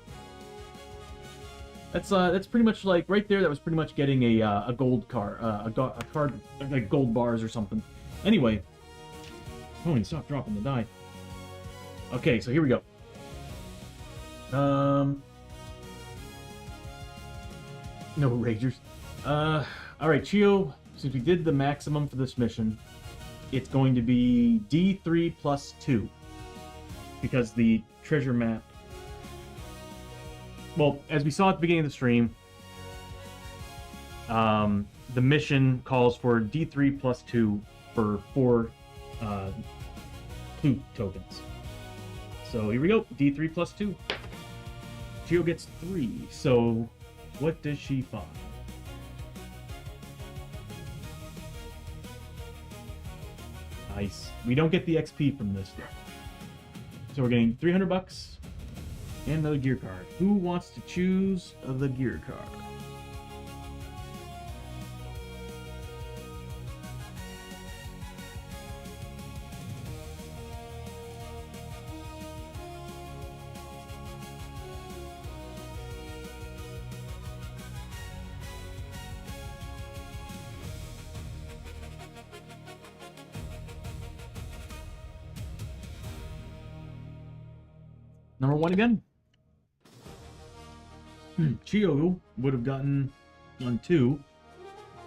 That's pretty much like, right there, that was pretty much getting a gold card, a card, like gold bars or something. Anyway. Tony, stop dropping the die. Okay, so here we go. No Ragers. Alright, Chiyo, since we did the maximum for this mission, it's going to be D3 plus 2. Because the treasure map... Well, as we saw at the beginning of the stream, the mission calls for D3 plus 2 for 4 clue tokens. So here we go. D3 plus 2. Chiyo gets 3. So what does she find? Nice. We don't get the XP from this though. So we're getting 300 bucks and another gear card. Who wants to choose the gear card? Number 1 again. Chiyo would have gotten on 2.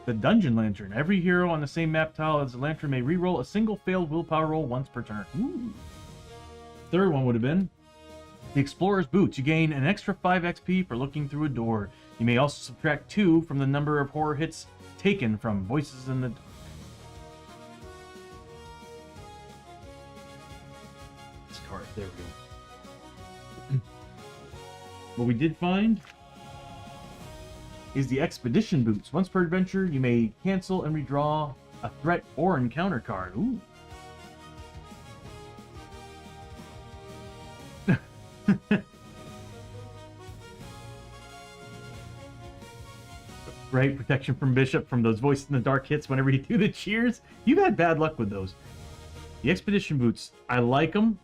The Dungeon Lantern. Every hero on the same map tile as the Lantern may reroll a single failed willpower roll once per turn. Ooh. Third one would have been the Explorer's Boots. You gain an extra 5 XP for looking through a door. You may also subtract 2 from the number of horror hits taken from Voices in the Dark. This card. There we go. What we did find is the Expedition Boots. Once per adventure, you may cancel and redraw a threat or encounter card. Ooh. Right, protection from Bishop from those Voices in the Dark hits whenever you do the cheers. You've had bad luck with those. The Expedition Boots, I like them.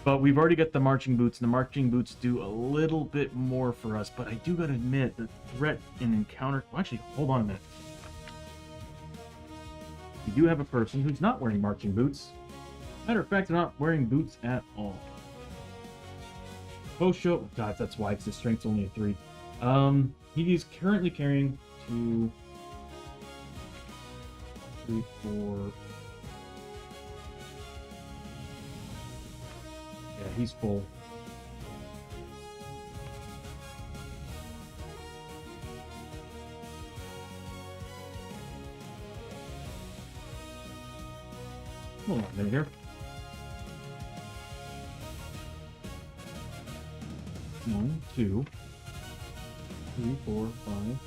But we've already got the Marching Boots, and the Marching Boots do a little bit more for us. But I do gotta admit, the threat and encounter... Well, actually, hold on a minute. We do have a person who's not wearing Marching Boots. Matter of fact, they're not wearing boots at all. Hoshoryo... God, that's why it's his strength's only a 3. He is currently carrying 2... 3, 4... Yeah, he's full. Hold on a minute here. 1, 2, 3, 4, 5.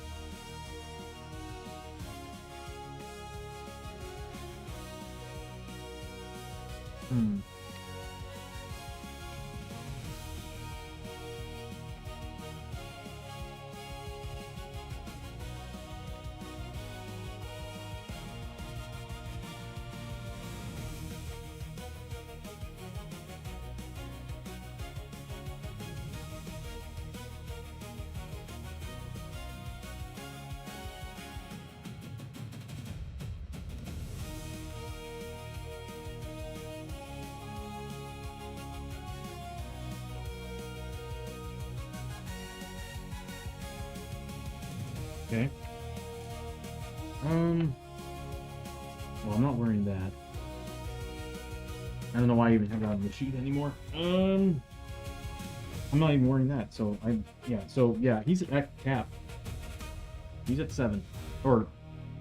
Okay. Well, I'm not wearing that. I don't know why I even have that on the sheet anymore. I'm not even wearing that, so yeah, he's at cap. He's at 7. Or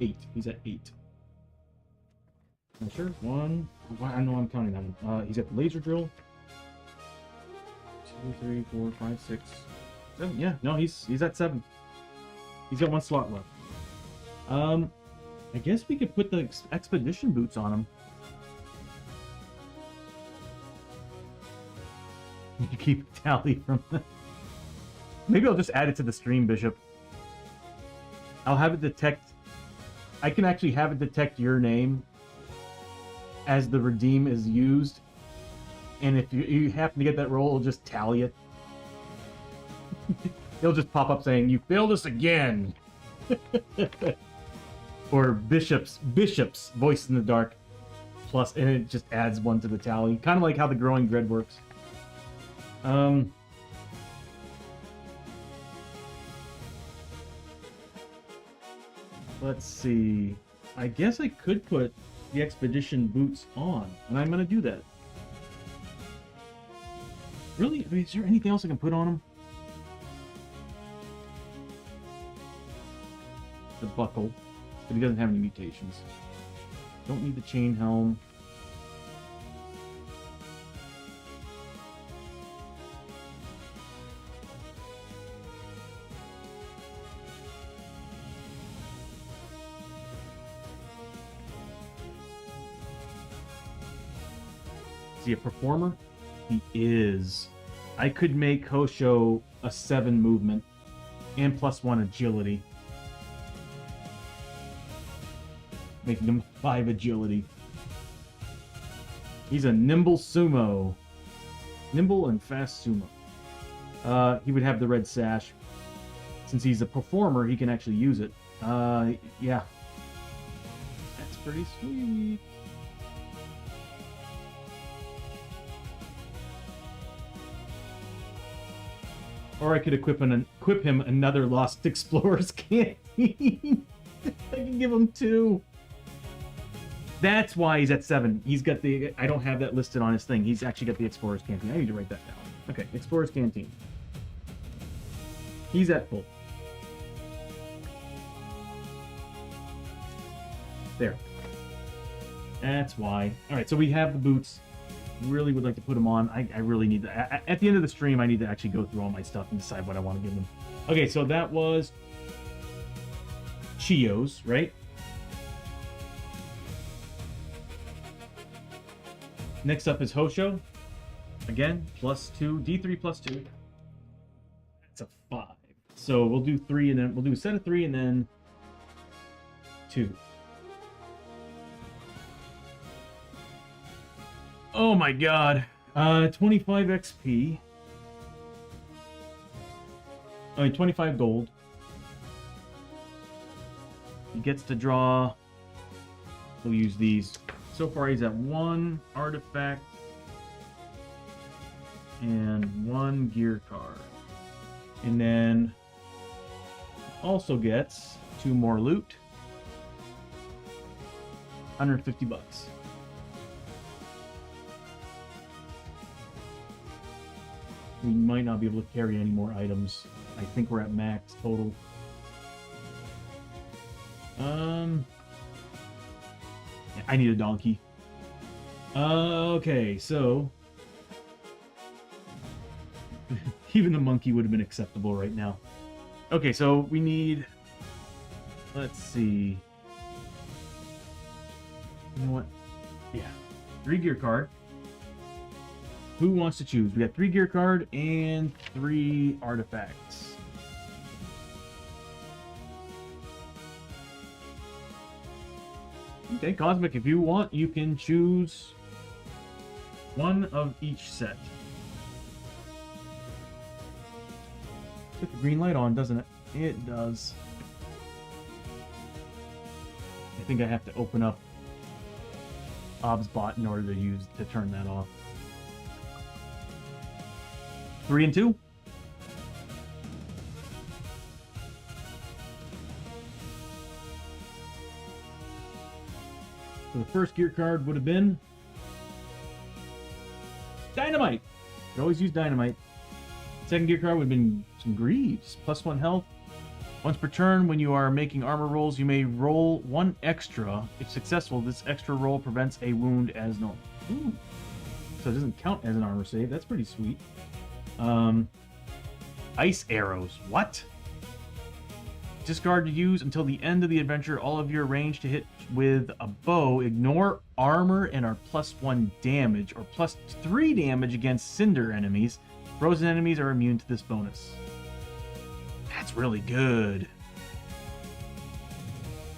8. He's at 8. Not sure. 1. I know I'm counting that one. He's at the laser drill. 2, 3, 4, 5, 6, 7. Yeah, no, he's at 7. He's got 1 slot left. I guess we could put the expedition boots on him. You keep a tally from the... Maybe I'll just add it to the stream, Bishop. I'll have it detect... I can actually have it detect your name as the redeem is used. And if you happen to get that roll, it'll just tally it. It'll just pop up saying, "You failed us again." Or Bishop's voice in the dark plus, and it just adds 1 to the tally. Kind of like how the growing dread works. Let's see. I guess I could put the expedition boots on, and I'm gonna do that. Really? I mean, is there anything else I can put on him? The buckle, but he doesn't have any mutations. Don't need the chain helm. Is he a performer? He is. I could make Hoshoryo a 7 movement and +1 agility, making him 5 agility. He's a nimble sumo. Nimble and fast sumo. He would have the red sash. Since he's a performer, he can actually use it. Yeah. That's pretty sweet. Or I could equip him another Lost Explorer's canteen. I can give him 2. That's why he's at 7. He's got the... I don't have that listed on his thing. He's actually got the Explorer's Canteen. I need to write that down. Okay, Explorer's Canteen. He's at full. There. That's why. Alright, so we have the boots. Really would like to put them on. I really need to... At the end of the stream, I need to actually go through all my stuff and decide what I want to give them. Okay, so that was... Chiyo's, right? Next up is Hoshoryo. Again, +2. D3 +2. That's a 5. So we'll do 3 and then... We'll do a set of 3 and then... 2. Oh my god. 25 XP. I mean, 25 gold. He gets to draw... We'll use these. So far he's at 1 artifact and 1 gear card. And then also gets 2 more loot. 150 bucks. We might not be able to carry any more items. I think we're at max total. I need a donkey. Okay, so... even the monkey would have been acceptable right now. Okay, so we need... Let's see... You know what? Yeah. 3 gear card. Who wants to choose? We got 3 gear card and 3 artifacts. Okay, Cosmic, if you want, you can choose 1 of each set. Put the green light on, doesn't it? It does. I think I have to open up OBSBot in order to turn that off. 3 and 2. first gear card would have been Dynamite. Could always use Dynamite. Second gear card would have been some Greaves. +1 health. Once per turn, when you are making armor rolls, you may roll 1 extra. If successful, this extra roll prevents a wound as normal. Ooh. So it doesn't count as an armor save. That's pretty sweet. Ice arrows. What? Discard to use until the end of the adventure. All of your range to hit with a bow. Ignore armor and are +1 damage or +3 damage against cinder enemies. Frozen enemies are immune to this bonus. That's really good.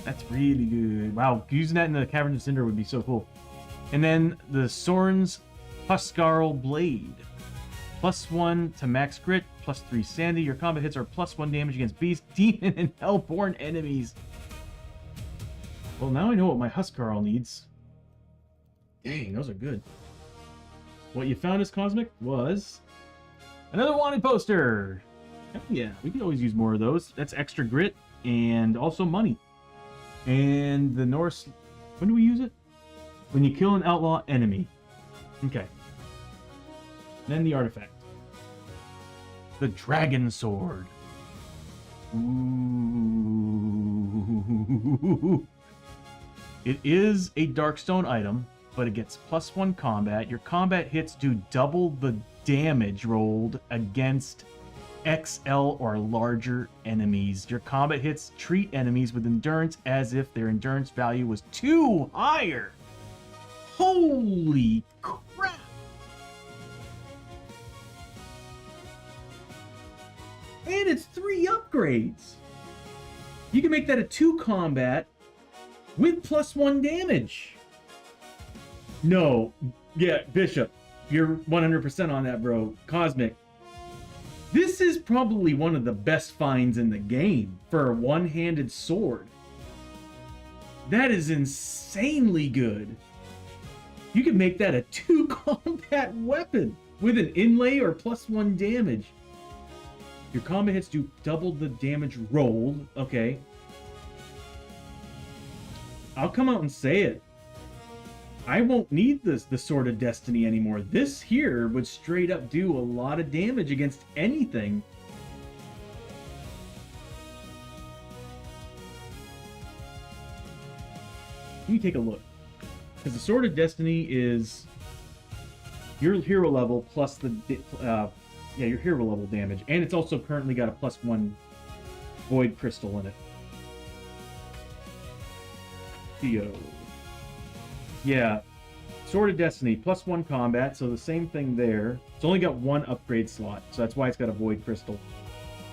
That's really good. Wow, using that in the Cavern of Cinder would be so cool. And then the Soren's Huskarl Blade. +1 to max grit, +3 sanity. Your combat hits are +1 damage against beast, demon, and hellborn enemies. Well, now I know what my Huskarl needs. Dang, those are good. What you found as Cosmic was another wanted poster. Hell yeah, we could always use more of those. That's extra grit and also money. And the Norse, when do we use it? When you kill an outlaw enemy. Okay. Then the artifact. The Dragon Sword. Ooh. It is a Darkstone item, but it gets +1 combat. Your combat hits do double the damage rolled against XL or larger enemies. Your combat hits treat enemies with endurance as if their endurance value was 2 higher. Holy crap! And it's 3 upgrades. You can make that a 2 combat with +1 damage. No. Yeah, Bishop. You're 100% on that, bro. Cosmic. This is probably one of the best finds in the game for a one-handed sword. That is insanely good. You can make that a 2 combat weapon with an inlay or +1 damage. Your combat hits do double the damage rolled. Okay. I'll come out and say it. I won't need the Sword of Destiny anymore. This here would straight up do a lot of damage against anything. Let me take a look. Because the Sword of Destiny is your hero level plus the your hero level damage, and it's also currently got a +1 void crystal in it. Chiyo. Yeah, Sword of Destiny, +1 combat, so the same thing there. It's only got 1 upgrade slot, so that's why it's got a void crystal.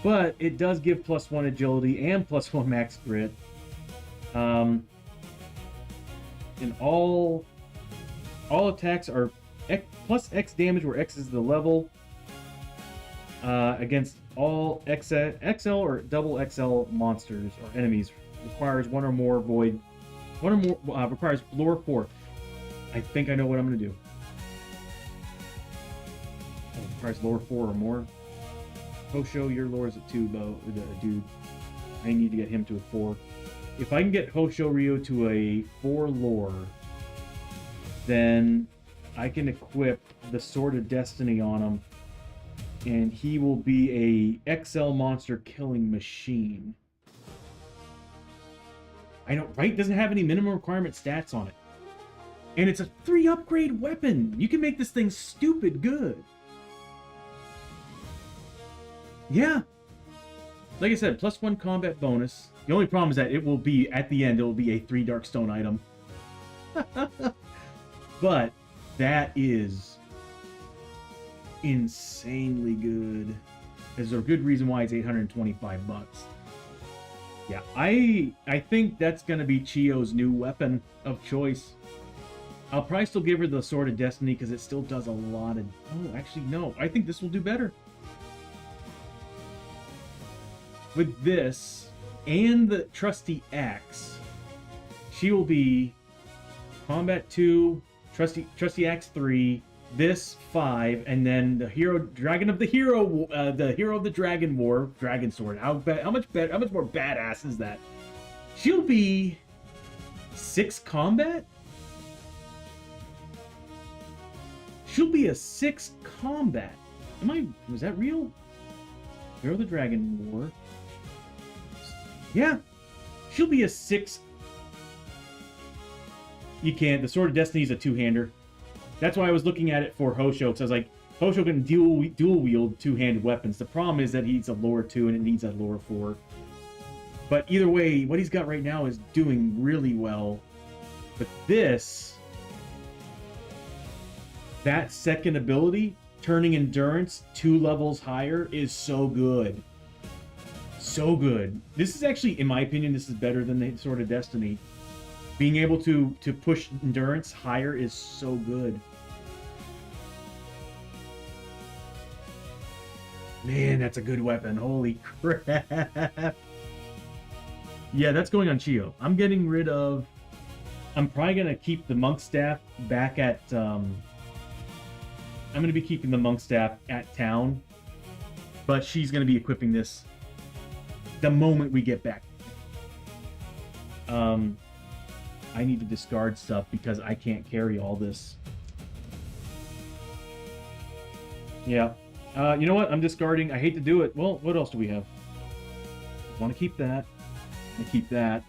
But it does give +1 agility and +1 max grit. And all attacks are +X damage, where X is the level. Against all XL or double XL monsters or enemies. Requires one or more requires lore 4. I think I know what I'm gonna do. Requires lore 4 or more. Hoshoryo, your lore is at 2, dude. I need to get him to a 4. If I can get Hoshoryo to a 4 lore, then I can equip the Sword of Destiny on him, and he will be a XL monster killing machine. I know, right? Doesn't have any minimum requirement stats on it. And it's a 3 upgrade weapon. You can make this thing stupid good. Yeah. Like I said, +1 combat bonus. The only problem is that it will be, at the end, it will be a 3 Darkstone item. But that is insanely good. There's a good reason why it's $825. Yeah, I think that's gonna be Chiyo's new weapon of choice. I'll probably still give her the Sword of Destiny because it still does a lot of... Oh, actually, no. I think this will do better. With this and the Trusty Axe, she will be Combat 2, Trusty Axe 3, this 5, and then the Dragon of the Dragon War, Dragon Sword. How much more badass is that? She'll be 6 combat She'll be a 6 combat. Was that real? Hero the Dragon War. Yeah. She'll be a 6. You can't. The Sword of Destiny is a 2-hander. That's why I was looking at it for Hoshoryo, because I was like, Hoshoryo can dual wield 2-handed weapons. The problem is that he's a lore 2 and it needs a lore 4. But either way, what he's got right now is doing really well. But this, that second ability, turning endurance 2 levels higher, is so good. So good. This is actually, in my opinion, this is better than the Sword of Destiny. Being able to push endurance higher is so good. Man, that's a good weapon. Holy crap. Yeah, that's going on Chiyo. I'm getting rid of... I'm probably going to keep the Monk Staff back at... I'm going to be keeping the Monk Staff at town. But she's going to be equipping this the moment we get back. I need to discard stuff because I can't carry all this. Yeah. You know what? I'm discarding. I hate to do it. Well, what else do we have? I want to keep that. I keep that.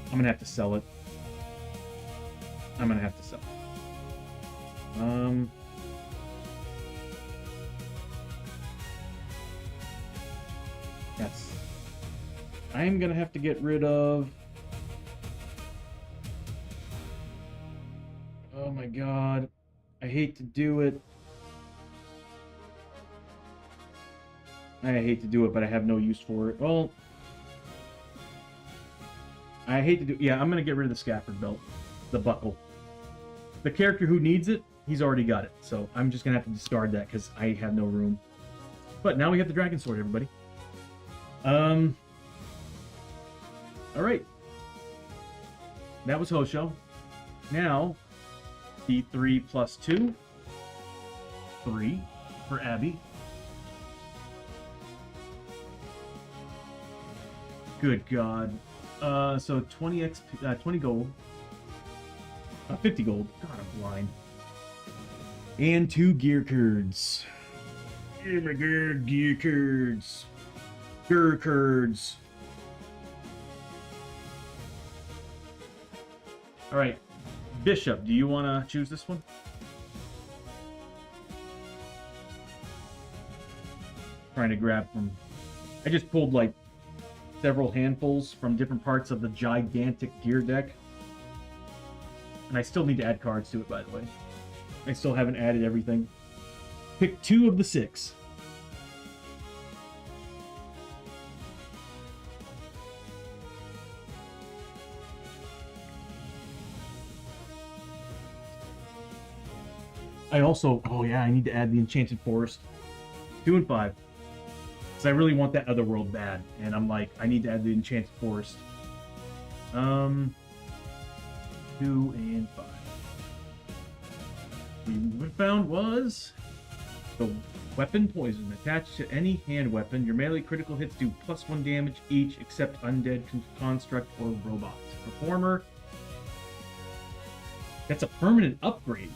I'm going to have to sell it. I'm going to have to sell it. That's... I am going to have to get rid of... Oh my god. I hate to do it. I hate to do it, but I have no use for it. Well... I hate to do... Yeah, I'm going to get rid of the scabbard belt. The buckle. The character who needs it, he's already got it. So I'm just going to have to discard that because I have no room. But now we have the dragon sword, everybody. Alright. That was Hoshoryo. Now, the 3 plus 2. 3 for Abbie. Good God. So 20 XP, 20 gold. 50 gold. God, I'm blind. And 2 gear cards. Oh my god, gear cards. Gear cards. Alright. Bishop, do you want to choose this one? Trying to grab from... I just pulled like several handfuls from different parts of the gigantic gear deck. And I still need to add cards to it, by the way. I still haven't added everything. Pick 2 of the 6. I also... Oh yeah, I need to add the Enchanted Forest. 2 and 5. Because I really want that other world bad. And I'm like, I need to add the Enchanted Forest. 2 and 5. What we found was the weapon poison. Attached to any hand weapon, your melee critical hits do +1 damage each except undead, construct, or robot. Performer. That's a permanent upgrade.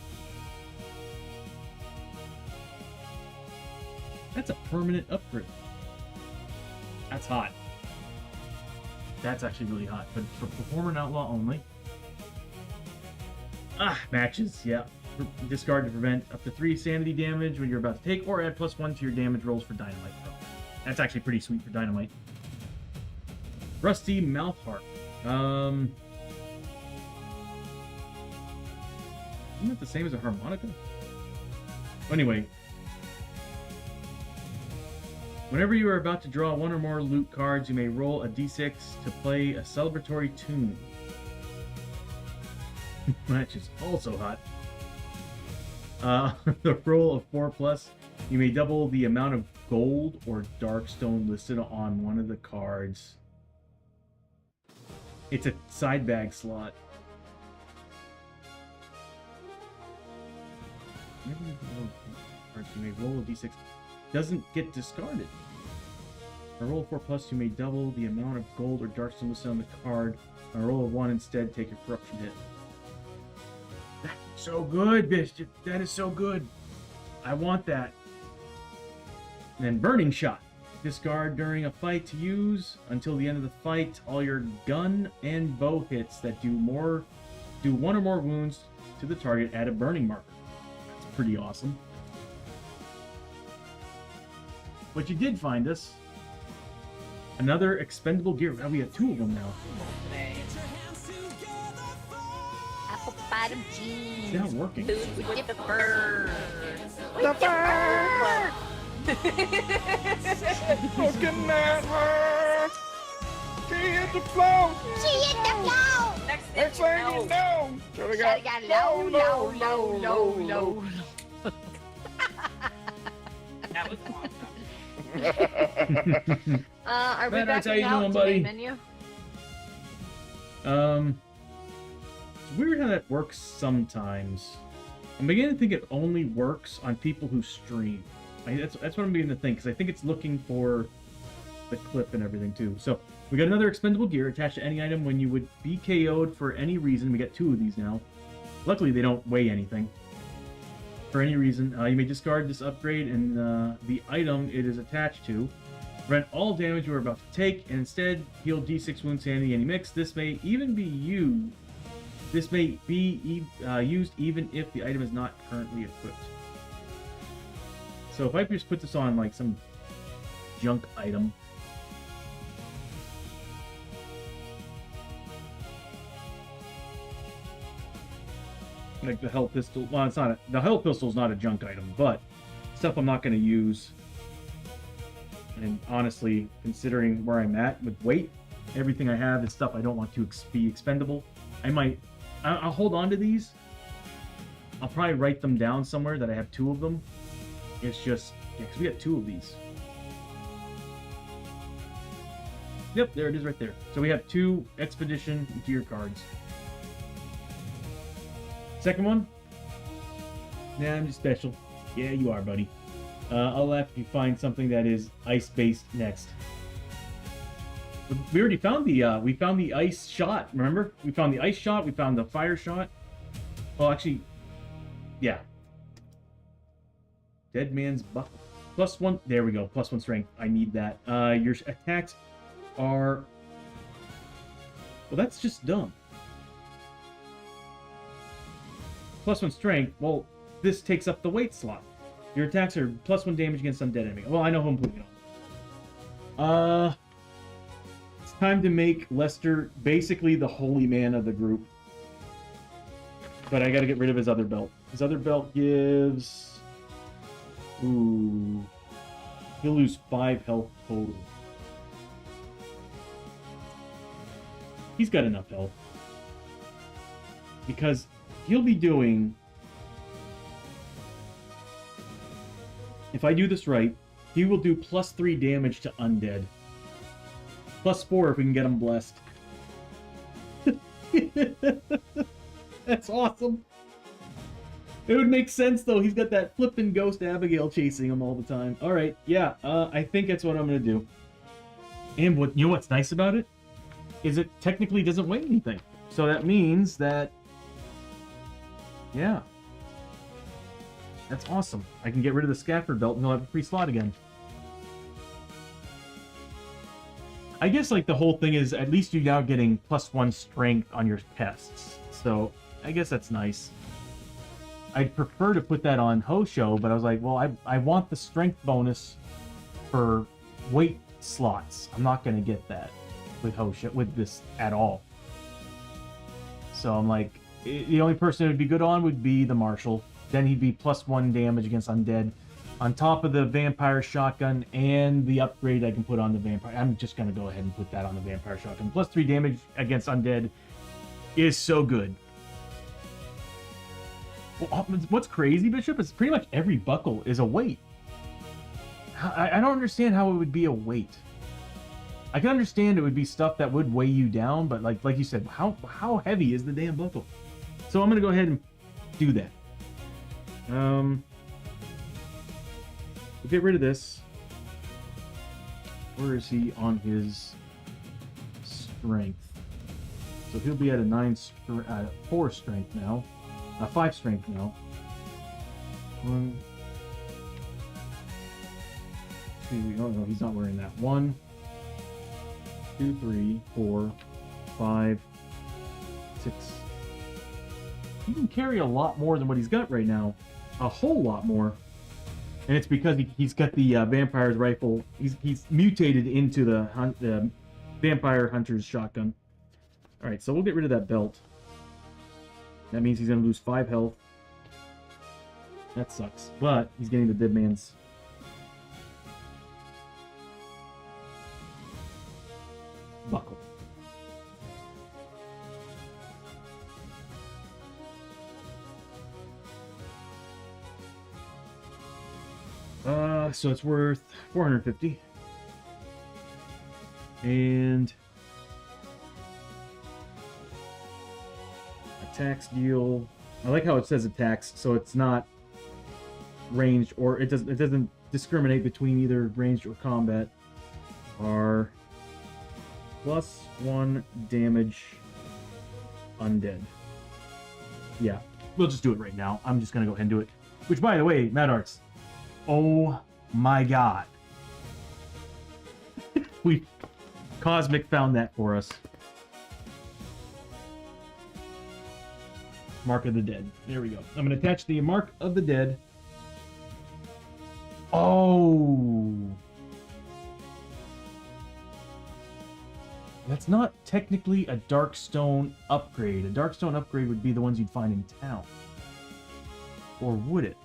That's a permanent upgrade. That's hot. That's actually really hot. But for Performer and Outlaw only. Matches, yeah. Discard to prevent up to 3 sanity damage when you're about to take, or add +1 to your damage rolls for Dynamite Throw. That's actually pretty sweet for Dynamite. Rusty Mouth Harp. Isn't that the same as a harmonica? Anyway. Whenever you are about to draw 1 or more loot cards, you may roll a d6 to play a celebratory tune. Which is also hot. The roll of 4+, you may double the amount of gold or darkstone listed on one of the cards. It's a side bag slot. Whenever you may roll a d6. Doesn't get discarded. A roll of 4+, you may double the amount of gold or darkstone listed on the card. On a roll of 1 instead, take a corruption hit. That So good, Bishop. That is so good. I want that. And then Burning Shot. Discard during a fight to use until the end of the fight. All your gun and bow hits that do one or more wounds to the target add a burning marker. That's pretty awesome. But you did find us another expendable gear. Oh, we have 2 of them now. Apple bottom jeans. It's not working. Boots with the fur. The fur! Looking at her. She hit the floor. She hit the floor. Next thing you know, shoulda got low, low, low, low, low. That was Are we Matt, back how you out doing, to buddy? main menu? It's weird how that works sometimes. I'm beginning to think it only works on people who stream. That's what I'm beginning to think, because I think it's looking for the clip and everything too. So we got another expendable gear attached to any item when you would be KO'd for any reason. We got 2 of these now. Luckily, they don't weigh anything. For any reason, you may discard this upgrade and the item it is attached to. Prevent all damage you are about to take, and instead heal D6 wounds to any mix. This may even be used. This may be used even if the item is not currently equipped. So if I just put this on like some junk item. Like the health pistol. Well, it's not. The health pistol is not a junk item, but stuff I'm not going to use. And honestly, considering where I'm at with weight, everything I have is stuff I don't want to be expendable. I'll hold on to these. I'll probably write them down somewhere that I have 2 of them. It's just, yeah, because we got 2 of these. Yep, there it is right there. So we have 2 Expedition gear cards. Second one? Nah, I'm just special. Yeah, you are, buddy. I'll laugh if you find something that is ice-based next. We already found the ice shot, remember? We found the ice shot, we found the fire shot. Well, actually, yeah. Dead Man's Buckle. +1, there we go, +1 strength. I need that. Your attacks are... Well, that's just dumb. +1 strength, well, this takes up the weight slot. Your attacks are +1 damage against undead enemy. Well, I know who I'm putting it on. It's time to make Lester basically the holy man of the group. But I gotta get rid of his other belt. His other belt gives... Ooh... He'll lose 5 health total. He's got enough health. Because he'll be doing... If I do this right, he will do +3 damage to undead. +4 if we can get him blessed. That's awesome. It would make sense though. He's got that flippin' ghost Abigail chasing him all the time. All right, yeah. I think that's what I'm gonna do. And you know what's nice about it is it technically doesn't weigh anything. So that means that, yeah. That's awesome. I can get rid of the Scaffold belt and he'll have a free slot again. I guess like the whole thing is at least you're now getting +1 strength on your tests. So I guess that's nice. I'd prefer to put that on Hoshoryo, but I was like, well, I want the strength bonus for weight slots. I'm not going to get that with Hoshoryo, with this at all. So I'm like, the only person it would be good on would be the Marshal. Then he'd be +1 damage against undead. On top of the vampire shotgun and the upgrade I can put on the vampire. I'm just going to go ahead and put that on the vampire shotgun. +3 damage against undead is so good. Well, what's crazy, Bishop, is pretty much every buckle is a weight. I don't understand how it would be a weight. I can understand it would be stuff that would weigh you down, but like you said, how heavy is the damn buckle? So I'm going to go ahead and do that. We'll get rid of this. Where is he on his strength? So he'll be at a 4 strength now. 5 strength now. 1, 2. Oh no, he's not wearing that. 1, 2, 3, 4, 5, 6. He can carry a lot more than what he's got right now. A whole lot more. And it's because he's got the vampire's rifle. He's mutated into the vampire hunter's shotgun. Alright, so we'll get rid of that belt. That means he's going to lose 5 health. That sucks. But he's getting the dead man's buckle. So it's worth 450. And attacks deal. I like how it says attacks, so it's not ranged, or it doesn't discriminate between either ranged or combat. Are +1 damage undead. Yeah, we'll just do it right now. I'm just gonna go ahead and do it. Which, by the way, Mad Arts. Oh my god. Cosmic found that for us. Mark of the Dead. There we go. I'm going to attach the Mark of the Dead. Oh. That's not technically a Darkstone upgrade. A Darkstone upgrade would be the ones you'd find in town. Or would it?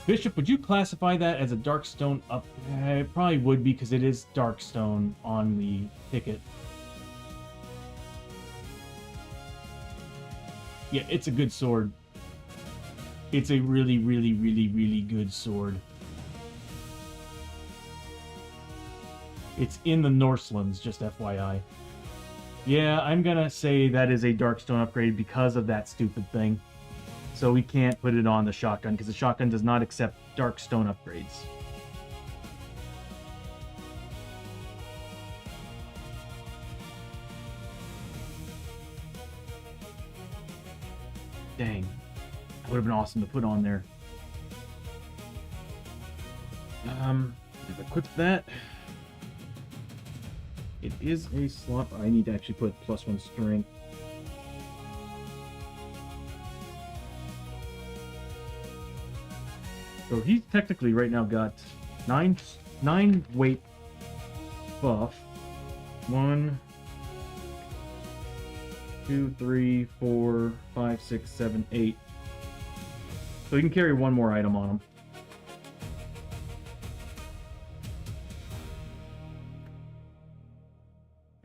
Bishop, would you classify that as a Darkstone up? It probably would be because it is Darkstone on the ticket. Yeah, it's a good sword. It's a really, really, really, really good sword. It's in the Norselands, just FYI. Yeah, I'm gonna say that is a Darkstone upgrade because of that stupid thing. So we can't put it on the shotgun, because the shotgun does not accept Darkstone upgrades. Dang. That would have been awesome to put on there. If I equip that... It is a slot. I need to actually put +1 strength. So he's technically right now got 9 weight buff. 1, 2, 3, 4, 5, 6, 7, 8. So he can carry 1 more item on him.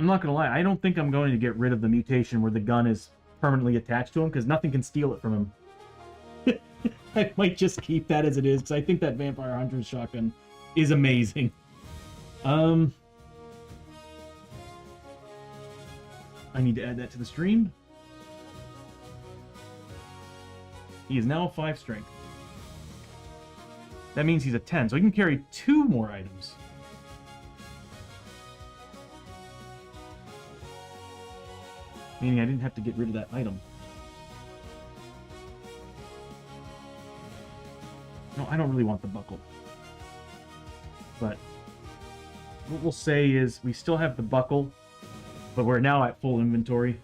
I'm not gonna lie, I don't think I'm going to get rid of the mutation where the gun is permanently attached to him, because nothing can steal it from him. I might just keep that as it is, because I think that Vampire Hunter's shotgun is amazing. I need to add that to the stream. He is now 5 strength. That means he's a 10, so he can carry 2 more items. Meaning I didn't have to get rid of that item. No, I don't really want the buckle. But what we'll say is we still have the buckle, but we're now at full inventory.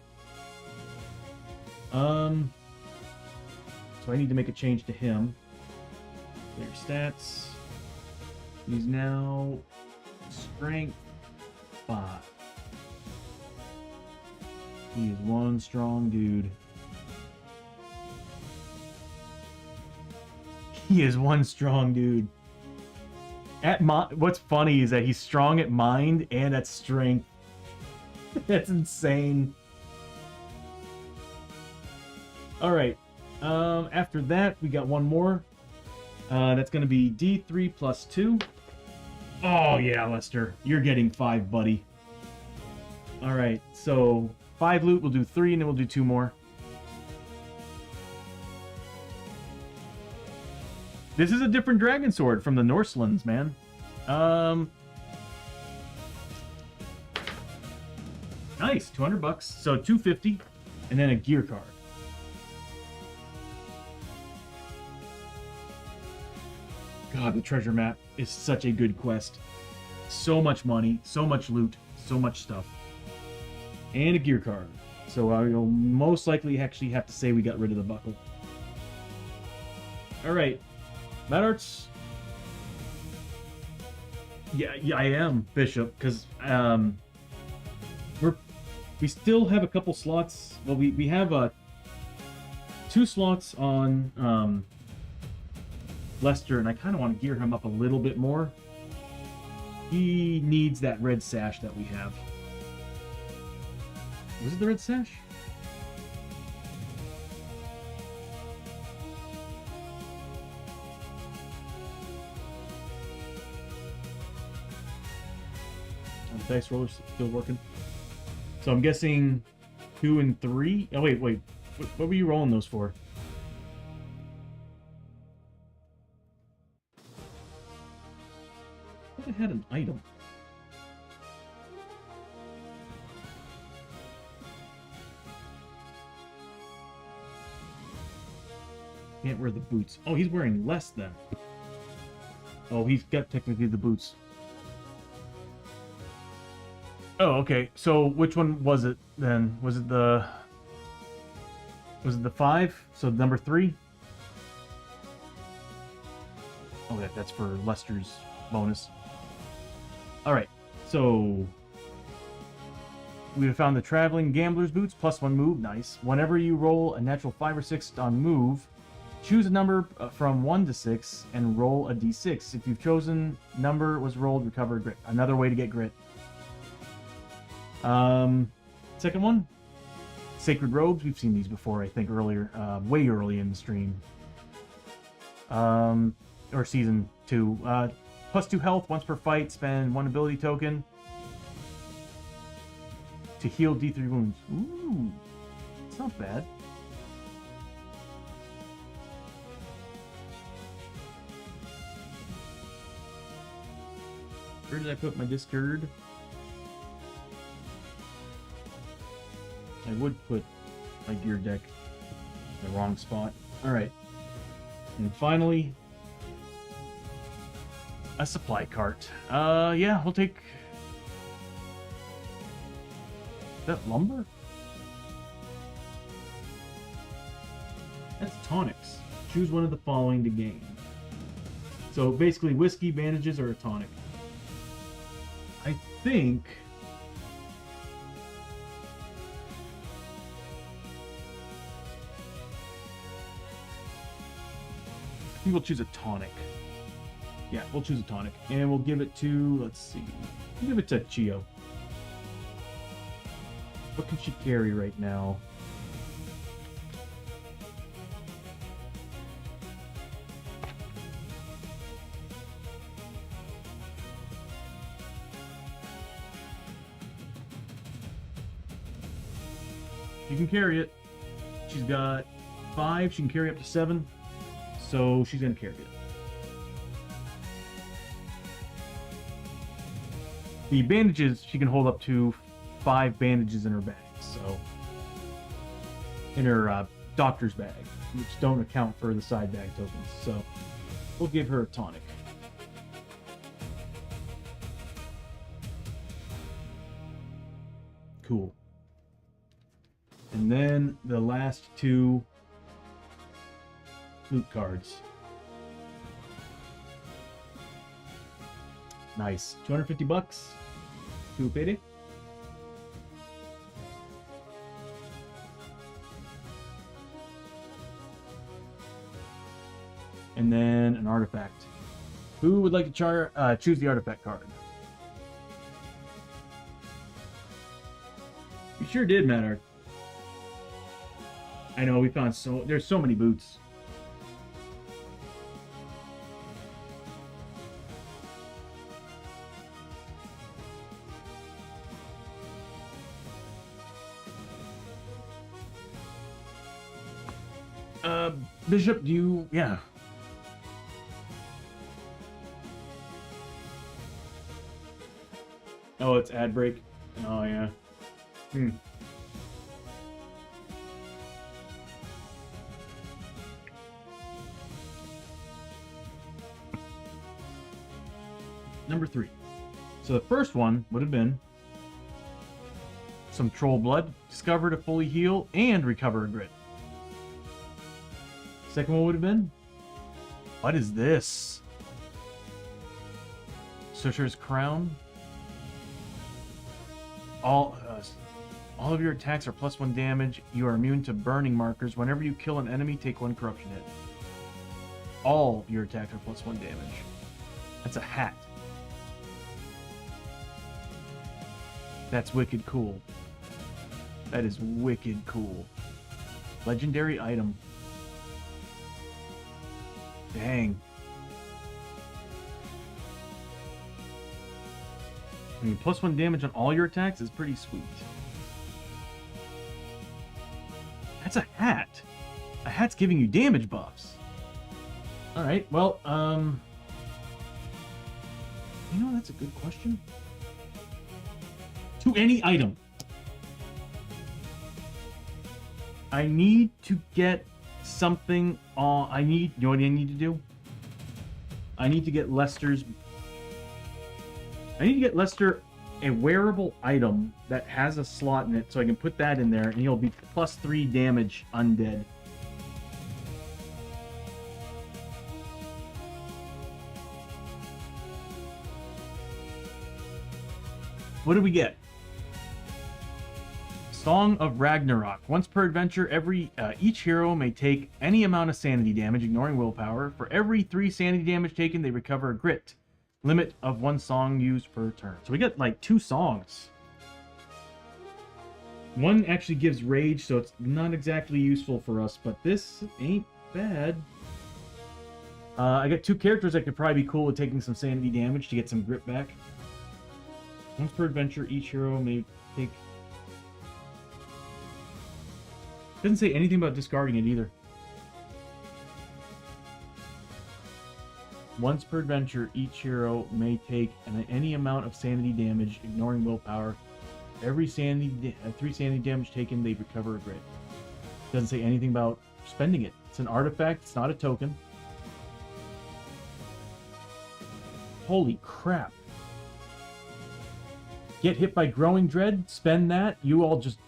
So I need to make a change to him. Clear stats. He's now strength 5. He is 1 strong dude. He is 1 strong dude. What's funny is that he's strong at mind and at strength. That's insane. Alright. After that, we got 1 more. That's going to be D3 plus 2. Oh, yeah, Lester. You're getting 5, buddy. Alright, so 5 loot, we'll do 3, and then we'll do 2 more. This is a different dragon sword from the Norselands, man. Nice, 200 bucks. So 250, and then a gear card. God, the treasure map is such a good quest. So much money, so much loot, so much stuff. And a gear card. So I'll most likely actually have to say we got rid of the buckle. Alright. Mad Arts. Yeah, I am, Bishop, because we still have a couple slots. Well, we have 2 slots on Lester, and I kind of want to gear him up a little bit more. He needs that red sash that we have. Was it the red sash? The dice roller's still working. So I'm guessing 2 and 3. Oh wait. What were you rolling those for? I thought I had an item. Can't wear the boots. Oh, he's wearing less then. Oh, he's got technically the boots. Oh, okay. So which one was it then? Was it the 5? So number 3? Oh, that's for Lester's bonus. All right. So we have found the traveling gambler's boots, +1 move. Nice. Whenever you roll a natural 5 or 6 on move, choose a number from 1 to 6 and roll a d6. If you've chosen number was rolled, recover grit. Another way to get grit. Second one, Sacred Robes. We've seen these before, I think, earlier, way early in the stream. Or season 2. +2 health, once per fight, spend 1 ability token to heal D3 wounds. Ooh, it's not bad. Where did I put my discard? I would put my gear deck in the wrong spot. Alright. And finally, a supply cart. Yeah, we'll take... Is that lumber? That's tonics. Choose one of the following to gain. So basically, whiskey, bandages, or a tonic. I think... I think we'll choose a tonic. Yeah, we'll choose a tonic. And we'll give it to, let's see. We'll give it to Chiyo. What can she carry right now? She can carry it. She's got 5. She can carry up to 7. So she's gonna carry it. The bandages, she can hold up to 5 bandages in her bag. So in her doctor's bag, which don't account for the side bag tokens. So we'll give her a tonic. Cool. And then the last 2 loot cards. Nice. 250 bucks to payday. And then an artifact. Who would like to choose the artifact card? You sure did, Matter. I know we found there's so many boots. Bishop, do you... Yeah. Oh, it's ad break. Oh yeah. Number 3. So the first one would have been some troll blood, discover to fully heal and recover a grit. Second one would have been, what is this? Tresure's crown. All of your attacks are +1 damage. You are immune to burning markers. Whenever you kill an enemy, take 1 corruption hit. All your attacks are +1 damage. That's a hat. That's wicked cool. That is wicked cool. Legendary item. Dang. I mean, +1 damage on all your attacks is pretty sweet. That's a hat. A hat's giving you damage buffs. Alright, well, you know, that's a good question. To any item. I need to get something on... you know what I need to do? I need to get Lester a wearable item that has a slot in it, so I can put that in there, and he'll be +3 damage undead. What do we get? Song of Ragnarok. Once per adventure, each hero may take any amount of sanity damage, ignoring willpower. For every 3 sanity damage taken, they recover a grit. Limit of 1 song used per turn. So we get like 2 songs. One actually gives rage, so it's not exactly useful for us, but this ain't bad. I got 2 characters that could probably be cool with taking some sanity damage to get some grit back. Once per adventure, each hero may take... Doesn't say anything about discarding it either. Once per adventure, each hero may take any amount of sanity damage, ignoring willpower. Every 3 sanity damage taken, they recover a grit. Doesn't say anything about spending it. It's an artifact, it's not a token. Holy crap. Get hit by growing dread, spend that, you all just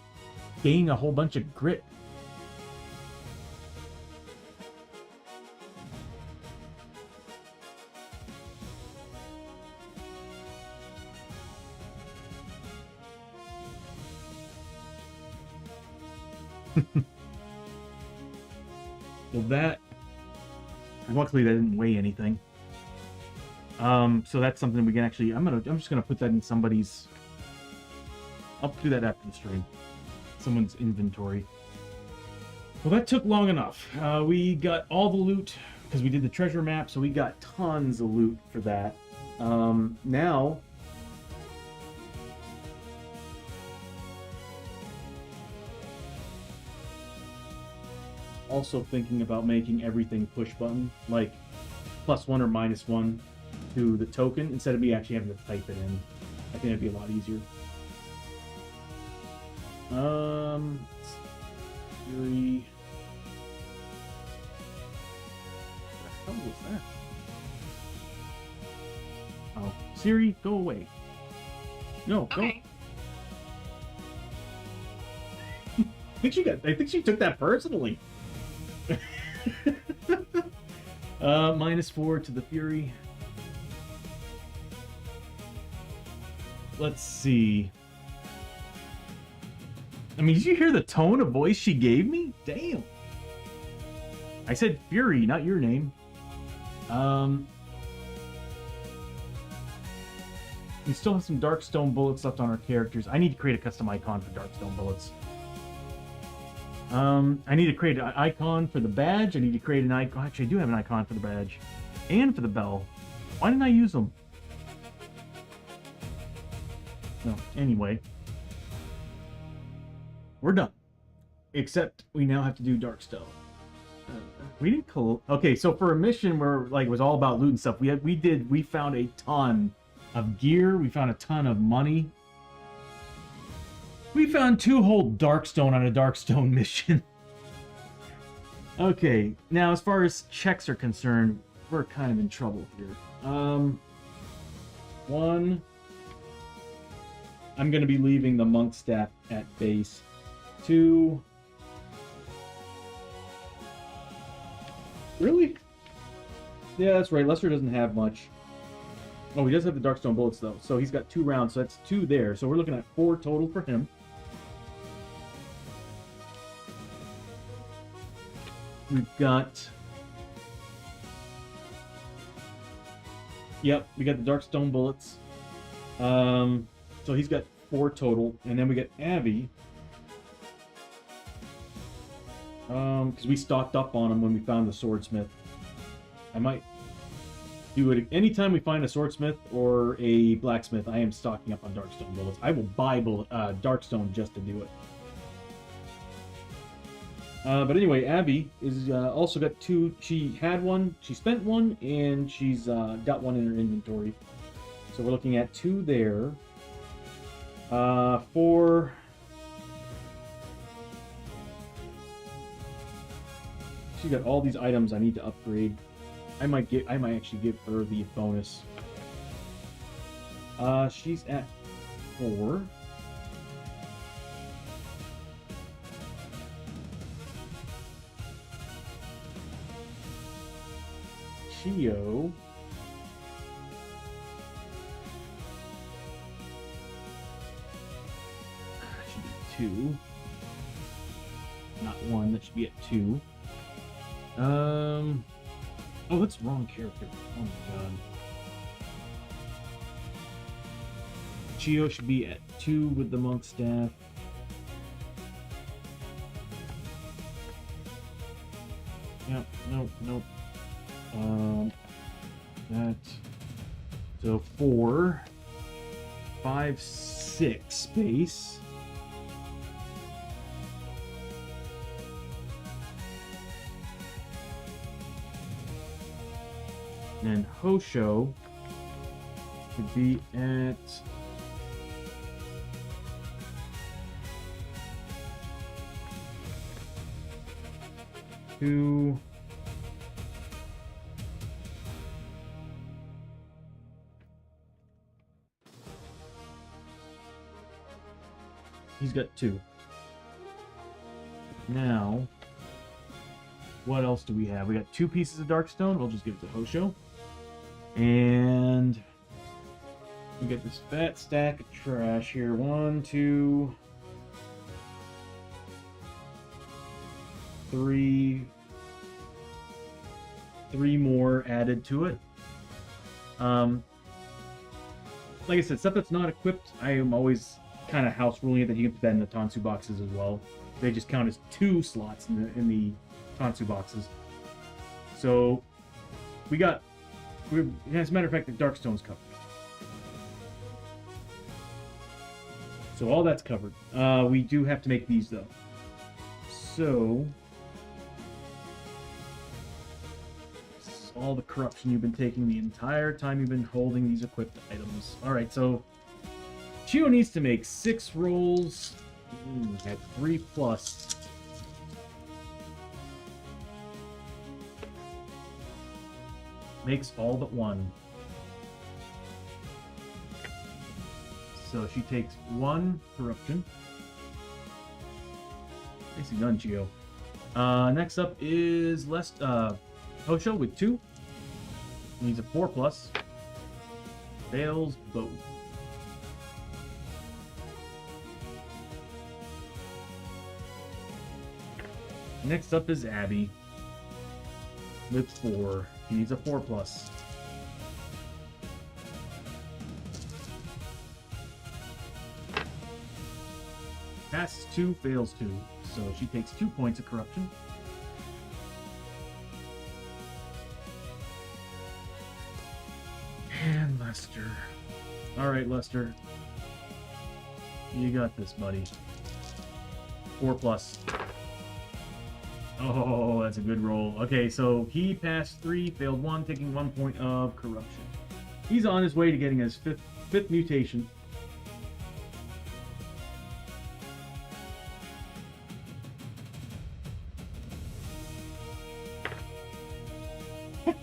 gain a whole bunch of grit. Well, that... Luckily, that didn't weigh anything. So that's something we can actually... I'm just gonna put that in somebody's... I'll do that after the stream. Someone's inventory. Well, that took long enough. We got all the loot, because we did the treasure map, so we got tons of loot for that. Now... Also thinking about making everything push button, like +1 or -1 to the token, instead of me actually having to type it in. I think it'd be a lot easier. Fury. What the hell was that? Oh, Siri, go away. No, Okay. don't. I think she took that personally. -4 to the Fury. Let's see. I mean, did you hear the tone of voice she gave me? Damn. I said Fury, not your name. We still have some Darkstone bullets left on our characters. I need to create a custom icon for Darkstone bullets. I need to create an icon for the badge. I need to create an icon. Actually, I do have an icon for the badge. And for the bell. Why didn't I use them? No, anyway. We're done. Except we now have to do Darkstone. We didn't okay, so for a mission where like it was all about loot and stuff, we found a ton of gear. We found a ton of money. We found 2 whole Darkstone on a Darkstone mission. Okay, now as far as checks are concerned, we're kind of in trouble here. 1, I'm going to be leaving the monk staff at base. 2, really? Yeah, that's right. Lester doesn't have much. Oh, he does have the Darkstone bullets, though. So he's got 2 rounds, so that's 2 there. So we're looking at 4 total for him. We've got... Yep, we got the Darkstone bullets. So he's got 4 total. And then we got Abbie. Because we stocked up on him when we found the swordsmith. I might do it anytime we find a swordsmith or a blacksmith. I am stocking up on Darkstone bullets. I will buy Darkstone just to do it. But anyway, Abbie is also got 2. She had 1, she spent 1, and she's got 1 in her inventory. So we're looking at 2 there. 4. She's got all these items I need to upgrade. I might actually give her the bonus. She's at 4. Chiyo. Should be 2. Not 1, that should be at 2. Oh, that's the wrong character. Oh my god. Chiyo should be at 2 with the monk staff. Yep, nope. That. So 4, 5, 6 base. And Hoshoryo could be at 2. He's got 2. Now, what else do we have? We got 2 pieces of Darkstone. We'll just give it to Hoshoryo. And we got this fat stack of trash here. 1, 2, 3. 3 more added to it. Like I said, stuff that's not equipped, I am always kind of house ruling it that you can put that in the Tansu boxes as well. They just count as 2 slots in the Tansu boxes. So as a matter of fact, the Darkstone's covered. So all that's covered. We do have to make these though. So all the corruption you've been taking the entire time you've been holding these equipped items. Alright, so Chiyo needs to make 6 rolls at 3+. Makes all but 1. So she takes 1 corruption. Nicely done, Chiyo. Next up is Hoshoryo with 2. Needs a 4+. Fails both. Next up is Abbie with 4. He needs a 4+. Passes 2, fails 2. So she takes 2 points of corruption. And Lester. Alright, Lester. You got this, buddy. 4+. Oh, that's a good roll. Okay, so he passed 3, failed 1, taking 1 point of corruption. He's on his way to getting his fifth mutation.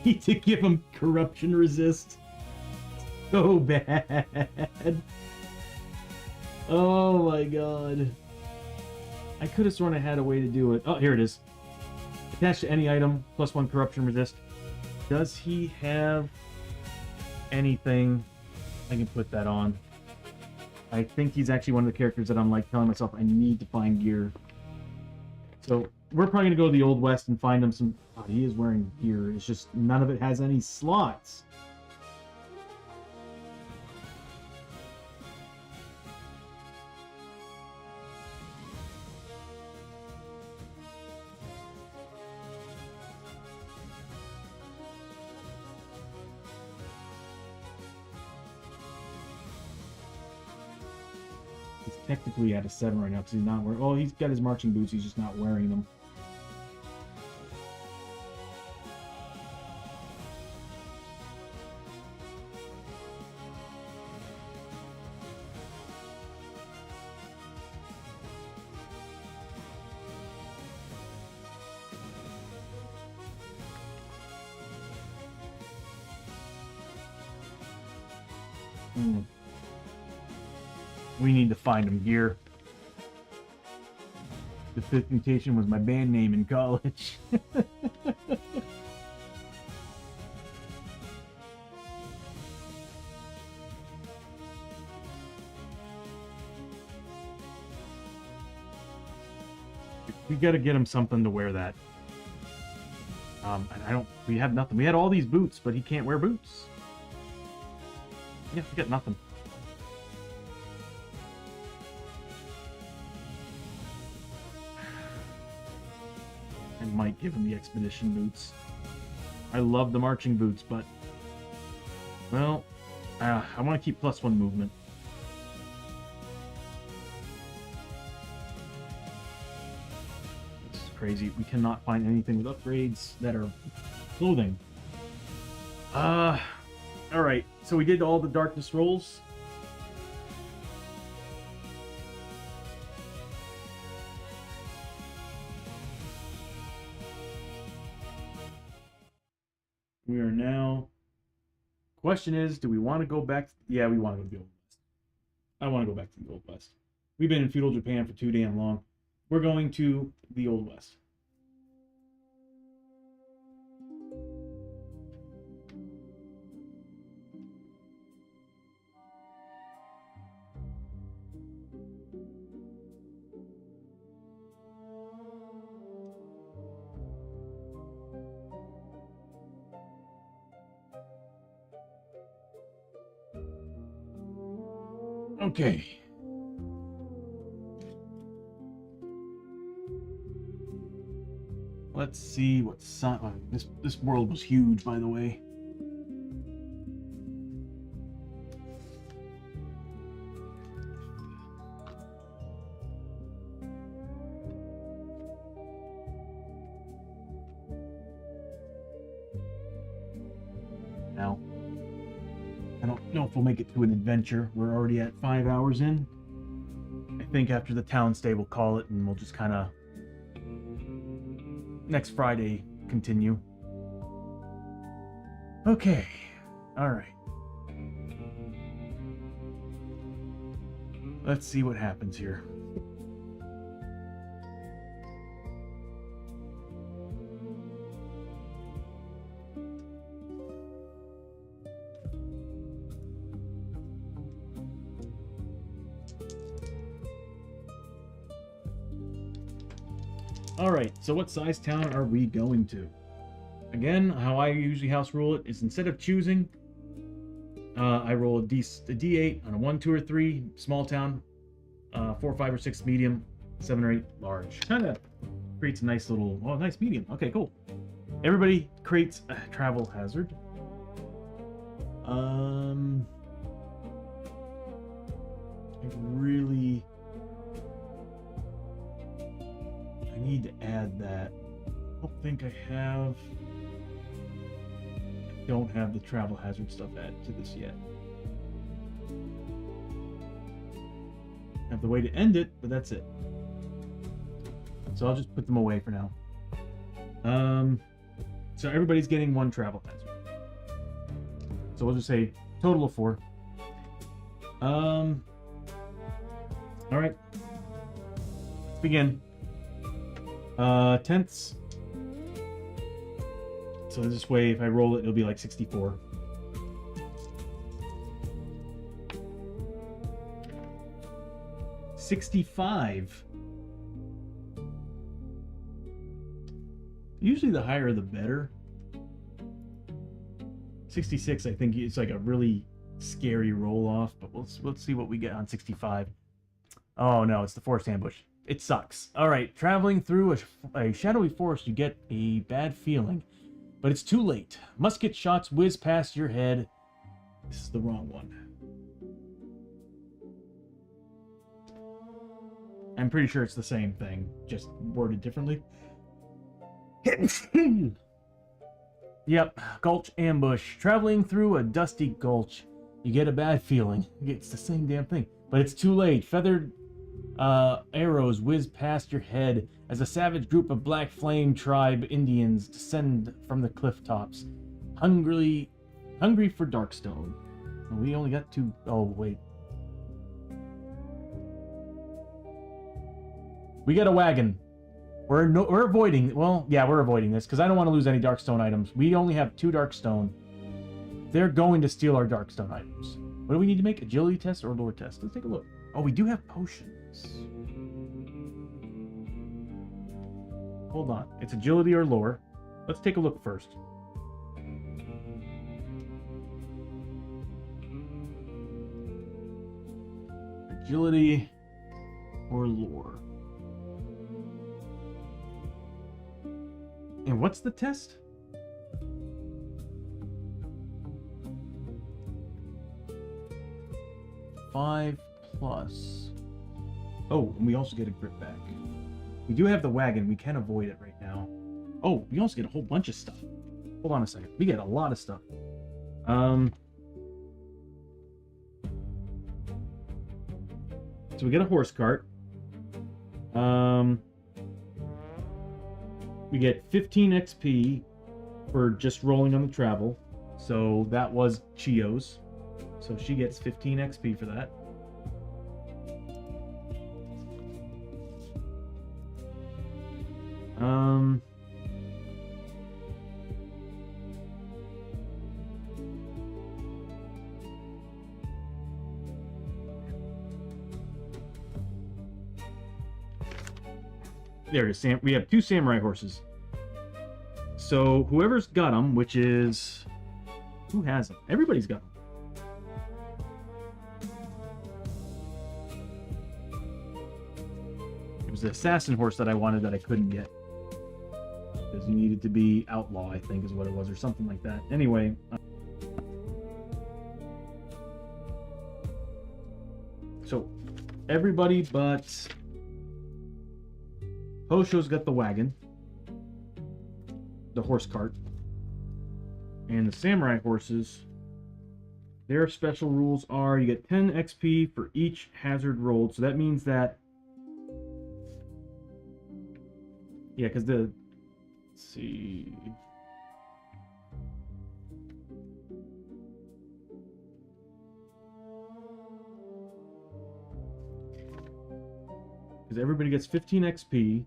Need to give him corruption resist. So bad. Oh my god. I could have sworn I had a way to do it. Oh, here it is. Attached to any item, +1 corruption resist. Does he have anything I can put that on? I think he's actually one of the characters that I'm like telling myself I need to find gear. So we're probably gonna go to the Old West and find him some. Oh, he is wearing gear. It's just none of it has any slots. He's technically at a 7 right now because he's not wearing. Oh, he's got his marching boots. He's just not wearing them. We need to find him gear. The 5th mutation was my band name in college. We gotta get him something to wear that. And we have nothing. We had all these boots, but he can't wear boots. Yeah, we got nothing. I might give him the expedition boots. I love the marching boots, but well, I want to keep +1 movement. This is crazy. We cannot find anything with upgrades that are clothing. Alright, so we did all the darkness rolls. We are now... Question is, do we want to go back? Yeah, we want to go to the Old West. I want to go back to the Old West. We've been in feudal Japan for too damn long. We're going to the Old West. Okay. Let's see what this world was huge, by the way. Now, I don't know if we'll make it to an adventure. We're already at 5 hours in. I think after the town stay, we'll call it, and we'll just kind of next Friday continue. Okay. All right. Let's see what happens here. Alright, so what size town are we going to? Again, how I usually house rule it is instead of choosing, I roll a D8 on a 1, 2, or 3, small town, 4, 5, or 6, medium, 7 or 8, large. Kind of creates a nice little, oh, nice medium. Okay, cool. Everybody creates a travel hazard. I really... I need to add that. I don't think I have... I don't have the travel hazard stuff added to this yet. I have the way to end it, but that's it. So I'll just put them away for now. So everybody's getting one travel hazard. So we'll just say total of 4. All right. Let's begin. Tenths. So this way, if I roll it, it'll be like 64. $65. Usually the higher the better. 66, I think it's like a really scary roll off, but let's see what we get on 65. Oh no, it's the forest ambush. It sucks. All right, traveling through a shadowy forest, you get a bad feeling, but it's too late. Musket shots whiz past your head. This is the wrong one. I'm pretty sure it's the same thing, just worded differently. Yep, gulch ambush. Traveling through a dusty gulch, you get a bad feeling. It's the same damn thing, but it's too late. Feathered arrows whiz past your head as a savage group of Black Flame tribe Indians descend from the cliff tops, hungry for Darkstone. We only got 2. Oh wait, we got a wagon. We're avoiding. Well, yeah, we're avoiding this because I don't want to lose any Darkstone items. We only have 2 Darkstone. They're going to steal our Darkstone items. What do we need to make? Agility test or lore test? Let's take a look. Oh, we do have potions. Hold on. It's agility or lore. Let's take a look first. Agility or lore. And what's the test? +5. Oh, and we also get a grip back. We do have the wagon. We can avoid it right now. Oh, we also get a whole bunch of stuff. Hold on a second. We get a lot of stuff. So we get a horse cart. We get 15 XP for just rolling on the travel. So that was Chiyo's. So she gets 15 XP for that. There it is. We have 2 samurai horses. So whoever's got them, which is... Who has them? Everybody's got them. It was the assassin horse that I wanted that I couldn't get. Because he needed to be outlaw, I think is what it was, or something like that. Anyway... So, everybody but... Hosho's got the wagon, the horse cart, and the samurai horses. Their special rules are you get 10 XP for each hazard rolled. So that means that, yeah, because let's see. Because everybody gets 15 XP.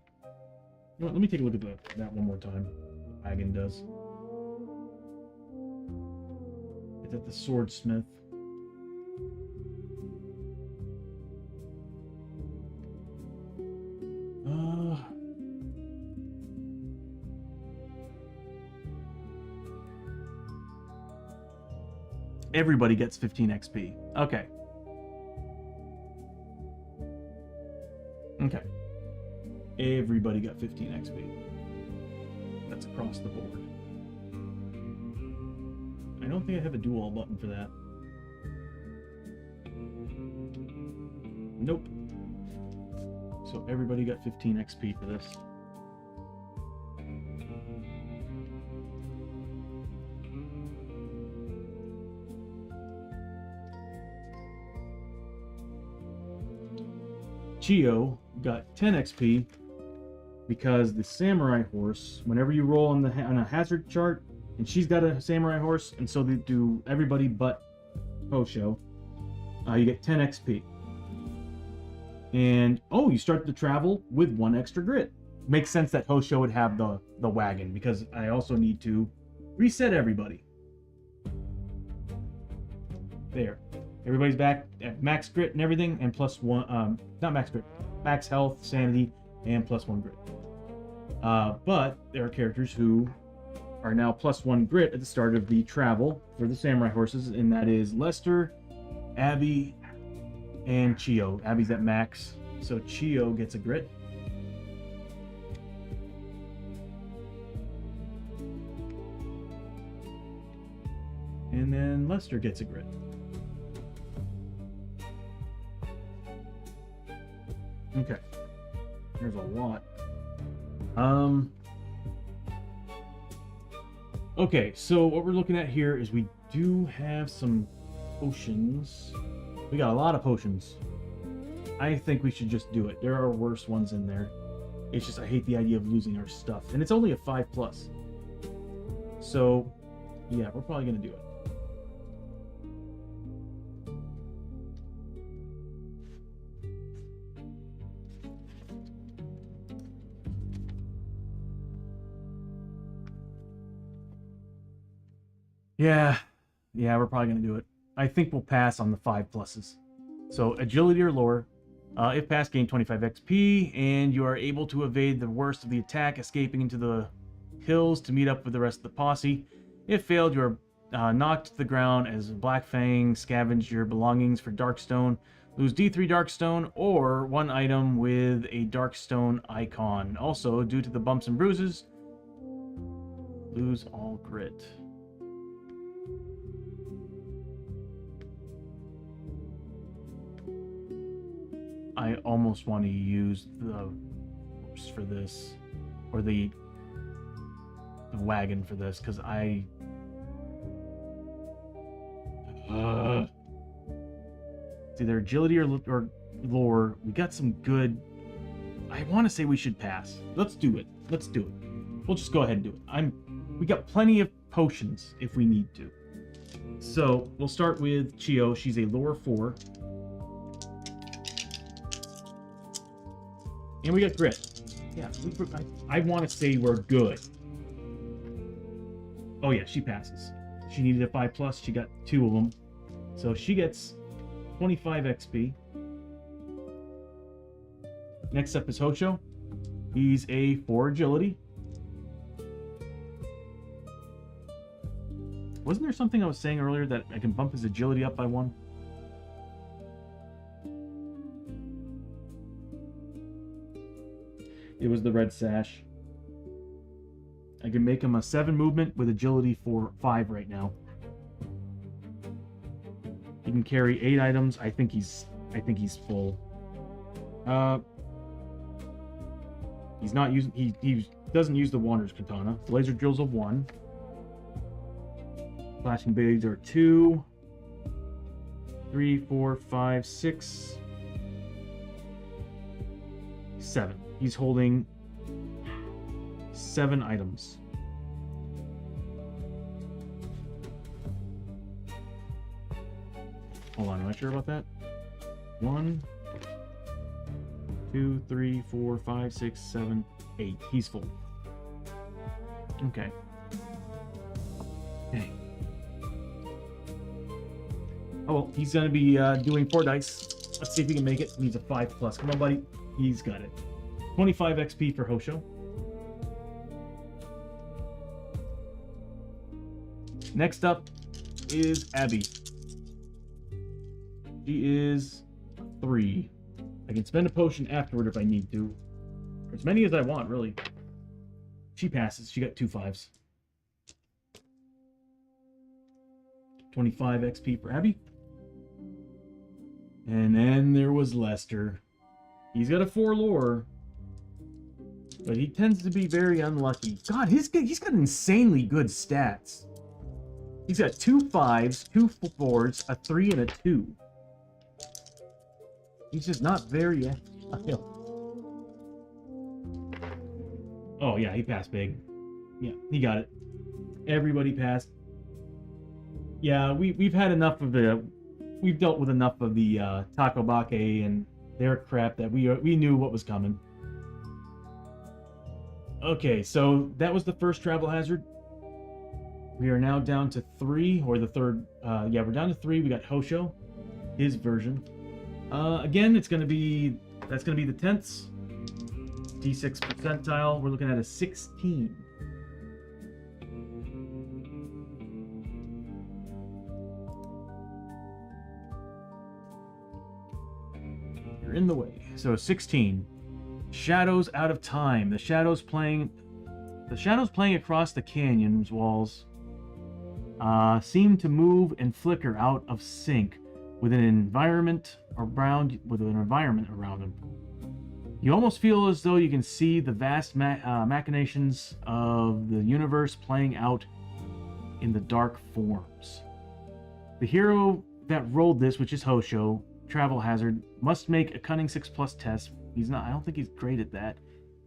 You know what, let me take a look at that one more time. The wagon does. It's at the swordsmith. Everybody gets 15 XP. Okay. Okay. Everybody got 15 XP. That's across the board. I don't think I have a do all button for that. Nope. So everybody got 15 XP for this. Chiyo got 10 XP because the samurai horse, whenever you roll on a hazard chart, and she's got a samurai horse, and so they do everybody but Hosho, you get 10 XP. And oh, you start to travel with 1 extra grit. Makes sense that Hosho would have the wagon, because I also need to reset everybody. There. Everybody's back at max grit and everything, and plus 1, not max grit, max health, sanity, and plus 1 grit. But there are characters who are now plus 1 grit at the start of the travel for the samurai horses, and that is Lester, Abbie, and Chiyo. Abbie's at max, so Chiyo gets a grit. And then Lester gets a grit. Okay. There's a lot. Okay, so what we're looking at here is we do have some potions. We got a lot of potions. I think we should just do it. There are worse ones in there. It's just I hate the idea of losing our stuff. And it's only a 5+. So, yeah, we're probably going to do it. Yeah, we're probably going to do it. I think we'll pass on the 5+. So, agility or lore. If passed, gain 25 XP, and you are able to evade the worst of the attack, escaping into the hills to meet up with the rest of the posse. If failed, you are knocked to the ground as Black Fang scavenge your belongings for Darkstone. Lose D3 Darkstone, or 1 item with a Darkstone icon. Also, due to the bumps and bruises, lose all grit. I almost want to use the horse for this, or the wagon for this, because it's either agility or lore. We got some good. I want to say we should pass. Let's do it. Let's do it. We'll just go ahead and do it. We got plenty of potions if we need to. So we'll start with Chiyo. She's a lore 4. And we got grit. Yeah, I want to say we're good. Oh yeah, she passes. She needed a 5+. She got 2 of them. So she gets 25 XP. Next up is Hosho. He's a 4 agility. Wasn't there something I was saying earlier that I can bump his agility up by 1? It was the red sash. I can make him a 7 movement with agility for 5 right now. He can carry 8 items. I think he's full. He's not using. He doesn't use the Wanderer's Katana. Laser drills a 1. Flashing blades are 2, 3, 4, 5, 6, 7. He's holding 7 items. Hold on, am I sure about that? 1, 2, 3, 4, 5, 6, 7, 8. He's full. Okay. Okay. Oh well, he's gonna be doing 4 dice. Let's see if he can make it. He needs a 5+. Come on, buddy. He's got it. 25 XP for Hosho. Next up is Abbie. She is 3. I can spend a potion afterward if I need to. Or as many as I want, really. She passes. She got 2 5s. 25 XP for Abbie. And then there was Lester. He's got a 4 lore. But he tends to be very unlucky. God, he's got insanely good stats. He's got 2 5s, 2 4s, a 3, and a 2. He's just not very Oh yeah, he passed big. Yeah, he got it. Everybody passed. Yeah, we've had enough of we've dealt with enough of the Takobake and their crap that we knew what was coming. Okay, so that was the first travel hazard. We are now down to 3, or the third. Yeah, we're down to 3. We got Hoshoryo, his version. Again, that's gonna be the tenths. D6 percentile. We're looking at a 16. You're in the way. So 16. Shadows out of time. The shadows playing across the canyon's walls seem to move and flicker out of sync with an environment around them. You almost feel as though you can see the vast machinations of the universe playing out in the dark forms. The hero that rolled this, which is Hoshoryo, travel hazard, must make a cunning 6+ test. I don't think he's great at that.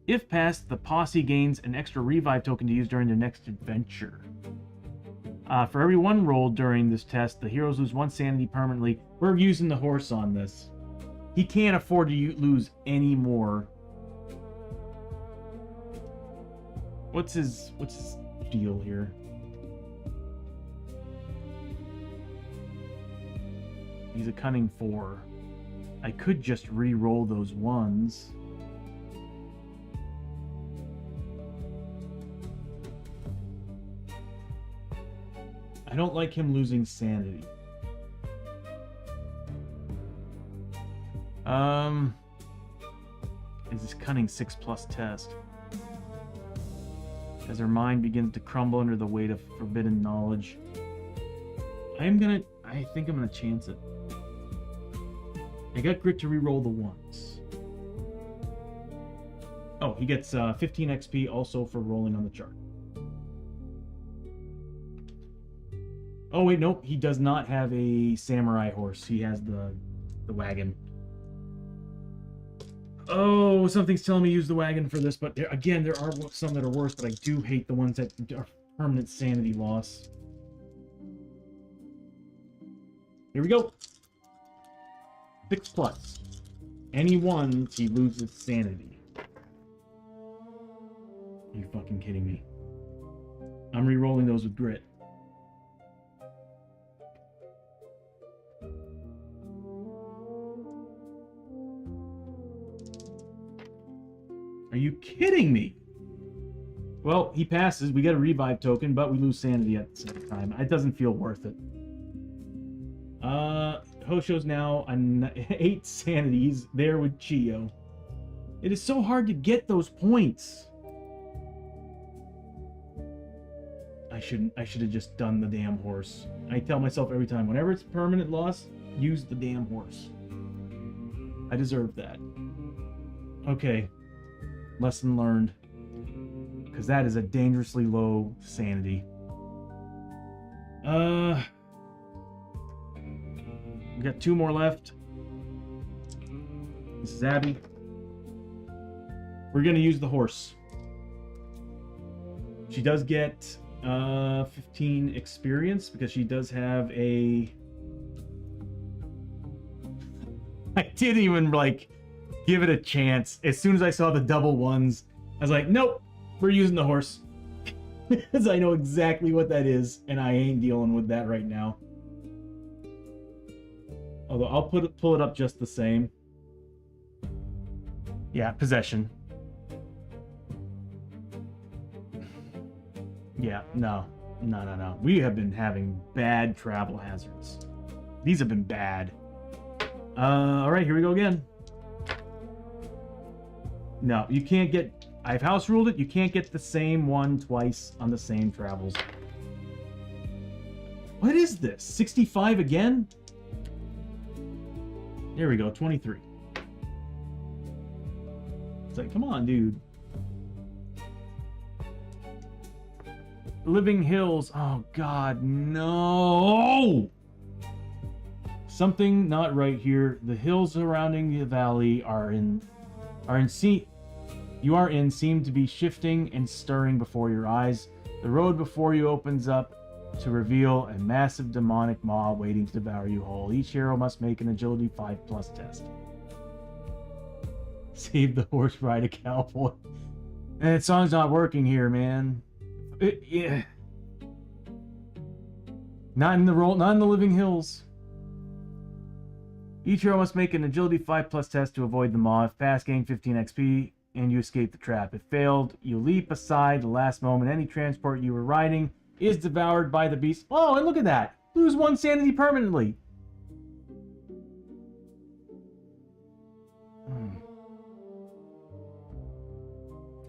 If passed, the posse gains an extra revive token to use during their next adventure. For every 1 rolled during this test, the heroes lose 1 sanity permanently. We're using the horse on this. He can't afford to lose any more. What's his deal here? He's a cunning 4. I could just re-roll those 1s. I don't like him losing sanity. Is this cunning 6+ test? As her mind begins to crumble under the weight of forbidden knowledge. I think I'm gonna chance it. I got grit to re-roll the 1s. Oh, he gets 15 XP also for rolling on the chart. Oh wait, nope, he does not have a samurai horse. He has the wagon. Oh, something's telling me use the wagon for this, but there are some that are worse, but I do hate the ones that are permanent sanity loss. Here we go. 6+. Any ones, he loses sanity. Are you fucking kidding me? I'm re-rolling those with grit. Are you kidding me? Well, he passes. We get a revive token, but we lose sanity at the same time. It doesn't feel worth it. Hoshoryo's now on 8 sanity. He's there with Chiyo. It is so hard to get those points. I should have just done the damn horse. I tell myself every time, whenever it's permanent loss, use the damn horse. I deserve that. Okay. Lesson learned. Because that is a dangerously low sanity. We got 2 more left. This is Abbie. We're going to use the horse. She does get 15 experience because she does have a... I didn't even, give it a chance. As soon as I saw the double 1s, I was like, nope, we're using the horse. Because I know exactly what that is, and I ain't dealing with that right now. Although I'll pull it up just the same. Yeah, possession. Yeah, no. We have been having bad travel hazards. These have been bad. Alright, here we go again. No, you can't get... I've house ruled it. You can't get the same one twice on the same travels. What is this? 65 again? There we go, 23. It's like, come on, dude. Living Hills. Oh, God, no! Something not right here. The hills surrounding the valley you are in seem to be shifting and stirring before your eyes. The road before you opens up to reveal a massive demonic maw waiting to devour you whole. Each hero must make an agility 5+ test. Save the horse, ride a cowboy. And that song's not working here, man. Yeah. Not in the living hills. Each hero must make an agility 5+ test to avoid the maw. If passed, gain 15 XP and you escape the trap. If failed, you leap aside the last moment. Any transport you were riding is devoured by the beast. Oh, and look at that. Lose 1 sanity permanently.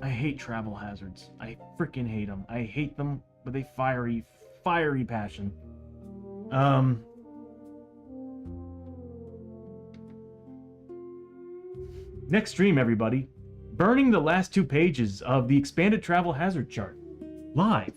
I hate travel hazards. I freaking hate them. I hate them with a fiery passion. Next stream, everybody. Burning the last 2 pages of the expanded travel hazard chart. Live.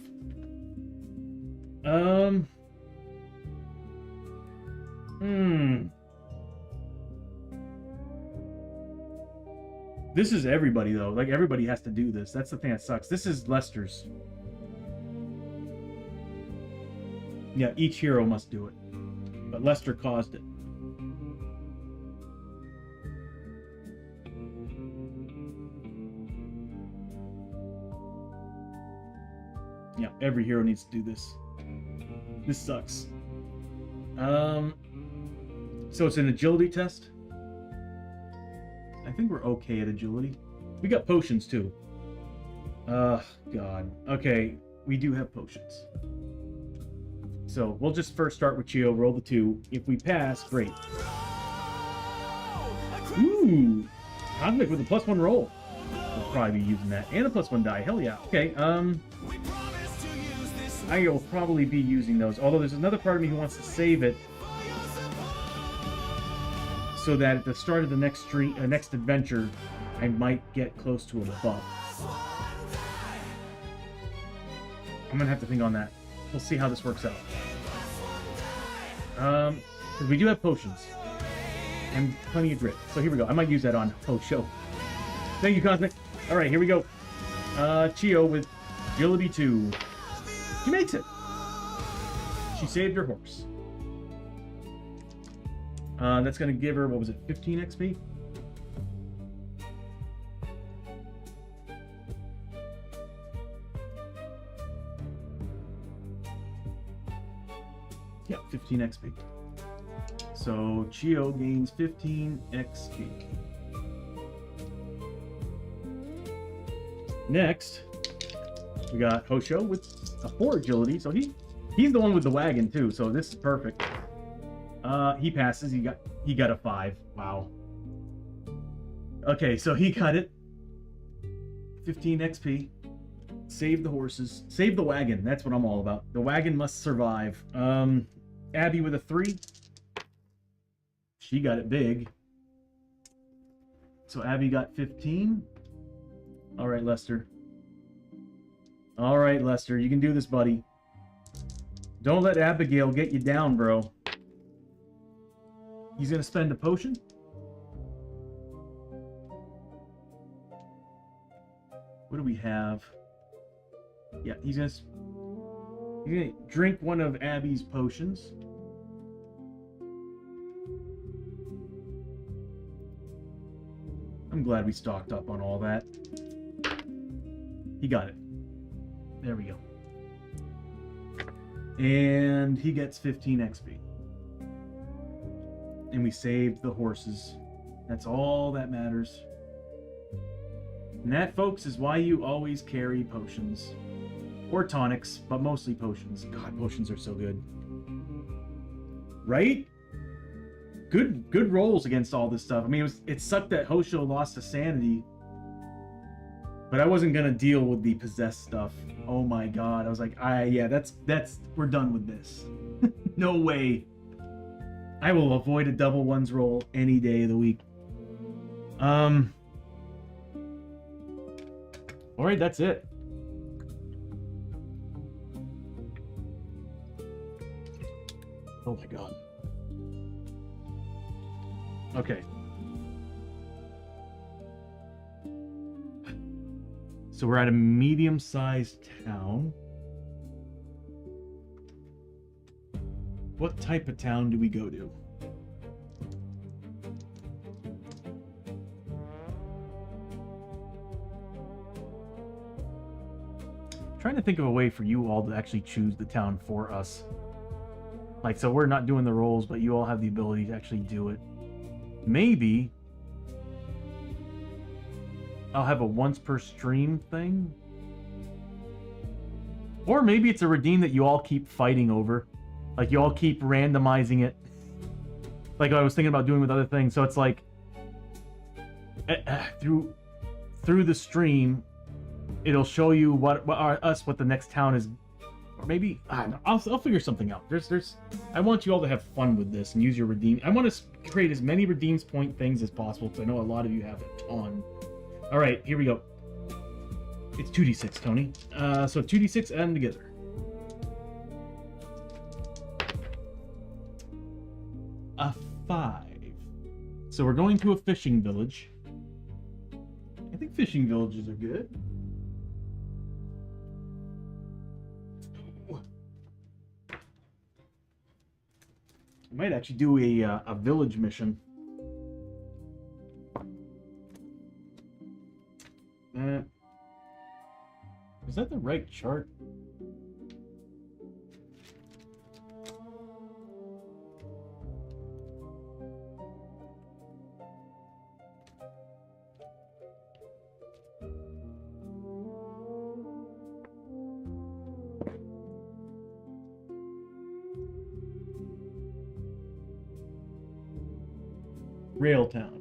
This is everybody, though. Like, everybody has to do this. That's the thing that sucks. This is Lester's. Yeah, each hero must do it. But Lester caused it. Yeah, every hero needs to do this. This sucks. So it's an agility test. I think we're okay at agility. We got potions too. God. Okay, we do have potions. So we'll just first start with Chiyo, roll the 2. If we pass, great. Ooh! Cosmic with a +1 roll. We'll probably be using that. And a +1 die. Hell yeah. Okay, I will probably be using those. Although there's another part of me who wants to save it so that at the start of the next next adventure, I might get close to a buff. I'm gonna have to think on that. We'll see how this works out. Because we do have potions and plenty of grit. So here we go. I might use that on Hoshoryo. Thank you, Cosmic. All right, here we go. Chiyo with agility 2. She makes it. She saved her horse. That's going to give her, what was it, 15 XP? Yeah, 15 XP. So Chiyo gains 15 XP. Next, we got Hoshoryo with a 4 agility. So he's the one with the wagon too. So this is perfect. He passes. He got a 5. Wow. Okay, so he got it. 15 XP. Save the horses. Save the wagon. That's what I'm all about. The wagon must survive. Abbie with a 3. She got it big. So Abbie got 15. All right, Lester. All right, Lester. You can do this, buddy. Don't let Abigail get you down, bro. He's going to spend a potion. What do we have? Yeah, he's going to drink one of Abbie's potions. I'm glad we stocked up on all that. He got it. There we go. And he gets 15 XP. And we saved the horses. That's all that matters. And that, folks, is why you always carry potions. Or tonics, but mostly potions. God, potions are so good. Right? Good rolls against all this stuff. I mean, it sucked that Hoshoryo lost to sanity. But I wasn't gonna deal with the possessed stuff. Oh my god. I was like, yeah, that's we're done with this. No way. I will avoid a double ones roll any day of the week. Alright, that's it. Oh my god. Okay. So we're at a medium-sized town. What type of town do we go to? Trying to think of a way for you all to actually choose the town for us. Like, so we're not doing the roles, but you all have the ability to actually do it. Maybe I'll have a once per stream thing. Or maybe it's a redeem that you all keep fighting over. Like, you all keep randomizing it. Like I was thinking about doing with other things. So it's like, through the stream, it'll show you what the next town is. Or maybe, I don't know, I'll figure something out. I want you all to have fun with this and use your redeem. I want to create as many redeems point things as possible, because I know a lot of you have a ton. All right, here we go. It's 2d6, Tony. So 2d6, add them together. A 5. So we're going to a fishing village. I think fishing villages are good. I might actually do a village mission. Is that the right chart? Railtown.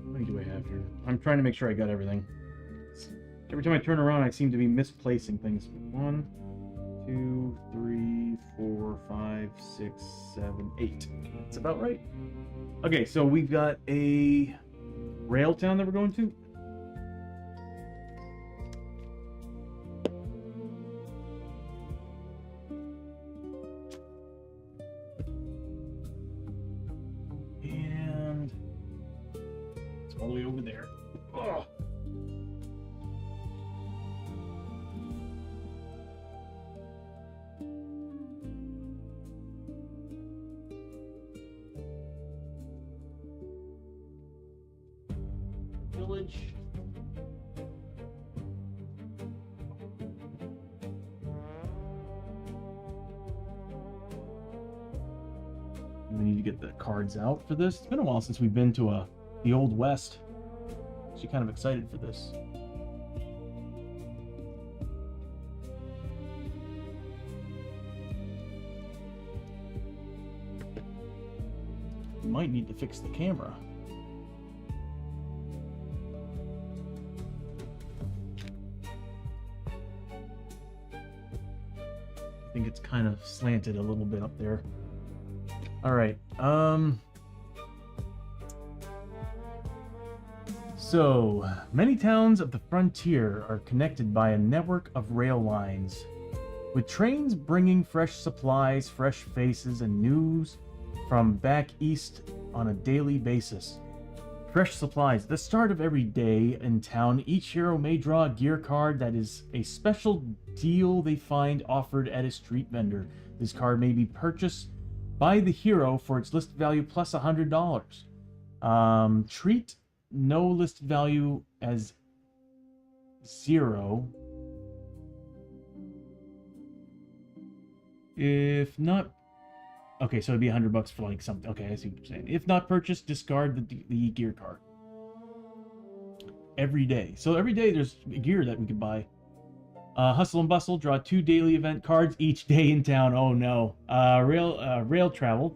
How many do I have here? I'm trying to make sure I got everything. Every time I turn around, I seem to be misplacing things. 1, 2, 3, 4, 5, 6, 7, 8. That's about right. Okay, so we've got a rail town that we're going to. And it's all the way over there. Oh. Village. We need to get the cards out for this. It's been a while since we've been to the Old West. So kind of excited for this. We might need to fix the camera. I think it's kind of slanted a little bit up there. All right. So, many towns of the frontier are connected by a network of rail lines, with trains bringing fresh supplies, fresh faces, and news from back east on a daily basis. Fresh supplies. At the start of every day in town, each hero may draw a gear card that is a special deal they find offered at a street vendor. This card may be purchased by the hero for its list value plus $100. Treat no list value as 0. If not, okay, so it'd be $100 for like something. Okay, I see what you're saying. If not purchased, discard the gear card. Every day. So every day there's gear that we could buy. Hustle and bustle. Draw 2 daily event cards each day in town. Oh no. Rail travel.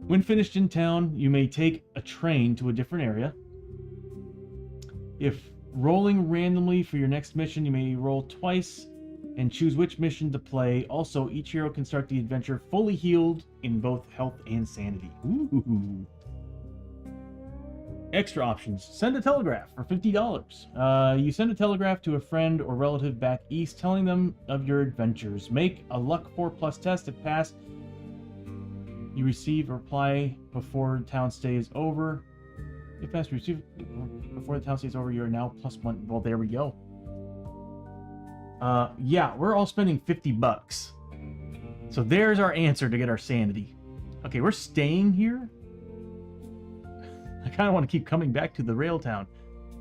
When finished in town, you may take a train to a different area. If rolling randomly for your next mission, you may roll twice and choose which mission to play. Also, each hero can start the adventure fully healed in both health and sanity. Ooh. Extra options. Send a telegraph for $50. You send a telegraph to a friend or relative back east telling them of your adventures. Make a luck 4+ test. If passed, you receive a reply before town stay is over. If passed, receive before the town stay is over, you are now +1. Well, there we go. Yeah, we're all spending $50. So there's our answer to get our sanity. Okay, we're staying here. I kind of want to keep coming back to the rail town.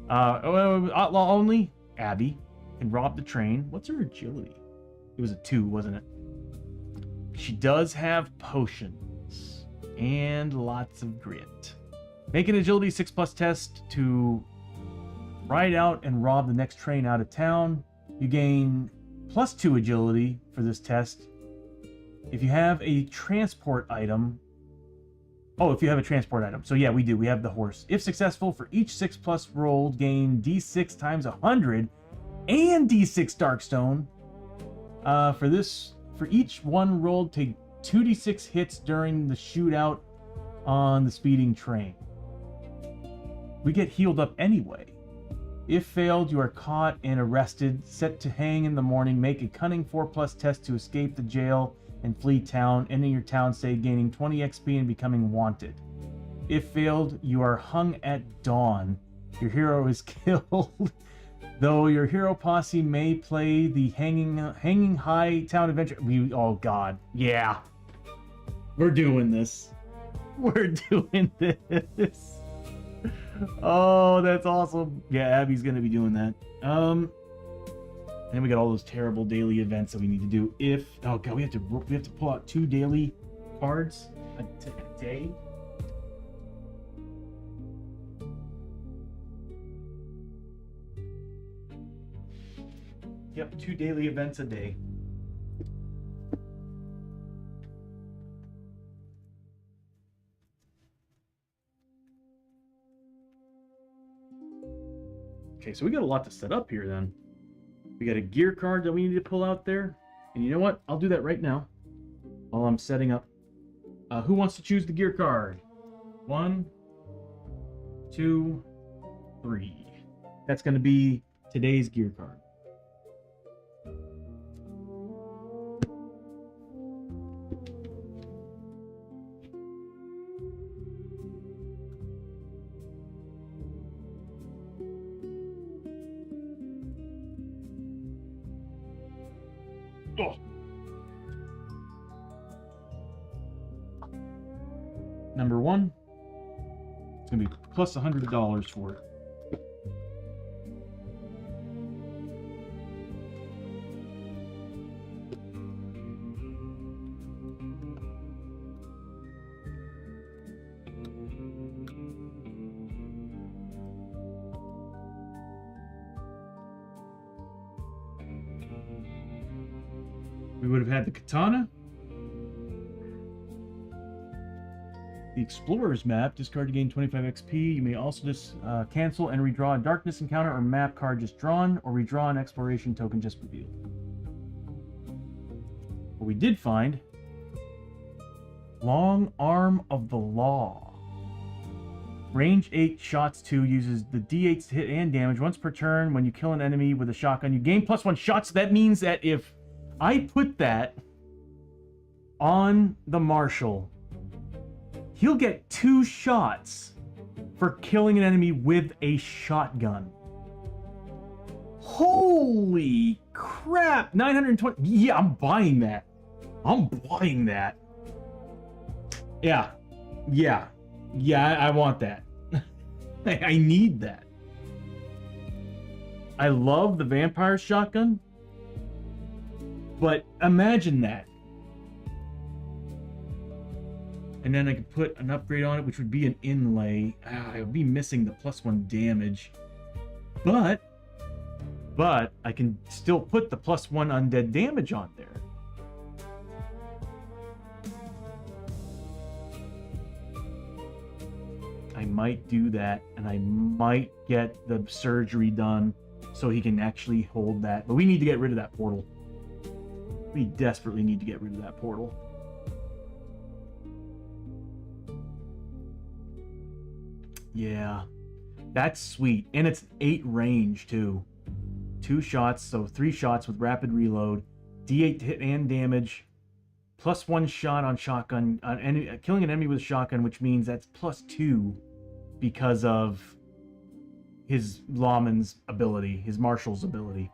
Outlaw only. Abbie can rob the train. What's her agility? It was a 2, wasn't it? She does have potions and lots of grit. Make an agility 6+ test to ride out and rob the next train out of town. You gain +2 agility for this test. If you have a transport item. Oh, if you have a transport item. So yeah, we do. We have the horse. If successful, for each 6+ rolled, gain D6 times 100 and D6 Darkstone. For each one rolled, take 2d6 hits during the shootout on the speeding train. We get healed up anyway. If failed, you are caught and arrested, set to hang in the morning. Make a cunning 4+ test to escape the jail and flee town, ending your town stay, gaining 20 XP and becoming wanted. If failed, you are hung at dawn. Your hero is killed. Though your hero posse may play the hanging high town adventure. Oh god, yeah. We're doing this. We're doing this. Oh, that's awesome. Yeah, Abbie's gonna be doing that. And we got all those terrible daily events that we need to do. Oh god, we have to pull out 2 daily cards a day. Yep, 2 daily events a day. Okay, so we got a lot to set up here then. We got a gear card that we need to pull out there. And you know what? I'll do that right now while I'm setting up. Who wants to choose the gear card? 1, 2, 3. That's going to be today's gear card. Oh. Number 1, it's gonna be plus $100 for it. We would have had the katana, the explorer's map. Discard to gain 25 XP. You may also just cancel and redraw a darkness encounter or map card just drawn, or redraw an exploration token just revealed. But we did find Long Arm of the Law. Range 8, shots 2, uses the D8 to hit and damage once per turn. When you kill an enemy with a shotgun, you gain +1 shots. That means that if I put that on the Marshal, he'll get 2 shots for killing an enemy with a shotgun. Holy crap! 920. Yeah, I'm buying that. I'm buying that. Yeah. I want that. I need that. I love the vampire shotgun. But imagine that. And then I could put an upgrade on it, which would be an inlay. I would be missing the +1 damage. But I can still put the +1 undead damage on there. I might do that, and I might get the surgery done so he can actually hold that. But we need to get rid of that portal. We desperately need to get rid of that portal. Yeah. That's sweet. And it's 8 range, too. 2 shots, so 3 shots with rapid reload. D8 to hit and damage. Plus 1 shot on shotgun. Killing an enemy with a shotgun, which means that's plus 2 because of his lawman's ability, his marshal's ability.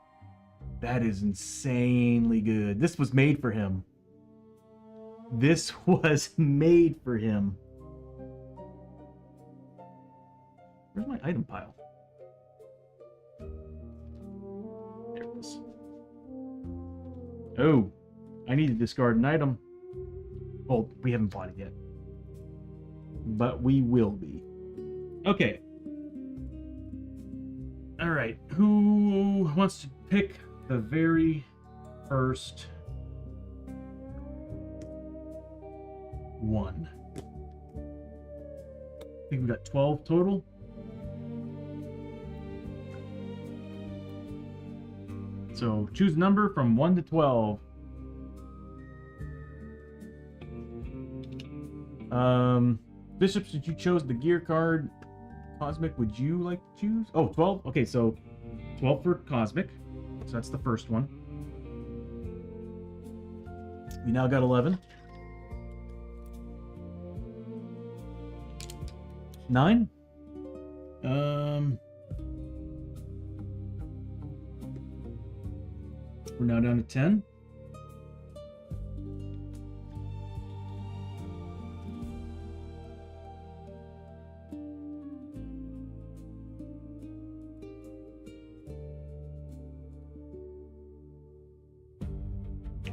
That is insanely good. This was made for him. This was made for him. Where's my item pile? There it is. Oh, I need to discard an item. Well, we haven't bought it yet. But we will be. Okay. Alright, who wants to pick the very first one? I think we got 12 total. So choose a number from 1 to 12. Bishop, since you chose the gear card, Cosmic, would you like to choose? Oh, 12? Okay, so 12 for Cosmic. So that's the first one. We now got 11. 9. We're now down to 10.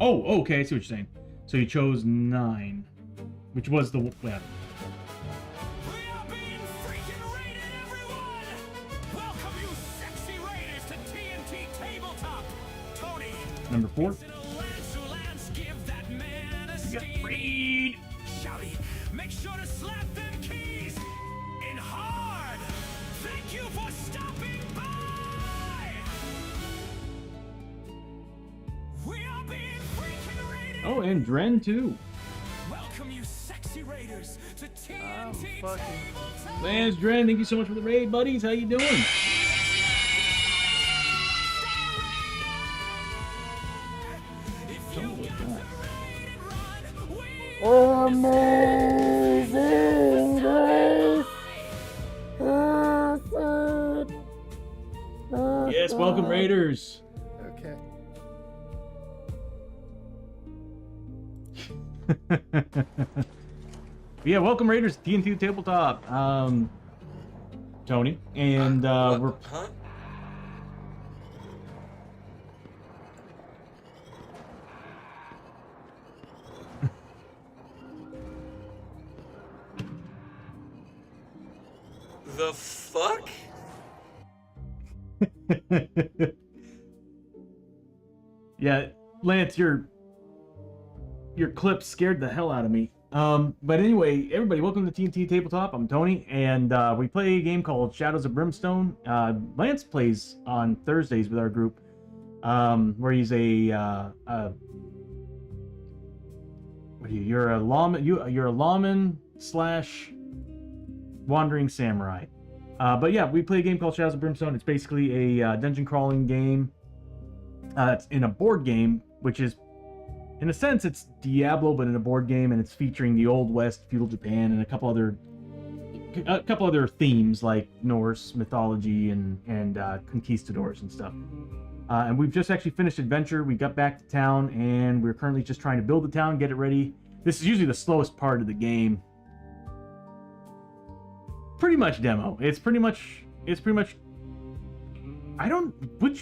Oh, okay, I see what you're saying. So you chose 9, which was the... Yeah. We are being freaking raided, everyone! Welcome you sexy raiders to TNT Tabletop! Tony! Number 4. Is it a Lance, give that man a You got steam. raid! Shouty, make sure to slap them keys in hard! Thank you for stopping by! We are being freaking raided! Oh, and Dren too. Welcome you sexy raiders to TNT Tabletop! Lance, Dren, thank you so much for the raid, buddies. How you doing? If you Oh, got God. the raid and run, we Amazing grace. Yes, welcome, Raiders. Okay. Yeah, welcome, Raiders. TNT Tabletop. Tony, and we're... Huh? The fuck? Yeah, Lance, your clip scared the hell out of me. But anyway, everybody, welcome to TNT Tabletop. I'm Tony, and we play a game called Shadows of Brimstone. Lance plays on Thursdays with our group, where he's what are you? You're a lawman. You're a lawman slash wandering samurai. But yeah, we play a game called Shadows of Brimstone. It's basically a dungeon crawling game. It's in a board game, which is, in a sense, it's Diablo, but in a board game, and it's featuring the Old West, feudal Japan, and a couple other themes like Norse mythology and conquistadors and stuff. And we've just actually finished adventure. We got back to town, and we're currently just trying to build the town, get it ready. This is usually the slowest part of the game. Pretty much demo. It's pretty much. Which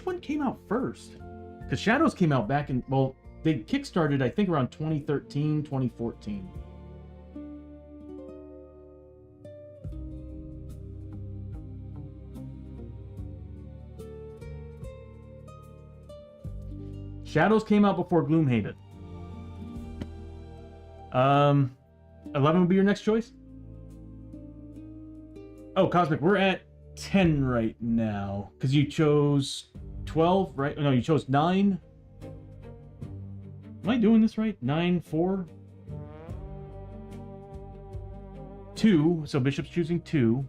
one came out first? Because Shadows came out back in, well, they kickstarted, I think, around 2013, 2014. Shadows came out before Gloomhaven. 11 would be your next choice? Oh, Cosmic, we're at 10 right now. Because you chose 12, right? No, you chose 9. Am I doing this right? 9, 4, 2. So bishop's choosing 2.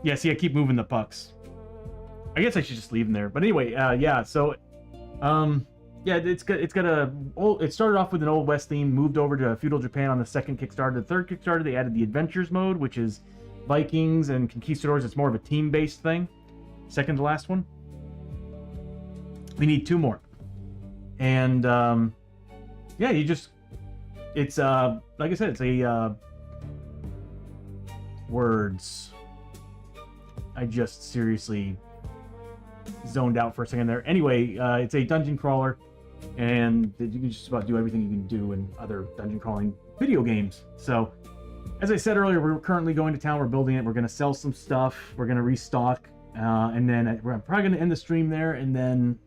Yeah, see, I keep moving the pucks. I guess I should just leave them there. But anyway, yeah. So, yeah, it started off with an Old West theme, moved over to feudal Japan on the second Kickstarter. The third Kickstarter, they added the Adventures mode, which is Vikings and Conquistadors. It's more of a team-based thing. Second to last one. We need 2 more. And, yeah, it's, like I said, it's a, words. I just seriously zoned out for a second there. Anyway, it's a dungeon crawler, and you can just about do everything you can do in other dungeon crawling video games. So, as I said earlier, we're currently going to town. We're building it. We're going to sell some stuff. We're going to restock, and then we're probably going to end the stream there, and then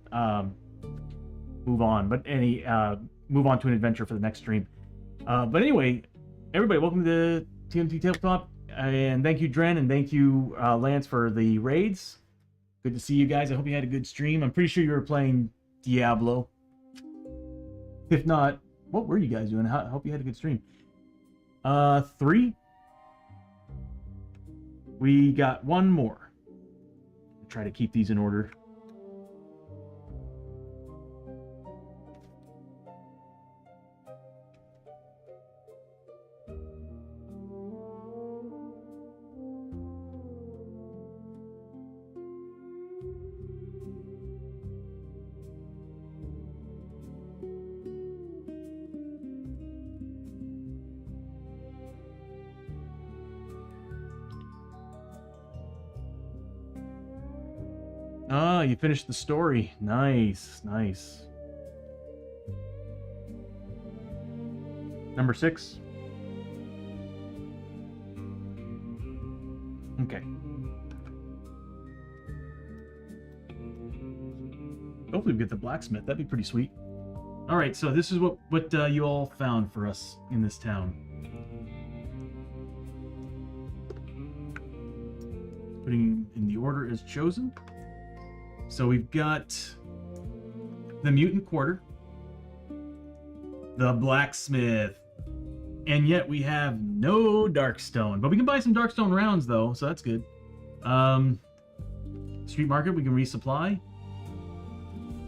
move on. But move on to an adventure for the next stream. But anyway, everybody, welcome to the TNT Tabletop. And thank you, Dren, and thank you, Lance, for the raids. Good to see you guys. I hope you had a good stream. I'm pretty sure you were playing Diablo. If not, what were you guys doing? I hope you had a good stream. 3. We got 1 more. Try to keep these in order. Ah, you finished the story. Nice, nice. Number 6. Okay. Hopefully we get the blacksmith. That'd be pretty sweet. All right, so this is what you all found for us in this town. Putting in the order as chosen. So we've got the Mutant Quarter, the Blacksmith, and yet we have no Darkstone. But we can buy some Darkstone rounds, though, so that's good. Street Market, we can resupply.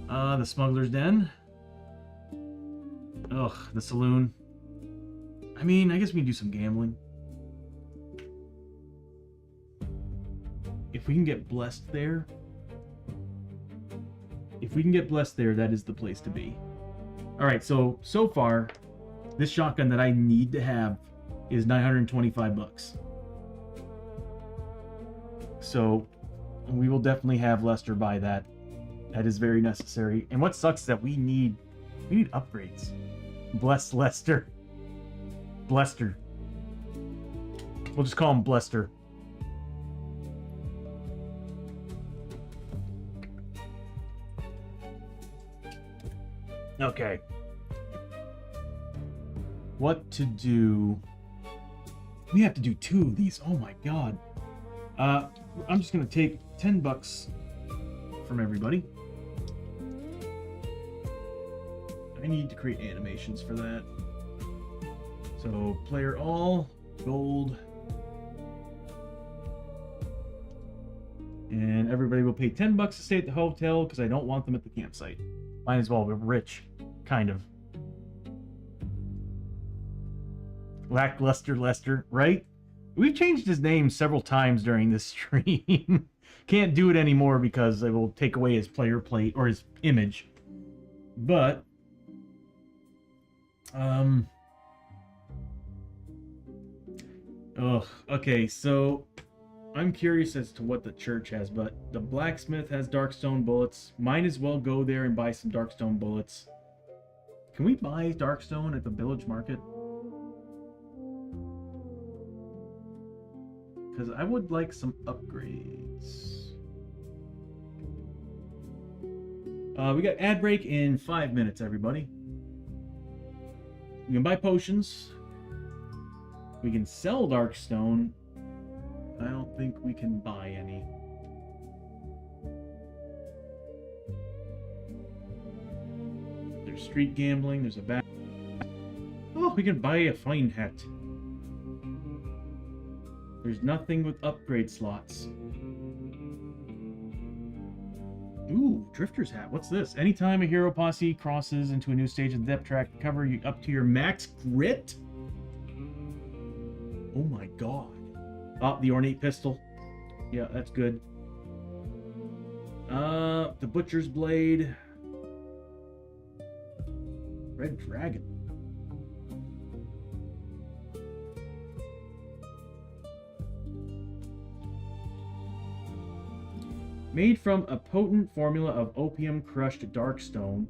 The Smuggler's Den. Ugh, the Saloon. I mean, I guess we can do some gambling. If we can get blessed there... If we can get blessed there, that is the place to be. Alright, so far, this shotgun that I need to have is 925 bucks. So, we will definitely have Lester buy that. That is very necessary. And what sucks is that we need upgrades. Bless Lester. Blester. We'll just call him Blester. Okay. What to do? We have to do 2 of these. Oh my god. I'm just gonna take 10 bucks from everybody. I need to create animations for that. So player all, gold. And everybody will pay 10 bucks to stay at the hotel because I don't want them at the campsite. Might as well, we're rich. Kind of. Lackluster Lester, right? We've changed his name several times during this stream. Can't do it anymore because it will take away his player plate or his image. But okay, so I'm curious as to what the church has, but the blacksmith has Darkstone bullets. Might as well go there and buy some Darkstone bullets. Can we buy Darkstone at the village market? Because I would like some upgrades. We got ad break in 5 minutes, everybody. We can buy potions. We can sell Darkstone. I don't think we can buy any. There's There's street gambling. There's a bat. Oh, we can buy a fine hat. There's nothing with upgrade slots. Ooh, Drifter's hat. What's this? Anytime a hero posse crosses into a new stage of the depth track, cover you up to your max grit? Oh my god. Oh, the ornate pistol. Yeah, that's good. The Butcher's Blade. Red Dragon. Made from a potent formula of opium-crushed darkstone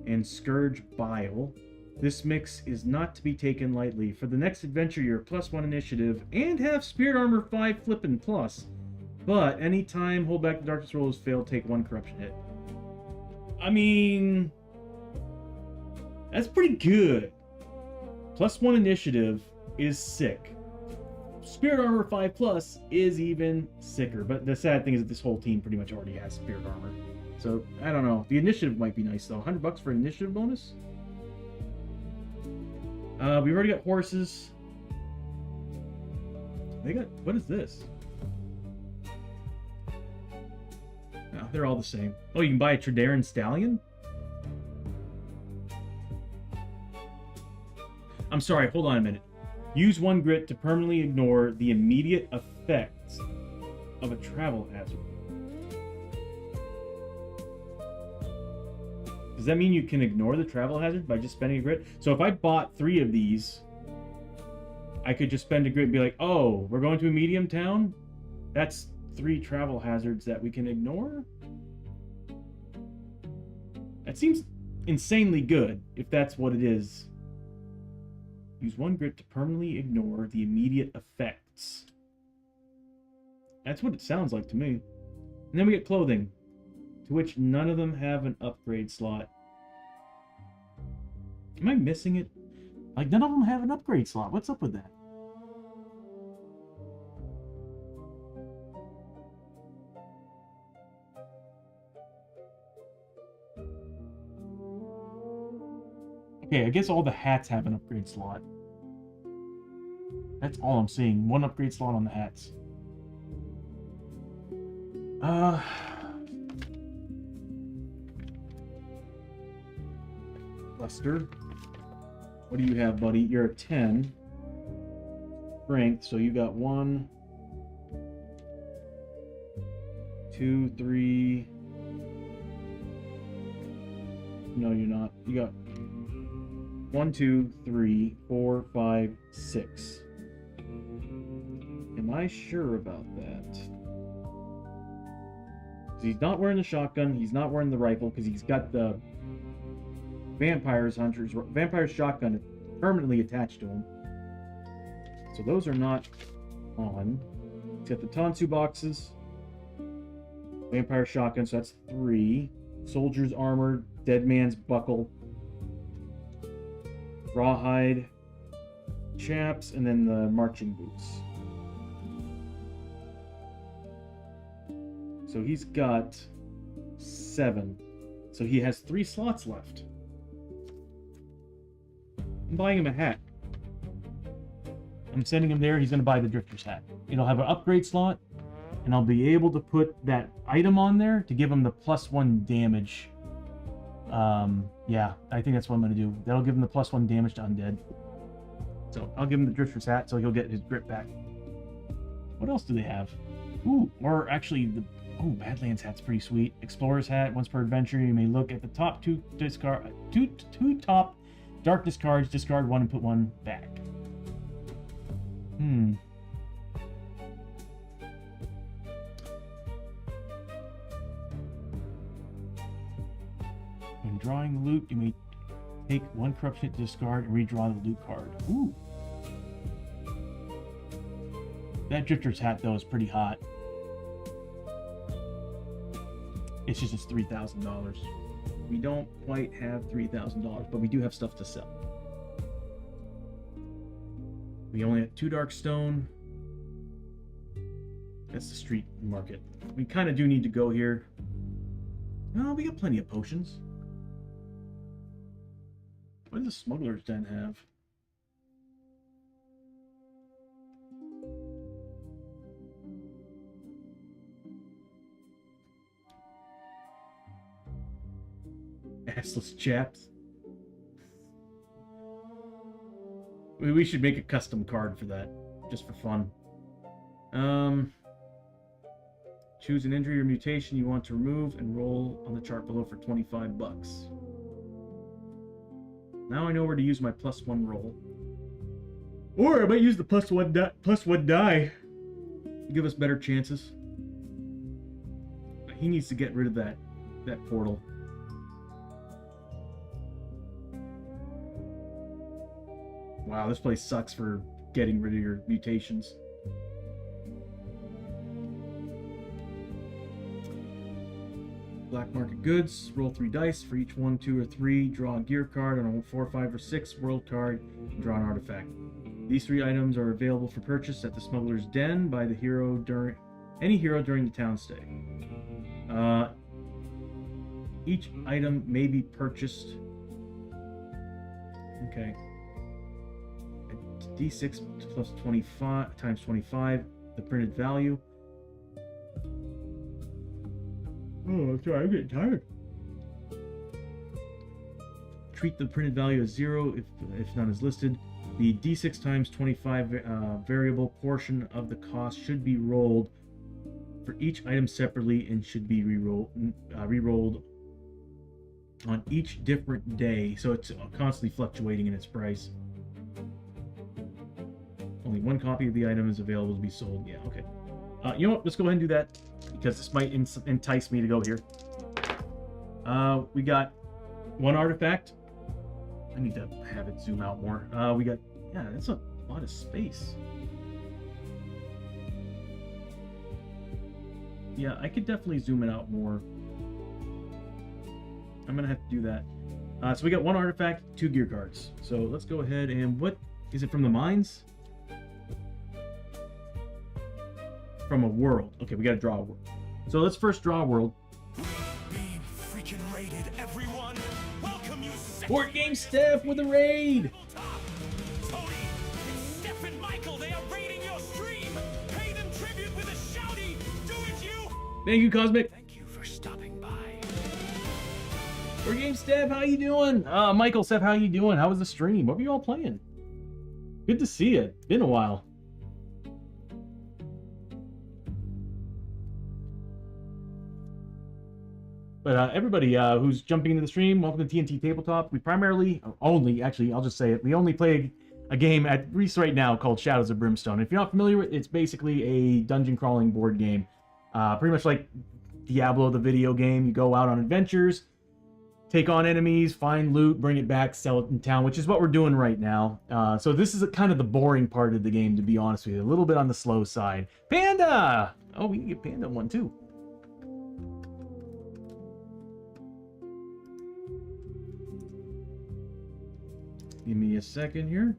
and scourge bile, this mix is not to be taken lightly. For the next adventure, you're +1 initiative and have Spirit Armor 5 flippin' plus. But anytime Hold Back the Darkness roll has failed, take 1 corruption hit. I mean, that's pretty good. +1 initiative is sick. Spirit Armor 5 plus is even sicker, but the sad thing is that this whole team pretty much already has Spirit Armor. So, I don't know. The initiative might be nice, though. $100 for initiative bonus? We've already got horses. They got... What is this? No, they're all the same. Oh, you can buy a Tredaran Stallion? I'm sorry, hold on a minute. Use 1 grit to permanently ignore the immediate effects of a travel hazard. Does that mean you can ignore the travel hazard by just spending a grit? So if I bought 3 of these, I could just spend a grit and be like, oh, we're going to a medium town? That's 3 travel hazards that we can ignore? That seems insanely good, if that's what it is. Use 1 grit to permanently ignore the immediate effects. That's what it sounds like to me. And then we get clothing, to which none of them have an upgrade slot. Am I missing it? Like, none of them have an upgrade slot. What's up with that? Okay, I guess all the hats have an upgrade slot. That's all I'm seeing. 1 upgrade slot on the hats. Buster. What do you have, buddy? You're a 10. Strength, so you got 1, 2, 3. No, you're not. You got 1, 2, 3, 4, 5, 6. Am I sure about that? He's not wearing the shotgun. He's not wearing the rifle because he's got the Vampire's shotgun permanently attached to him. So those are not on. He's got the Tansu boxes. Vampire shotgun, so that's 3. Soldier's armor, Dead Man's buckle, Rawhide, chaps, and then the marching boots. So he's got 7. So he has 3 slots left. I'm buying him a hat. I'm sending him there. He's going to buy the Drifter's hat. It'll have an upgrade slot, and I'll be able to put that item on there to give him the +1 damage. Yeah, I think that's what I'm going to do. That'll give him the +1 damage to undead. So I'll give him the Drifter's hat so he'll get his grip back. What else do they have? Ooh, or actually, the Badlands hat's pretty sweet. Explorer's hat. Once per adventure, you may look at the top 2 top darkness cards, discard 1 and put 1 back. When drawing the loot, you may take 1 corruption hit to discard and redraw the loot card. Ooh. That Drifter's hat, though, is pretty hot. It's just it's $3,000. We don't quite have $3,000, but we do have stuff to sell. We only have 2 dark stone. That's the street market. We kind of do need to go here. No, we got plenty of potions. What does the Smuggler's Den have? Assless chaps. We should make a custom card for that, just for fun. Choose an injury or mutation you want to remove and roll on the chart below for 25 bucks. Now I know where to use my +1 roll. Or I might use the +1 die. Give us better chances. But he needs to get rid of that portal. Wow, this place sucks for getting rid of your mutations. Black market goods. Roll 3 dice. For each 1, 2, or 3, draw a gear card. On a 4, 5, or 6 world card, and draw an artifact. These 3 items are available for purchase at the Smuggler's Den by the hero during any hero during the town stay. Each item may be purchased. Okay. D6 plus 25 times 25, the printed value. Oh, I'm sorry, I'm getting tired. Treat the printed value as 0 if none is listed. The D6 times 25 variable portion of the cost should be rolled for each item separately and should be re-rolled on each different day, so it's constantly fluctuating in its price. Only 1 copy of the item is available to be sold. Yeah, okay. You know what? Let's go ahead and do that, because this might entice me to go here. We got 1 artifact. I need to have it zoom out more. We got... Yeah, that's a lot of space. Yeah, I could definitely zoom it out more. I'm going to have to do that. So we got 1 artifact, 2 gear cards. So let's go ahead and... What? Is it from the mines? From a world. Okay, we got to draw a world. So let's first draw a world. Being freaking raided, everyone. Welcome you. Board Game Steph with a raid. Tony, it's Steph and Michael. They are raiding your stream. Pay them tribute with a shouty. Do it, you. Thank you, Cosmic. Thank you for stopping by. Board Game Steph, how you doing? Michael, Steph, how you doing? How was the stream? What were you all playing? Good to see you. Been a while. But everybody who's jumping into the stream, welcome to TNT Tabletop. We primarily, actually, I'll just say it, we only play a game at least right now called Shadows of Brimstone. If you're not familiar with it, it's basically a dungeon crawling board game. Pretty much like Diablo, the video game. You go out on adventures, take on enemies, find loot, bring it back, sell it in town, which is what we're doing right now. So this is kind of the boring part of the game, to be honest with you. A little bit on the slow side. Panda! Oh, we can get Panda one too. Give me a second here.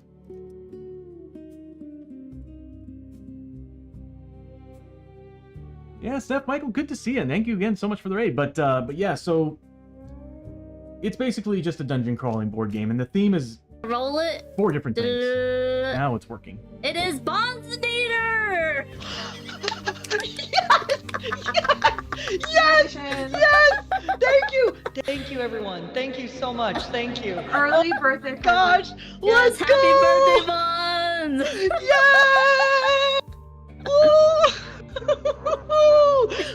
Yeah, Steph, Michael, good to see you. Thank you again so much for the raid. But yeah, so it's basically just a dungeon crawling board game, and the theme is Roll it. 4 different things. Now it's working. It is Bonzinator! Yes! Yes! Thank you, everyone. Thank you so much. Thank you. Early birthday. Gosh, Yes, let's happy go! birthday, Bonz! Yeah! Woo!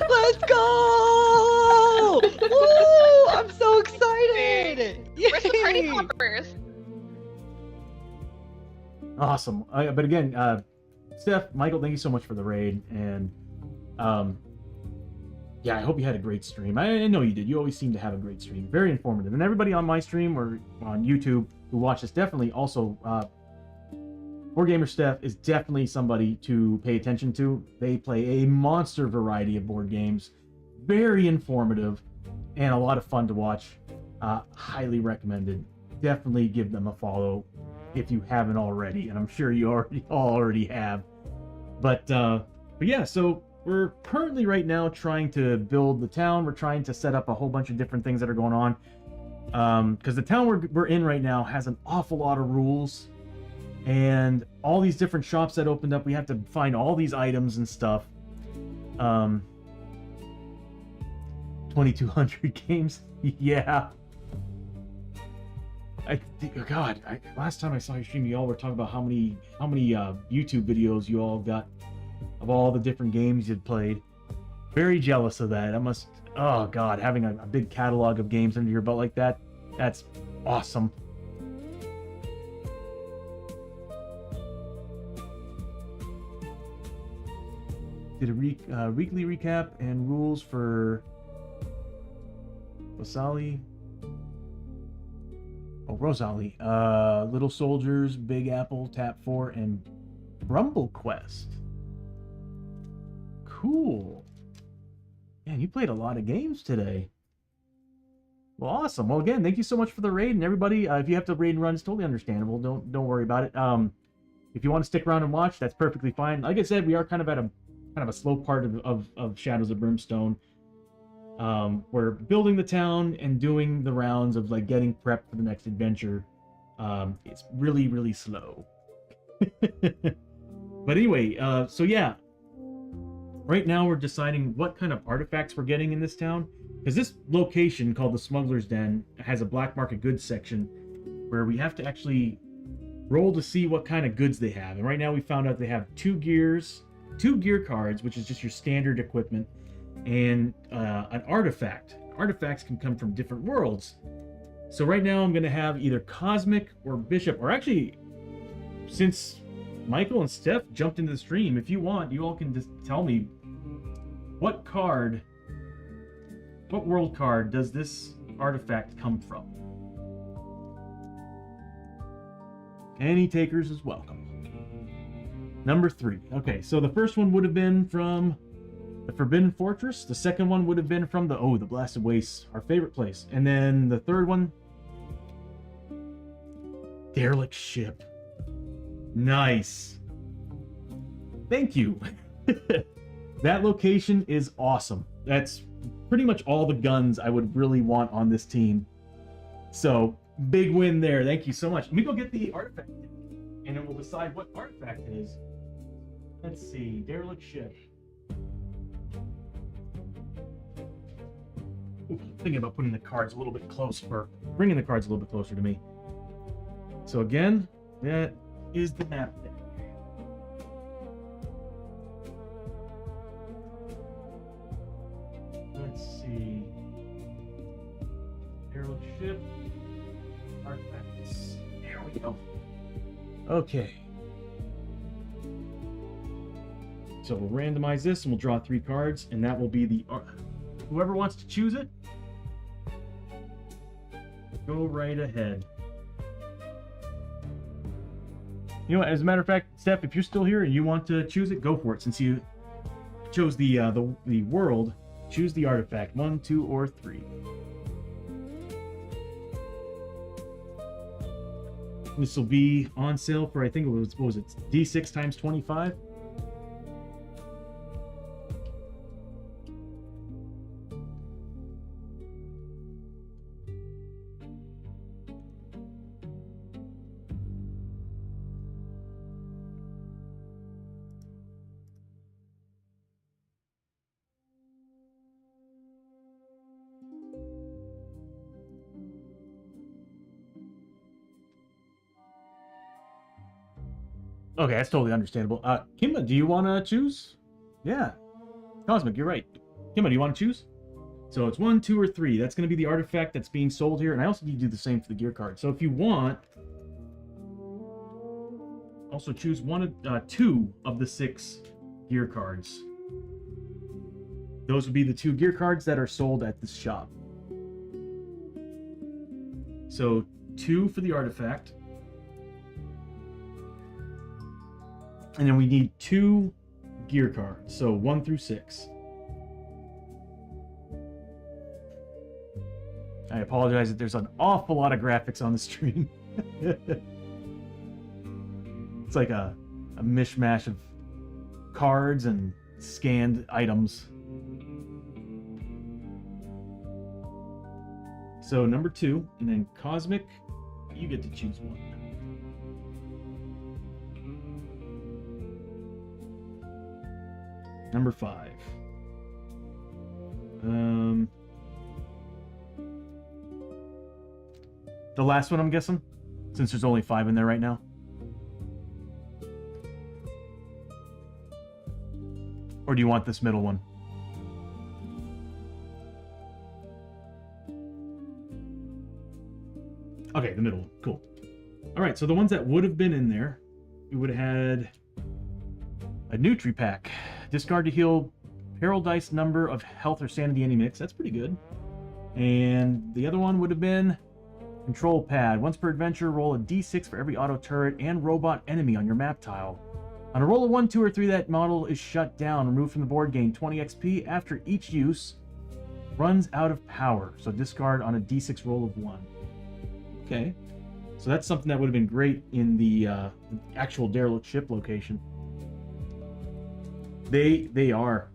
Let's go! Woo! I'm so excited! Where's the party Yay! poppers? Awesome. But again, Steph, Michael, thank you so much for the raid, and yeah, I hope you had a great stream. I know you did. You always seem to have a great stream. Very informative. And everybody on my stream or on YouTube who watches, definitely also, Board Gamer Steph is definitely somebody to pay attention to. They play a monster variety of board games. Very informative and a lot of fun to watch. Highly recommended. Definitely give them a follow if you haven't already, and I'm sure you already have. But yeah, so we're currently right now trying to build the town. We're trying to set up a whole bunch of different things that are going on. Because the town we're in right now has an awful lot of rules, and all these different shops that opened up, we have to find all these items and stuff. 2,200 games. Yeah. Last time I saw you stream, you all were talking about how many YouTube videos you all got of all the different games you'd played. Very jealous of that. Oh god, having a big catalog of games under your belt like that, that's awesome. Did a weekly recap and rules for Rosali. Little Soldiers, Big Apple, Tap 4, and Rumble Quest. Cool. Man, you played a lot of games today. Well, awesome. Well, again, thank you so much for the raid, and everybody, if you have to raid and run, it's totally understandable. Don't worry about it. If you want to stick around and watch, that's perfectly fine. Like I said, we are kind of at a slow part of Shadows of Brimstone. We're building the town and doing the rounds of like getting prepped for the next adventure. It's really, really slow. But anyway, so yeah. Right now we're deciding what kind of artifacts we're getting in this town. Because this location called the Smuggler's Den has a black market goods section where we have to actually roll to see what kind of goods they have. And right now we found out they have 2 gear cards, which is just your standard equipment, and an artifact. Artifacts can come from different worlds. So right now I'm going to have either Cosmic or Bishop, or actually, since Michael and Steph jumped into the stream, if you want, you all can just tell me what world card does this artifact come from? Any takers is welcome. Number 3. Okay, so the first one would have been from the Forbidden Fortress. The second one would have been from the Blasted Wastes, our favorite place. And then the third one, Derelict Ship. Nice. Thank you. That location is awesome. That's pretty much all the guns I would really want on this team. So, big win there. Thank you so much. Let me go get the artifact, and then we'll decide what artifact it is. Let's see. Derelict Ship. Ooh, thinking about putting the cards a little bit closer, bringing the cards a little bit closer to me. So again, that is the map deck. Let's see. Derelict Ship. Artifacts. There we go. Okay. So we'll randomize this and we'll draw 3 cards, and that will be the whoever wants to choose it, go right ahead. You know, as a matter of fact, Steph, if you're still here and you want to choose it, go for it. Since you chose the world, choose the artifact. 1, 2, or 3. This will be on sale for, I think it was, what was it, D6 times 25? Okay, that's totally understandable. Kimba, do you want to choose? Yeah. Cosmic, you're right. Kimba, do you want to choose? So it's 1, 2, or 3. That's going to be the artifact that's being sold here. And I also need to do the same for the gear card. So if you want, also choose 2 of the 6 gear cards. Those would be the 2 gear cards that are sold at this shop. So 2 for the artifact. And then we need 2 gear cards, so 1 through 6. I apologize that there's an awful lot of graphics on the stream. It's like a mishmash of cards and scanned items. So number 2, and then Cosmic, you get to choose one. Number 5. The last one, I'm guessing, since there's only 5 in there right now. Or do you want this middle one? Okay, the middle one. Cool. All right, so the ones that would have been in there, we would have had a Nutri Pack. Discard to heal peril dice number of health or sanity any mix. That's pretty good. And the other one would have been Control Pad. Once per adventure, roll a d6 for every auto turret and robot enemy on your map tile. On a roll of 1, 2, or 3, that model is shut down. Removed from the board, gain 20 XP. After each use, runs out of power. So discard on a d6 roll of 1. Okay. So that's something that would have been great in the actual derelict ship location. They are.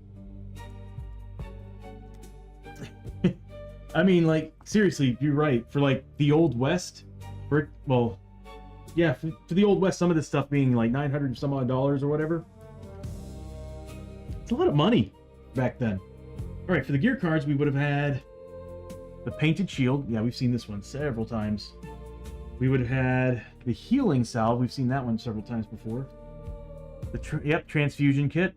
I mean, like, seriously, you're right. For, like, the Old West, for the Old West, some of this stuff being, like, $900 some odd or whatever. It's a lot of money back then. All right, for the gear cards, we would have had the Painted Shield. Yeah, we've seen this one several times. We would have had the Healing Salve. We've seen that one several times before. The Transfusion Kit.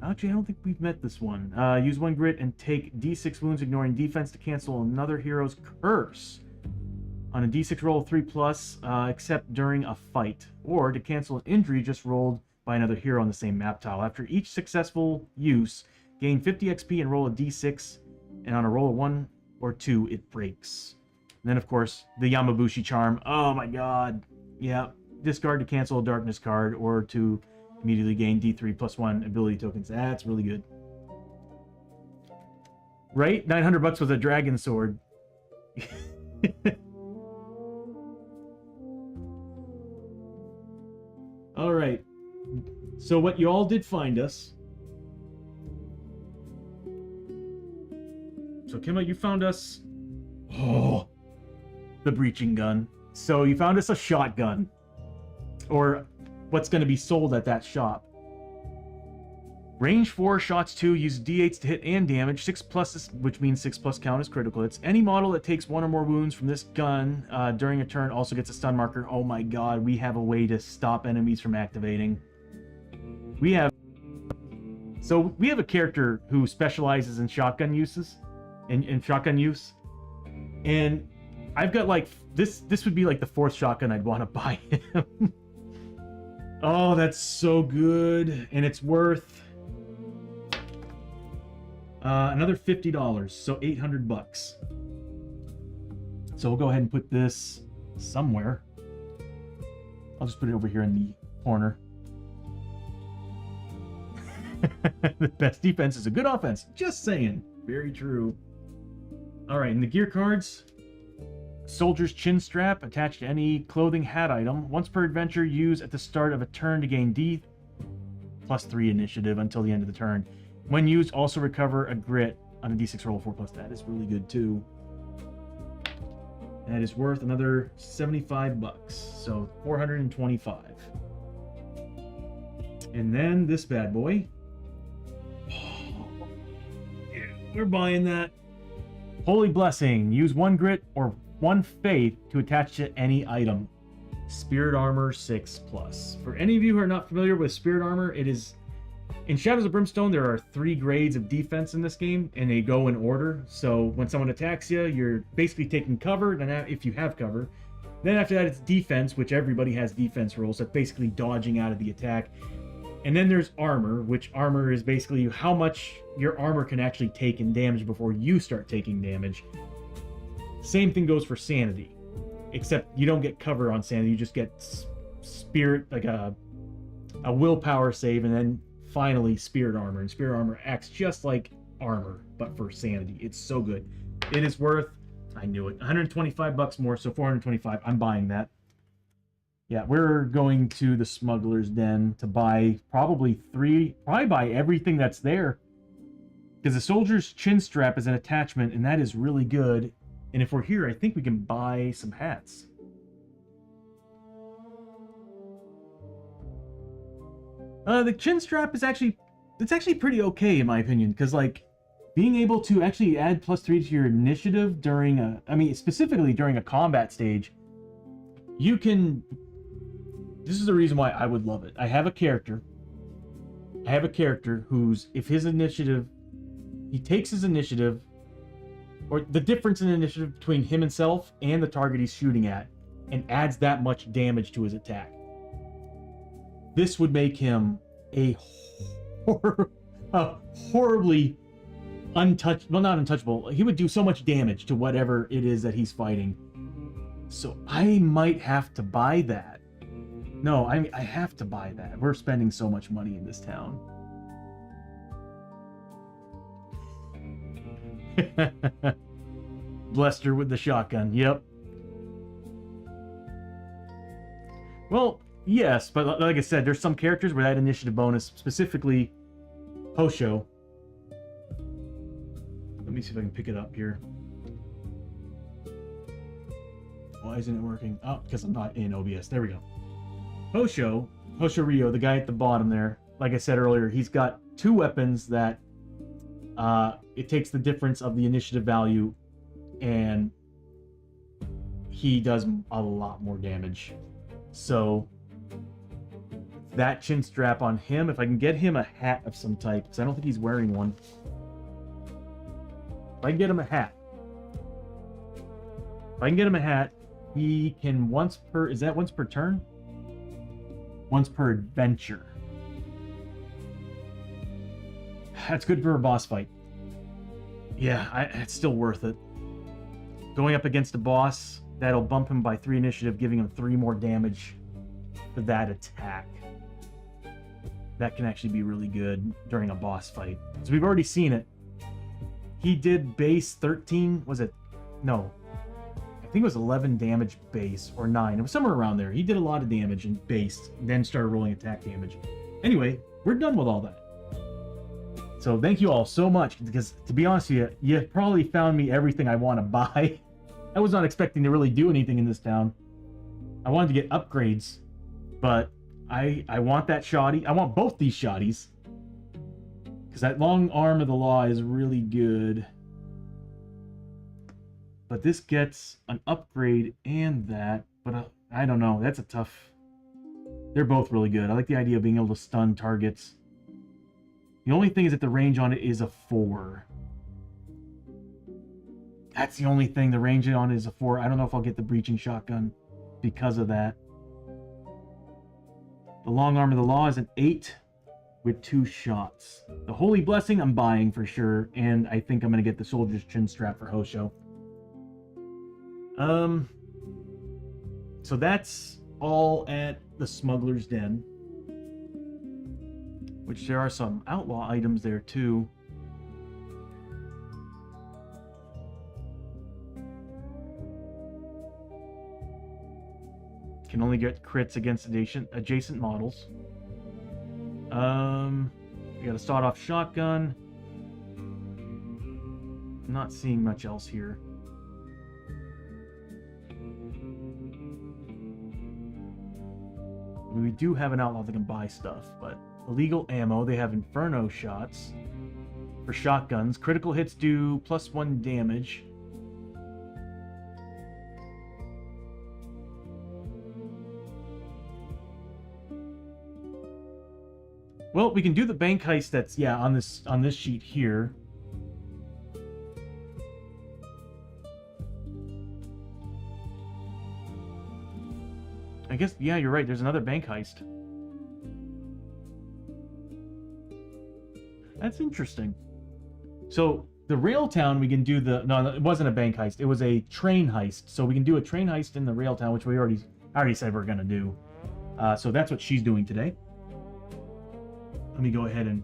Actually, I don't think we've met this one. Use 1 grit and take d6 wounds, ignoring defense, to cancel another hero's curse on a d6 roll of 3+, except during a fight, or to cancel an injury just rolled by another hero on the same map tile. After each successful use, gain 50 XP and roll a d6, and on a roll of 1 or 2, it breaks. And then, of course, the Yamabushi Charm. Oh my god. Yeah. Discard to cancel a darkness card, or to immediately gain D3 +1 ability tokens. That's really good. Right? $900 with a dragon sword. All right. So what you all did find us. So Kimma, you found us. Oh, the breaching gun. So you found us a shotgun, or what's going to be sold at that shop. Range 4, shots 2, use d8s to hit and damage, 6+, which means 6+ count as critical hits. Any model that takes 1 or more wounds from this gun during a turn also gets a stun marker. Oh my god, we have a way to stop enemies from activating. We have a character who specializes in shotgun uses, in shotgun use. And I've got like, this would be like the 4th shotgun I'd want to buy him. Oh, that's so good. And it's worth another $50, so $800. So we'll go ahead and put this somewhere. I'll just put it over here in the corner. The best defense is a good offense. Just saying. Very true. All right, and the gear cards. Soldier's chin strap attached to any clothing hat item. Once per adventure, use at the start of a turn to gain D+3 initiative until the end of the turn. When used, also recover a grit on a d6 roll of 4+. That is really good too. That is worth another $75, so $425. And then this bad boy. Oh, yeah, we're buying that. Holy Blessing. Use 1 grit or 1 faith to attach to any item. Spirit Armor 6+. For any of you who are not familiar with Spirit Armor, it is... In Shadows of Brimstone, there are 3 grades of defense in this game, and they go in order. So when someone attacks you, you're basically taking cover, and if you have cover. Then after that, it's defense, which everybody has defense rolls. So basically dodging out of the attack. And then there's armor, which armor is basically how much your armor can actually take in damage before you start taking damage. Same thing goes for sanity, except you don't get cover on sanity. You just get spirit, like a willpower save, and then finally spirit armor. And spirit armor acts just like armor, but for sanity. It's so good. It is worth, I knew it, $125 more, so $425. I'm buying that. Yeah, we're going to the Smuggler's Den to buy probably buy everything that's there. Because the Soldier's chin strap is an attachment, and that is really good. And if we're here, I think we can buy some hats. The chin strap is actually pretty okay in my opinion, because like being able to actually add +3 to your initiative during specifically during a combat stage, you can. This is the reason why I would love it. I have a character who's, if his initiative, he takes his initiative, or the difference in initiative between himself and the target he's shooting at, and adds that much damage to his attack. This would make him a horribly untouchable, well, not untouchable. He would do so much damage to whatever it is that he's fighting. So I might have to buy that. No, I have to buy that. We're spending so much money in this town. Blessed her with the shotgun. Yep. Well, yes, but like I said, there's some characters where that initiative bonus, specifically Hoshoryo. Let me see if I can pick it up here. Why isn't it working? Oh, because I'm not in OBS. There we go. Hoshoryo, the guy at the bottom there, like I said earlier, he's got 2 weapons that it takes the difference of the initiative value, and he does a lot more damage. So that chin strap on him, if I can get him a hat of some type, because I don't think he's wearing one. If I can get him a hat, he can once per, is that once per turn? Once per adventure. That's good for a boss fight. Yeah, it's still worth it. Going up against a boss, that'll bump him by 3 initiative, giving him 3 more damage for that attack. That can actually be really good during a boss fight. So we've already seen it. He did base 13, was it? No. I think it was 11 damage base, or 9. It was somewhere around there. He did a lot of damage in base, then started rolling attack damage. Anyway, we're done with all that. So thank you all so much, because to be honest with you, you probably found me everything I want to buy. I was not expecting to really do anything in this town. I wanted to get upgrades, but I want that shoddy. I want both these shoddies, because that long arm of the law is really good. But this gets an upgrade and that, but I don't know. That's a tough. They're both really good. I like the idea of being able to stun targets. The only thing is that the range on it is a 4. That's the only thing. The range on it is a 4. I don't know if I'll get the breaching shotgun because of that. The long arm of the law is an 8 with 2 shots. The holy blessing I'm buying for sure, and I think I'm going to get the soldier's chin strap for Hoshoryo. So that's all at the smuggler's den, which there are some outlaw items there too. Can only get crits against adjacent models. We got a sawed-off shotgun. I'm not seeing much else here. We do have an outlaw that can buy stuff, but illegal ammo, they have inferno shots for shotguns. Critical hits do +1 damage. Well, we can do the bank heist that's, yeah, on this sheet here. I guess, yeah, you're right. There's another bank heist. That's interesting. So, the rail town, we can do the... No, it wasn't a bank heist. It was a train heist. So, we can do a train heist in the rail town, which I already said we're going to do. So, that's what she's doing today. Let me go ahead and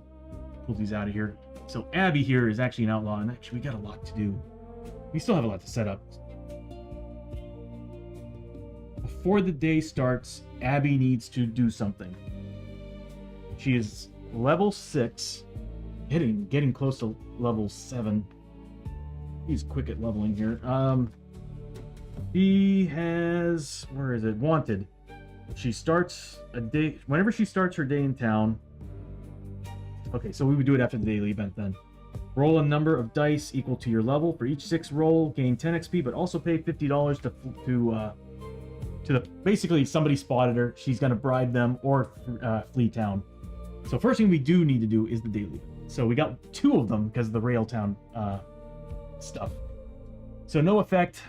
pull these out of here. So, Abbie here is actually an outlaw, and actually, we got a lot to do. We still have a lot to set up. Before the day starts, Abbie needs to do something. She is level 6, getting close to level 7. He's quick at leveling here. She has, where is it? Wanted. She starts a day, whenever she starts her day in town. Okay, so we would do it after the daily event then. Roll a number of dice equal to your level. For each 6 roll, gain 10 XP, but also pay $50 to the, basically somebody spotted her. She's gonna bribe them or flee town. So first thing we do need to do is the daily. So we got 2 of them because of the Rail Town stuff. So no effect,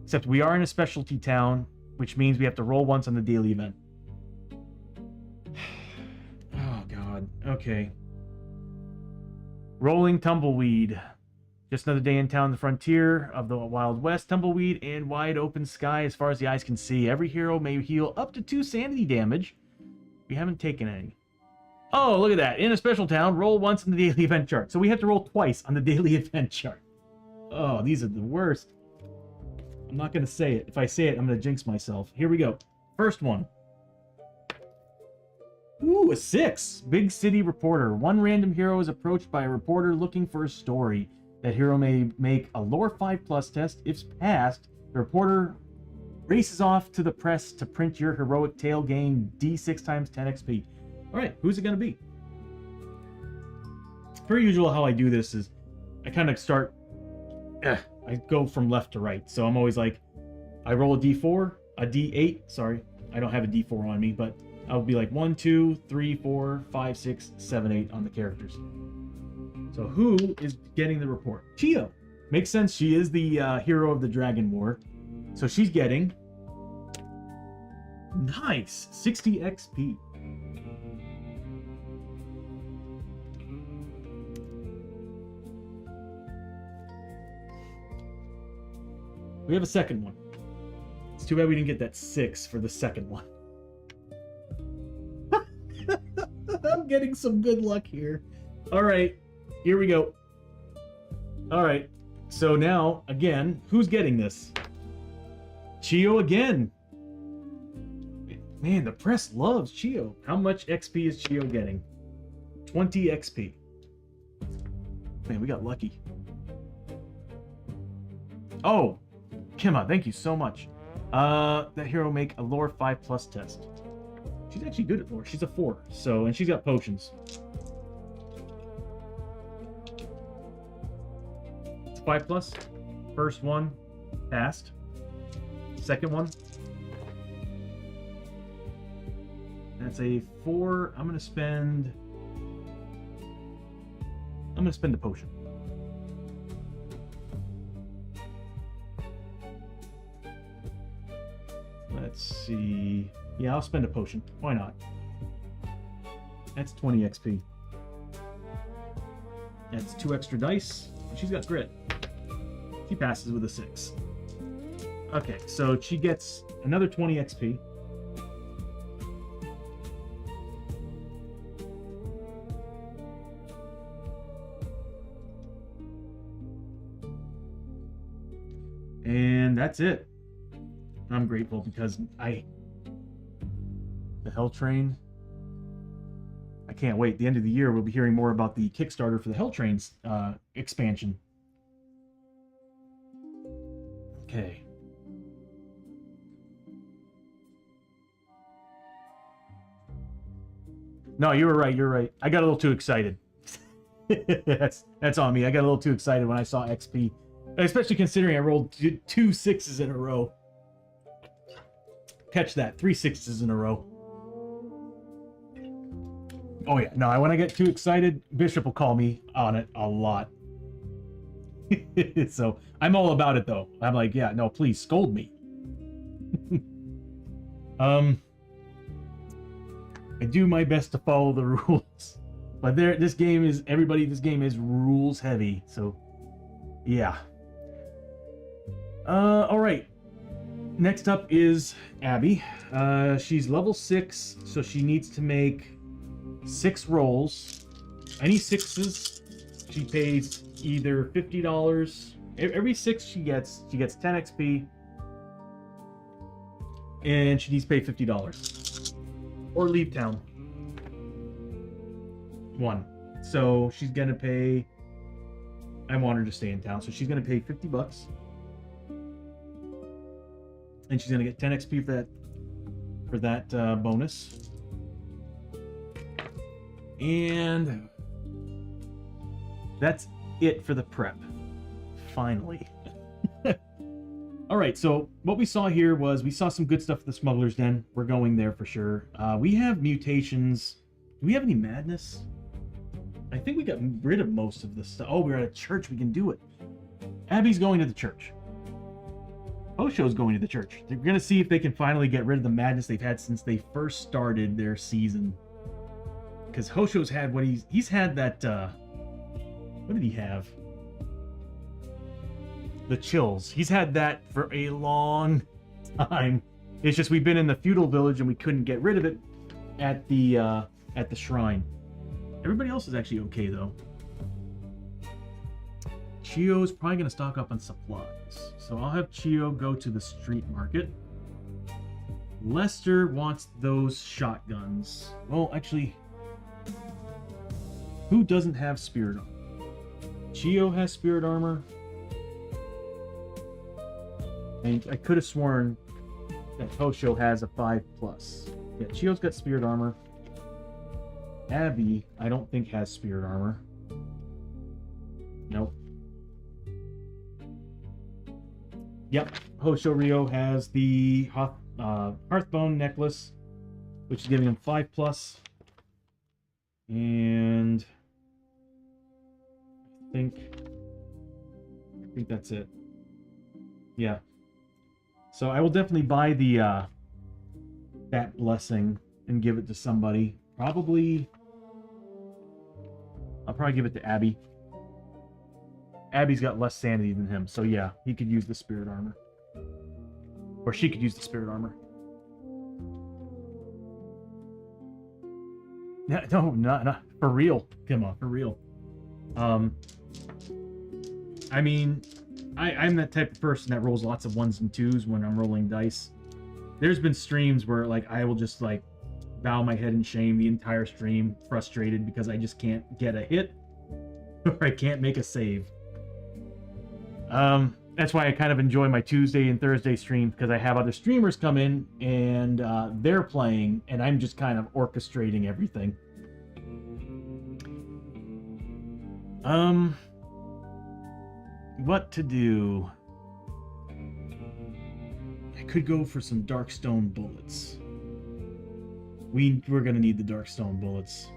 except we are in a specialty town, which means we have to roll once on the daily event. Oh god. Okay. Rolling Tumbleweed. Just another day in town, the frontier of the Wild West. Tumbleweed and wide open sky as far as the eyes can see. Every hero may heal up to 2 sanity damage. We haven't taken any. Oh, look at that. In a special town, roll once in the daily event chart. So we have to roll twice on the daily event chart. Oh, these are the worst. I'm not going to say it. If I say it, I'm going to jinx myself. Here we go. First one. Ooh, a 6. Big city reporter. One random hero is approached by a reporter looking for a story. That hero may make a lore 5+ test. If passed, the reporter races off to the press to print your heroic tale, gain D6 times 10 XP. Alright, who's it going to be? Per usual, how I do this is I kind of start... I go from left to right. So I'm always like, I roll a D4, a D8. Sorry, I don't have a D4 on me, but I'll be like 1, 2, 3, 4, 5, 6, 7, 8 on the characters. So who is getting the report? Chiyo. Makes sense. She is the hero of the Dragon War. So she's getting... Nice! 60 XP. We have a second one. It's too bad we didn't get that 6 for the second one. I'm getting some good luck here. Alright, here we go. Alright, so now, again, who's getting this? Chiyo again. Man, the press loves Chiyo. How much XP is Chiyo getting? 20 XP. Man, we got lucky. Oh! Kima, thank you so much. That hero make a lore 5+ test. She's actually good at lore. She's a 4. So, and she's got potions. It's 5+. First one, passed. Second one. That's a 4. I'm gonna spend a potion. Let's see. Yeah, I'll spend a potion. Why not? That's 20 XP. That's 2 extra dice. She's got grit. She passes with a 6. Okay, so she gets another 20 XP. And that's it. I'm grateful because the Hell Train. I can't wait. The end of the year, we'll be hearing more about the Kickstarter for the Hell Train's expansion. Okay. No, you were right. You're right. I got a little too excited. that's on me. I got a little too excited when I saw XP, especially considering I rolled 2 6s in a row. Catch that. 3 6s in a row. Oh yeah, no, when I get too excited, Bishop will call me on it a lot. So, I'm all about it though. I'm like, yeah, no, please, scold me. I do my best to follow the rules. But this game is rules heavy, so yeah. Alright. Next up is Abbie. She's level 6, so she needs to make 6 rolls. Any 6s, she pays either $50. Every 6 she gets 10 XP. And she needs to pay $50. Or leave town. 1. So she's gonna pay... I want her to stay in town, so she's gonna pay $50. and she's gonna get 10 XP for that bonus. And that's it for the prep. Finally. All right, so what we saw here was we saw some good stuff at the Smuggler's Den. We're going there for sure. We have mutations. Do we have any madness? I think we got rid of most of the stuff. Oh, we're at a church. We can do it. Abbie's going to the church. Hoshoryo's going to the church. They're going to see if they can finally get rid of the madness they've had since they first started their season. Because Hoshoryo's had what he's had that, what did he have? The chills. He's had that for a long time. It's just we've been in the feudal village and we couldn't get rid of it at the shrine. Everybody else is actually okay though. Chiyo's probably gonna stock up on supplies, so I'll have Chiyo go to the street market. Lester wants those shotguns. Well, actually, who doesn't have spirit armor? Chiyo has spirit armor. And I could have sworn that Hoshoryo has a 5+. Yeah, Chiyo's got spirit armor. Abbie, I don't think has spirit armor. Nope. Yep, Hoshoryo has the Hearthbone necklace, which is giving him 5+. And I think that's it. Yeah. So I will definitely buy the that blessing and give it to somebody. I'll probably give it to Abbie. Abbie's got less sanity than him, so yeah, he could use the spirit armor. Or she could use the spirit armor. No, not for real. Come on, for real. I mean, I'm that type of person that rolls lots of 1s and 2s when I'm rolling dice. There's been streams where like I will just like bow my head in shame the entire stream, frustrated because I just can't get a hit or I can't make a save. That's why I kind of enjoy my Tuesday and Thursday streams, because I have other streamers come in and they're playing and I'm just kind of orchestrating everything. What to do? I could go for some Darkstone bullets. We're gonna need the Darkstone bullets.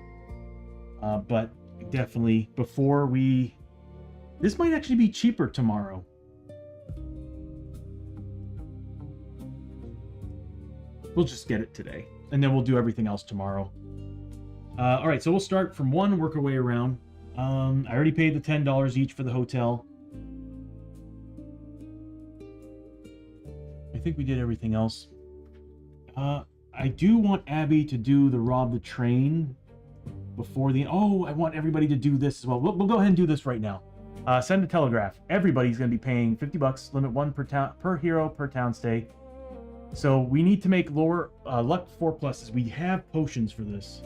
But definitely before we... This might actually be cheaper tomorrow. We'll just get it today, and then we'll do everything else tomorrow. Alright, so we'll start from 1, work our way around. I already paid the $10 each for the hotel. I think we did everything else. I do want Abbie to do the rob the train before the... Oh, I want everybody to do this as well. We'll go ahead and do this right now. Send a telegraph. Everybody's going to be paying $50. Limit 1 per hero per town stay. So we need to make lower luck 4+. We have potions for this.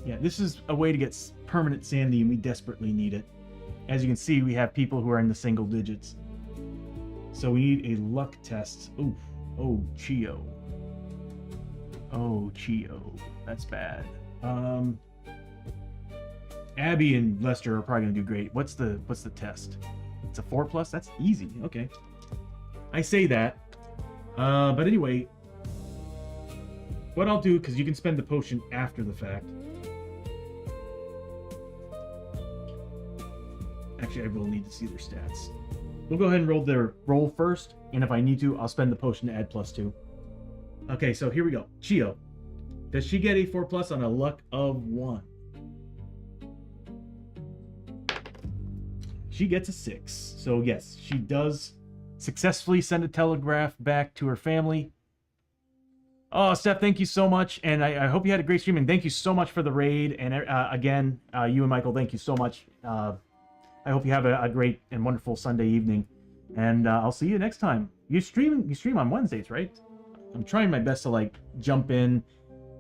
Yeah, this is a way to get permanent sanity, and we desperately need it. As you can see, we have people who are in the single digits. So we need a luck test. Oof. Oh, Chiyo. Oh, Chiyo. That's bad. Abbie and Lester are probably gonna do great. What's the test? It's a 4+? That's easy. Okay. I say that. But anyway, what I'll do, because you can spend the potion after the fact. Actually, I will need to see their stats. We'll go ahead and roll their roll first, and if I need to, I'll spend the potion to add +2. Okay, so here we go. Chiyo. Does she get a 4+ on a luck of 1? She gets a 6. So yes, she does successfully send a telegraph back to her family. Oh, Steph, thank you so much, and I hope you had a great stream, and thank you so much for the raid, and again, you and Michael, thank you so much. I hope you have a great and wonderful Sunday evening, and I'll see you next time. You stream on Wednesdays, right? I'm trying my best to like jump in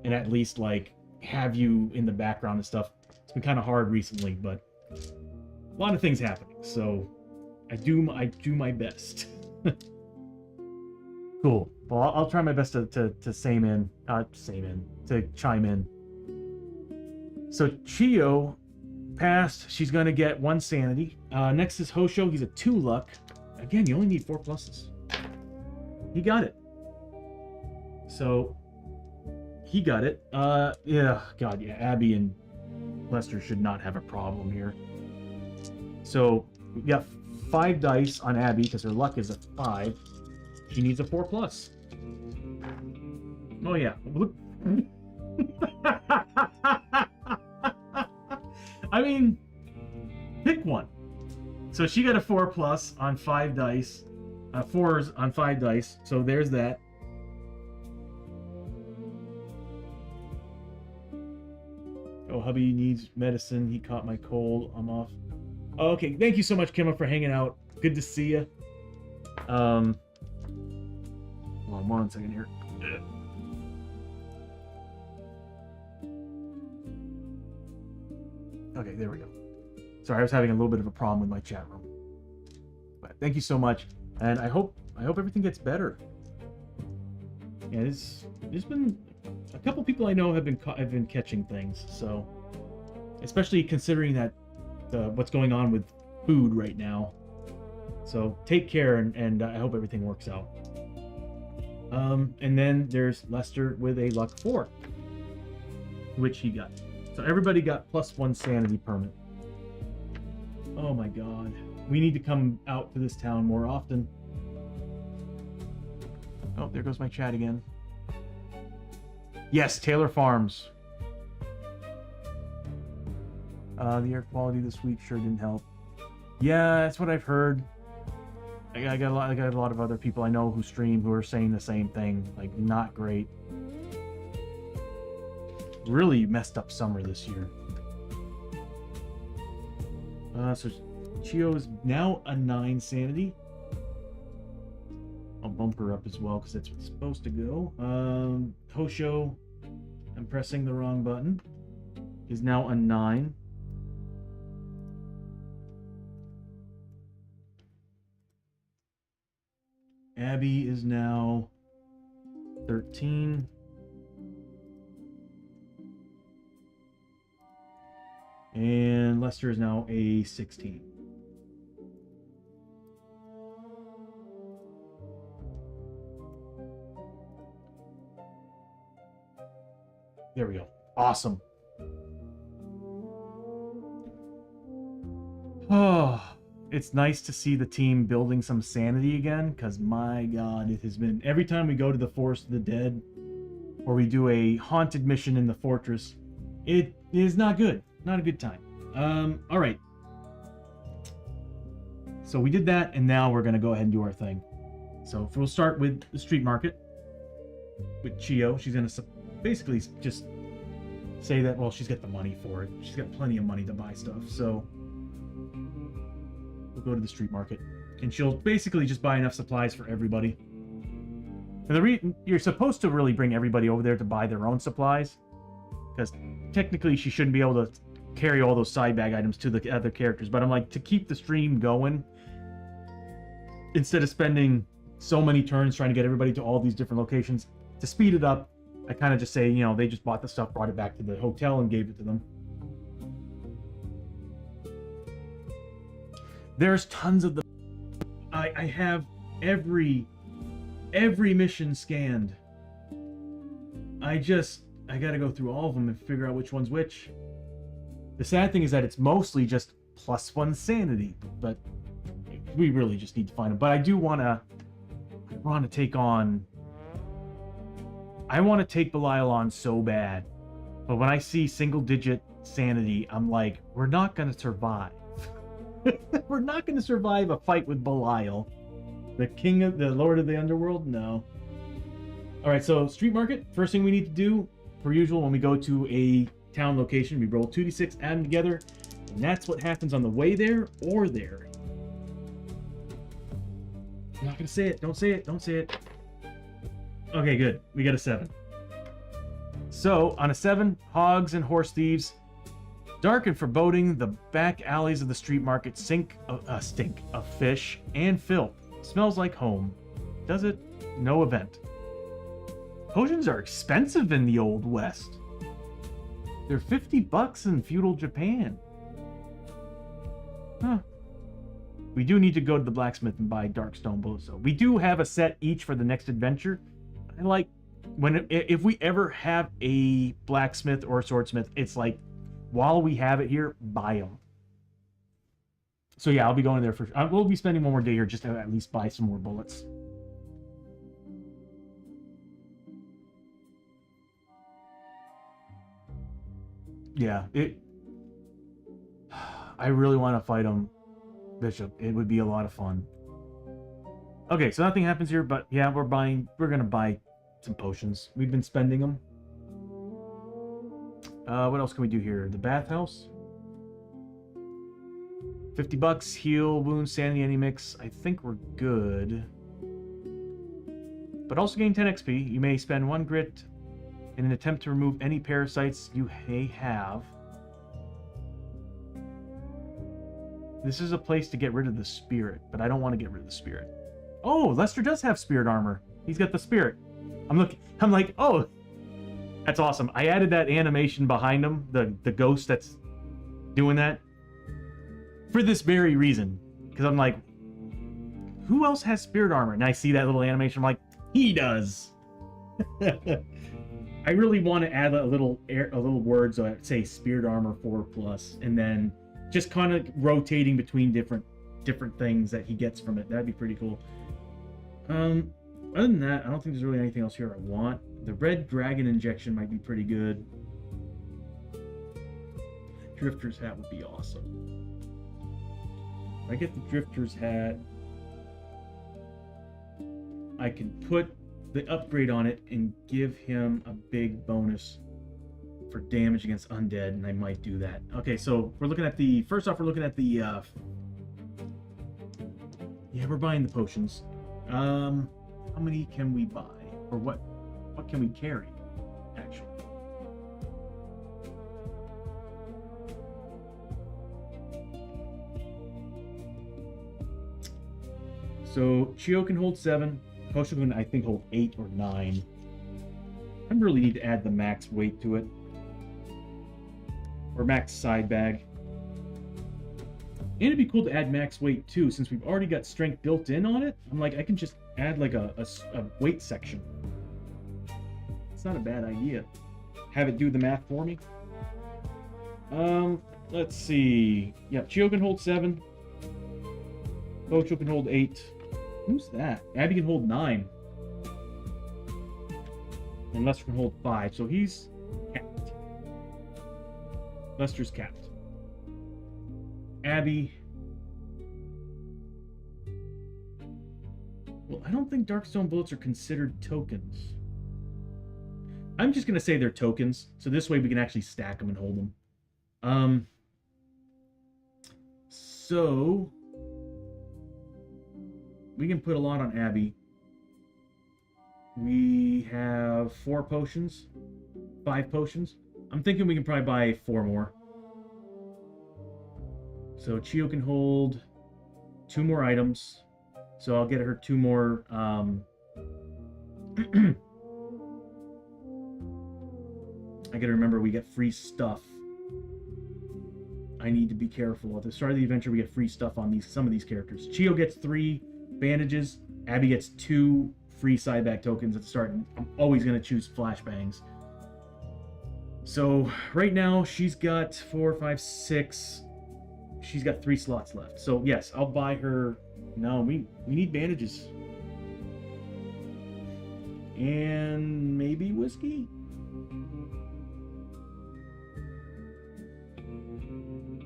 and at least like have you in the background and stuff. It's been kind of hard recently, but a lot of things happening. So I do my best. Cool. Well, I'll try my best to chime in. So Chiyo passed. She's gonna get 1 sanity. Next is Hoshoryo. He's a 2 luck. Again, you only need 4 pluses. He got it. So he got it. Yeah, God, yeah. Abbie and Lester should not have a problem here. So we got 5 dice on Abbie because her luck is a 5. She needs a 4 plus. Oh yeah. I mean, pick one. So she got a 4 plus on 5 dice. 4s on 5 dice. So there's that. Oh, hubby needs medicine. He caught my cold. I'm off. Oh, okay. Thank you so much, Kimma, for hanging out. Good to see you. Hold on 1 second here. Okay, there we go. Sorry, I was having a little bit of a problem with my chat room. But thank you so much, and I hope everything gets better. Yeah, there's been a couple people I know have been catching things, so especially considering that what's going on with food right now. So take care, and I hope everything works out. And then there's Lester with a luck 4, which he got. So everybody got +1 sanity permit. Oh my god. We need to come out to this town more often. Oh, there goes my chat again. Yes, Taylor Farms. The air quality this week sure didn't help. Yeah, that's what I've heard. I got a lot of other people I know who stream who are saying the same thing. Like, not great. Really messed up summer this year. So Chiyo is now a 9 sanity. I'll bump her up as well because that's what's supposed to go. Hoshoryo, I'm pressing the wrong button, is now a 9. Abbie is now 13. And Lester is now a 16. There we go. Awesome. Oh, it's nice to see the team building some sanity again, because my god, it has been... Every time we go to the Forest of the Dead, or we do a haunted mission in the fortress, it is not good. Not a good time. Alright. So we did that, and now we're going to go ahead and do our thing. So we'll start with the street market. With Chiyo. She's going to basically just say that, well, she's got the money for it. She's got plenty of money to buy stuff. So we'll go to the street market. And she'll basically just buy enough supplies for everybody. And you're supposed to really bring everybody over there to buy their own supplies. Because technically she shouldn't be able to carry all those side bag items to the other characters. But I'm like, to keep the stream going, instead of spending so many turns trying to get everybody to all these different locations, to speed it up, I kind of just say, you know, they just bought the stuff, brought it back to the hotel, and gave it to them. There's tons of them. I have every mission scanned. I gotta go through all of them and figure out which one's which. The sad thing is that it's mostly just +1 sanity, but we really just need to find them. But I do want to take on... I want to take Belial on so bad. But when I see single-digit sanity, I'm like, we're not going to survive. We're not going to survive a fight with Belial. The Lord of the Underworld? No. Alright, so street market. First thing we need to do, per usual, when we go to a town location, we roll 2d6, add them together, and that's what happens on the way there or there. I'm not gonna say it. Don't say it. Don't say it. Okay, good. We got a 7. So on a 7, hogs and horse thieves Dark and foreboding, the back alleys of the street market stink of fish and filth. Smells like home. Does it? No event. Potions are expensive in the Old West. They're $50 in feudal Japan. Huh. We do need to go to the blacksmith and buy dark stone bullets. So we do have a set each for the next adventure. I like if we ever have a blacksmith or a swordsmith, it's like while we have it here, buy them. So yeah, I'll be going there for. We'll be spending one more day here just to at least buy some more bullets. Yeah, I really want to fight him, Bishop. It would be a lot of fun. Okay, so nothing happens here, but yeah, we're gonna buy some potions. We've been spending them. What else can we do here? The bathhouse. $50, heal, wound, sanity, any mix. I think we're good. But also gain 10 XP. You may spend 1 grit in an attempt to remove any parasites you may have. This is a place to get rid of the spirit, but I don't want to get rid of the spirit. Oh, Lester does have spirit armor. He's got the spirit. I'm like, oh, that's awesome. I added that animation behind him, the ghost that's doing that, for this very reason. Because I'm like, who else has spirit armor? And I see that little animation. I'm like, he does. I really want to add a little word, so I'd say spirit armor 4+, and then just kind of rotating between different things that he gets from it. That'd be pretty cool. Other than that, I don't think there's really anything else here I want. The red dragon injection might be pretty good. Drifter's hat would be awesome. If I get the Drifter's hat, I can put the upgrade on it and give him a big bonus for damage against undead, and I might do that. Okay, so we're looking at the first off. We're looking at the yeah, we're buying the potions. How many can we buy, or what can we carry actually? So Chiyo can hold 7. Hoshoryo can, I think, hold 8 or 9. I really need to add the max weight to it. Or max side bag. And it'd be cool to add max weight too, since we've already got strength built in on it. I'm like, I can just add like a weight section. It's not a bad idea. Have it do the math for me. Let's see. Yeah, Chiyo can hold 7. Hoshoryo can hold 8. Who's that? Abbie can hold 9. And Lester can hold 5. So he's capped. Lester's capped. Abbie. Well, I don't think Darkstone bullets are considered tokens. I'm just going to say they're tokens. So this way we can actually stack them and hold them. So we can put a lot on Abbie. We have 4 potions. 5 potions. I'm thinking we can probably buy 4 more. So Chiyo can hold 2 more items. So I'll get her 2 more. I gotta remember we get free stuff. I need to be careful. At the start of the adventure, we get free stuff on some of these characters. Chiyo gets 3 bandages. Abbie gets 2 free side back tokens at the start. And I'm always gonna choose flashbangs. So right now she's got 4, 5, 6. She's got 3 slots left. So yes, I'll buy her. No, we need bandages. And maybe whiskey?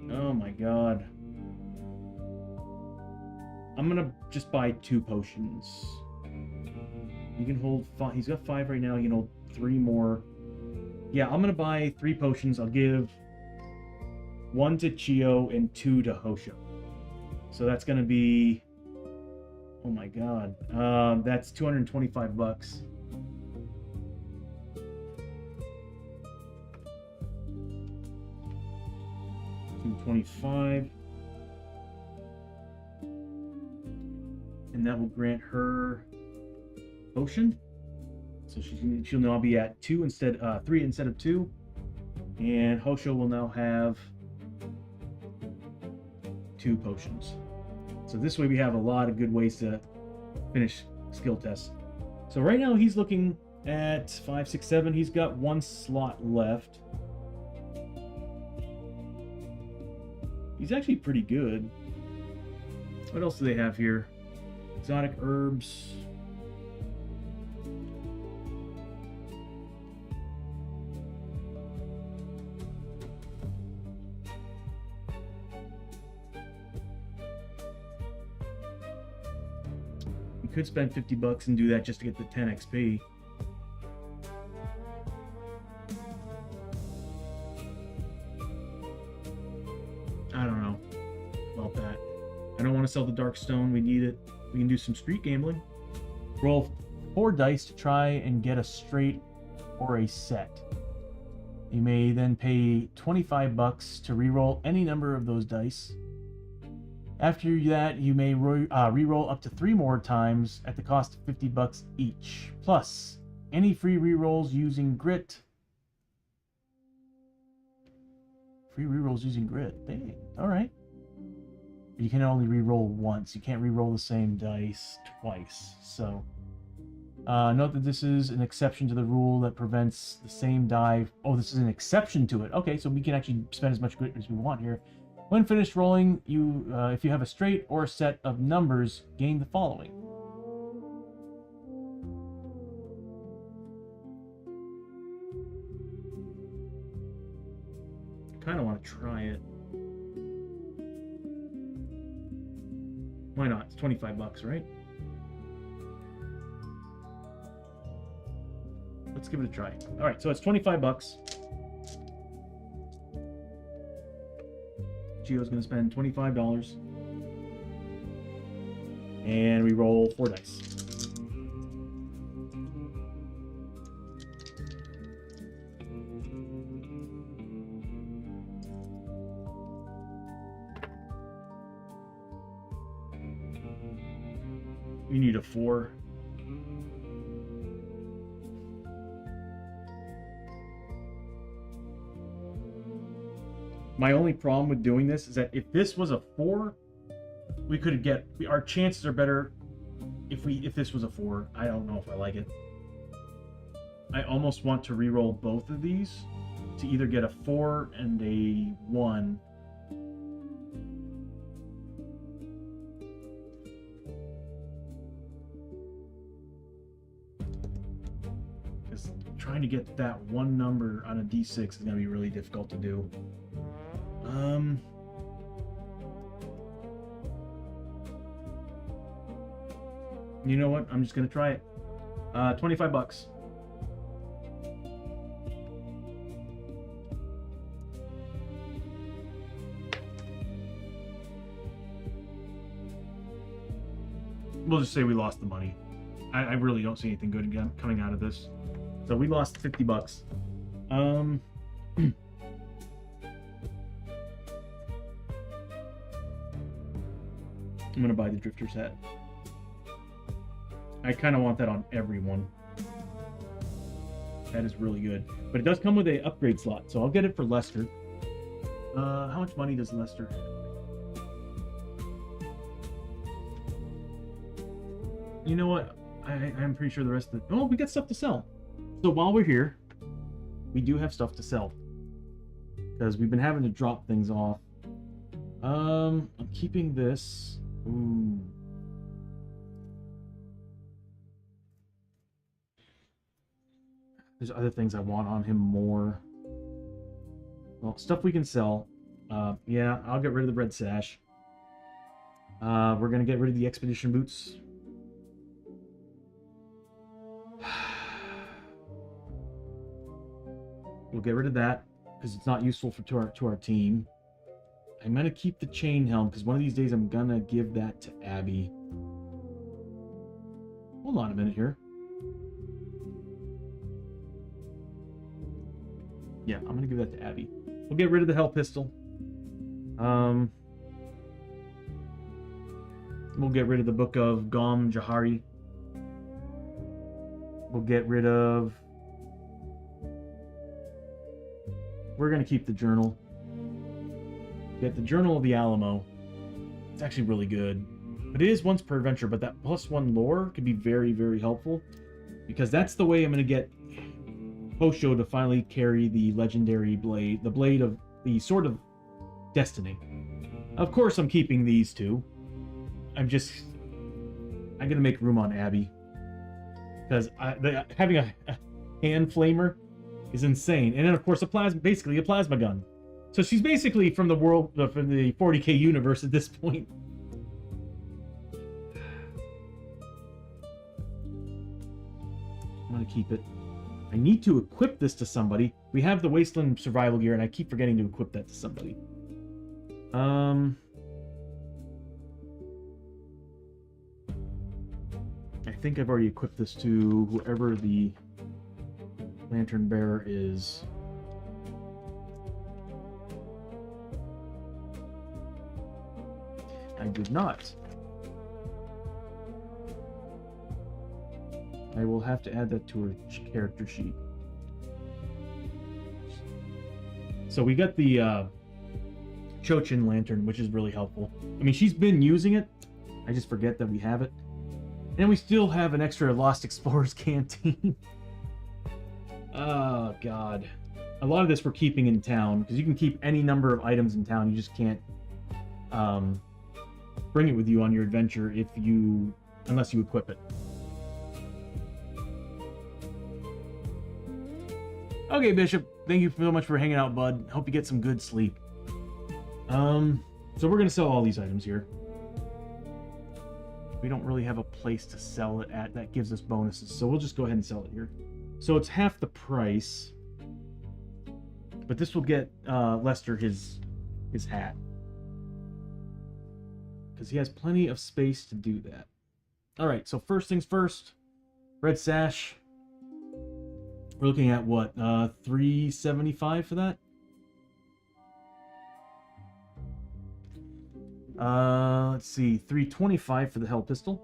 Oh my god. I'm gonna just buy 2 potions. You can hold 5. He's got 5 right now. You can hold 3 more. Yeah, I'm gonna buy 3 potions. I'll give 1 to Chiyo and 2 to Hoshoryo. So that's gonna be, oh my god, that's $225. do 25. And that will grant her potion. So she'll now be at 3 instead of 2. And Hosho will now have 2 potions. So this way we have a lot of good ways to finish skill tests. So right now he's looking at 5, 6, 7. He's got 1 slot left. He's actually pretty good. What else do they have here? Exotic herbs. You could spend $50 and do that just to get the 10 XP. I don't know about that. I don't want to sell the dark stone. We need it. We can do some street gambling. Roll 4 dice to try and get a straight or a set. You may then pay $25 to re-roll any number of those dice. After that, you may re-roll up to 3 more times at the cost of $50 each. Plus, any free re-rolls using grit. Free re-rolls using grit. Dang. Alright. You can only re-roll once. You can't re-roll the same dice twice. So, note that this is an exception to the rule that prevents the same die. Oh, this is an exception to it. Okay, so we can actually spend as much grit as we want here. When finished rolling, if you have a straight or a set of numbers, gain the following. I kind of want to try it. Why not? It's $25, right? Let's give it a try. All right, so it's $25. Chiyo's going to spend $25. And we roll 4 dice. We need a 4. My only problem with doing this is that if this was a 4, we could get our chances are better if this was a 4. I don't know if I like it. I almost want to re-roll both of these to either get a 4 and a 1. Because trying to get that one number on a D6 is going to be really difficult to do. You know what? I'm just gonna try it. $25. We'll just say we lost the money. I really don't see anything good coming out of this. So we lost $50. I'm gonna buy the Drifter's hat. I kind of want that on everyone. That is really good. But it does come with a upgrade slot, so I'll get it for Lester. How much money does Lester have? You know what? I'm pretty sure the rest of the... Oh, we got stuff to sell. So while we're here, we do have stuff to sell. Because we've been having to drop things off. I'm keeping this. Ooh. There's other things I want on him more. Well, stuff we can sell. Yeah, I'll get rid of the red sash. We're gonna get rid of the expedition boots. We'll get rid of that because it's not useful to our team. I'm gonna keep the chain helm because one of these days I'm gonna give that to Abbie. Hold on a minute here. Yeah, I'm gonna give that to Abbie. We'll get rid of the hell pistol. We'll get rid of the book of Gom Jahari. We'll get rid of... We're going to keep the journal. Get the Journal of the Alamo. It's actually really good. But it is once per adventure, but that +1 lore could be very, very helpful. Because that's the way I'm going to get Hoshoryo to finally carry the legendary blade. The blade of... the Sword of Destiny. Of course I'm keeping these two. I'm going to make room on Abbie. Because having a hand flamer is insane. And then, of course, basically a plasma gun. So she's basically from the 40k universe at this point. I'm going to keep it. I need to equip this to somebody. We have the Wasteland survival gear, and I keep forgetting to equip that to somebody. I think I've already equipped this to whoever the lantern bearer is. I did not. I will have to add that to her character sheet. So we got the Chochin lantern, which is really helpful. I mean, she's been using it. I just forget that we have it. And we still have an extra Lost Explorers canteen. Oh, God. A lot of this we're keeping in town, because you can keep any number of items in town. You just can't bring it with you on your adventure unless you equip it. Okay, Bishop. Thank you so much for hanging out, bud. Hope you get some good sleep. So we're going to sell all these items here. We don't really have a place to sell it at that gives us bonuses, so we'll just go ahead and sell it here. So it's half the price, but this will get Lester his hat, because he has plenty of space to do that. All right, so first things first, red sash. We're looking at what, $375 for that? Let's see, $325 for the Hell Pistol.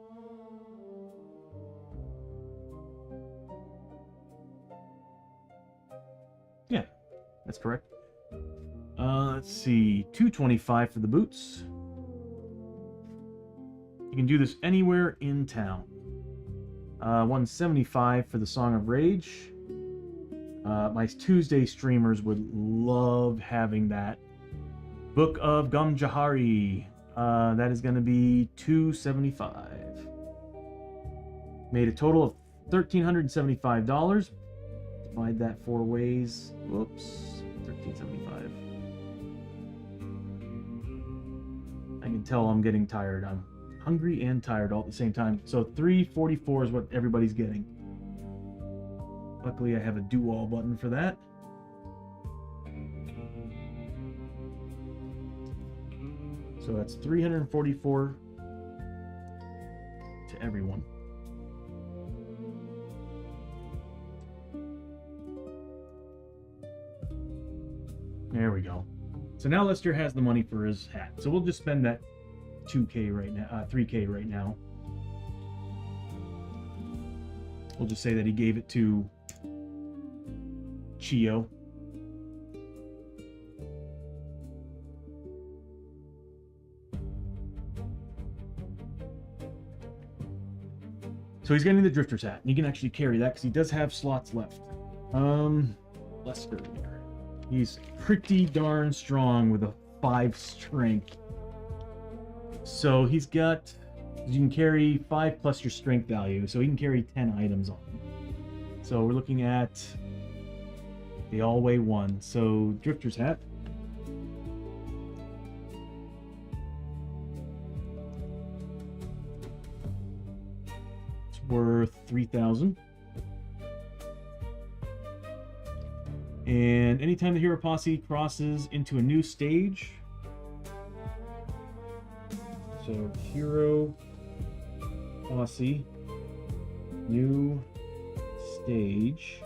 Yeah, that's correct. Let's see, $225 for the boots. You can do this anywhere in town. $175 for the Song of Rage. My Tuesday streamers would love having that. Book of Gom Jahari. That is going to be $275. Made a total of $1,375. Divide that 4 ways. Whoops. $1,375. I can tell I'm getting tired. I'm hungry and tired all at the same time. So $344 is what everybody's getting. Luckily, I have a do-all button for that. So that's $344 to everyone. There we go. So now Lester has the money for his hat. So we'll just spend that 2K right now, 3K right now. We'll just say that he gave it to Chiyo. So he's getting the Drifter's hat. And he can actually carry that because he does have slots left. Lester. He's pretty darn strong with a 5 strength. So he's got... You can carry 5 plus your strength value. So he can carry 10 items on him. So we're looking at... They all weigh 1. So Drifter's hat. Worth 3,000. And anytime the hero posse crosses into a new stage, so hero posse new stage,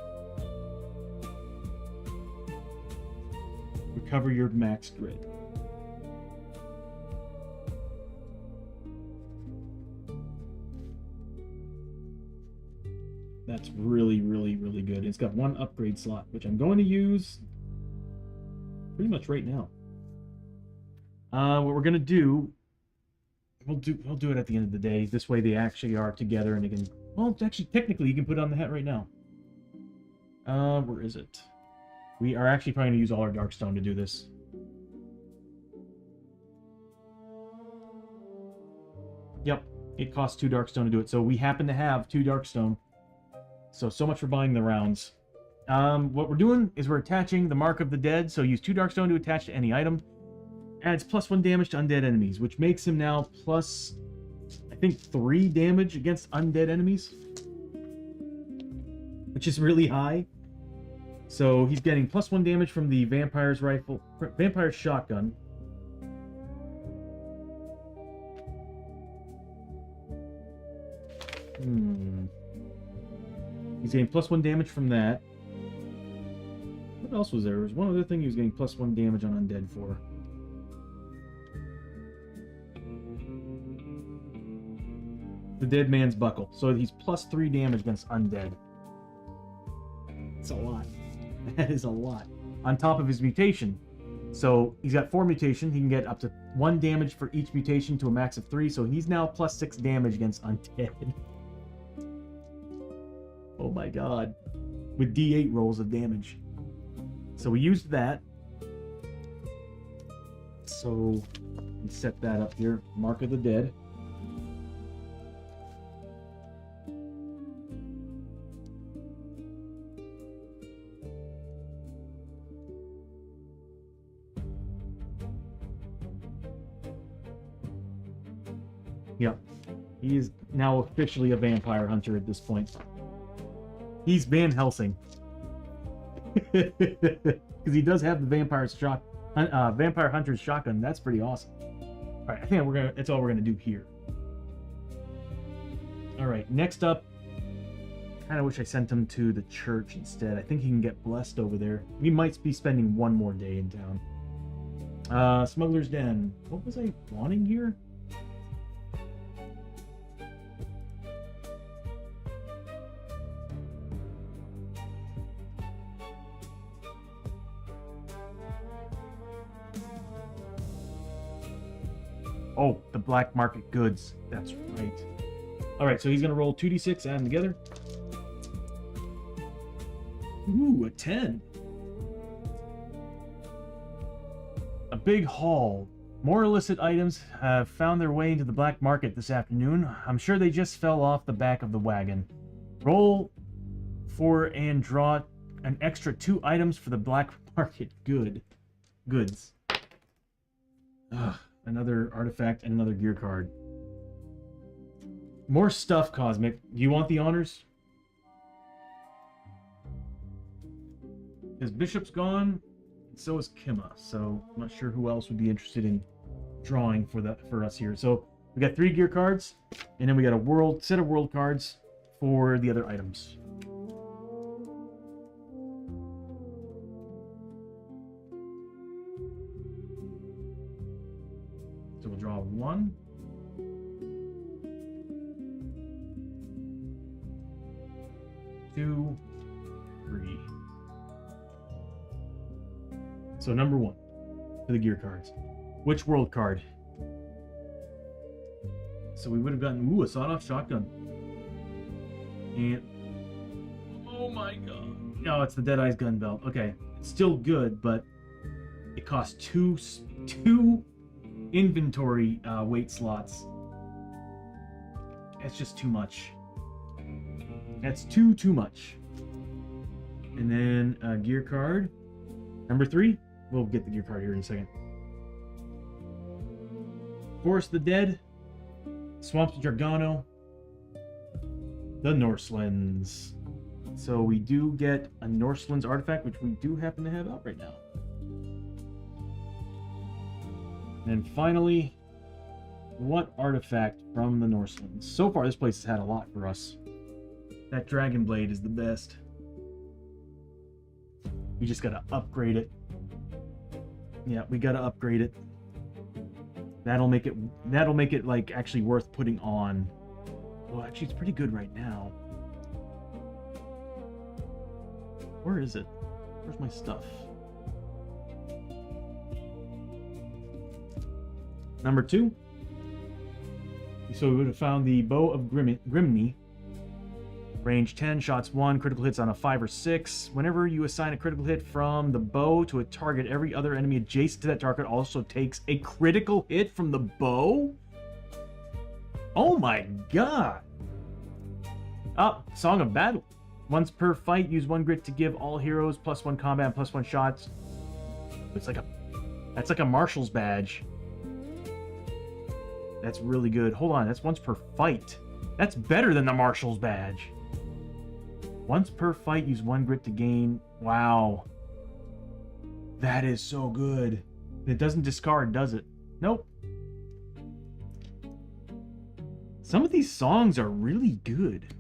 recover your max grid. It's really, really, really good. It's got one upgrade slot, which I'm going to use pretty much right now. What we're gonna do, we'll do it at the end of the day. This way they actually are together and they can. Well, actually, technically, you can put on the hat right now. Where is it? We are actually probably gonna use all our darkstone to do this. Yep, it costs 2 darkstone to do it. So we happen to have 2 darkstone. So much for buying the rounds. What we're doing is we're attaching the Mark of the Dead. So use 2 darkstone to attach to any item. Adds +1 damage to undead enemies, which makes him now plus, I think, 3 damage against undead enemies, which is really high. So he's getting +1 damage from the vampire's shotgun. He's getting +1 damage from that. What else was there? There was one other thing he was getting +1 damage on undead for. The Dead Man's Buckle. So he's +3 damage against undead. That's a lot. That is a lot. On top of his mutation. So he's got 4 mutation. He can get up to 1 damage for each mutation to a max of 3. So he's now +6 damage against undead. Oh my god. With D8 rolls of damage. So we used that. So we set that up here. Mark of the Dead. Yep. He is now officially a vampire hunter at this point. He's Van Helsing. Because he does have the vampire hunter's shotgun. That's pretty awesome. Alright, I think that's all we're gonna do here. Alright, next up. Kinda wish I sent him to the church instead. I think he can get blessed over there. We might be spending one more day in town. Smuggler's Den. What was I wanting here? Oh, the black market goods. That's right. Alright, so he's going to roll 2d6, add them together. Ooh, a 10. A big haul. More illicit items have found their way into the black market this afternoon. I'm sure they just fell off the back of the wagon. Roll for and draw an extra 2 items for the black market goods. Ugh. Another artifact and another gear card. More stuff, Cosmic. Do you want the honors? His bishop's gone, and so is Kima. So I'm not sure who else would be interested in drawing for us here. So we got 3 gear cards, and then we got a set of world cards for the other items. So we'll draw 1. 2, 3. So number 1 for the gear cards. Which world card? So we would have gotten a sawed-off shotgun. And oh my god. No, it's the Deadeye's gun belt. Okay. It's still good, but it costs two inventory weight slots. That's just too much. That's too much. And then a gear card. Number 3. We'll get the gear card here in a second. Forest of the Dead. Swamps of Jargano. The Norselands. So we do get a Norselands artifact, which we do happen to have out right now. And finally, what artifact from the Norselands? So far, this place has had a lot for us. That Dragon Blade is the best. We just gotta upgrade it. Yeah, we gotta upgrade it. That'll make it like actually worth putting on. Well, actually, it's pretty good right now. Where is it? Where's my stuff? Number 2. So we would have found the Bow of Grimny. Range 10, shots 1, critical hits on a 5 or 6. Whenever you assign a critical hit from the bow to a target, every other enemy adjacent to that target also takes a critical hit from the bow? Oh my god! Ah, Song of Battle. Once per fight, use 1 grit to give all heroes +1 combat and +1 shots. That's like a marshal's badge. That's really good. Hold on, that's once per fight. That's better than the marshal's badge. Once per fight, use 1 grit to gain. Wow. That is so good. It doesn't discard, does it? Nope. Some of these songs are really good.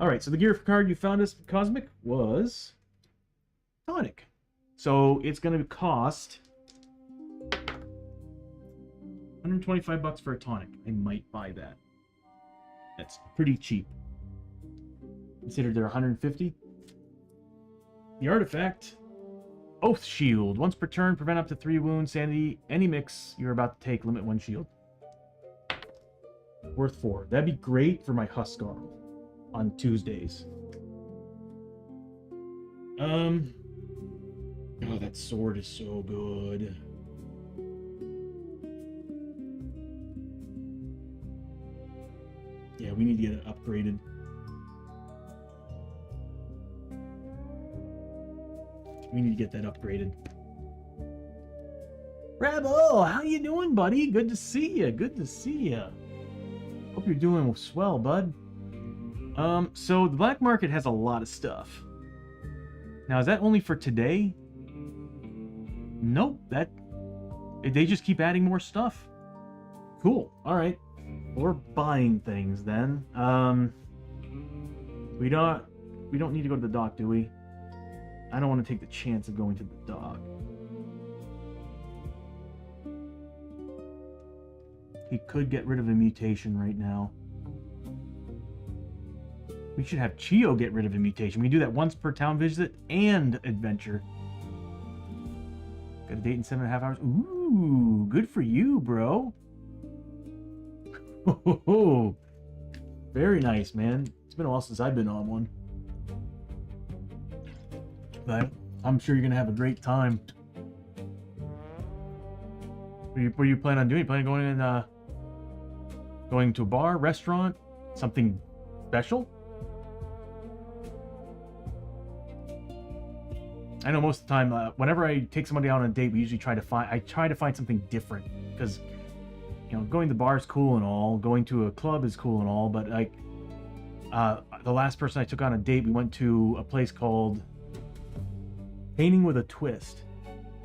Alright, so the gear card you found us, Cosmic, was Tonic. So it's going to cost $125 for a Tonic. I might buy that. That's pretty cheap. Considered they're 150. The artifact, Oath Shield. Once per turn, prevent up to 3 wounds, sanity, any mix you're about to take, limit 1 shield. Worth 4. That'd be great for my Huskar on Tuesdays. Oh, that sword is so good. Yeah, we need to get it upgraded. We need to get that upgraded. Rebel, how you doing, buddy? Good to see you. Good to see you. Hope you're doing swell, bud. So the black market has a lot of stuff. Now, is that only for today? Nope. They just keep adding more stuff. Cool. All right. We're buying things then. We don't need to go to the dock, do we? I don't want to take the chance of going to the dock. He could get rid of a mutation right now. We should have Chiyo get rid of a mutation. We do that once per town visit and adventure. Got a date in 7.5 hours. Ooh, good for you, bro. Oh, very nice, man. It's been a while since I've been on one. But I'm sure you're going to have a great time. What are you planning on doing? You planning on going to a bar, restaurant, something special? I know most of the time, whenever I take somebody out on a date, we usually try to find something different, because you know, going to the bar is cool and all, going to a club is cool and all, but like the last person I took on a date, we went to a place called Painting with a Twist,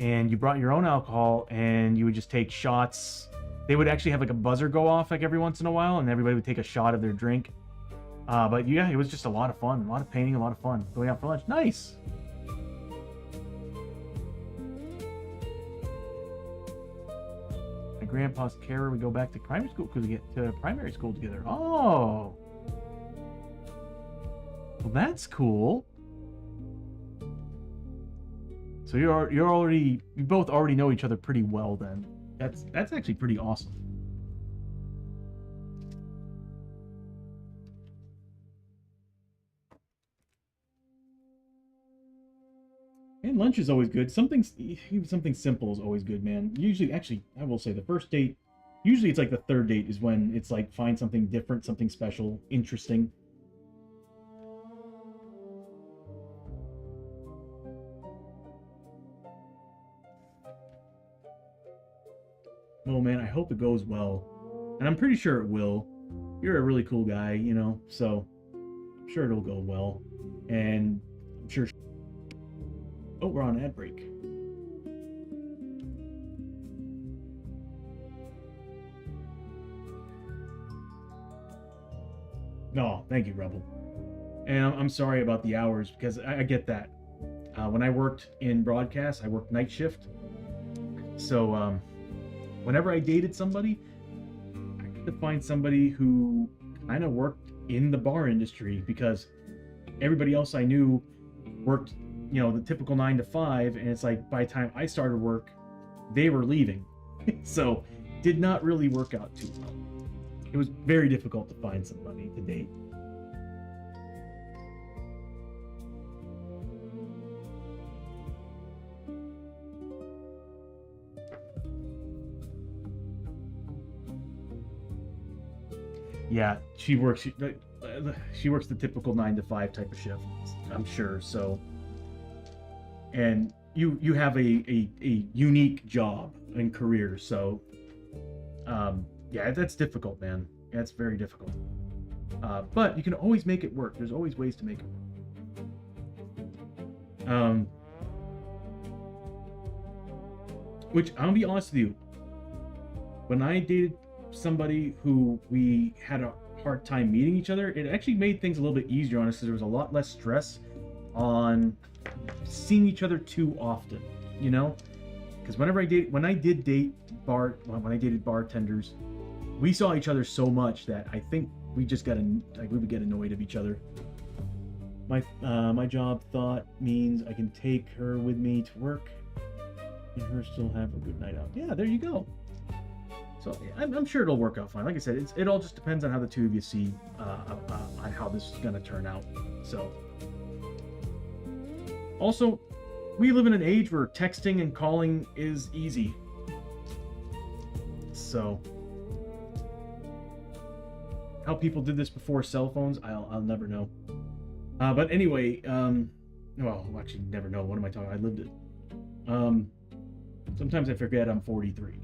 and you brought your own alcohol and you would just take shots. They would actually have like a buzzer go off like every once in a while, and everybody would take a shot of their drink. But yeah, it was just a lot of fun, a lot of painting, a lot of fun. Going out for lunch, nice. My grandpa's carer, we go back to primary school because we get to primary school together. Oh, well, that's cool. So you both already know each other pretty well then. That's actually pretty awesome. And lunch is always good. Something simple is always good, man. Usually, actually, I will say the first date, usually it's like the third date is when it's like find something different, something special, interesting. Oh man, I hope it goes well. And I'm pretty sure it will. You're a really cool guy, you know, so I'm sure it'll go well. And I'm sure... Oh, we're on ad break. No, thank you, Rebel. And I'm sorry about the hours, because I get that. When I worked in broadcast, I worked night shift. So, whenever I dated somebody, I had to find somebody who kind of worked in the bar industry, because everybody else I knew worked, you know, the typical 9 to 5, and it's like by the time I started work, they were leaving. So did not really work out too well. It was very difficult to find somebody to date. Yeah, she works the typical 9 to 5 type of shift, I'm sure. So, and you have a unique job and career, so yeah, that's difficult, man. That's very difficult. But you can always make it work. There's always ways to make it work. Which I'm gonna be honest with you, when I dated somebody who we had a hard time meeting each other, it actually made things a little bit easier on us because there was a lot less stress on seeing each other too often, you know? Because when I dated bartenders, we saw each other so much that I think we would get annoyed of each other. My job thought means I can take her with me to work and her still have a good night out. Yeah, there you go. So I'm sure it'll work out fine. Like I said, it all just depends on how the two of you see on how this is gonna turn out. So, also, we live in an age where texting and calling is easy. So, how people did this before cell phones, I'll never know. But anyway, well, actually, never know. What am I talking about? I lived it. Sometimes I forget I'm 43.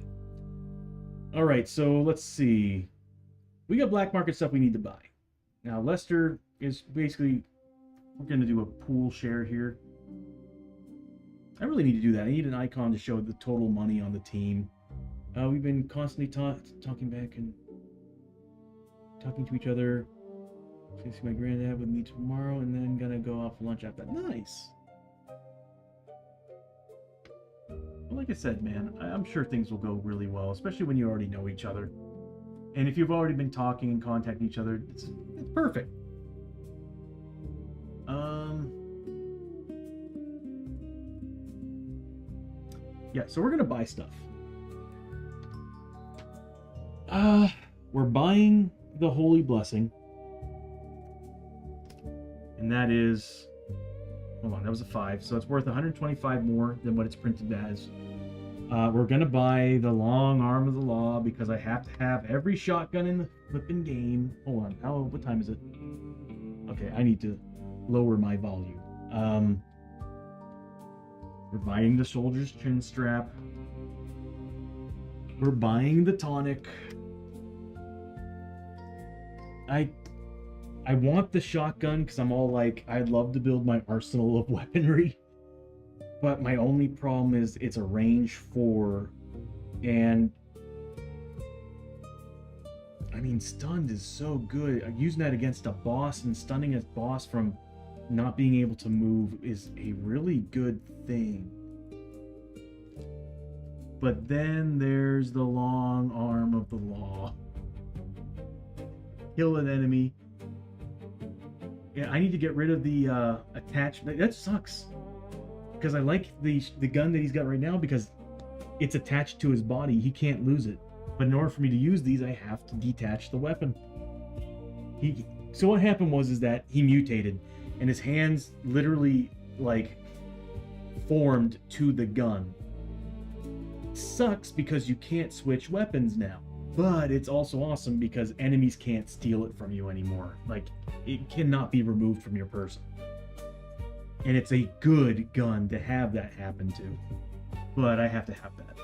All right, so let's see. We got black market stuff we need to buy. Now, Lester is basically, we're going to do a pool share here. I really need to do that. I need an icon to show the total money on the team. We've been constantly talking back and talking to each other. Gonna see my granddad with me tomorrow, and then gonna go out for lunch after that. Nice. Well, like I said, man, I'm sure things will go really well, especially when you already know each other. And if you've already been talking and contacting each other, it's perfect. Yeah, so we're gonna buy stuff. We're buying the Holy Blessing. And that is, hold on, that was a 5. So it's worth 125 more than what it's printed as. We're gonna buy the Long Arm of the Law because I have to have every shotgun in the flipping game. Hold on, what time is it? Okay, I need to lower my volume. We're buying the Soldier's Chin Strap. We're buying the tonic. I want the shotgun because I'm all like, I'd love to build my arsenal of weaponry. But my only problem is it's a range 4. And I mean, stunned is so good. Using that against a boss and stunning a boss from not being able to move is a really good thing. But then there's the Long Arm of the Law. Kill an enemy. Yeah, I need to get rid of the attachment. That sucks. Because I like the gun that he's got right now because it's attached to his body. He can't lose it. But in order for me to use these, I have to detach the weapon. So what happened was that he mutated, and his hands literally like formed to the gun. Sucks because you can't switch weapons now. But it's also awesome because enemies can't steal it from you anymore. Like, it cannot be removed from your person. And it's a good gun to have that happen to. But I have to have that.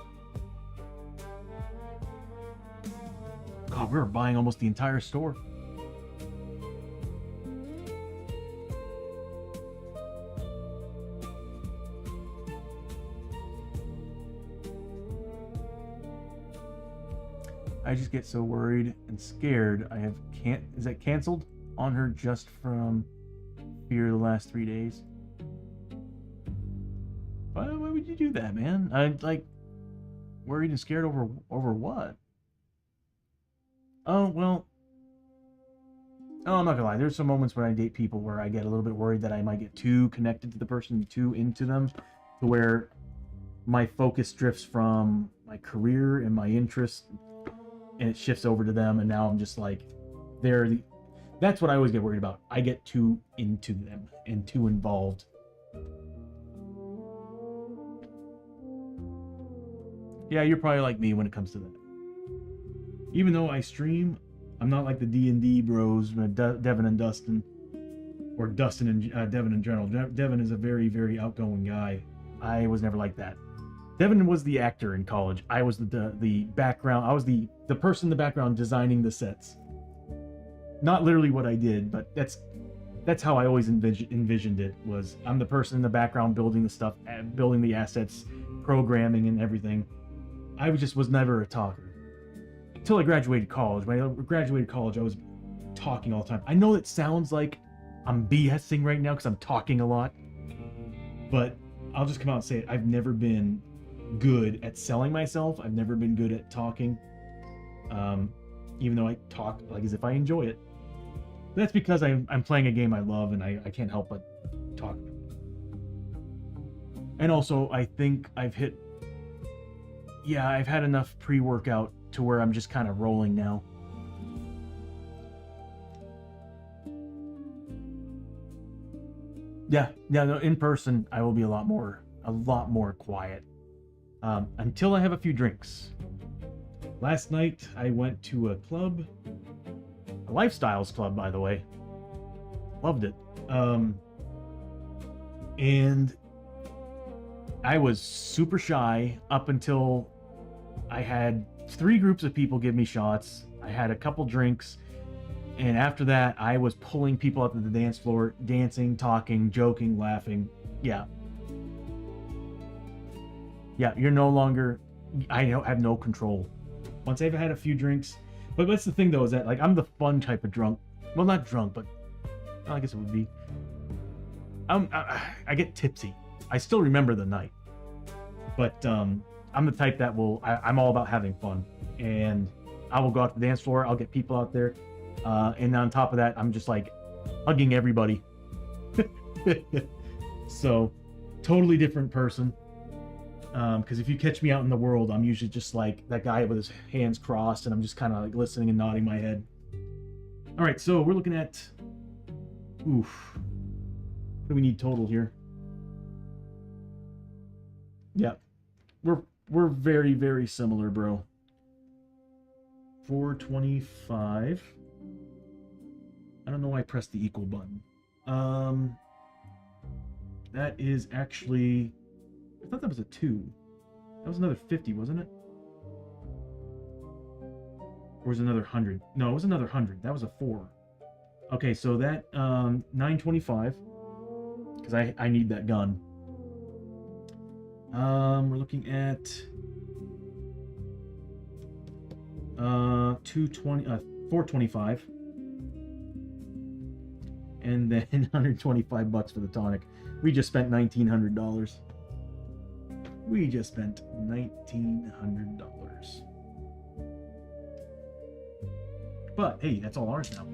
God, we're buying almost the entire store. I just get so worried and scared. Is that canceled on her just from fear the last 3 days? Why would you do that, man? I'm like worried and scared over what? Oh, well, Oh, I'm not gonna lie. There's some moments when I date people where I get a little bit worried that I might get too connected to the person, too into them, to where my focus drifts from my career and my interest, and it shifts over to them, and now I'm just like, that's what I always get worried about. I get too into them and too involved. Yeah, you're probably like me when it comes to that. Even though I stream, I'm not like the D&D bros, Devin and Dustin, or Dustin and Devin in general. Devin is a very, very outgoing guy. I was never like that. Devin was the actor in college. I was the background. I was the person in the background designing the sets. Not literally what I did, but that's how I always envisioned it. Was I'm the person in the background building the stuff, building the assets, programming and everything. I was never a talker. Until I graduated college. When I graduated college, I was talking all the time. I know it sounds like I'm BSing right now because I'm talking a lot, but I'll just come out and say it. I've never been good at selling myself. I've never been good at talking, even though I talk like as if I enjoy it. That's because I'm playing a game I love, and I can't help but talk. And also, I think I've had enough pre-workout to where I'm just kind of rolling now. No, in person, I will be a lot more quiet. Until I have a few drinks. Last night, I went to a club. A lifestyles club, by the way. Loved it. And I was super shy up until I had 3 groups of people give me shots. I had a couple drinks. And after that, I was pulling people up to the dance floor, dancing, talking, joking, laughing. Yeah, you're no longer... I have no control. Once I've had a few drinks... But that's the thing, though, is that like I'm the fun type of drunk. Well, not drunk, but I guess it would be. I get tipsy. I still remember the night, but I'm the type that I'm all about having fun, and I will go out to the dance floor. I'll get people out there, and on top of that, I'm just like hugging everybody. So, totally different person. Because if you catch me out in the world, I'm usually just like that guy with his hands crossed, and I'm just kind of like listening and nodding my head. All right, so we're looking at... Oof. What do we need total here? Yeah. We're very, very similar, bro. 425. I don't know why I pressed the equal button. That is actually... I thought that was a 2. That was another 50, wasn't it? Or was it another 100? No, it was another 100. That was a 4. Okay, so that 925, because I need that gun. We're looking at 425, and then 125 bucks for the tonic. We just spent $1,900. We just spent $1,900. But hey, that's all ours now.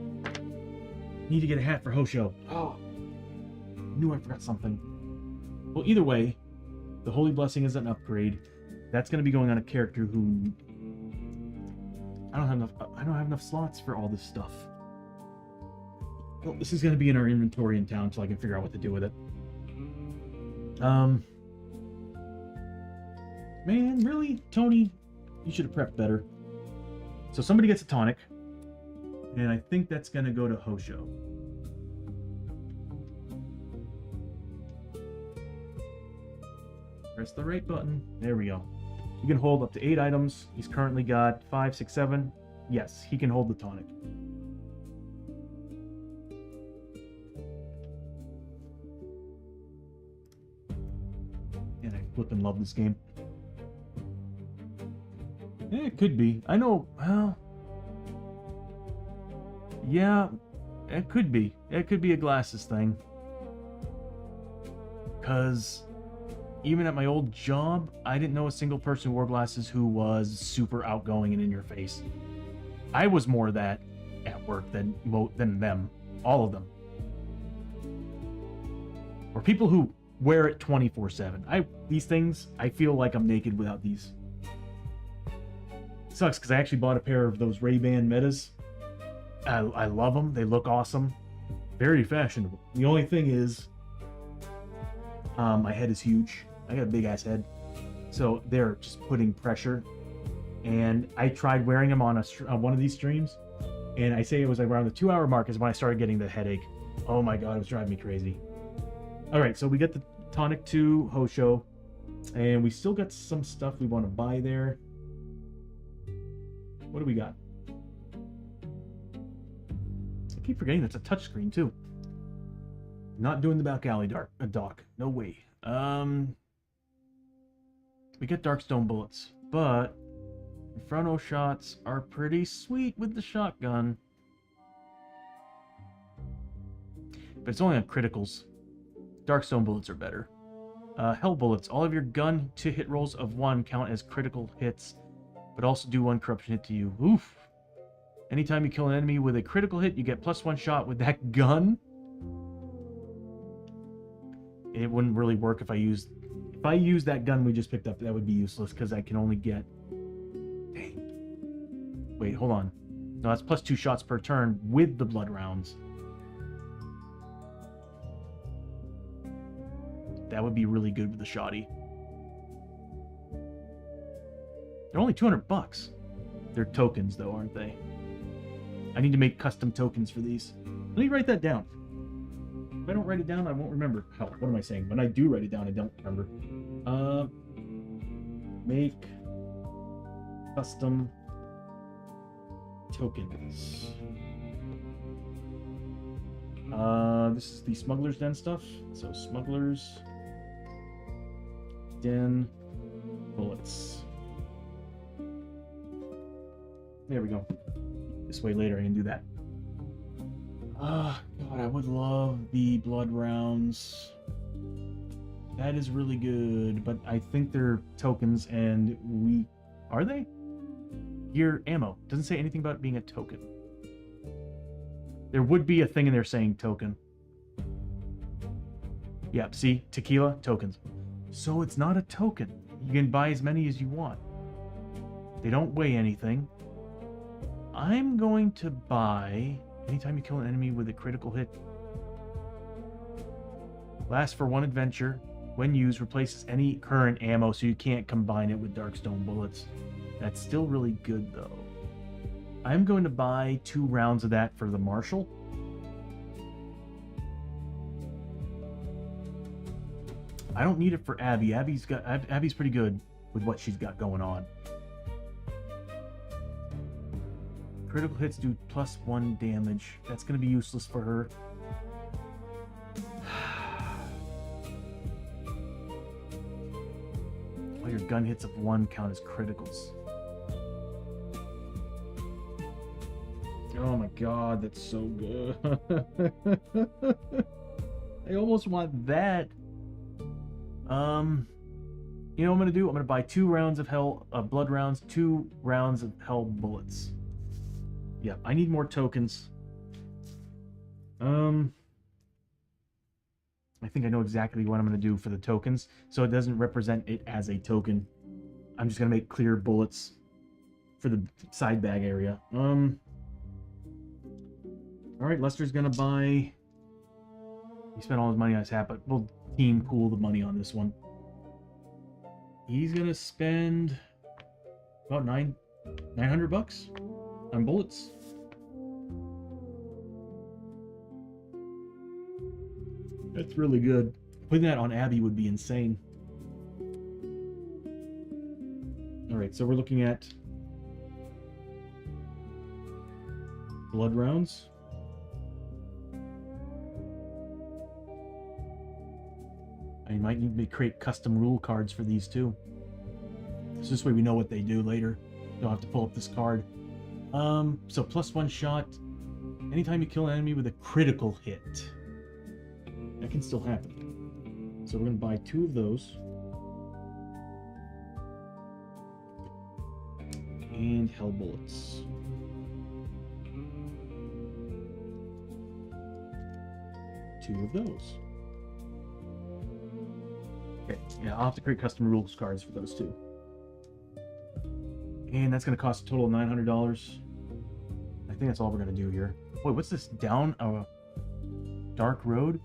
Need to get a hat for Hoshoryo. Oh, knew I forgot something. Well, either way, the Holy Blessing is an upgrade. That's going to be going on a character who I don't have enough slots for all this stuff. Well, this is going to be in our inventory in town, so I can figure out what to do with it. Man, really? Tony, you should have prepped better. So somebody gets a tonic, and I think that's going to go to Hoshoryo. Press the right button. There we go. You can hold up to 8 items. He's currently got 5, 6, 7. Yes, he can hold the tonic. And I flippin' love this game. Yeah, it could be. I know, well... Yeah, it could be. It could be a glasses thing. Because even at my old job, I didn't know a single person who wore glasses who was super outgoing and in your face. I was more that. at work than them. All of them. Or people who wear it 24/7. These things, I feel like I'm naked without these. Sucks because I actually bought a pair of those Ray-Ban Metas. I love them. They look awesome. Very fashionable. The only thing is, my head is huge. I got a big ass head, so they're just putting pressure. And I tried wearing them on one of these streams, and I say it was like around the 2-hour mark is when I started getting the headache. Oh my god, it was driving me crazy. All right, so we got the Tonic 2 Hoshoryo, and we still got some stuff we want to buy there. What do we got? I keep forgetting that's a touchscreen too. Not doing the back alley dock. No way. We get Darkstone bullets, but Inferno shots are pretty sweet with the shotgun. But it's only on criticals. Darkstone bullets are better. Hell bullets. All of your gun to hit rolls of 1 count as critical hits, but also do 1 corruption hit to you. Oof. Anytime you kill an enemy with a critical hit, you get +1 shot with that gun. It wouldn't really work if I used that gun we just picked up. That would be useless because I can only get... Dang. Wait, hold on. No, that's +2 shots per turn with the blood rounds. That would be really good with the shoddy. They're only 200 bucks. They're tokens though, aren't they? I need to make custom tokens for these. Let me write that down. If I don't write it down, I won't remember. Hell, what am I saying? When I do write it down, I don't remember. Make custom tokens. This is the Smuggler's Den stuff. So Smuggler's Den bullets. There we go. This way later I can do that. Ah, God, I would love the blood rounds. That is really good, but I think they're tokens and we... Are they? Gear ammo. Doesn't say anything about it being a token. There would be a thing in there saying token. Yep, see? Tequila, tokens. So it's not a token. You can buy as many as you want. They don't weigh anything. I'm going to buy... Anytime you kill an enemy with a critical hit. Lasts for 1 adventure. When used, replaces any current ammo, so you can't combine it with Darkstone bullets. That's still really good, though. I'm going to buy 2 rounds of that for the Marshal. I don't need it for Abbie. Abbie's pretty good with what she's got going on. Critical hits do +1 damage. That's going to be useless for her. All your gun hits of 1 count as criticals. Oh my god, that's so good. I almost want that. You know what I'm going to do? I'm going to buy 2 rounds of blood rounds, 2 rounds of hell bullets. Yeah, I need more tokens. I think I know exactly what I'm going to do for the tokens, so it doesn't represent it as a token. I'm just going to make clear bullets for the side bag area. Alright, Lester's going to buy... He spent all his money on his hat, but we'll team pool the money on this one. He's going to spend about 900 bucks on bullets. That's really good. Putting that on Abbie would be insane. Alright, so we're looking at blood rounds. I might need to create custom rule cards for these too. So this way we know what they do later. Don't have to pull up this card. So +1 shot. Anytime you kill an enemy with a critical hit. That can still happen. So we're going to buy 2 of those. And hell bullets. 2 of those. Okay, yeah, I'll have to create custom rules cards for those 2. And that's going to cost a total of $900. I think that's all we're going to do here. Wait, what's this? Down a dark road?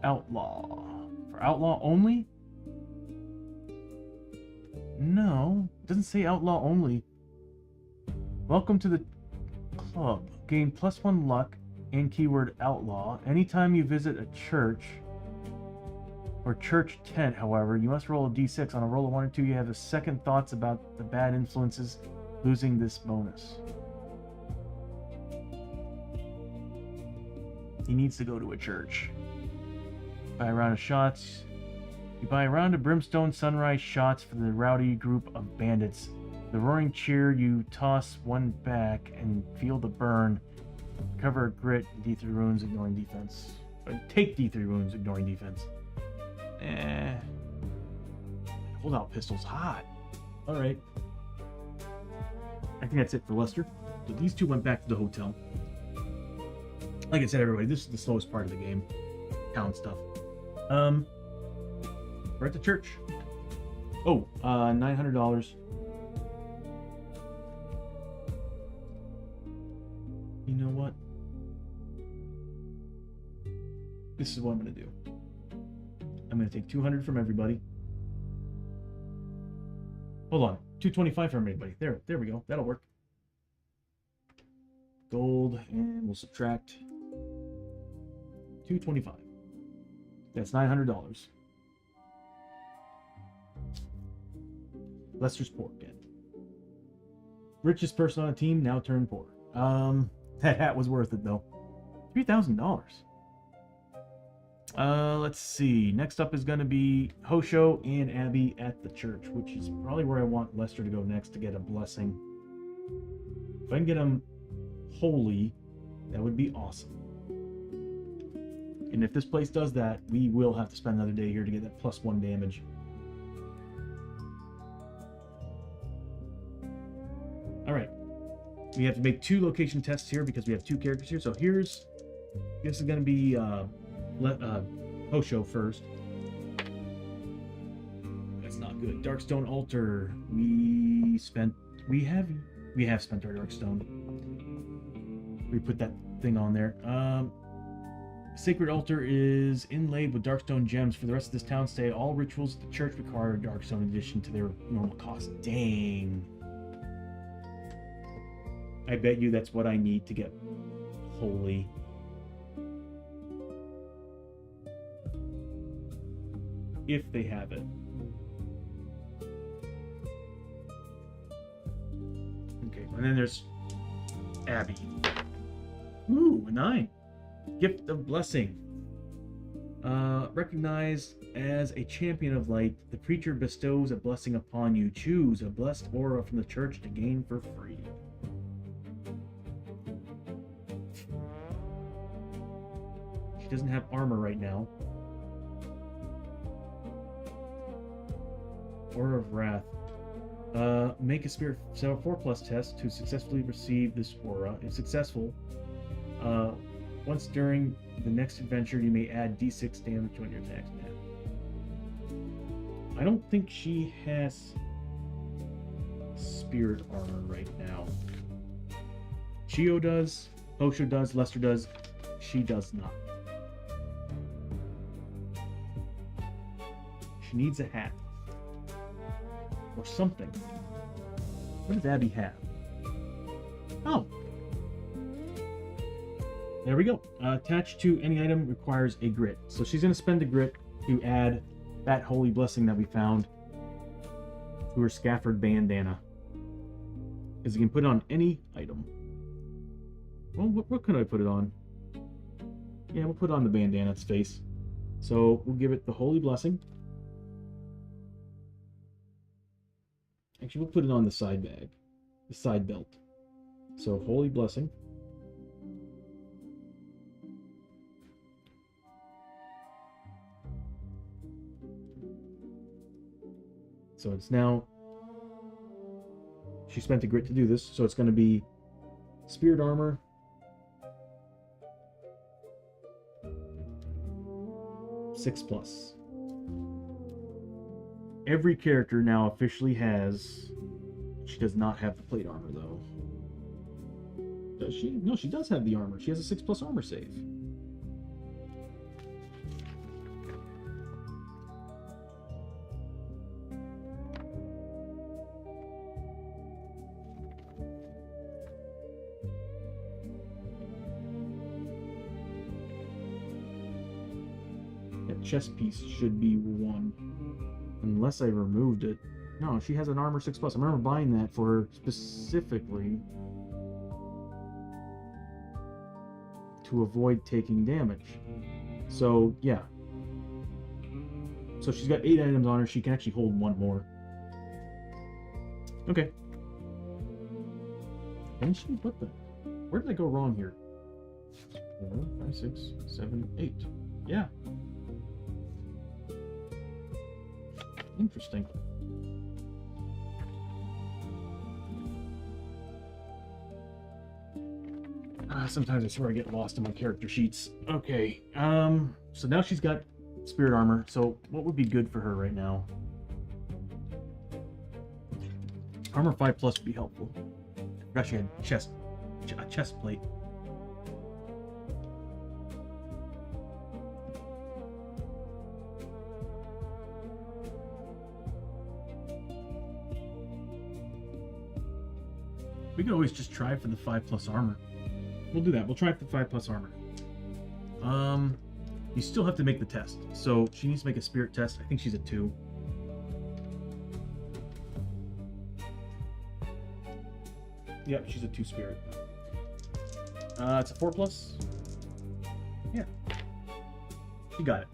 Outlaw. For outlaw only? No, it doesn't say outlaw only. Welcome to the club. Gain +1 luck and keyword outlaw. Anytime you visit a church or church tent, however, you must roll a d6. On a roll of 1 or 2, you have the second thoughts about the bad influences, losing this bonus. He needs to go to a church. Buy a round of shots. You buy a round of Brimstone sunrise shots for the rowdy group of bandits. The roaring cheer, you toss one back and feel the burn. Cover a grit, D3 wounds, ignoring defense. Take D3 wounds, ignoring defense. Holdout pistol's hot. Alright. I think that's it for Lester. So these 2 went back to the hotel. Like I said, everybody, this is the slowest part of the game. Town stuff. We're at the church. Oh, $900. You know what? This is what I'm gonna do. I'm gonna take 200 from everybody. Hold on, 225 from everybody. There we go. That'll work. Gold, and we'll subtract 225. That's $900. Lester's poor again. Richest person on the team now turned poor. That hat was worth it though. $3,000. Let's see. Next up is going to be Hoshoryo and Abbie at the church, which is probably where I want Lester to go next to get a blessing. If I can get him holy, that would be awesome. And if this place does that, we will have to spend another day here to get that +1 damage. Alright. We have to make 2 location tests here because we have 2 characters here. So this is going to be Hoshoryo first. That's not good. Darkstone altar. We have spent our Darkstone. We put that thing on there. Sacred altar is inlaid with Darkstone gems. For the rest of this town stay, all rituals at the church require Darkstone in addition to their normal cost. Dang. I bet you that's what I need to get holy. If they have it. Okay, and then there's Abbie. Ooh, a 9. Gift of Blessing. Recognized as a champion of light, the preacher bestows a blessing upon you. Choose a blessed aura from the church to gain for free. She doesn't have armor right now. Aura of Wrath. Make a Spirit 4+ test to successfully receive this aura. If successful, once during the next adventure, you may add d6 damage on your attacks. I don't think she has spirit armor right now. Chiyo does, Hoshoryo does, Lester does. She does not. She needs a hat. Or something. What does Abbie have? Oh! There we go. Attached to any item requires a grit. So she's going to spend a grit to add that holy blessing that we found to her Scafford bandana. Because you can put it on any item. Well, what can I put it on? Yeah, we'll put it on the bandana's face. So we'll give it the holy blessing. Actually, we'll put it on the side bag. The side belt. So, holy blessing. So it's now... She spent a grit to do this, so it's going to be Spirit Armor, 6+. Every character now officially has... She does not have the plate armor, though. Does she? No, she does have the armor. She has a 6+ armor save. That chest piece should be 1. Unless I removed it. No, she has an armor 6+. I remember buying that for her specifically to avoid taking damage. So, yeah. So she's got 8 items on her. She can actually hold 1 more. Okay. Can she put that? Where did I go wrong here? 4, 5, 6, 7, 8. Yeah. Interesting. Sometimes I swear I get lost in my character sheets. Okay, so now she's got spirit armor. So what would be good for her right now? Armor 5+ would be helpful. I forgot she had a chest plate. We could always just try for the 5+ armor. We'll do that. We'll try for the 5+ armor. You still have to make the test. So she needs to make a spirit test. I think she's a 2. Yep, she's a 2 spirit. It's a 4+. Yeah. She got it.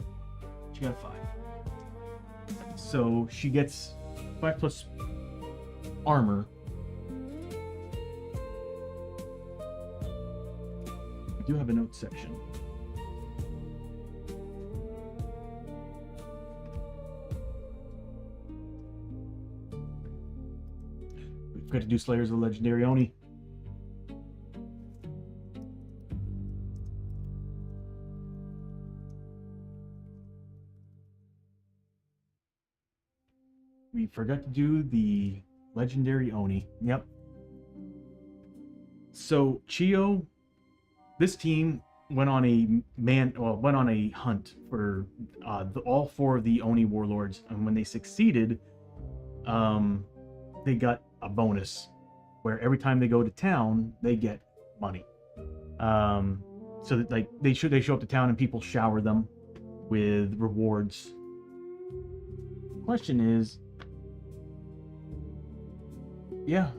She got a 5. So she gets 5+ armor. Do have a note section. We've got to do Slayers of the Legendary Oni. We forgot to do the Legendary Oni. Yep. So Chiyo, this team went on a hunt for all 4 of the Oni warlords, and when they succeeded, they got a bonus where every time they go to town, they get money. So that like they show up to town and people shower them with rewards. Question is, yeah.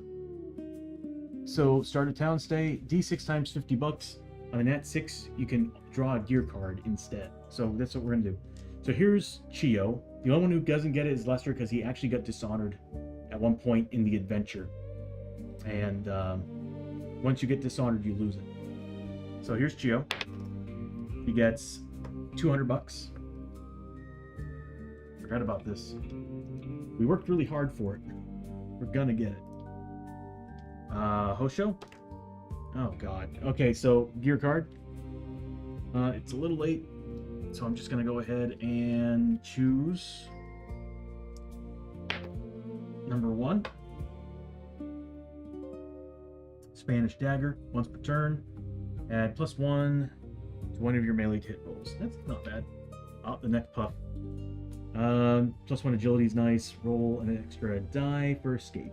So start a town stay, D6 times $50. On that 6, you can draw a gear card instead. So that's what we're gonna do. So here's Chiyo. The only one who doesn't get it is Lester because he actually got dishonored at one point in the adventure. And once you get dishonored, you lose it. So here's Chiyo. He gets $200. Forgot about this. We worked really hard for it. We're gonna get it. Hosho? Oh god. Okay, so gear card. It's a little late, so I'm just gonna go ahead and choose number 1. Spanish Dagger, once per turn. Add +1 to one of your melee hit rolls. That's not bad. Oh, the next puff. +1 agility is nice. Roll an extra die for escape.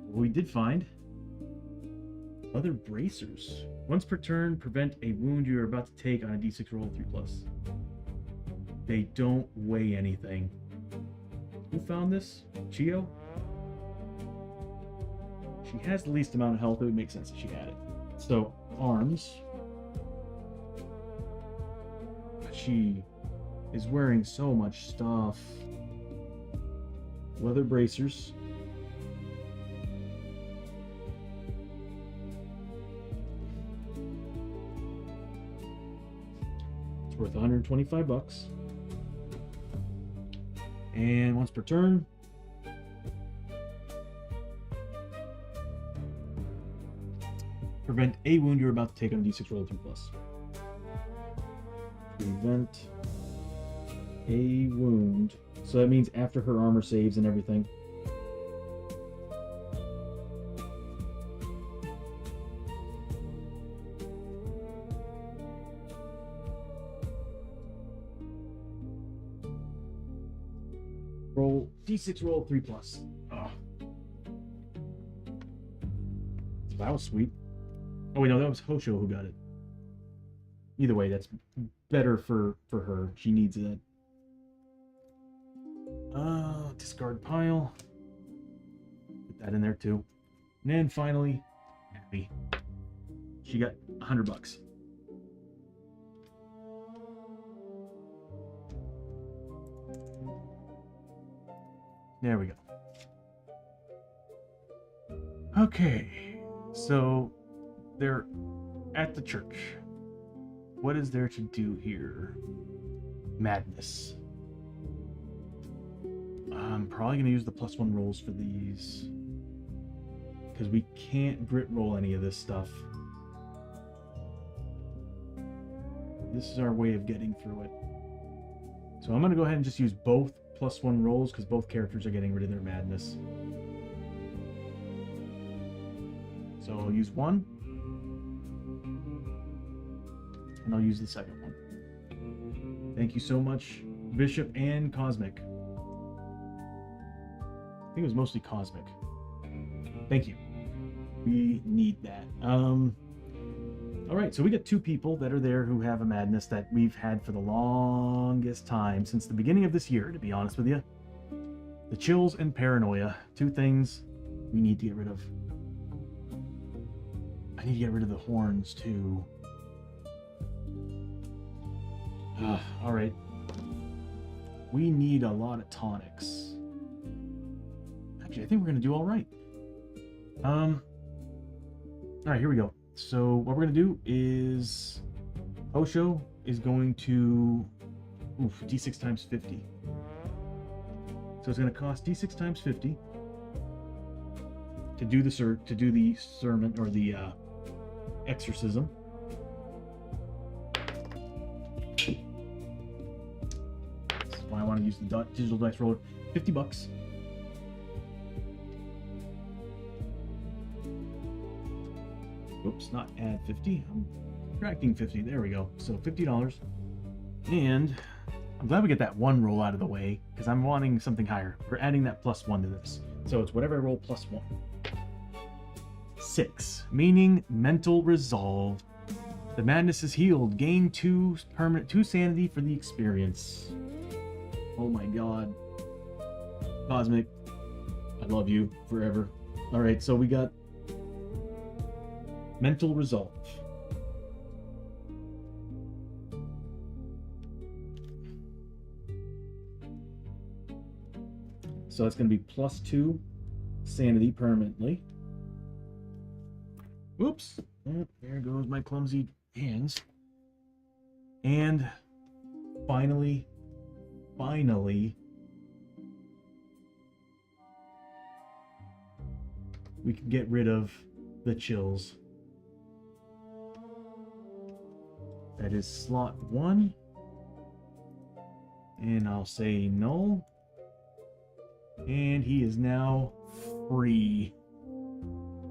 We did find leather bracers. Once per turn, prevent a wound you are about to take on a d6 roll 3+. They don't weigh anything. Who found this? Chiyo? She has the least amount of health. It would make sense if she had it. So, arms. She is wearing so much stuff. Leather bracers. It's worth $125. And once per turn, prevent a wound you're about to take on a d6 roll of 3+. Prevent A wound. So that means after her armor saves and everything. Roll D6, roll 3+. Oh. That was sweet. Oh wait, no, that was Hoshoryo who got it. Either way, that's better for her. She needs that. Discard pile. Put that in there too. And then finally, Abbie. She got $100. There we go. Okay, so they're at the church. What is there to do here? Madness. I'm probably going to use the +1 rolls for these. Because we can't grit roll any of this stuff. This is our way of getting through it. So I'm going to go ahead and just use both +1 rolls because both characters are getting rid of their madness. So I'll use one. And I'll use the second one. Thank you so much, Bishop and Cosmic. I think it was mostly Cosmic. Thank you. We need that. Alright, so we got 2 people that are there who have a madness that we've had for the longest time, since the beginning of this year, to be honest with you. The chills and paranoia. 2 things we need to get rid of. I need to get rid of the horns, too. Alright. We need a lot of tonics. Actually, I think we're going to do alright. Alright, here we go. So, what we're going to do is... Hoshoryo is going to... D6 times 50. So it's going to cost D6 times 50 to do the sermon, or the exorcism. That's why I want to use the digital dice roller. $50. Oops, not add 50. I'm subtracting 50. There we go. So $50. And I'm glad we get that one roll out of the way, because I'm wanting something higher. We're adding that +1 to this. So it's whatever I roll +1. 6, meaning mental resolve. The madness is healed. Gain 2 sanity for the experience. Oh my god. Cosmic, I love you forever. Alright, so we got mental resolve. So it's going to be +2 sanity permanently. Whoops. Oh, there goes my clumsy hands. And finally, we can get rid of the chills. That is slot 1. And I'll say null. And he is now free.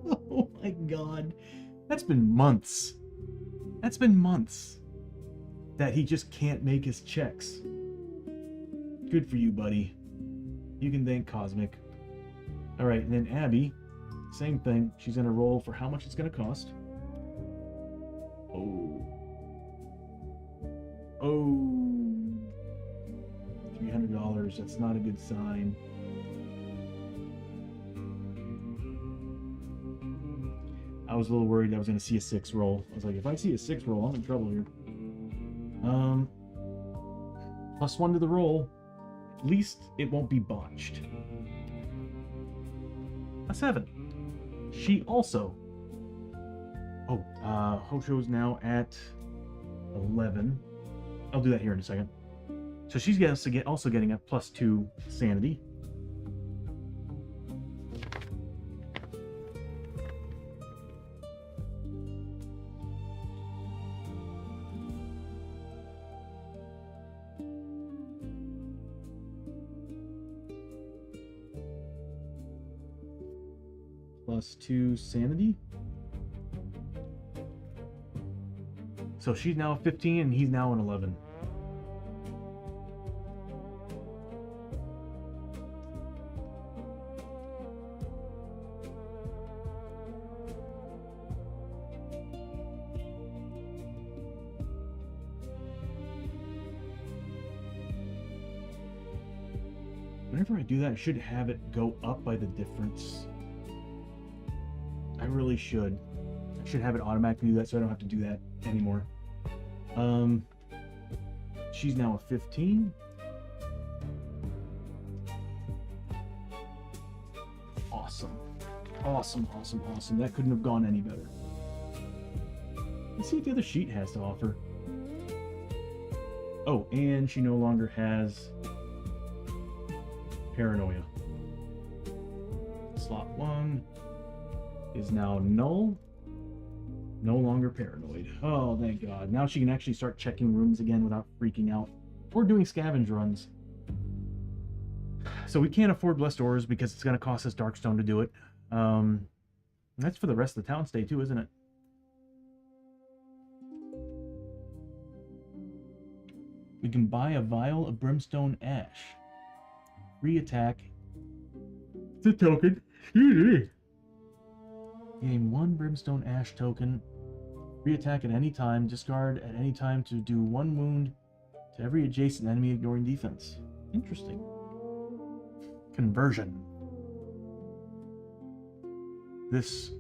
Oh my god. That's been months. That's been months that he just can't make his checks. Good for you, buddy. You can thank Cosmic. Alright, and then Abbie, same thing. She's going to roll for how much it's going to cost. Oh, $300. That's not a good sign. I was a little worried I was going to see a 6 roll. I was like, if I see a 6 roll, I'm in trouble here. +1 to the roll. At least it won't be botched. A 7. She also... Oh, Hoshoryo's now at 11. I'll do that here in a second. So she's also getting a +2 sanity. plus 2 sanity. So she's now 15 and he's now an 11. Whenever I do that, I should have it go up by the difference. I really should. I should have it automatically do that so I don't have to do that anymore. She's now a 15. Awesome. Awesome, awesome, awesome. That couldn't have gone any better. Let's see what the other sheet has to offer. Oh, and she no longer has paranoia. Slot 1 is now null. No longer paranoid. Oh, thank God. Now she can actually start checking rooms again without freaking out. Or doing scavenge runs. So we can't afford Blessed Ores because it's going to cost us Darkstone to do it. That's for the rest of the town stay too, isn't it? We can buy a vial of Brimstone Ash. Re-attack. It's a token. Gain 1 Brimstone Ash token. Re-attack at any time. Discard at any time to do 1 wound to every adjacent enemy ignoring defense. Interesting. Conversion. This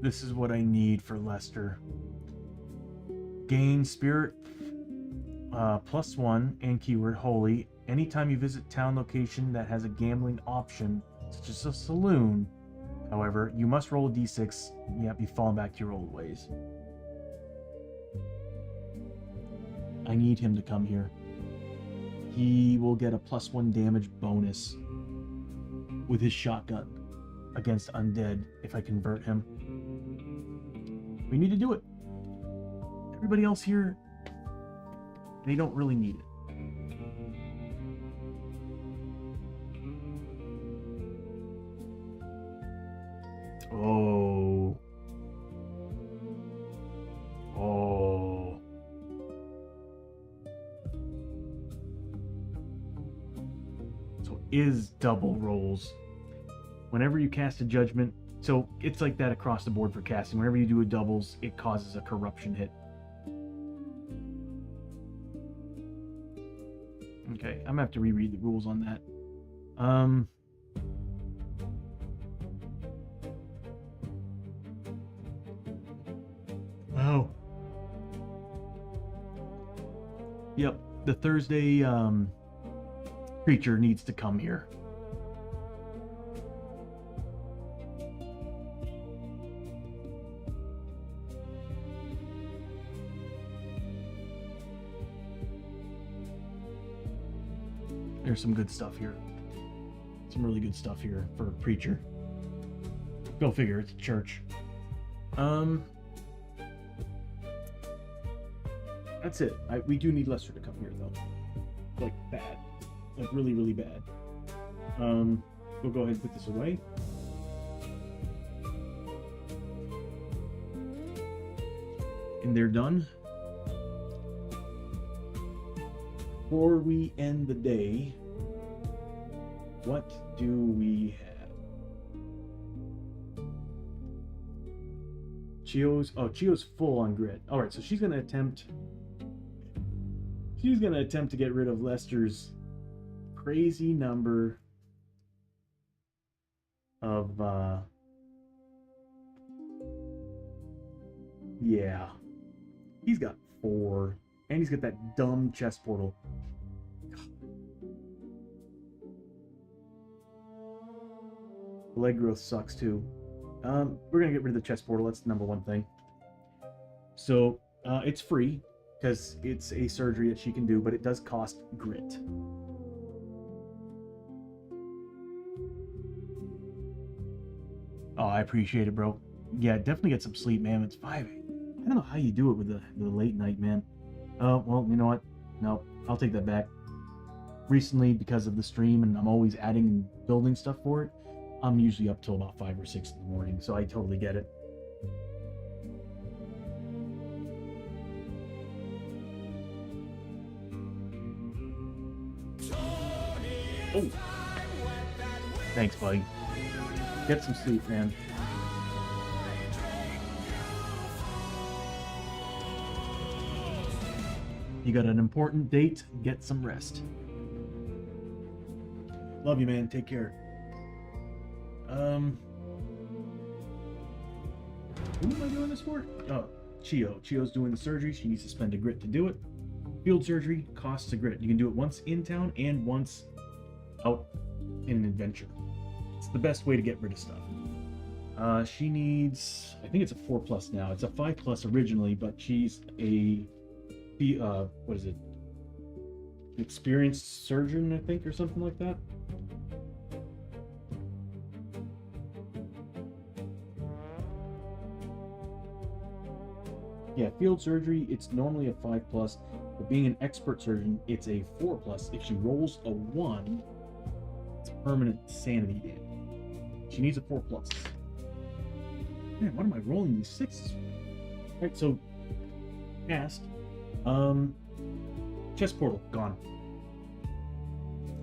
is what I need for Lester. Gain Spirit +1 and keyword Holy. Anytime you visit town location that has a gambling option, such as a saloon, however, you must roll a d6 and yet be falling back to your old ways. I need him to come here. He will get a +1 damage bonus with his shotgun against undead if I convert him. We need to do it. Everybody else here, they don't really need it. Oh. Oh. So is double rolls. Whenever you cast a judgment, so it's like that across the board for casting. Whenever you do a doubles, it causes a corruption hit. Okay, I'm gonna have to reread the rules on that. Oh. Yep, the Thursday creature needs to come here. There's some good stuff here. Some really good stuff here for a preacher. Go figure, it's a church. That's it. We do need Lester to come here, though. Like, bad. Like, really, really bad. We'll go ahead and put this away. And they're done. Before we end the day, what do we have? Chiyo's full on grit. Alright, so she's gonna attempt to get rid of Lester's crazy number of yeah. He's got 4. And he's got that dumb chest portal. Leg growth sucks too. We're gonna get rid of the chest portal. That's the number one thing. So it's free because it's a surgery that she can do, but it does cost grit. Oh, I appreciate it, bro. Yeah, definitely get some sleep, man. It's 5. I don't know how you do it with the late night, man. Well, you know what? No, I'll take that back. Recently, because of the stream, and I'm always adding and building stuff for it, I'm usually up till about 5 or 6 in the morning, so I totally get it. Oh, thanks, buddy. Get some sleep, man. You got an important date. Get some rest. Love you, man. Take care. Who am I doing this for? Oh, Chiyo. Chiyo's doing the surgery. She needs to spend a grit to do it. Field surgery costs a grit. You can do it once in town and once out in an adventure. It's the best way to get rid of stuff. She needs, I think it's a 4+ now. It's a 5+ originally, but she's a, what is it? Experienced surgeon, I think, or something like that. Yeah, field surgery, it's normally a 5+, but being an expert surgeon, it's a 4+. If she rolls a 1, it's permanent sanity damage. She needs a 4+. Man, what am I rolling these 6s? Alright, so cast. Chest portal, gone.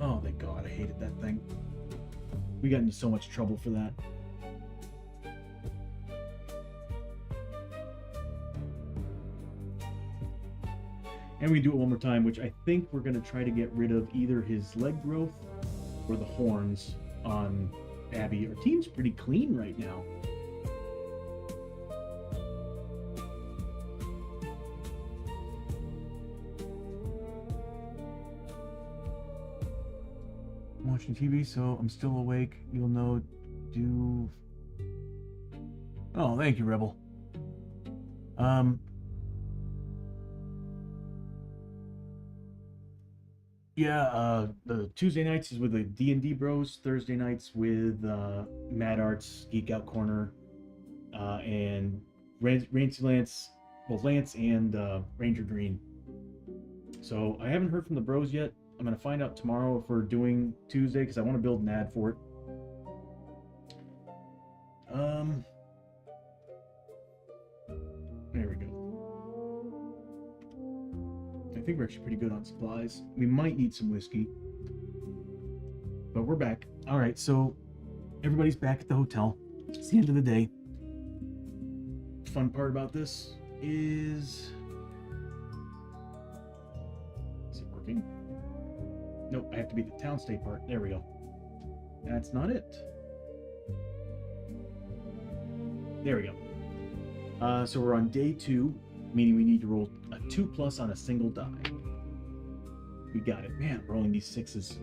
Oh, thank God, I hated that thing. We got into so much trouble for that. And we do it one more time, which I think we're going to try to get rid of either his leg growth or the horns on Abbie. Our team's pretty clean right now. I'm watching TV, so I'm still awake. You'll know. Oh, thank you, Rebel. Yeah, the Tuesday nights is with the D&D bros, Thursday nights with Mad Arts, Geek Out Corner, and Lance and Ranger Green. So I haven't heard from the bros yet. I'm going to find out tomorrow if we're doing Tuesday, because I want to build an ad for it. There we go. I think we're actually pretty good on supplies. We might need some whiskey, but we're back. All right, so everybody's back at the hotel. It's the end of the day. Fun part about this is it working? Nope, I have to be the town state part. There we go. That's not it. There we go. So we're on day 2, meaning we need to roll a 2+ on a single die. We got it. Man, rolling these 6s.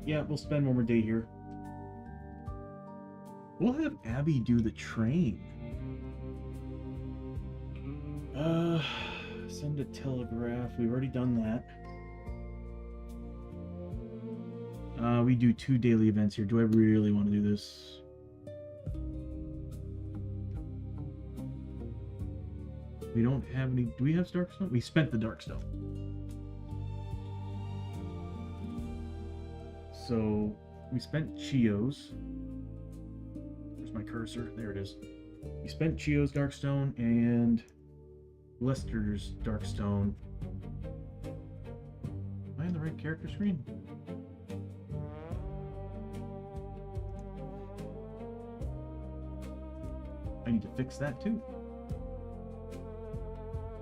Yeah, we'll spend one more day here. We'll have Abbie do the train. Send a telegraph. We've already done that. We do 2 daily events here. Do I really want to do this? We don't have any. Do we have Darkstone? We spent the Darkstone. So we spent Chiyo's. Where's my cursor? There it is. We spent Chiyo's Darkstone and Lester's Darkstone. Am I on the right character screen? I need to fix that too.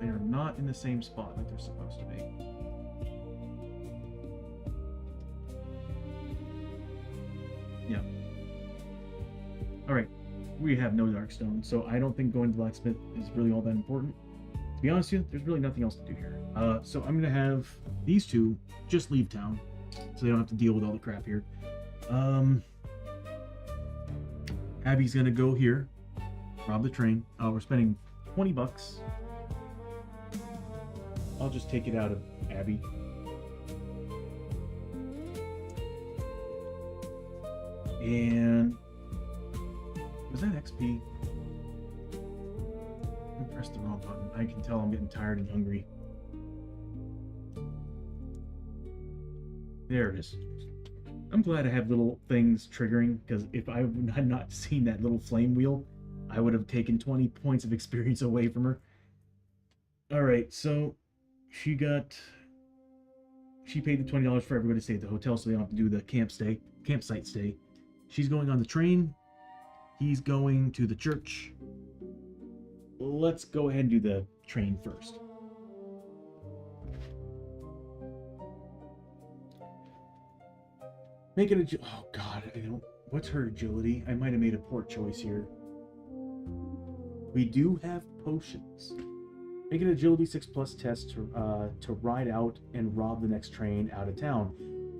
They are not in the same spot like they're supposed to be. Yeah. Alright. We have no Darkstone, so I don't think going to Blacksmith is really all that important. To be honest with you, there's really nothing else to do here. So I'm going to have these two just leave town, so they don't have to deal with all the crap here. Abbie's going to go here, rob the train. We're spending $20. I'll just take it out of Abbie. And was that XP? I pressed the wrong button. I can tell I'm getting tired and hungry. There it is. I'm glad I have little things triggering, because if I had not seen that little flame wheel, I would have taken 20 points of experience away from her. Alright, so she paid the $20 for everybody to stay at the hotel so they don't have to do the campsite stay. She's going on the train. He's going to the church. Let's go ahead and do the train first. Make it oh god, I don't. What's her agility? I might have made a poor choice here. We do have potions. Make an agility 6+ test to ride out and rob the next train out of town.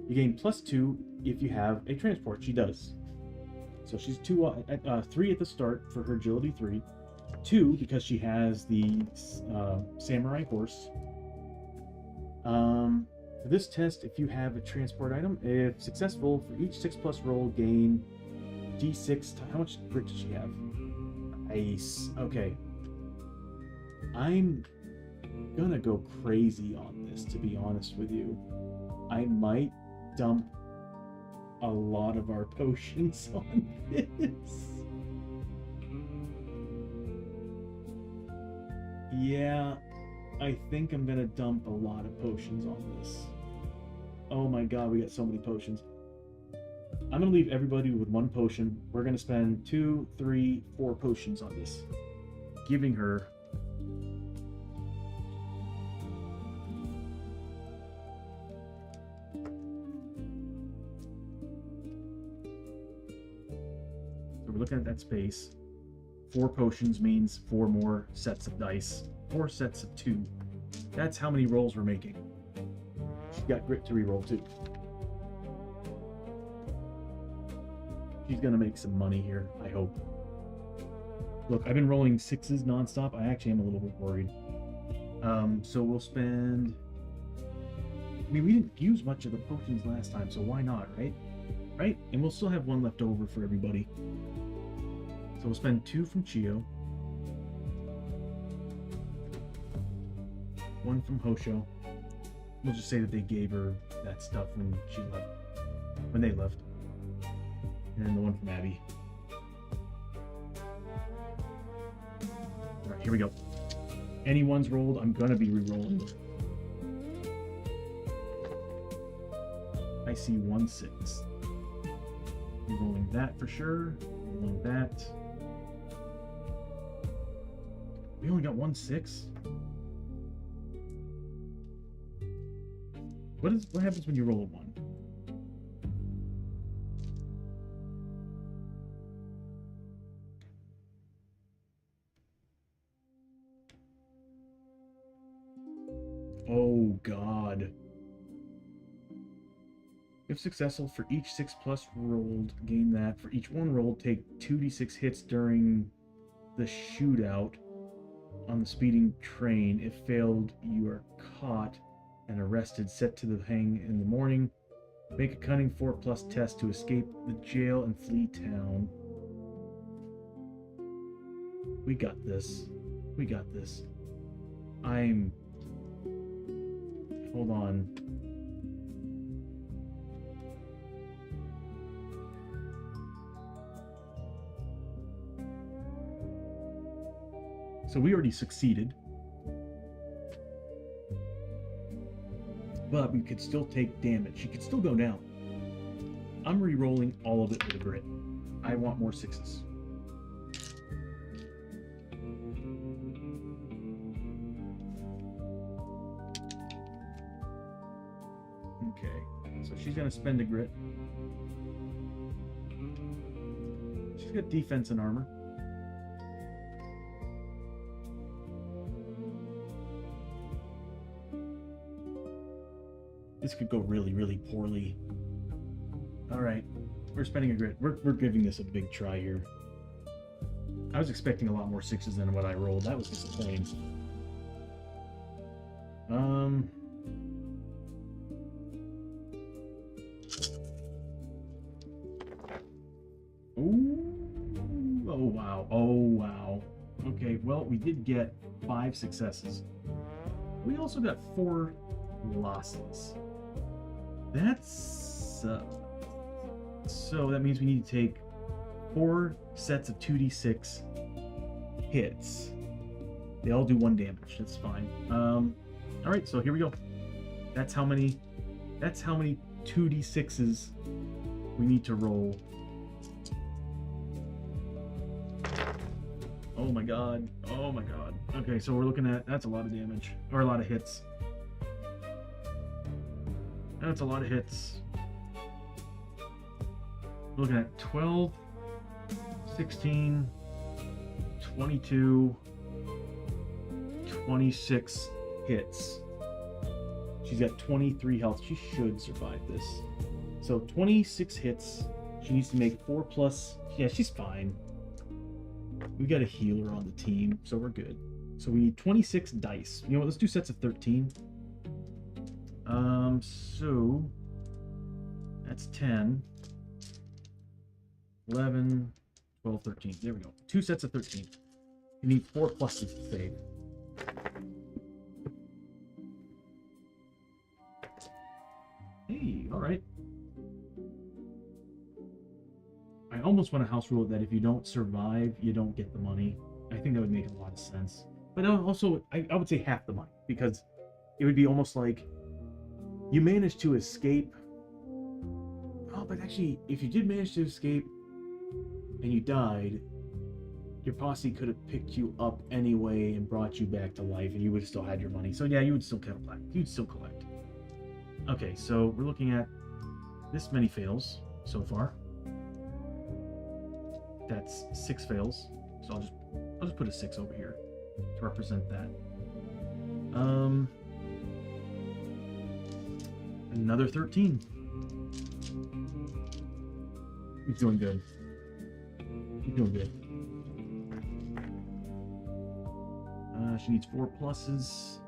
You gain +2 if you have a transport. She does. So she's 3 at the start for her agility 3. 2 because she has the samurai horse. For this test, if you have a transport item, if successful, for each 6+ roll, gain d6. How much grit does she have? Nice. Okay. I'm gonna go crazy on this, to be honest with you. I might dump a lot of our potions on this. Yeah, I think I'm gonna dump a lot of potions on this. Oh my god, we got so many potions. I'm gonna leave everybody with 1 potion. We're gonna spend 2, 3, 4 potions on this, giving her we're looking at that space. 4 potions means 4 more sets of dice. 4 sets of 2. That's how many rolls we're making. She's got grit to reroll too. She's gonna make some money here, I hope. Look, I've been rolling 6s nonstop. I actually am a little bit worried. So we'll spend... I mean, we didn't use much of the potions last time, so why not, right? Right? And we'll still have 1 left over for everybody. So we'll spend 2 from Chiyo. 1 from Hoshoryo. We'll just say that they gave her that stuff when she left. When they left. And then the 1 from Abbie. Alright, here we go. Any ones rolled, I'm gonna be re-rolling. I see 1 6. Re-rolling that for sure. Re-rolling that. We only got 1 6. What happens when you roll a 1? Oh god. If successful, for each 6+ rolled, gain that. For each 1 rolled, take 2d6 hits during the shootout on the speeding train. If failed, you are caught and arrested, set to the hang in the morning. Make a cunning 4+ test to escape the jail and flee town. We got this. We got this. Hold on. So we already succeeded. But we could still take damage. She could still go down. I'm re-rolling all of it with a grit. I want more 6s. Okay, so she's gonna spend a grit. She's got defense and armor. This could go really, really poorly. Alright, we're spending a grit. We're giving this a big try here. I was expecting a lot more 6s than what I rolled. That was disappointing. Ooh. Oh, wow. Oh, wow. Okay, well, we did get 5 successes. We also got 4 losses. That's So that means we need to take 4 sets of 2d6 hits. They all do 1 damage. That's fine. All right, so here we go. That's how many 2d6s we need to roll. Oh my god. Oh my god. Okay, so we're looking at, that's a lot of damage, or a lot of hits. That's a lot of hits. We're looking at 12, 16, 22, 26 hits. She's got 23 health. She should survive this. So 26 hits. She needs to make 4 plus. Yeah, she's fine. We got a healer on the team, so we're good. So we need 26 dice. You know what? Let's do sets of 13. So that's 10, 11, 12, 13. There we go. 2 sets of 13. You need 4 pluses to save. Hey, all right. I almost want a house rule that if you don't survive, you don't get the money. I think that would make a lot of sense. But also, I would say half the money, because it would be almost like you managed to escape. Oh, but actually, if you did manage to escape and you died, your posse could have picked you up anyway and brought you back to life, and you would have still had your money. So yeah, you would still collect. You'd still collect. Okay, so we're looking at this many fails so far. That's 6 fails. So I'll just put a 6 over here to represent that. Another 13. He's doing good. He's doing good. She needs 4 pluses.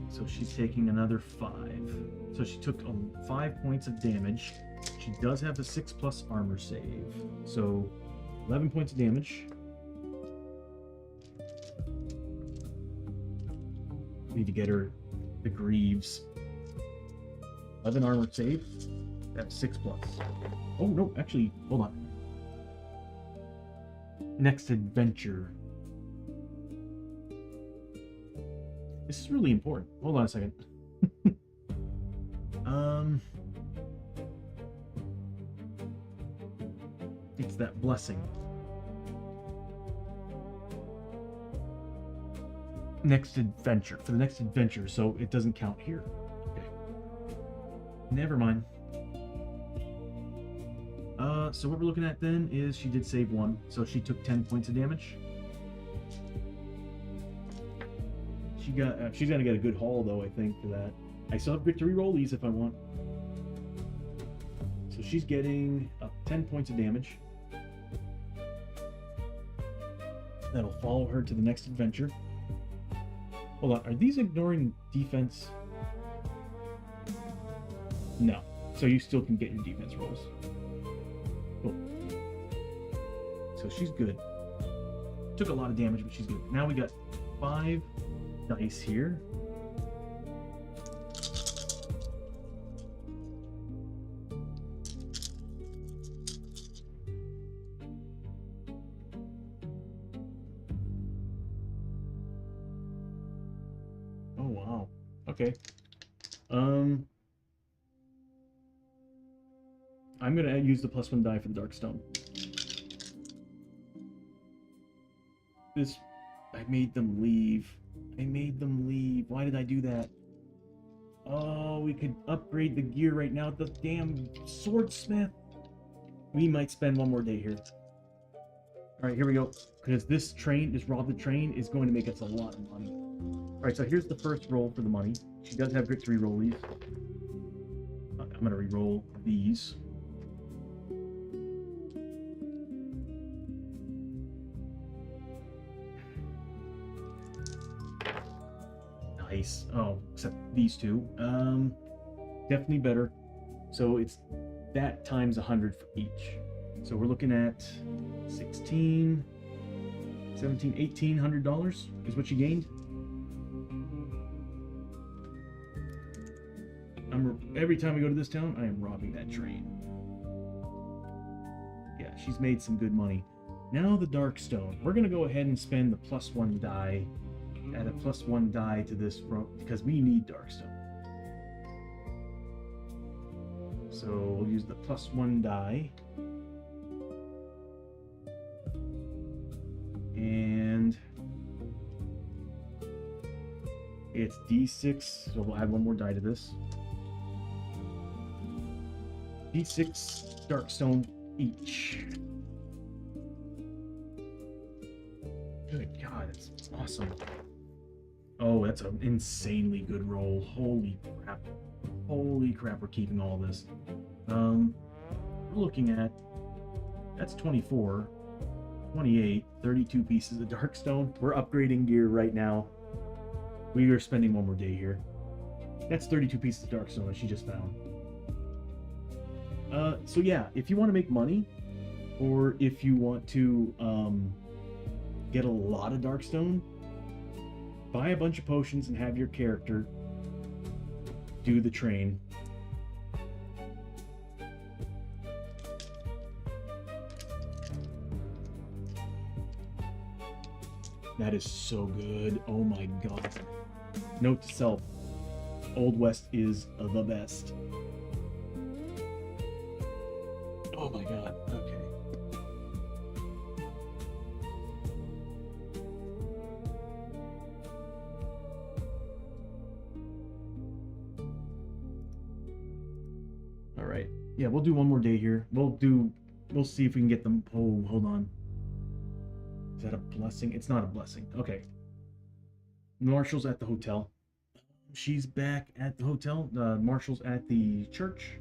So she's taking another 5. So she took 5 points of damage. She does have a 6 plus armor save. So 11 points of damage. Need to get her the greaves. 11 armor save. That's 6 plus. Oh no, actually, hold on. Next adventure. This is really important. Hold on a second. It's that blessing. Next adventure. For the next adventure, so it doesn't count here. Okay. Never mind. So what we're looking at then is she did save 1, so she took 10 points of damage. She's gonna get a good haul though, I think, for that. I still have victory rollies if I want. So she's getting 10 points of damage. That'll follow her to the next adventure. Hold on, are these ignoring defense? No. So you still can get your defense rolls. Cool. So she's good. Took a lot of damage, but she's good. Now we got 5 dice here. Oh wow. Okay. I'm gonna use the +1 die for the Darkstone. I made them leave. Why did I do that? Oh, we could upgrade the gear right now at the damn swordsmith. We might spend 1 more day here. Alright, here we go. Because this rob the train is going to make us a lot of money. Alright, so here's the first roll for the money. She does have victory rollies. I'm gonna re-roll these. Nice. Oh, except these 2. Definitely better. So it's that times 100 for each. So we're looking at 16, 17, $1,800 is what you gained. I'm every time we go to this town, I am robbing that train. Yeah, she's made some good money. Now the Darkstone. We're gonna go ahead and spend the +1 die. Add a +1 die to this because we need Darkstone. So we'll use the +1 die. And it's D6, so we'll add one more die to this. D6 Darkstone each. Good God, it's awesome. Oh, that's an insanely good roll. Holy crap. Holy crap, we're keeping all this. We're looking at, that's 24, 28, 32 pieces of Darkstone. We're upgrading gear right now. We are spending one more day here. That's 32 pieces of Darkstone that she just found. So yeah, if you want to make money, or if you want to get a lot of Darkstone, buy a bunch of potions and have your character do the train. That is so good. Oh my god. Note to self, Old West is the best. Oh my god. Okay. All right. Yeah, we'll do one more day here. We'll see if we can get them. Oh, hold on. Is that a blessing? It's not a blessing. Okay. Marshall's at the hotel. She's back at the hotel. Marshall's at the church.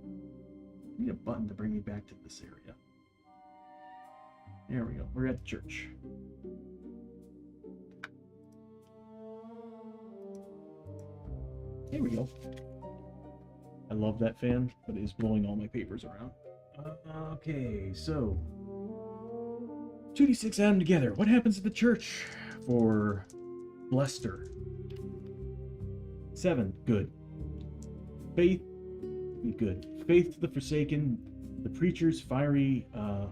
I need a button to bring me back to this area. There we go. We're at the church. There we go. I love that fan, but it is blowing all my papers around. Okay, so 2d6 add them together. What happens at the church for Lester? 7, good. Faith, good. Faith to the Forsaken. The preacher's fiery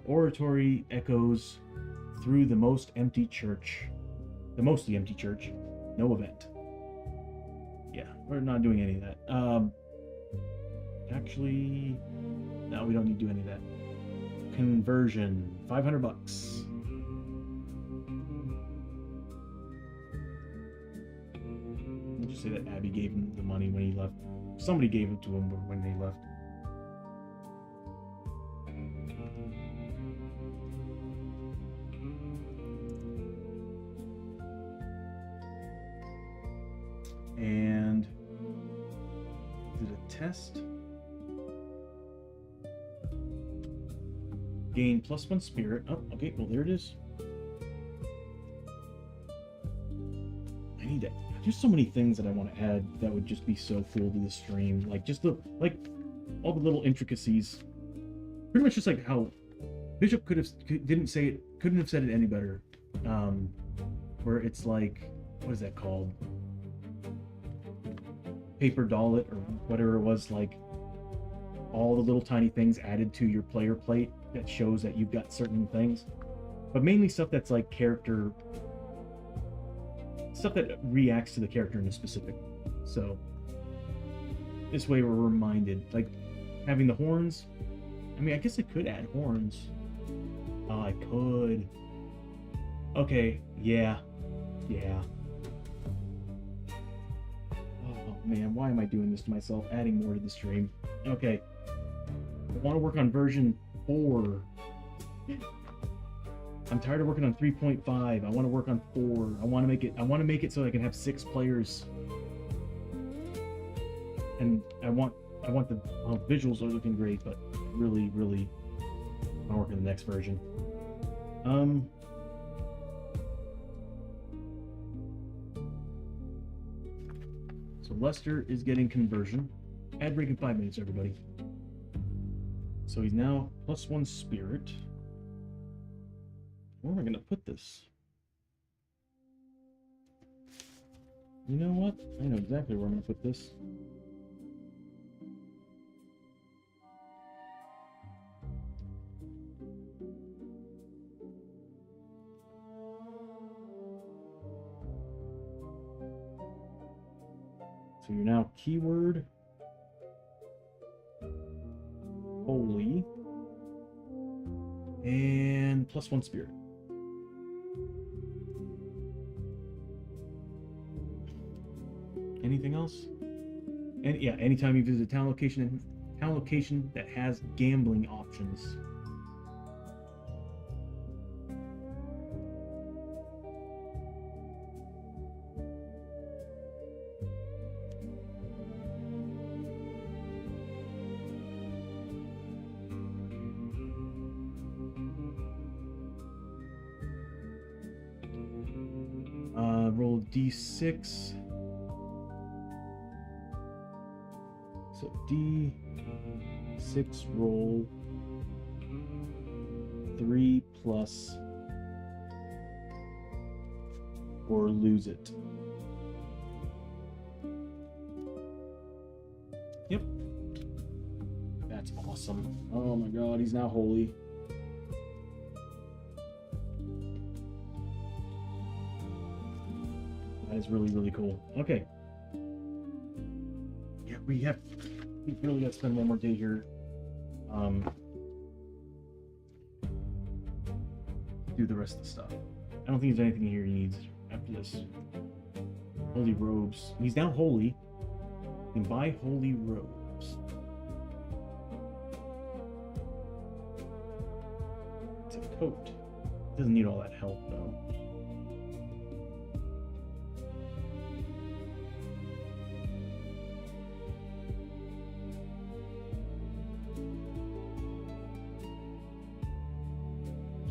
oratory echoes through the mostly empty church. No event. Yeah, we're not doing any of that. Actually, no, we don't need to do any of that. Conversion, $500. We'll just say that Abbie gave him the money when he left. Somebody gave it to him when they left. And is it a test? Gain +1 spirit. Oh, okay, well there it is. I need to. There's so many things that I want to add that would just be so cool to the stream. Like just all the little intricacies. Pretty much just like how Bishop couldn't have said it any better. Where it's like, what is that called? Paper dollet or whatever it was, like all the little tiny things added to your player plate that shows that you've got certain things, but mainly stuff that's like character stuff that reacts to the character in a specific. So this way we're reminded, like having the horns. I mean, I guess I could add horns. I could. Okay, yeah. Oh man, why am I doing this to myself? Adding more to the stream. Okay. I want to work on version 4. I'm tired of working on 3.5. I want to work on 4. I want to make it so I can have 6 players. And I want the visuals are looking great, but really I'll work on the next version. So Lester is getting conversion. Ad break in 5 minutes, everybody. So he's now +1 spirit. Where am I going to put this? You know what? I know exactly where I'm going to put this. So you're now keyword holy and +1 spirit. Anything else? And yeah, anytime you visit a town location that has gambling options. Roll d6. So d6 roll 3 plus or lose it. Yep. That's awesome. Oh my god, he's now holy. That is really, really cool. Okay. Yeah, we really got to spend one more day here. Do the rest of the stuff. I don't think there's anything here he needs after this. Holy robes. He's now holy. You can buy holy robes. It's a coat. Doesn't need all that help though.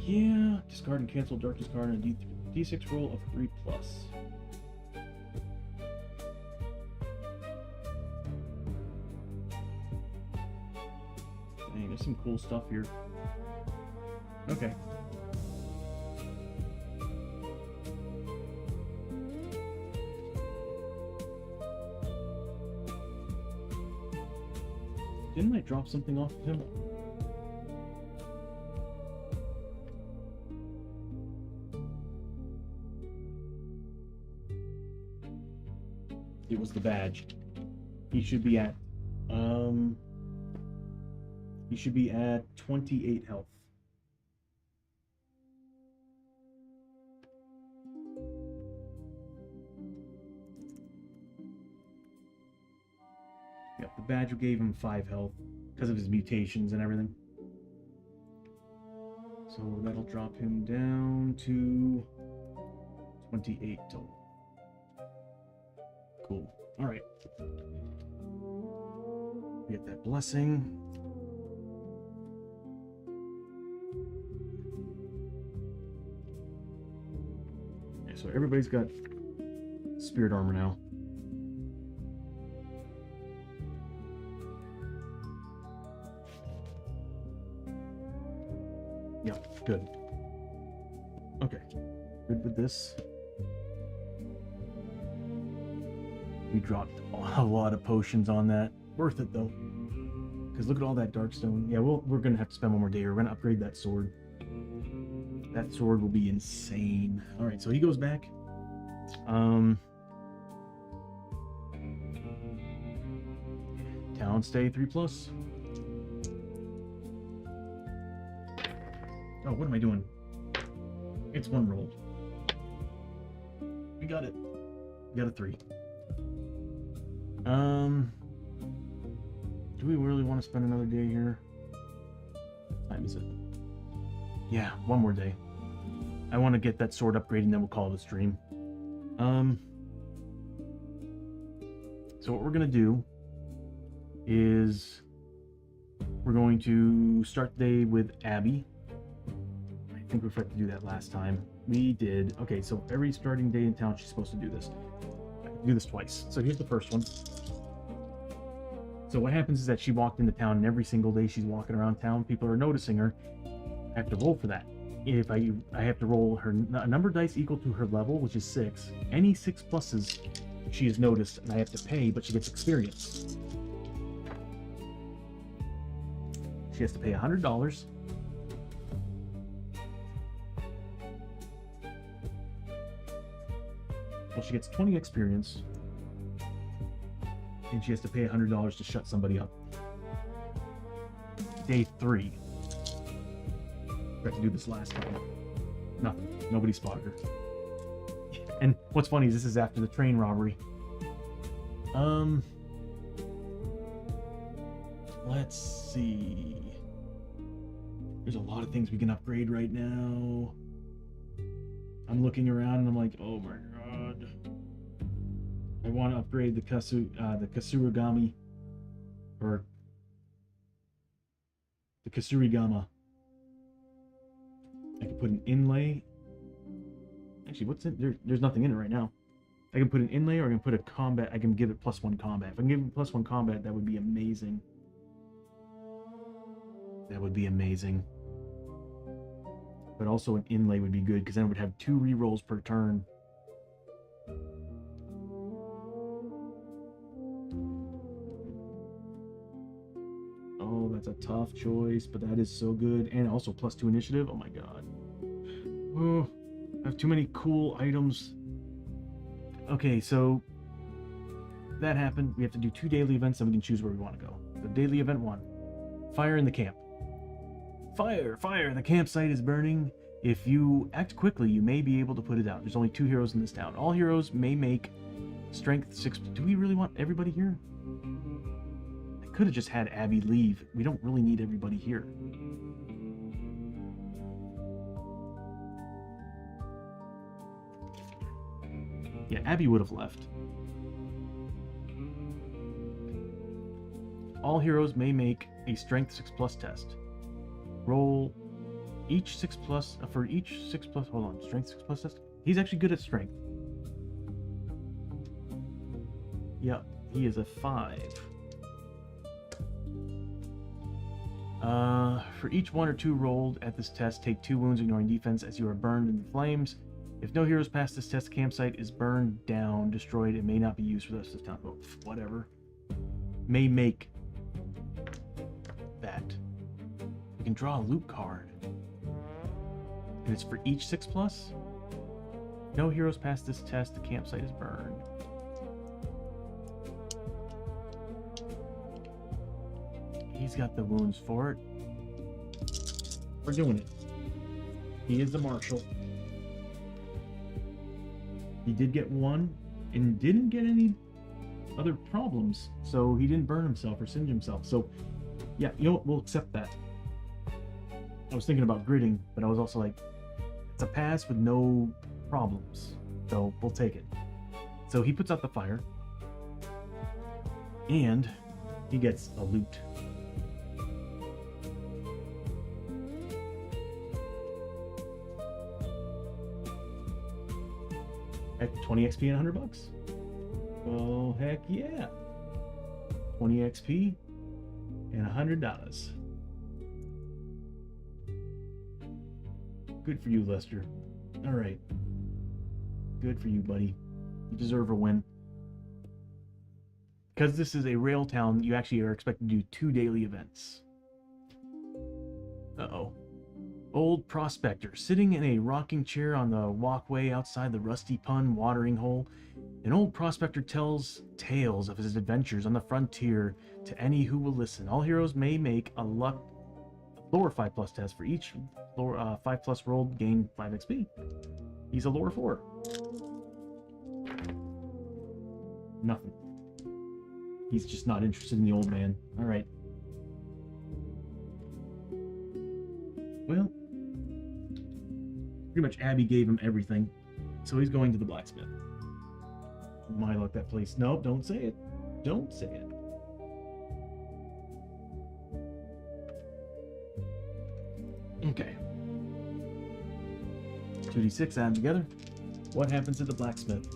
Yeah, discard and cancel darkness card and a d6 roll of 3 plus. Dang, there's some cool stuff here. Okay. Didn't I drop something off of him? It was the badge. He should be at 28 health. Yep, the badge gave him 5 health because of his mutations and everything. So that'll drop him down to 28 total. Cool. All right. Get that blessing. Okay, so everybody's got spirit armor now. Yep, good. Okay, good with this. We dropped a lot of potions on that. Worth it though. Because look at all that darkstone. Yeah, we're gonna have to spend one more day here. We're gonna upgrade that sword. That sword will be insane. Alright, so he goes back. Town stay 3 plus. Oh, what am I doing? It's 1 roll. We got it. We got a 3. Do we really want to spend another day here? What time is it? Yeah, 1 more day. I want to get that sword upgraded and then we'll call it a stream. So what we're gonna do is we're going to start the day with Abbie. I think we forgot to do that last time. We did. Okay, so every starting day in town she's supposed to do this. Do this twice. So here's the first one. So what happens is that she walked into town, and every single day she's walking around town, people are noticing her. I have to roll for that. If I have to roll her a number of dice equal to her level, which is 6. Any 6 pluses she is noticed, and I have to pay, but she gets experience. She has to pay $100. Well, she gets 20 experience. and she has to pay $100 to shut somebody up. Day 3. Tried to do this last time. Nothing. Nobody spotted her. And what's funny is this is after the train robbery. Let's see. There's a lot of things we can upgrade right now. I'm looking around and I'm like, oh my god. I want to upgrade the Kasurigami, or the Kasurigama. I can put an inlay. Actually, what's in there? There's nothing in it right now. I can put an inlay, or I can put a combat. I can give it +1 combat. If I can give it +1 combat, that would be amazing. That would be amazing. But also an inlay would be good, because then it would have 2 rerolls per turn. Oh, that's a tough choice, but that is so good. And also +2 initiative. Oh my god. Oh, I have too many cool items. Okay, so that happened. We have to do 2 daily events, and we can choose where we want to go. So daily event 1. Fire in the camp. Fire! Fire! The campsite is burning. If you act quickly, you may be able to put it out. There's only 2 heroes in this town. All heroes may make strength 6. Do we really want everybody here? I could have just had Abbie leave. We don't really need everybody here. Yeah, Abbie would have left. All heroes may make a strength 6+ test. Roll each 6+, for each 6+, hold on, strength 6+ test? He's actually good at strength. Yep, he is a 5. For each 1 or 2 rolled at this test, take 2 wounds ignoring defense as you are burned in the flames. If no heroes pass this test, the campsite is burned down, destroyed, and may not be used for the rest of the town. Oh, whatever. May make that. You can draw a loot card. And it's for each 6+. No heroes pass this test, the campsite is burned. He's got the wounds for it. We're doing it. He is the marshal. He did get 1 and didn't get any other problems, so he didn't burn himself or singe himself. So yeah, you know what, we'll accept that. I was thinking about gridding, but I was also like, it's a pass with no problems, so we'll take it. So he puts out the fire, and he gets a loot. At 20 XP and $100. Well, heck yeah. 20 XP and $100. Good for you, Lester. All right. Good for you, buddy. You deserve a win. Because this is a rail town, you actually are expected to do 2 daily events. Uh-oh. Old prospector, sitting in a rocking chair on the walkway outside the Rusty Pun watering hole. An old prospector tells tales of his adventures on the frontier to any who will listen. All heroes may make a lore 5+ test. For each lore 5+ rolled, gain 5 XP. He's a lore 4. Nothing. He's just not interested in the old man. All right. Well, pretty much Abbie gave him everything, so he's going to the blacksmith. My luck, that place. Nope, don't say it. Don't say it. Okay. 2d6 add together. What happens to the blacksmith?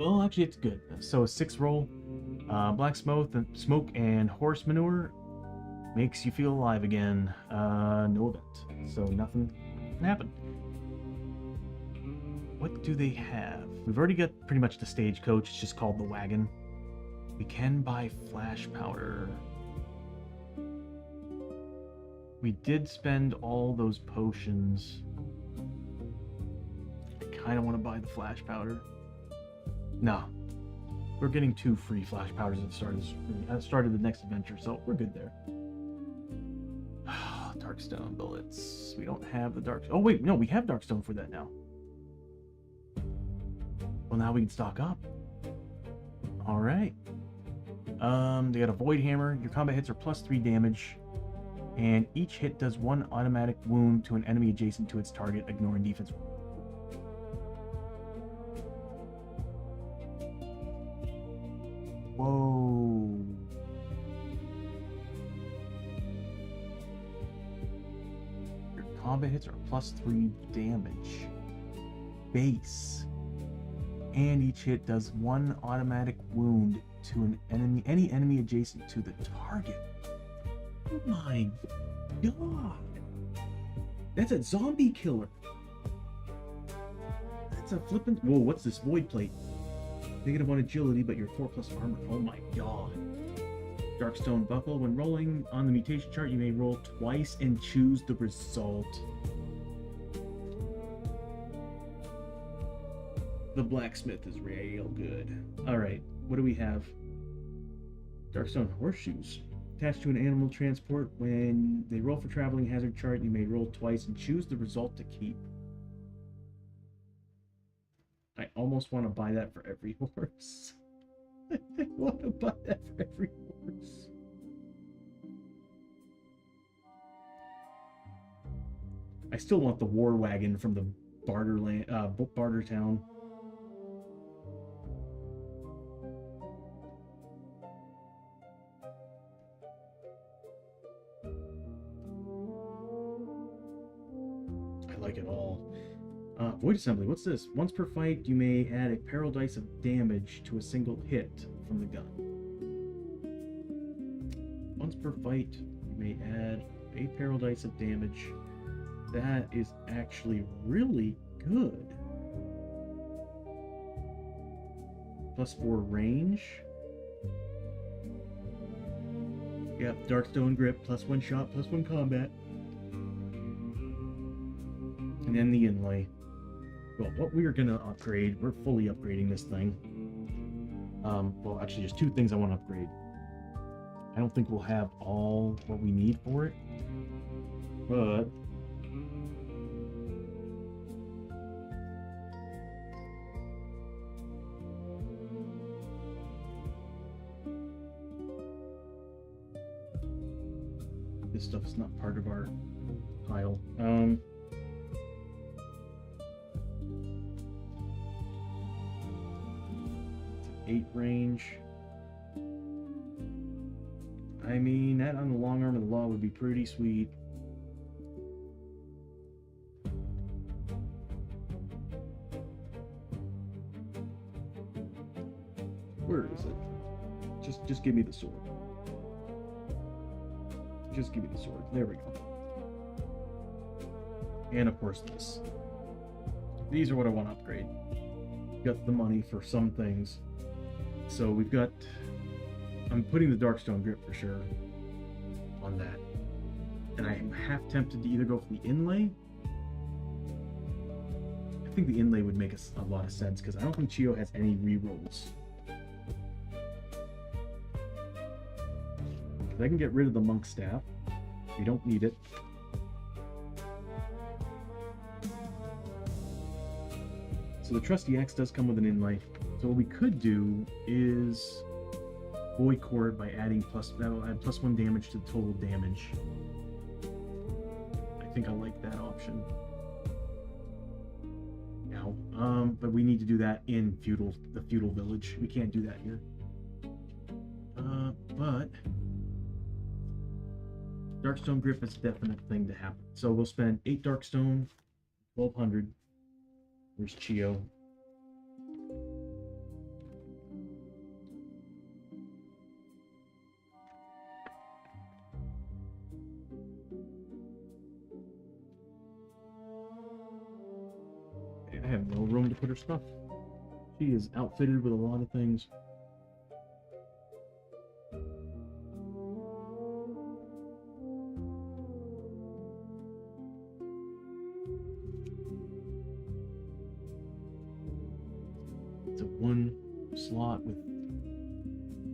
Well, actually, it's good. So a 6 roll. Black smoke and horse manure makes you feel alive again. No event. So nothing can happen. What do they have? We've already got pretty much the stagecoach. It's just called the wagon. We can buy flash powder. We did spend all those potions. I kind of want to buy the flash powder. No. We're getting 2 free flash powders at the start of the next adventure, so we're good there. Darkstone bullets. We don't have the dark. Oh wait, no, we have Darkstone for that now. Well, now we can stock up. All right. They got a Void Hammer. Your combat hits are +3 damage, and each hit does 1 automatic wound to an enemy adjacent to its target, ignoring defense. Whoa. Your combat hits are +3 damage. Base. And each hit does 1 automatic wound to an enemy, any enemy adjacent to the target. Oh my god. That's a zombie killer. That's a flippin'. Whoa, what's this void plate? -1 agility, but you're 4+ armor. Oh my god. Darkstone buckle. When rolling on the mutation chart, you may roll twice and choose the result. The blacksmith is real good. Alright, what do we have? Darkstone horseshoes. Attached to an animal transport. When they roll for traveling hazard chart, you may roll twice and choose the result to keep. I almost want to buy that for every horse. I want to buy that for every horse. I still want the war wagon from the barter town. I like it all. Void assembly, what's this? Once per fight, you may add a peril dice of damage to a single hit from the gun. Once per fight, you may add a peril dice of damage. That is actually really good. +4 range. Yep, Darkstone grip, +1 shot, +1 combat. And then the inlay. Well, what we are going to upgrade, we're fully upgrading this thing. Well, actually, there's 2 things I want to upgrade. I don't think we'll have all what we need for it, but this stuff is not part of our pile. 8 range. I mean, that on the long arm of the law would be pretty sweet. Where is it? Just give me the sword. Just give me the sword. There we go. And of course this. These are what I want to upgrade. Got the money for some things. So we've got... I'm putting the Darkstone grip for sure on that. And I am half tempted to either go for the inlay. I think the inlay would make a lot of sense because I don't think Chiyo has any rerolls. I can get rid of the monk staff. We don't need it. So the trusty axe does come with an inlay. So what we could do is void cord by adding that'll add +1 damage to total damage. I think I like that option. Now, but we need to do that in the feudal village. We can't do that here. But Darkstone grip is a definite thing to happen. So we'll spend 8 Darkstone, 1200. Where's Chiyo? I have no room to put her stuff. She is outfitted with a lot of things. It's a 1 slot with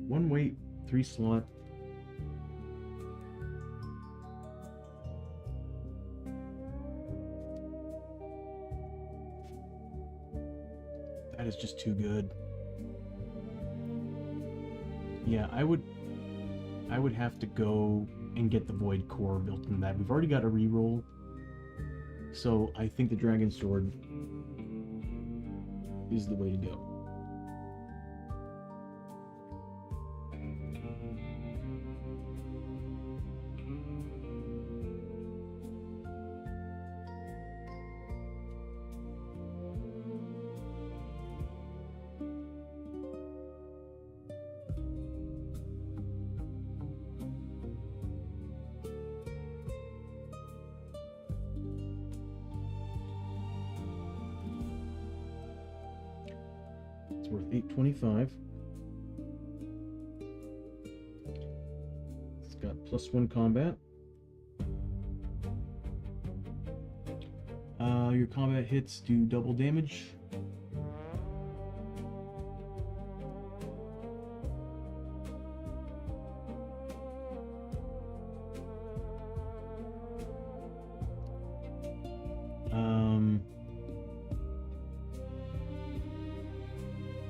1 weight, 3 slot. That is just too good. Yeah, I would have to go and get the Void Core built into that. We've already got a reroll, so I think the Dragon Sword is the way to go. It's worth 825. It's got +1 combat. Your combat hits do double damage.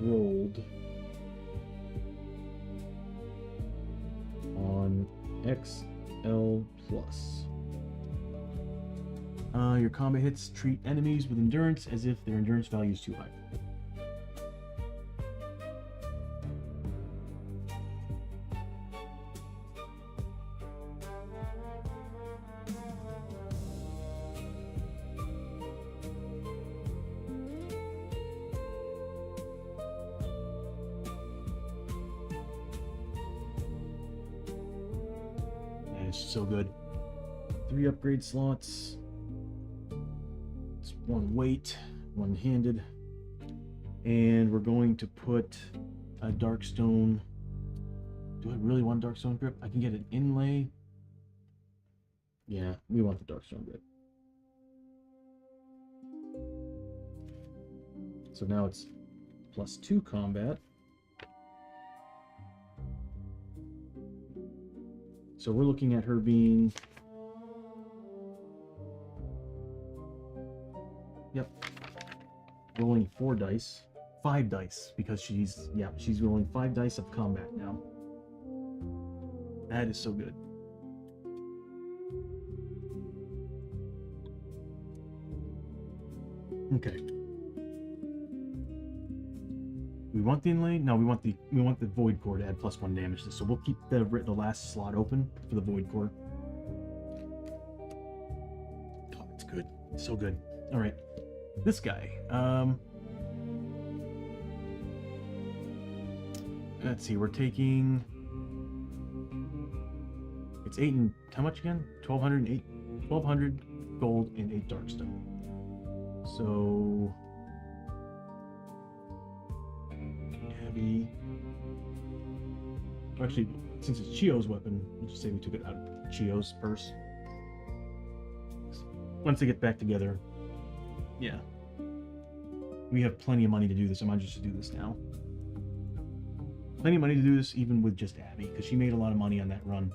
Rolled on XL+. Your combat hits treat enemies with endurance as if their endurance value is too high. That is so good. 3 upgrade slots. It's 1 weight, 1-handed. And we're going to put a Darkstone. Do I really want Darkstone grip? I can get an inlay. Yeah, we want the Darkstone grip. So now it's +2 combat. So we're looking at her being... Yep. Rolling 4 dice. 5 dice, because she's rolling 5 dice of combat now. That is so good. Okay. We want the inlay? No, we want the Void Core to add +1 damage to this. So we'll keep the last slot open for the Void Core. Oh, it's good. It's so good. All right. This guy. Let's see. We're taking. It's 8 and how much again? 1,200 gold and 8 Darkstone. So. Abbie. Actually, since it's Chiyo's weapon, we'll just say we took it out of Chiyo's purse. Once they get back together, yeah. We have plenty of money to do this. I might just do this now. Plenty of money to do this even with just Abbie, because she made a lot of money on that run.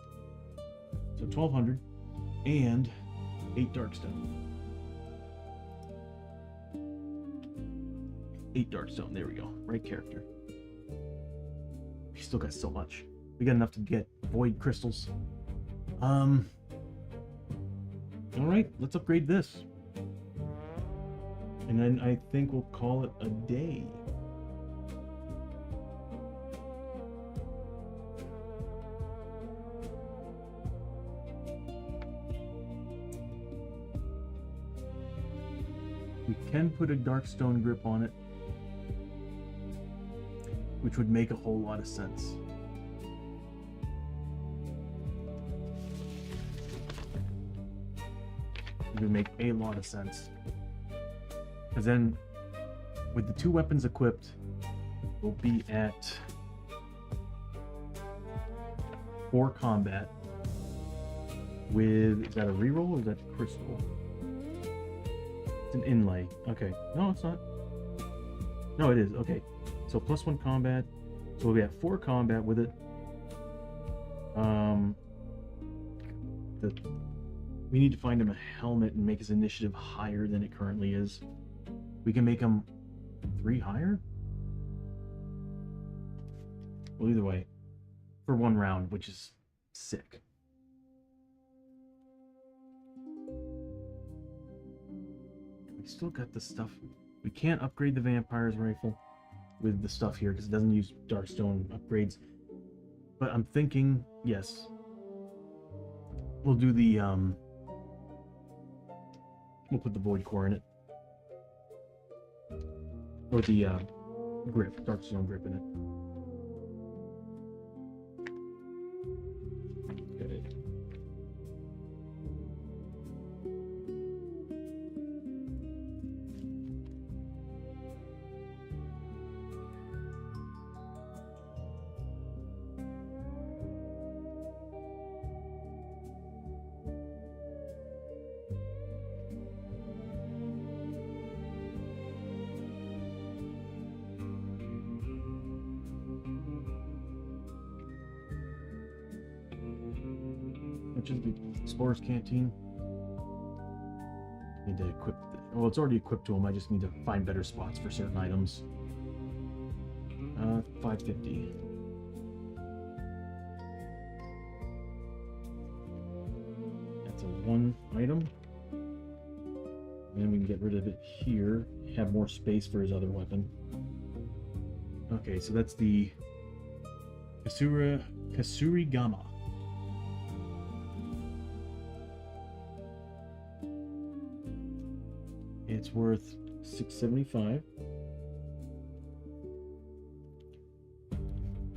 So 1,200 and 8 Darkstone. 8 Darkstone, there we go. Right character. We still got so much. We got enough to get Void Crystals. Alright, let's upgrade this. And then I think we'll call it a day. We can put a Darkstone grip on it, which would make a whole lot of sense. It would make a lot of sense. Because then, with the 2 weapons equipped, we'll be at 4 combat with, is that a reroll or is that crystal? It's an inlay. Okay. No, it's not. No, it is. Okay. So +1 combat, So we have 4 combat with it. We need to find him a helmet and make his initiative higher than it currently is. We can make him 3 higher? Well, either way, for 1 round, which is sick. We still got the stuff. We can't upgrade the vampire's rifle with the stuff here because it doesn't use Darkstone upgrades. But I'm thinking, yes, we'll do the we'll put the void core in it, or the grip, Darkstone grip in it. Okay. Which is the Explorer's Canteen. Need to equip well, it's already equipped to him. I just need to find better spots for certain items. 550. That's a 1 item. And then we can get rid of it here. Have more space for his other weapon. Okay, so that's the Kasurigama. It's worth 675.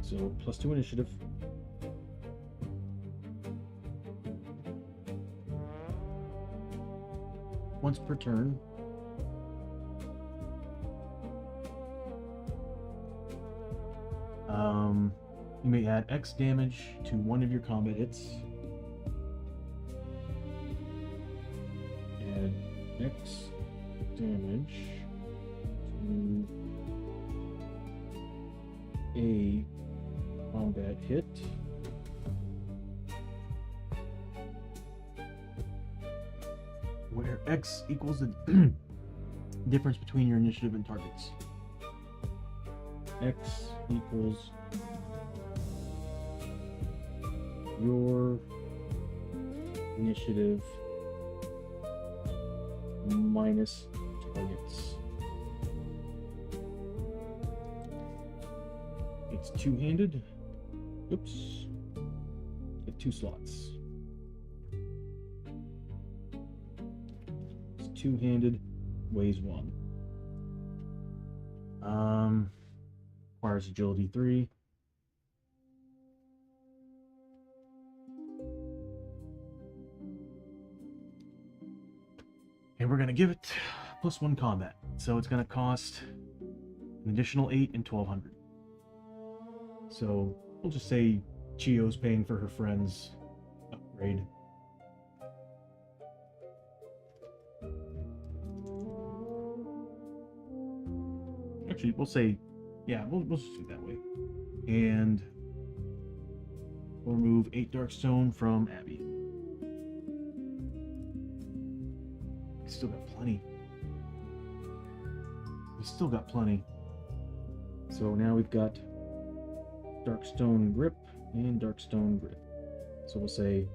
So +2 initiative. Once per turn. You may add X damage to one of your combat hits. Add X damage to a combat hit. Where X equals the difference between your initiative and targets. X equals your initiative minus targets. It's 2-handed. Oops. Get 2 slots. It's 2-handed, weighs 1. Requires agility 3. And we're gonna give it +1 combat. So it's gonna cost an additional 8 and 1200. So we'll just say Chiyo's paying for her friend's upgrade. Actually, we'll say, yeah, we'll just do it that way. And we'll remove 8 Darkstone from Abbie. We still got plenty. We still got plenty. So now we've got Darkstone Grip and Darkstone Grip. So we'll say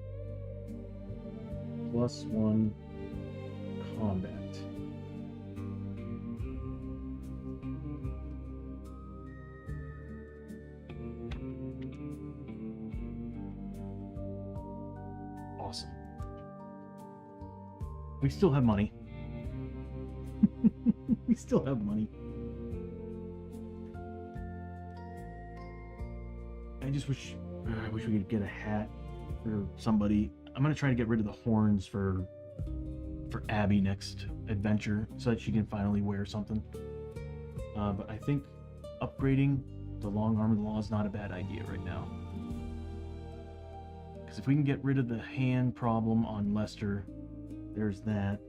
+1 combat. Awesome. We still have money. We still have money. I just wish we could get a hat for somebody. I'm gonna try to get rid of the horns for Abbie next adventure so that she can finally wear something. But I think upgrading the long arm of the law is not a bad idea right now. Because if we can get rid of the hand problem on Lester, there's that.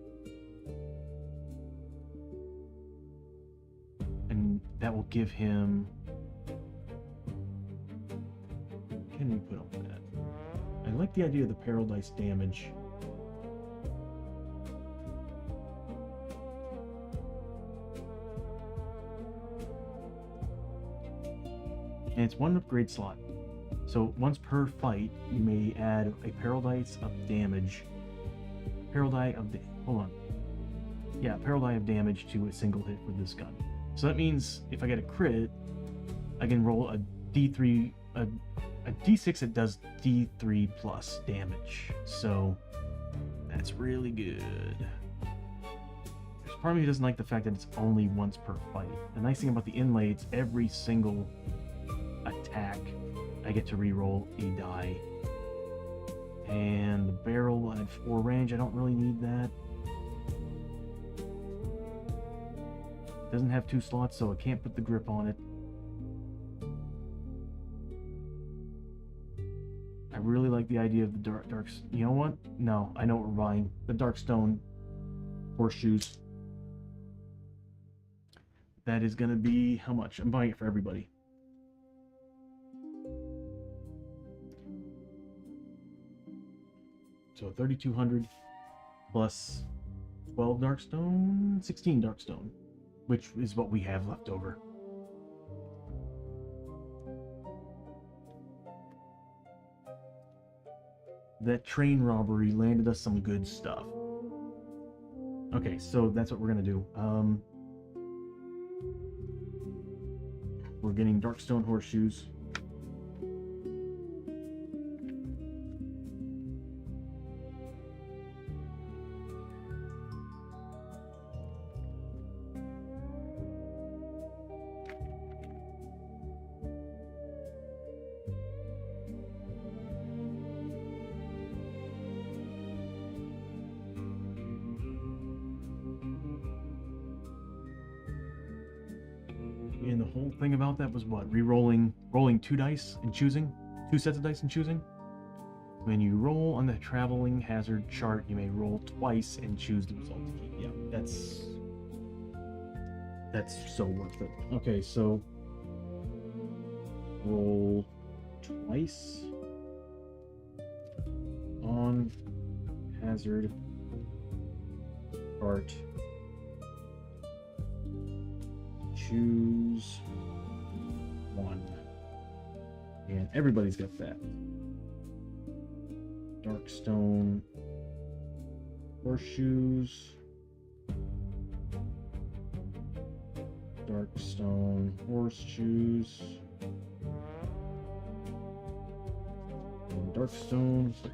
And that will give him can we put up with that? I like the idea of the peril dice damage. And it's one upgrade slot. So once per fight, you may add a peril dice of damage. Peril die of hold on. Yeah, peril die of damage to a single hit with this gun. So that means if I get a crit, I can roll a D3, a D6 that does D3 plus damage. So that's really good. There's part of me who doesn't like the fact that it's only once per fight. The nice thing about the inlay, it's every single attack I get to reroll a die. And the barrel at 4 range, I don't really need that. Doesn't have 2 slots, so I can't put the grip on it. I really like the idea of the dark. You know what? No, I know what we're buying. The Darkstone horseshoes. That is gonna be how much? I'm buying it for everybody. So 3,200 plus 12 Darkstone, 16 Darkstone, which is what we have left over. That train robbery landed us some good stuff. Okay, so that's what we're gonna do. We're getting Darkstone horseshoes. And the whole thing about that was what? Rolling 2 dice and choosing? 2 sets of dice and choosing? When you roll on the traveling hazard chart, you may roll twice and choose the result to keep. Yeah, that's so worth it. Okay, so roll twice on hazard chart. Choose 1. And everybody's got that. Darkstone horseshoes. Darkstone horseshoes. And Darkstone horseshoes.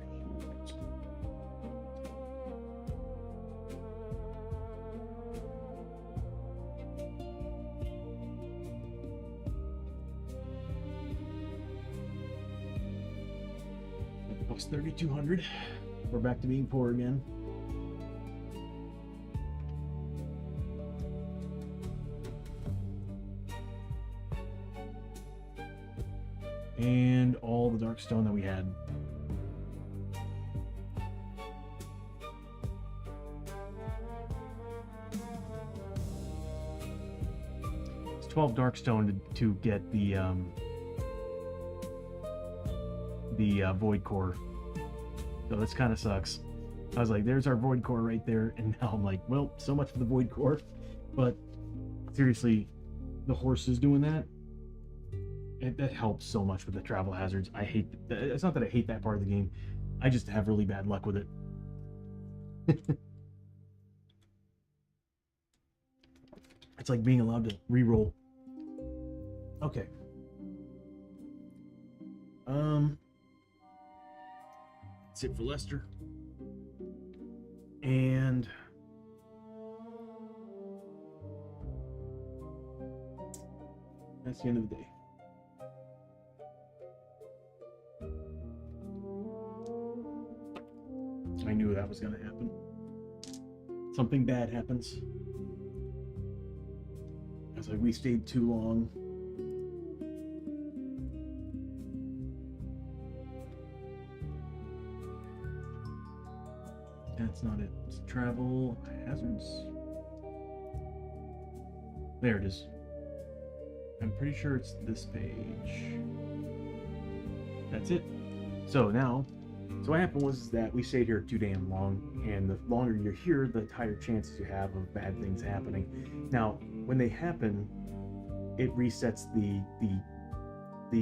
Plus 3,200. We're back to being poor again. And all the Darkstone that we had. It's 12 Darkstone to get the Void Core. So this kind of sucks. I was like, there's our Void Core right there, and now I'm like, well, so much for the Void Core. But seriously, the horses doing that, that helps so much with the travel hazards. I hate, it's not that I hate that part of the game, I just have really bad luck with it. It's like being allowed to re-roll. Okay. That's it for Lester. And that's the end of the day. I knew that was going to happen. Something bad happens. I was like, we stayed too long. That's not it. It's travel hazards. There it is. I'm pretty sure it's this page. that's it. So now, so what happened was that we stayed here too damn long, and the longer you're here, the higher chances you have of bad things happening. Now, when they happen, it resets the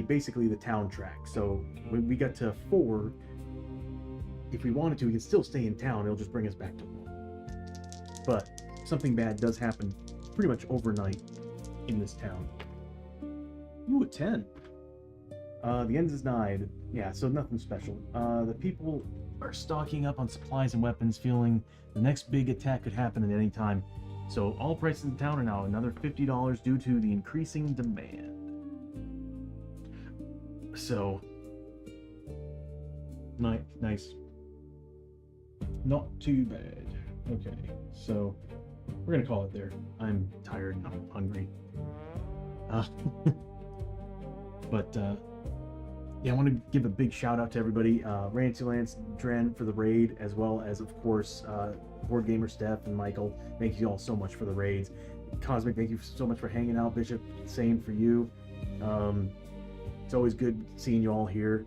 basically the town track. So when we got to 4, if we wanted to, we could still stay in town. It'll just bring us back to 1. But something bad does happen pretty much overnight in this town. Ooh, a 10. The end is nigh. Yeah, so nothing special. The people are stocking up on supplies and weapons, feeling the next big attack could happen at any time. So all prices in town are now another $50 due to the increasing demand. So, nice. Not too bad. Okay, so we're gonna call it there. I'm tired and I'm hungry. Yeah, I want to give a big shout out to everybody. Rancy Lance, Dren for the raid, as well as, of course, Board Gamer Steph and Michael. Thank you all so much for the raids. Cosmic, thank you so much for hanging out. Bishop, same for you. It's always good seeing you all here.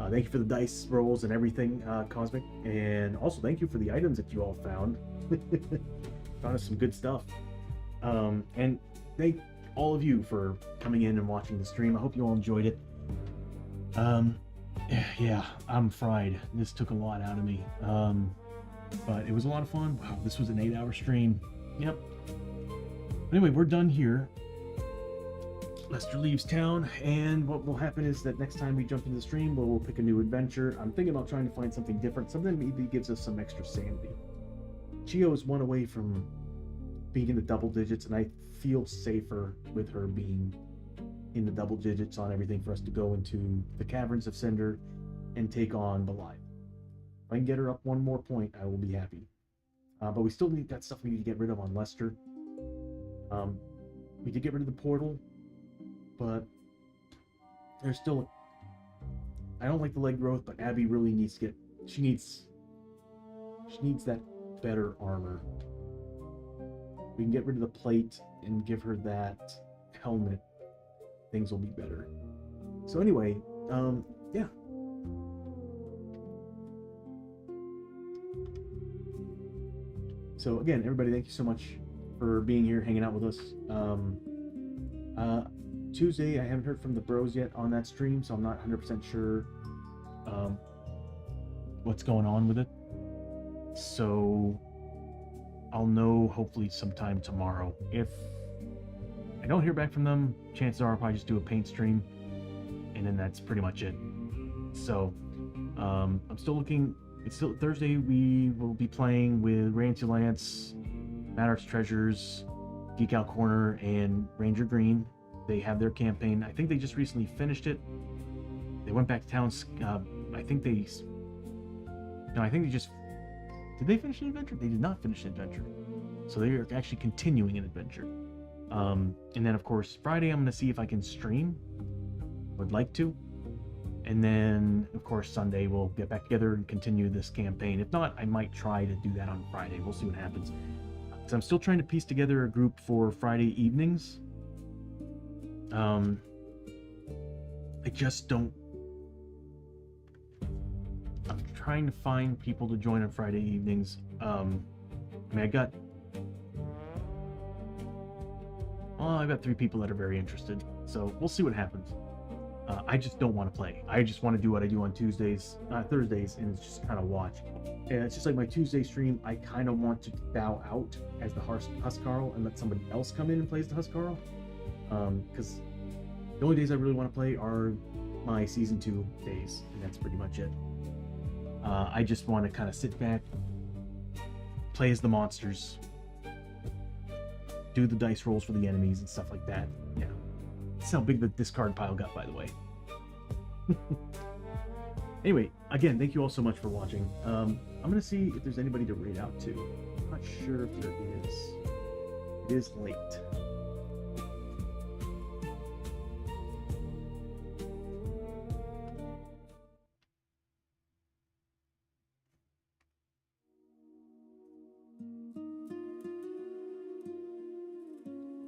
Thank you for the dice rolls and everything, Cosmic. And also thank you for the items that you all found. Found us some good stuff. And thank all of you for coming in and watching the stream. I hope you all enjoyed it. Yeah, I'm fried. This took a lot out of me. But it was a lot of fun. Wow, this was an 8-hour stream. Yep. Anyway, we're done here. Lester leaves town, and what will happen is that next time we jump into the stream, we'll pick a new adventure. I'm thinking about trying to find something different, something that maybe gives us some extra sanity. Chiyo is 1 away from being in the double digits, and I feel safer with her being in the double digits on everything for us to go into the Caverns of Cinder and take on Belial. If I can get her up 1 more point, I will be happy. But we still need that stuff we need to get rid of on Lester. We did get rid of the portal, but there's still I don't like the leg growth, but Abbie really needs to get she needs that better armor. We can get rid of the plate and give her that helmet. Things will be better. So anyway, yeah. So again, everybody, thank you so much for being here, hanging out with us. Tuesday, I haven't heard from the bros yet on that stream, so I'm not 100% sure what's going on with it. So I'll know hopefully sometime tomorrow. If I don't hear back from them, chances are I'll probably just do a paint stream, and then that's pretty much it. So I'm still looking. It's still Thursday. We will be playing with Rancy Lance, Maddar's Treasures, Geek Out Corner, and Ranger Green. They have their campaign. I think they just recently finished it. They went back to town. I think they just... Did they finish an adventure? They did not finish an adventure. So they are actually continuing an adventure. And then, of course, Friday I'm going to see if I can stream. Would like to. And then, of course, Sunday we'll get back together and continue this campaign. If not, I might try to do that on Friday. We'll see what happens. So I'm still trying to piece together a group for Friday evenings. I just don't... I'm trying to find people to join on Friday evenings. I mean, I've got 3 people that are very interested, so we'll see what happens. I just don't want to play. I just want to do what I do on Thursdays, and it's just kind of watch. And it's just like my Tuesday stream, I kind of want to bow out as the Huskarl and let somebody else come in and plays the Huskarl. Because the only days I really want to play are my Season 2 days, and that's pretty much it. I just want to kind of sit back, play as the monsters, do the dice rolls for the enemies and stuff like that. Yeah. That's how big the discard pile got, by the way. Anyway, again, thank you all so much for watching. I'm going to see if there's anybody to raid out to. I'm not sure if there is. It is late.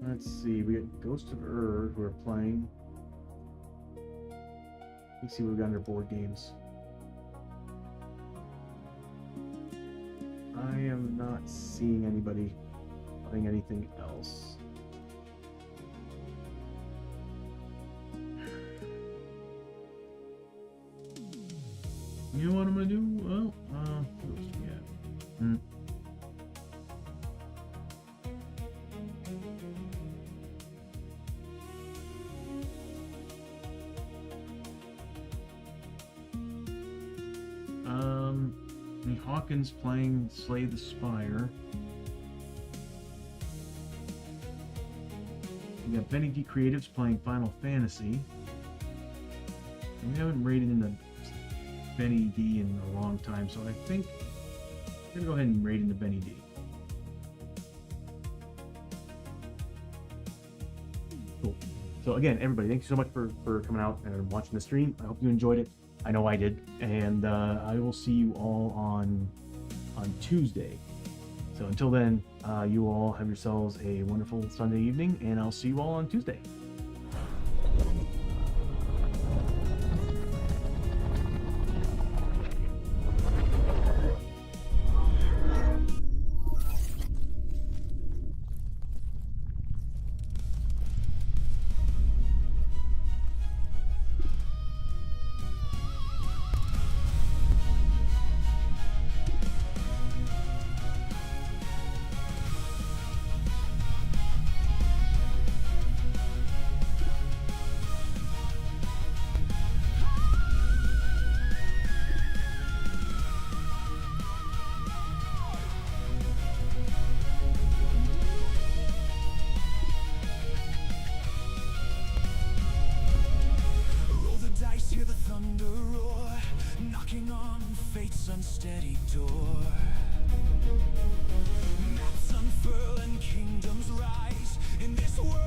Let's see, we got Ghost of Ur who are playing. Let's see what we got under board games. I am not seeing anybody playing anything else. You know what I'm gonna do? Well, what else do we have? Hawkins playing Slay the Spire. We got Benny D Creatives playing Final Fantasy. And we haven't raided into Benny D in a long time, so I think I'm gonna go ahead and raid into Benny D. Cool. So again, everybody, thank you so much for coming out and watching the stream. I hope you enjoyed it. I know I did, and I will see you all on Tuesday. So until then, you all have yourselves a wonderful Sunday evening, and I'll see you all on Tuesday. Roll the dice, hear the thunder roar, knocking on fate's unsteady door. Maps unfurl and kingdoms rise in this world.